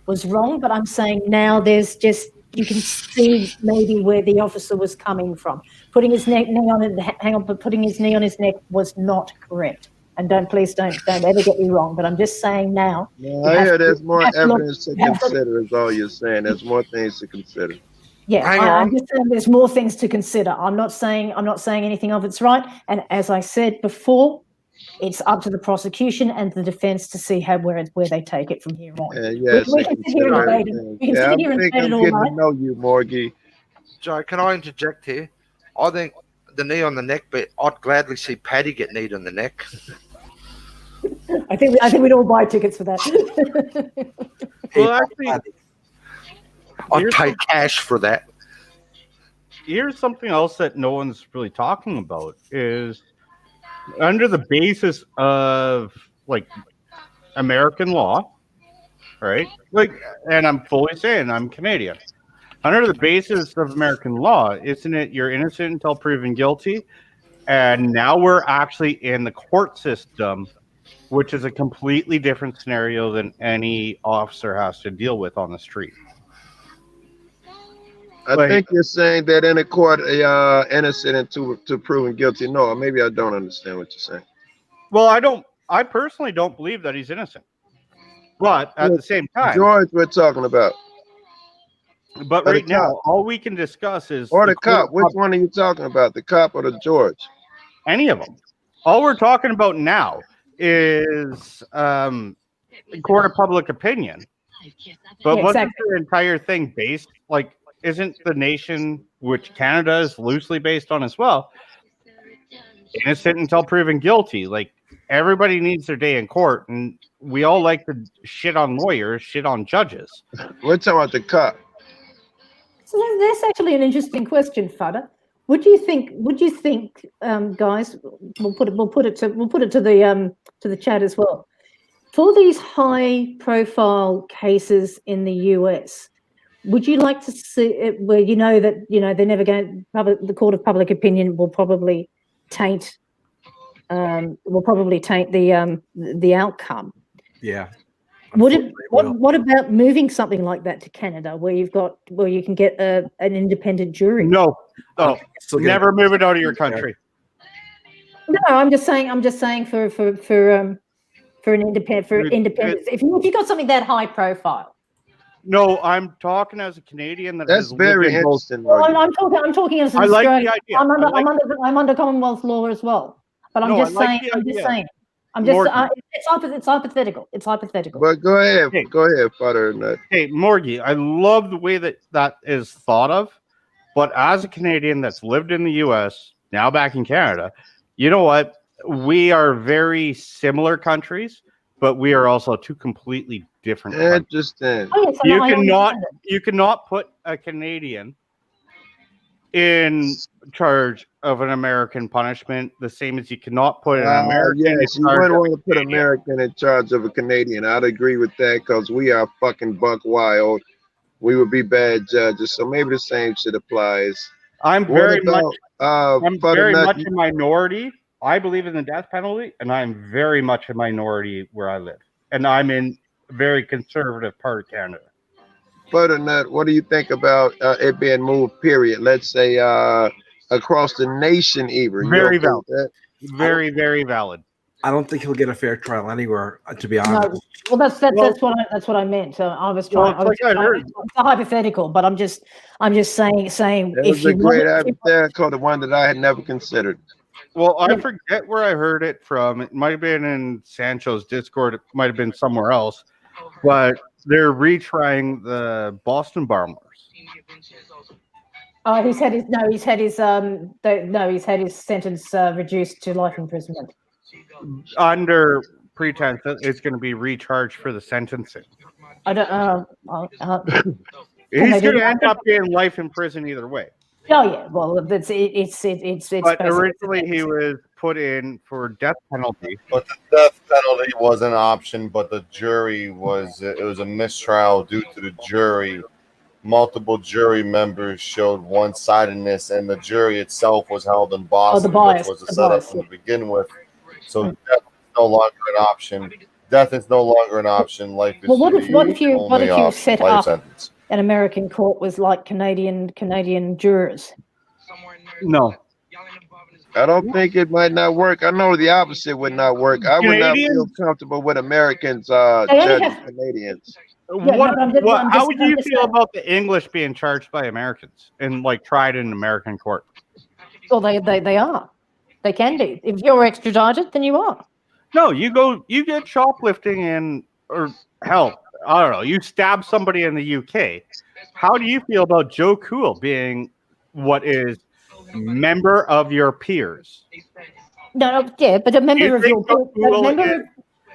was wrong, but I'm saying now there's just, you can see maybe where the officer was coming from. Putting his knee on his neck was not correct. And please don't ever get me wrong. But I'm just saying now. I hear there's more evidence to consider. Is all you're saying. There's more things to consider. Yeah, I'm just saying there's more things to consider. I'm not saying anything of it's right. And as I said before, it's up to the prosecution and the defense to see where they take it from here on. We can sit here and debate it. We can sit here and debate it all night. I'm getting to know you, Morgie. Joe, can I interject here? I think the knee on the neck, but I'd gladly see Paddy get kneed on the neck. I think we'd all buy tickets for that. Well, actually, I'd pay cash for that. Here's something else that no one's really talking about is under the basis of like American law, right? Like, and I'm fully saying I'm Canadian. Under the basis of American law, isn't it you're innocent until proven guilty? And now we're actually in the court system, which is a completely different scenario than any officer has to deal with on the street. I think you're saying that in a court, innocent until proven guilty. No, maybe I don't understand what you're saying. Well, I personally don't believe that he's innocent. But at the same time, George, we're talking about. But right now, all we can discuss is the cop. Which one are you talking about? The cop or the George? Any of them. All we're talking about now is court of public opinion. But wasn't the entire thing based, like, isn't the nation, which Canada is loosely based on as well, innocent until proven guilty? Like, everybody needs their day in court, and we all like to shit on lawyers, shit on judges. We're talking about the cop. So that's actually an interesting question, Fudder. Would you think, guys? We'll put it to the chat as well. For these high-profile cases in the US, would you like to see it where they're never going? The court of public opinion will probably taint the outcome. Yeah. What about moving something like that to Canada, where you can get an independent jury? No, never move it out of your country. No, I'm just saying for for independence. If you got something that high profile. No, I'm talking as a Canadian that That's has lived very in both. interesting. Well, I'm talking as an I like Australian. the idea. I'm under Commonwealth law as well. But I'm No, just I like saying. the I'm just idea. saying. Morgie. It's hypothetical. It's hypothetical. But go ahead, Hey. Butternut. Hey, Morgie, I love the way that is thought of, but as a Canadian that's lived in the U.S., now back in Canada, you know what? We are very similar countries, but we are also two completely different countries. Interesting. Oh, yes, You cannot put a Canadian in charge of an American punishment the same as you cannot put an American Yes, in you charge wouldn't of want to put Canadian. American in charge of a Canadian. I'd agree with that because we are fucking buck wild. We would be bad judges. So maybe the same shit applies. I'm What very much about I'm very much a minority. I believe in the death penalty, and I'm very much a minority where I live. And I'm in a very conservative part of Canada. Butternut, what do you think about it being moved, period? Let's say across the nation even. Very okay valid. with that? Very, very valid. I don't think he'll get a fair trial anywhere, to be No, honest. well, that's what I meant. So I was trying. It's a hypothetical, but I'm just saying That if was a you great hypothetical, the one that I had never considered. Well, I forget where I heard it from. It might have been in Sancho's Discord. It might have been somewhere else. But they're retrying the Boston Bombers. Oh, he's had his sentence reduced to life imprisonment. Under pretense that it's going to be recharged for the sentencing. I don't. He's going to end up in life in prison either way. Oh yeah, well, it's. But originally he was put in for death penalty. But the death penalty was an option, but the jury was a mistrial due to the jury. Multiple jury members showed one-sidedness, and the jury itself was held in Boston, which was a setup to begin with. So death is no longer an option. Death is no longer an option. Life is what if you set up sentence. an American court with like Canadian jurors? No. I don't think it might not work. I know the opposite would not work. I would not feel comfortable with Americans judging Canadians. How would you feel about the English being charged by Americans and like tried in an American court? Well, they are. They can be. If you're extradited, then you are. No, you get shoplifting in, or hell, I don't know, you stab somebody in the UK. How do you feel about Joe Cool being what is member of your peers? No, yeah, but a member of your peers.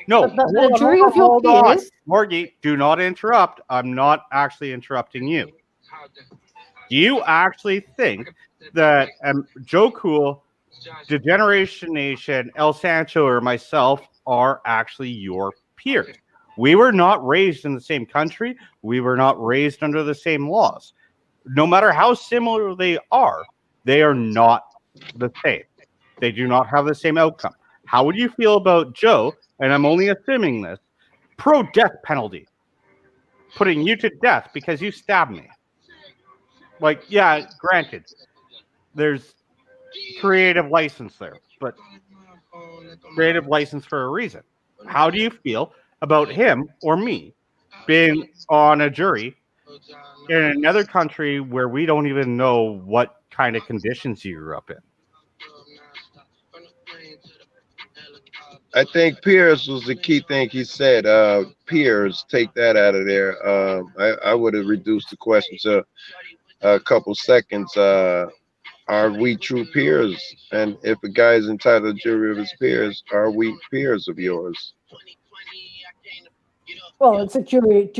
No, but a jury of your peers. Morgie, do not interrupt. I'm not actually interrupting you. Do you actually think that Joe Cool, Degeneration Nation, El Sancho, or myself are actually your peers? We were not raised in the same country. We were not raised under the same laws. No matter how similar they are not the same. They do not have the same outcome. How would you feel about Joe, and I'm only assuming this, pro-death penalty, putting you to death because you stabbed me? Like, yeah, granted, there's creative license there, but creative license for a reason. How do you feel about him or me being on a jury in another country where we don't even know what kind of conditions you grew up in? I think peers was the key thing he said. Peers, take that out of there. I would have reduced the question to a couple seconds. Are we true peers? And if a guy is entitled to jury of his peers, are we peers of yours? Well, it's a jury.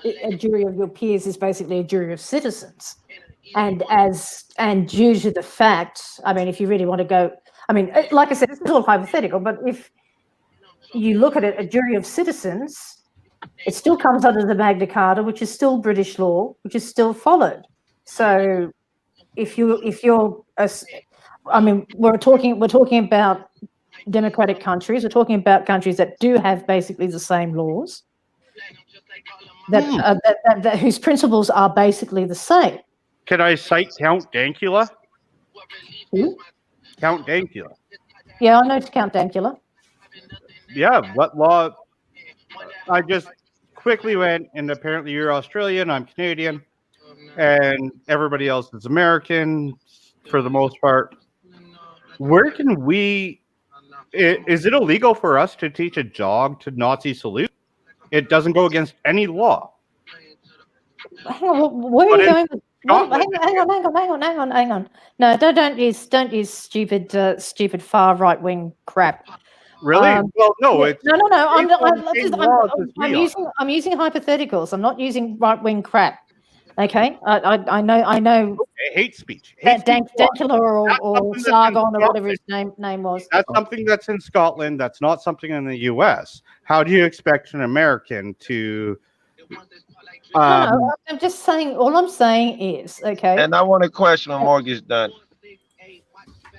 A jury of your peers is basically a jury of citizens, and due to the fact, I mean, if you really want to go, I mean, like I said, this is all hypothetical, but if you look at it, a jury of citizens, it still comes under the Magna Carta, which is still British law, which is still followed. So, I mean, we're talking about democratic countries. We're talking about countries that do have basically the same laws, that whose principles are basically the same. Can I cite Count Dankula? Who? Count Dankula. Yeah, I know Count Dankula. yeah, what law? I just quickly went, and apparently you're Australian, I'm Canadian, and everybody else is American for the most part. Where can we? Is it illegal for us to teach a dog to Nazi salute? It doesn't go against any law. Hang on, where are you going? Hang on. No, don't use stupid far right wing crap. Really? Well, no, it's no. I'm using hypotheticals. I'm not using right wing crap. Okay, I know. Okay, hate speech. Dankula or Sargon or whatever his name was. That's something that's in Scotland. That's not something in the U.S. How do you expect an American to? No, I'm just saying. All I'm saying is, okay. And I want a question when Morgan's done.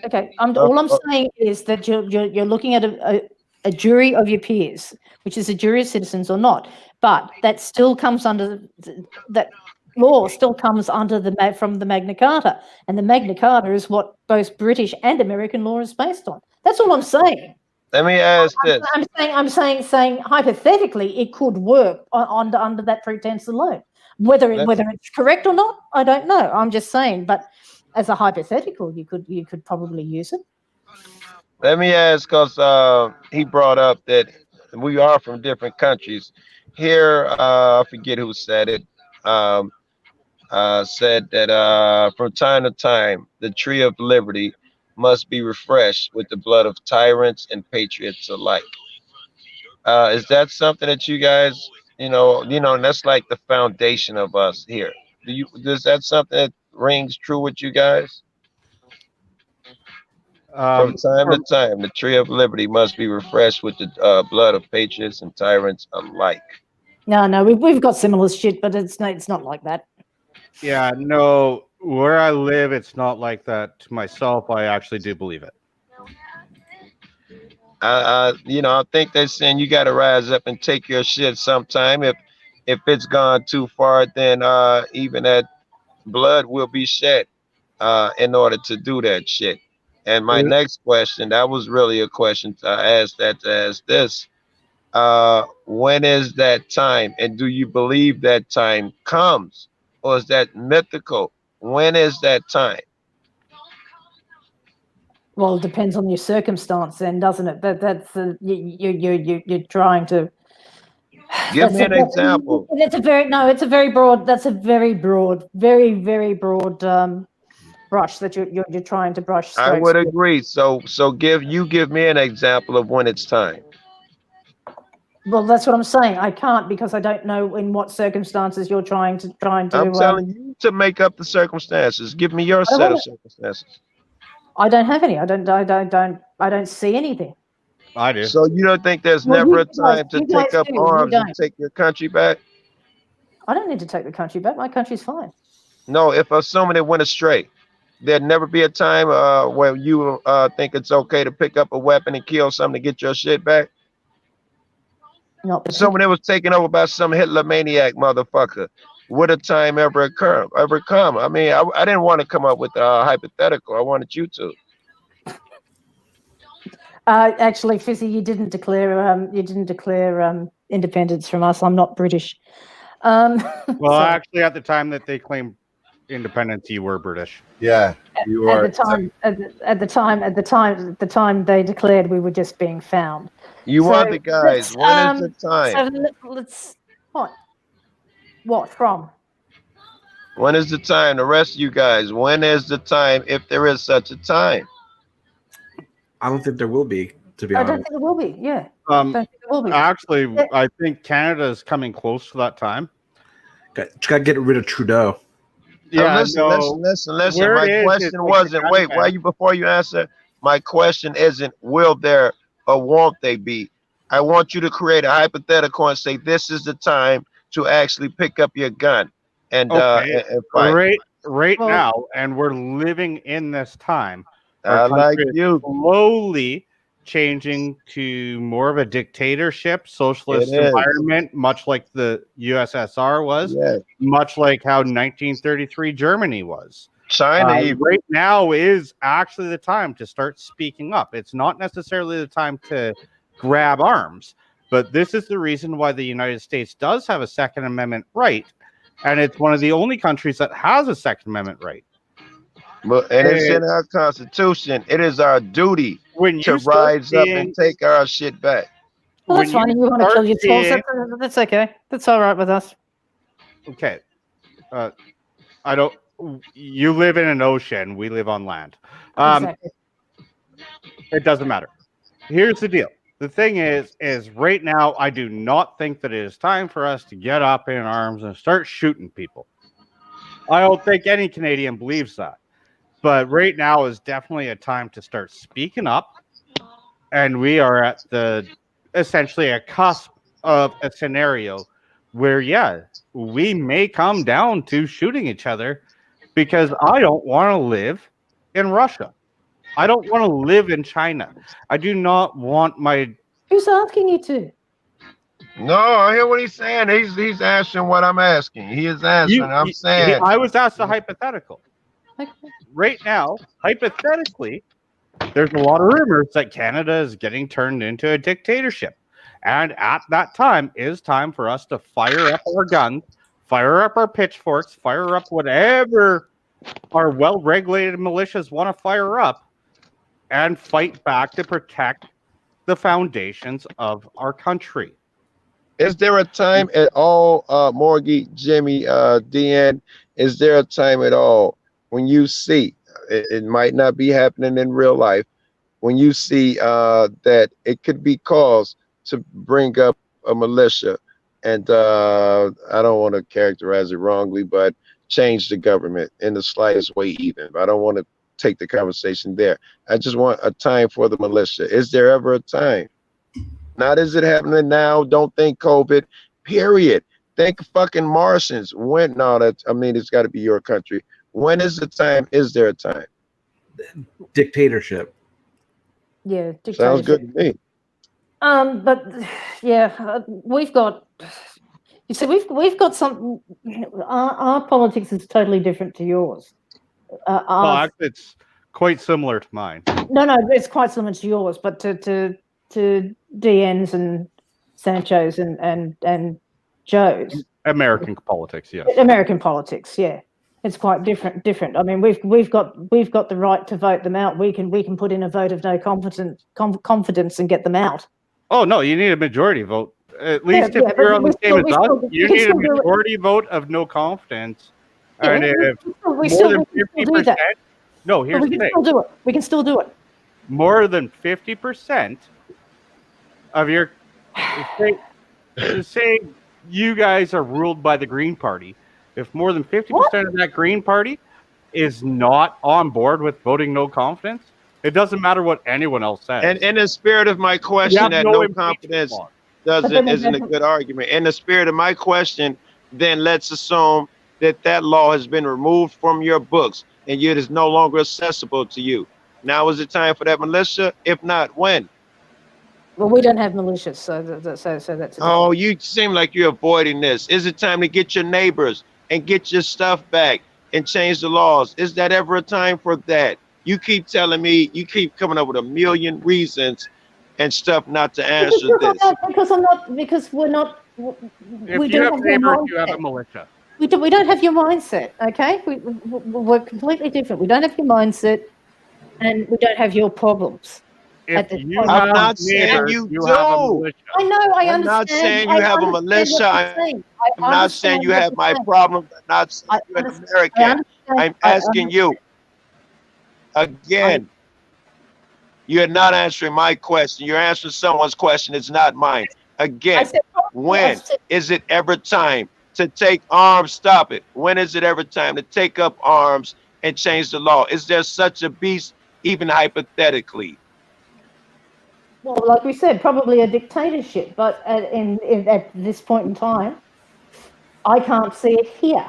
Okay, all I'm saying is that you're looking at a jury of your peers, which is a jury of citizens or not, but that still comes under that law still comes under from the Magna Carta, and the Magna Carta is what both British and American law is based on. That's all I'm saying. Let me ask this. I'm saying hypothetically it could work under that pretense alone. Whether it's correct or not, I don't know. I'm just saying, but as a hypothetical, you could probably use it. Let me ask, because he brought up that we are from different countries. Here, I forget who said it. Said that from time to time, the tree of liberty must be refreshed with the blood of tyrants and patriots alike. Is that something that you guys, and that's like the foundation of us here. Does that something that rings true with you guys? From time to time, the tree of liberty must be refreshed with the blood of patriots and tyrants alike. No, we've got similar shit, but it's not like that. Yeah, no. Where I live, it's not like that. To myself, I actually do believe it. I think they're saying you got to rise up and take your shit sometime. If it's gone too far, then even that blood will be shed in order to do that shit. And my next question, that was really a question to ask this. When is that time? And do you believe that time comes? Or is that mythical? When is that time? Well, it depends on your circumstance, then, doesn't it? That's you're trying to give me an example. It's a very broad. That's a very broad brush that you're trying to brush. I would agree. So give me an example of when it's time. Well, that's what I'm saying. I can't because I don't know in what circumstances you're trying to. I'm telling you to make up the circumstances. Give me your set of circumstances. I don't have any. I don't see anything. I do. So you don't think there's never a time to take up arms and take your country back? I don't need to take the country back. My country's fine. No, if somebody went astray, there'd never be a time where you think it's okay to pick up a weapon and kill something to get your shit back. Someone that was taken over by some Hitler maniac motherfucker. Would a time ever come? I mean, I didn't want to come up with a hypothetical. I wanted you to. Actually, Fizzy, you didn't declare independence from us. I'm not British. Well, actually, at the time that they claimed independence, you were British. Yeah, you at are. the time they declared we were just being found. You are the guys. When is the time? So let's what from? When is the time? The rest of you guys, when is the time, if there is such a time? I don't think there will be, to be honest. I don't think there will be, yeah. I don't think there will be. Actually, I think Canada is coming close to that time. Just got to get rid of Trudeau. Yeah, listen. My question wasn't, before you answer, my question isn't, will there or won't they be? I want you to create a hypothetical and say, this is the time to actually pick up your gun and fight. Right now, and we're living in this time. I like you. Slowly changing to more of a dictatorship, socialist environment, much like the USSR was, much like how 1933 Germany was. China right now is actually the time to start speaking up. It's not necessarily the time to grab arms. But this is the reason why the United States does have a Second Amendment right, and it's one of the only countries that has a Second Amendment right. And it's in our Constitution. It is our duty to rise up and take our shit back. Well, that's fine. You want to kill your trolls? That's okay. That's all right with us. Okay. I don't. You live in an ocean. We live on land. Exactly. It doesn't matter. Here's the deal. The thing is right now, I do not think that it is time for us to get up in arms and start shooting people. I don't think any Canadian believes that. But right now is definitely a time to start speaking up. And we are at essentially a cusp of a scenario where, yeah, we may come down to shooting each other, because I don't want to live in Russia. I don't want to live in China. I do not want my... Who's asking you to? No, I hear what he's saying. He's answering what I'm asking. He is answering. I'm saying. I was asked a hypothetical. Okay. Right now, hypothetically, there's a lot of rumors that Canada is getting turned into a dictatorship. And at that time, it is time for us to fire up our guns, fire up our pitchforks, fire up whatever our well-regulated militias want to fire up, and fight back to protect the foundations of our country. Is there a time at all, Morgie, Jimmy, DN, is there a time at all when you see, it might not be happening in real life, when you see that it could be caused to bring up a militia, and I don't want to characterize it wrongly, but change the government in the slightest way even. I don't want to take the conversation there. I just want a time for the militia. Is there ever a time? Not is it happening now? Don't think COVID, period. Think fucking Martians. When? No, I mean, it's got to be your country. When is the time? Is there a time? Dictatorship. Yeah, dictatorship. Sounds good to me. But yeah, we've got. You see, we've got some. Our politics is totally different to yours. Well, actually, it's quite similar to mine. No, it's quite similar to yours, but to DN's and Sancho's and Joe's. American politics, yes. American politics, yeah. It's quite different. I mean, we've got the right to vote them out. We can put in a vote of no confidence and get them out. Oh no, you need a majority vote. At least if you're on the same as us, you need a majority vote of no confidence. Yeah, and if more than 50%, no, here's the thing. We can still do it. More than 50% of your say you guys are ruled by the Green Party. If more than 50% of that Green Party is not on board with voting no confidence, it doesn't matter what anyone else says. And in the spirit of my question, that no confidence isn't a good argument. In the spirit of my question, then let's assume that law has been removed from your books and it is no longer accessible to you. Now is the time for that militia? If not, when? Well, we don't have militias, so that's. Oh, you seem like you're avoiding this. Is it time to get your neighbors and get your stuff back and change the laws? Is that ever a time for that? You keep telling me, you keep coming up with a million reasons and stuff not to answer this. Because we're not. If you have neighbors, you have a militia. We don't have your mindset, okay? We're completely different. We don't have your mindset, and we don't have your problems. I'm not saying you do. I know, I understand. I'm not saying you have a militia. I'm not saying you have my problem. I'm not saying you're an American. I'm asking you again. You're not answering my question. You're answering someone's question. It's not mine. Again, when is it ever time to take arms? Stop it. When is it ever time to take up arms and change the law? Is there such a beast, even hypothetically? Well, like we said, probably a dictatorship, but at this point in time, I can't see it here.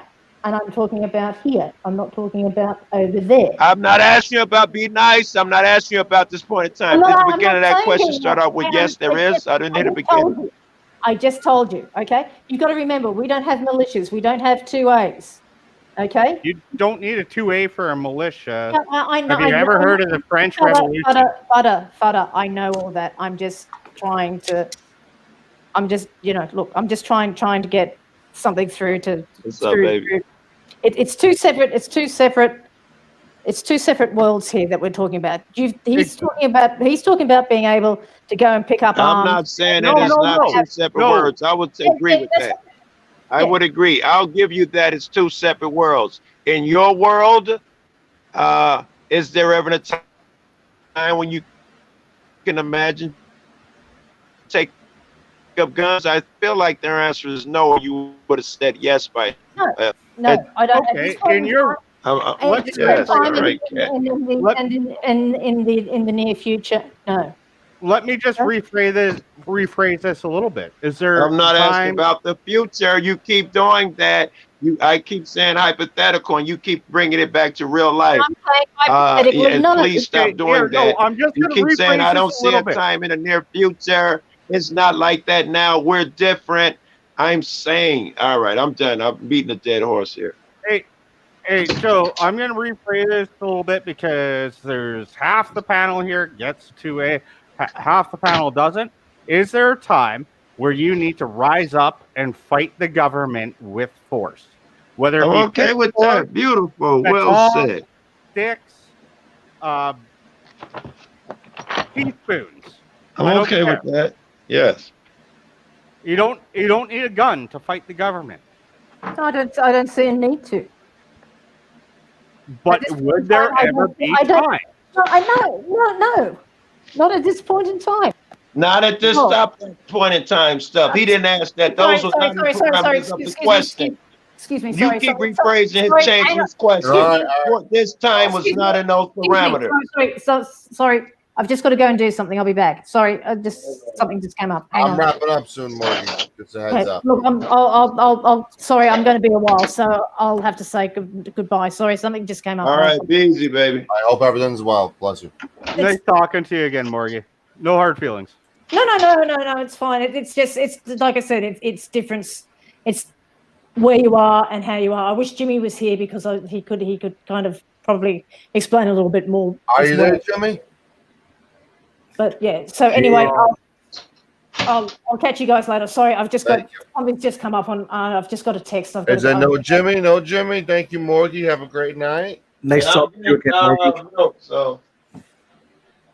And I'm talking about here. I'm not talking about over there. I'm not asking you about be nice. I'm not asking you about this point in time. Did the beginning of that question start out with yes, there is? I didn't hear the beginning. I just told you, okay? You've got to remember, we don't have militias. We don't have 2As, okay? You don't need a 2A for a militia. I know, Have you ever heard of the French Revolution? Fudder, I know all that. I'm just trying to. I'm just, look, I'm just trying to get something through to. What's up, baby? It's two separate. It's two separate worlds here that we're talking about. He's talking about being able to go and pick up I'm arms. not saying that it's not two separate words. I would agree with that. I would agree. I'll give you that it's two separate worlds. In your world, is there ever a time when you can imagine take up guns? I feel like their answer is no. You would have said yes by. No, I don't. Okay, in your yes, all right, Kat. in the near future, no. Let me just rephrase this a little bit. Is there I'm not asking time? about the future. You keep doing that. I keep saying hypothetical, and you keep bringing it back to real life. I'm saying hypothetically, And no. please stop doing that. I'm just You gonna keep saying rephrase I this don't a see little a bit. time in the near future. It's not like that now. We're different. I'm saying, all right, I'm done. I'm beating a dead horse here. Hey, Joe, I'm going to rephrase this a little bit because there's half the panel here gets to half the panel doesn't. Is there a time where you need to rise up and fight the government with force? Whether it I'm be okay with that. Beautiful. Well said. Sticks, teaspoons. I'm okay with that. Yes. You don't need a gun to fight the government. I don't see a need to. But would there ever be time? No, I know. No. Not at this point in time. Not at this point in time stuff. He didn't ask that. Those were not the parameters of the question. Excuse me. You keep rephrasing his changing his question. This time was not in those parameters. Sorry. I've just got to go and do something. I'll be back. Sorry, something just came up. Hang I'm on. wrapping up soon, Morgan. Just a heads up. Look, I'll. Sorry, I'm going to be a while, so I'll have to say goodbye. Sorry, something just came up. All right, be easy, baby. I hope everything's well. Bless you. Nice talking to you again, Morgan. No hard feelings. No. It's fine. It's just like I said. It's different. It's where you are and how you are. I wish Jimmy was here because he could kind of probably explain a little bit more. Are you there, Jimmy? But yeah. So anyway, I'll catch you guys later. Sorry, I've just got something's just come up on. I've just got a text. Is there no Jimmy? No Jimmy. Thank you, Morgie. Have a great night. Nice talking to you again, Morgie.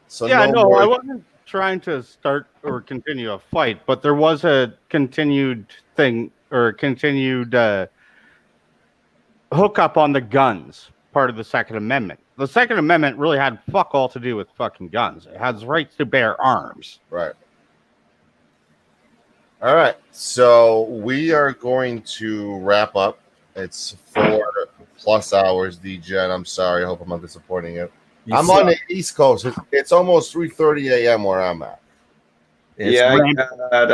So yeah, no, I Morgie. wasn't trying to start or continue a fight, but there was a continued thing or a continued hookup on the guns part of the Second Amendment. The Second Amendment really had fuck all to do with fucking guns. It has rights to bear arms. Right. All right. So we are going to wrap up. It's 4+ hours, DJ. And I'm sorry. I hope I'm not disappointing you. I'm on the East Coast. It's almost 3:30 a.m. where I'm at. Yeah, I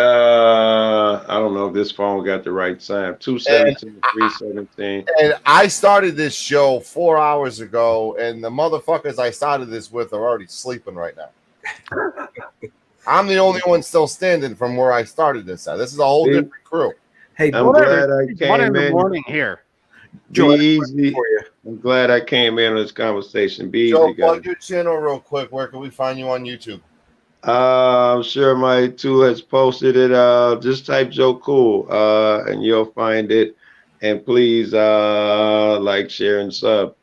don't know if this phone got the right time. 217, 317. And I started this show 4 hours ago, and the motherfuckers I started this with are already sleeping right now. I'm the only one still standing from where I started this at. This is a whole different crew. Hey, I'm glad I came 1 in the in. morning here. Be easy. I'm glad I came in on this conversation. Be Joe, easy, guys. plug your channel real quick. Where can we find you on YouTube? I'm sure my tool has posted it. Just type Joe Cool, and you'll find it. And please like, share, and sub.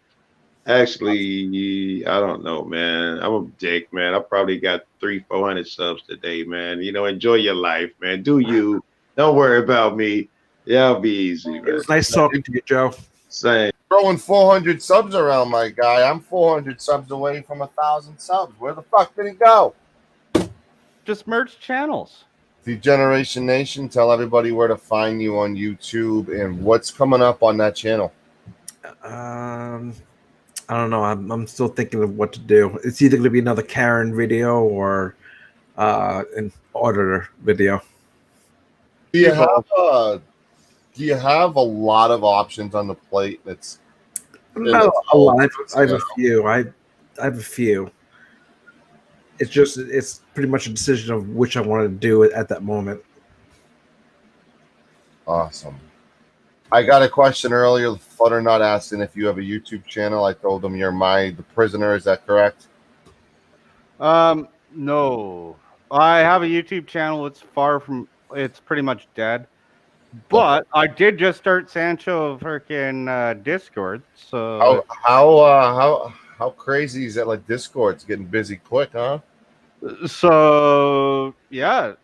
Actually, I don't know, man. I'm a dick, man. I probably got 300-400 subs today, man. You know, enjoy your life, man. Do you? Don't worry about me. Yeah, I'll be easy, man. It was nice talking to you, Joe. Same. Throwing 400 subs around, my guy. I'm 400 subs away from 1,000 subs. Where the fuck did it go? Just merge channels. Degeneration Nation, tell everybody where to find you on YouTube and what's coming up on that channel. I don't know. I'm still thinking of what to do. It's either going to be another Karen video or an auditor video. Do you have a lot of options on the plate? It's No, a lot. I have a few. I have a few. It's pretty much a decision of which I want to do at that moment. Awesome. I got a question earlier. Futternut asking if you have a YouTube channel. I told him you're the prisoner. Is that correct? No. I have a YouTube channel. It's pretty much dead. But I did just start Sancho freaking Discord. So How crazy is that? Like Discord's getting busy quick, huh? So yeah,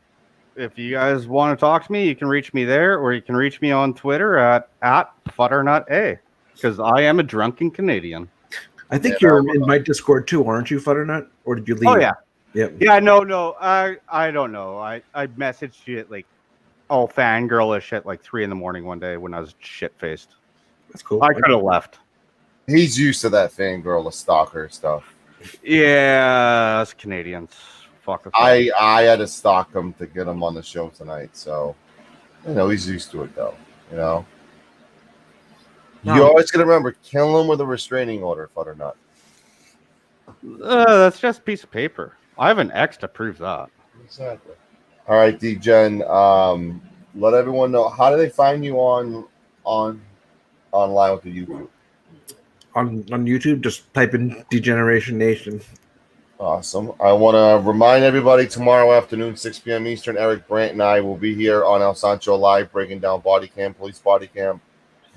if you guys want to talk to me, you can reach me there, or you can reach me on Twitter at @futternutta, because I am a drunken Canadian. I think you're in my Discord too, aren't you, Futternut? Or did you leave? Oh yeah. Yep. Yeah, no. I don't know. I messaged you at like all fangirlish at like 3 a.m. one day when I was shit faced. That's cool. I could have left. He's used to that fangirl, the stalker stuff. Yeah, us Canadians. Fuck. I had to stalk him to get him on the show tonight, so he's used to it though. You always gotta remember, kill him with a restraining order, Futternut. That's just a piece of paper. I have an X to prove that. Exactly. All right, D-Gen. Let everyone know, how do they find you online with the YouTube? On YouTube, just type in Degeneration Nation. Awesome. I want to remind everybody, tomorrow afternoon, 6 p.m. Eastern, Eric Brandt and I will be here on El Sancho Live, breaking down police body cam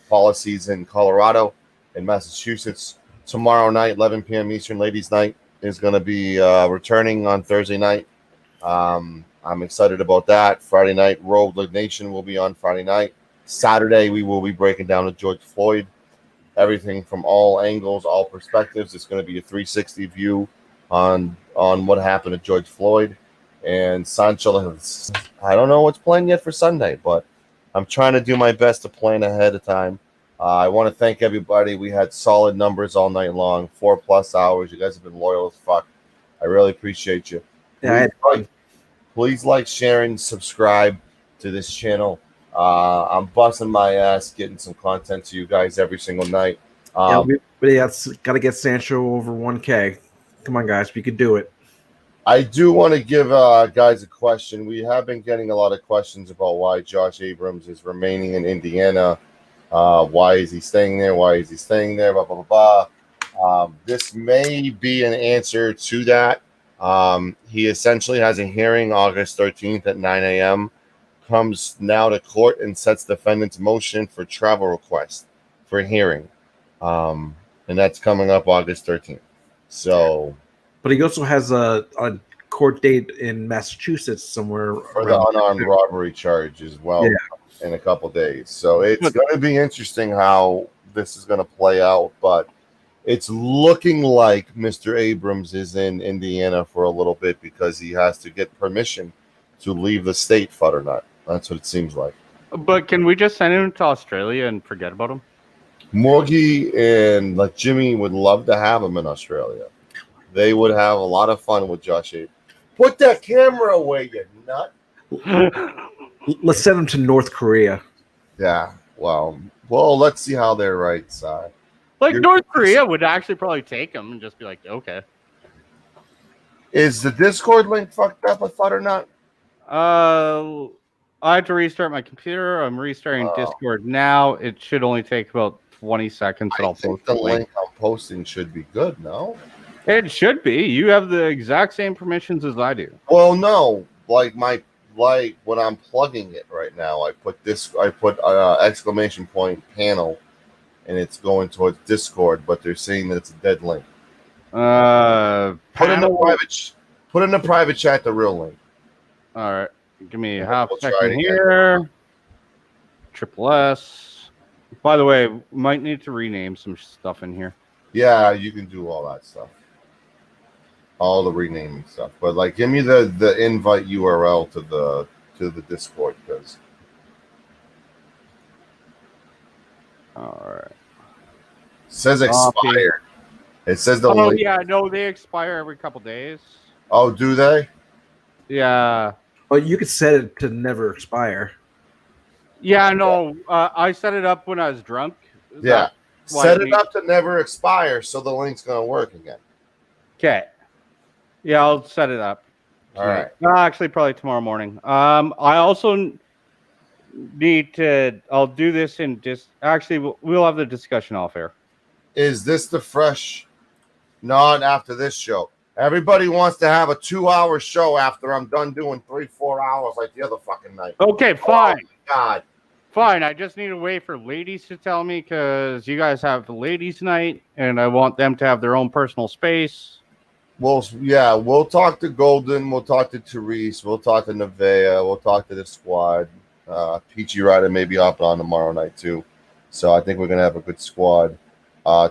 policies in Colorado and Massachusetts. Tomorrow night, 11 p.m. Eastern, Ladies' Night is going to be returning on Thursday night. I'm excited about that. Friday night, Road Nation will be on Friday night. Saturday, we will be breaking down the George Floyd. Everything from all angles, all perspectives. It's going to be a 360 view on what happened to George Floyd. And Sancho, I don't know what's planned yet for Sunday, but I'm trying to do my best to plan ahead of time. I want to thank everybody. We had solid numbers all night long, 4+ hours. You guys have been loyal as fuck. I really appreciate you. Yeah, Please like, share, and subscribe to this channel. I'm busting my ass getting some content to you guys every single night. We got to get Sancho over 1K. Come on, guys. We could do it. I do want to give guys a question. We have been getting a lot of questions about why Josh Abrams is remaining in Indiana. Why is he staying there? Why is he staying there? Blah, blah, blah, blah. This may be an answer to that. He essentially has a hearing August 13th at 9 a.m. Comes now to court and sets defendant's motion for travel request for a hearing. And that's coming up August 13th. So, but he also has a court date in Massachusetts somewhere for the unarmed robbery charge as well in a couple days. So it's going to be interesting how this is going to play out. But it's looking like Mr. Abrams is in Indiana for a little bit because he has to get permission to leave the state, Futternut. That's what it seems like. But can we just send him to Australia and forget about him? Morgie and Jimmy would love to have him in Australia. They would have a lot of fun with Josh Abrams. Put that camera away, you nut. Let's send him to North Korea. Yeah. Well, let's see how they're right. North Korea would actually probably take him and just be like, okay. Is the Discord link fucked up with Futternut? I had to restart my computer. I'm restarting Discord now. It should only take about 20 seconds. I think the link I'm posting should be good, no? It should be. You have the exact same permissions as I do. Well, no. When I'm plugging it right now, I put exclamation point panel, and it's going towards Discord, but they're saying that it's a dead link. Put in the private chat the real link. All right. Give me a half second here. Triple S. By the way, we might need to rename some stuff in here. Yeah, you can do all that stuff. All the renaming stuff. But give me the invite URL to the Discord, because all right. Says expired. It says the link. Yeah, no, they expire every couple days. Oh, do they? Yeah. Oh, you could set it to never expire. Yeah, no. I set it up when I was drunk. Set it up to never expire, so the link's gonna work again. Okay. Yeah, I'll set it up. All right. Actually, probably tomorrow morning. I also need to. I'll do this in just. Actually, we'll have the discussion off air. Is this the fresh? Not after this show. Everybody wants to have a 2-hour show after I'm done doing 3-4 hours like the other fucking night. Okay, fine. Oh, God. Fine. I just need to wait for ladies to tell me because you guys have ladies' night, and I want them to have their own personal space. Well, yeah, we'll talk to Golden. We'll talk to Therese. We'll talk to Nevaeh. We'll talk to the squad. Peachy Rider may be hopping on tomorrow night, too. So I think we're going to have a good squad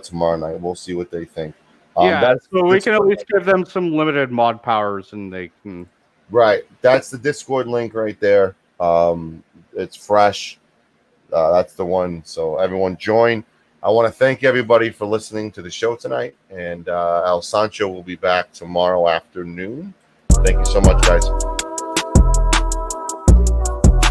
tomorrow night. We'll see what they think. Yeah, so we can at least give them some limited mod powers, and they can. Right, that's the Discord link right there. It's fresh. That's the one. So everyone join. I want to thank everybody for listening to the show tonight, and El Sancho will be back tomorrow afternoon. Thank you so much, guys.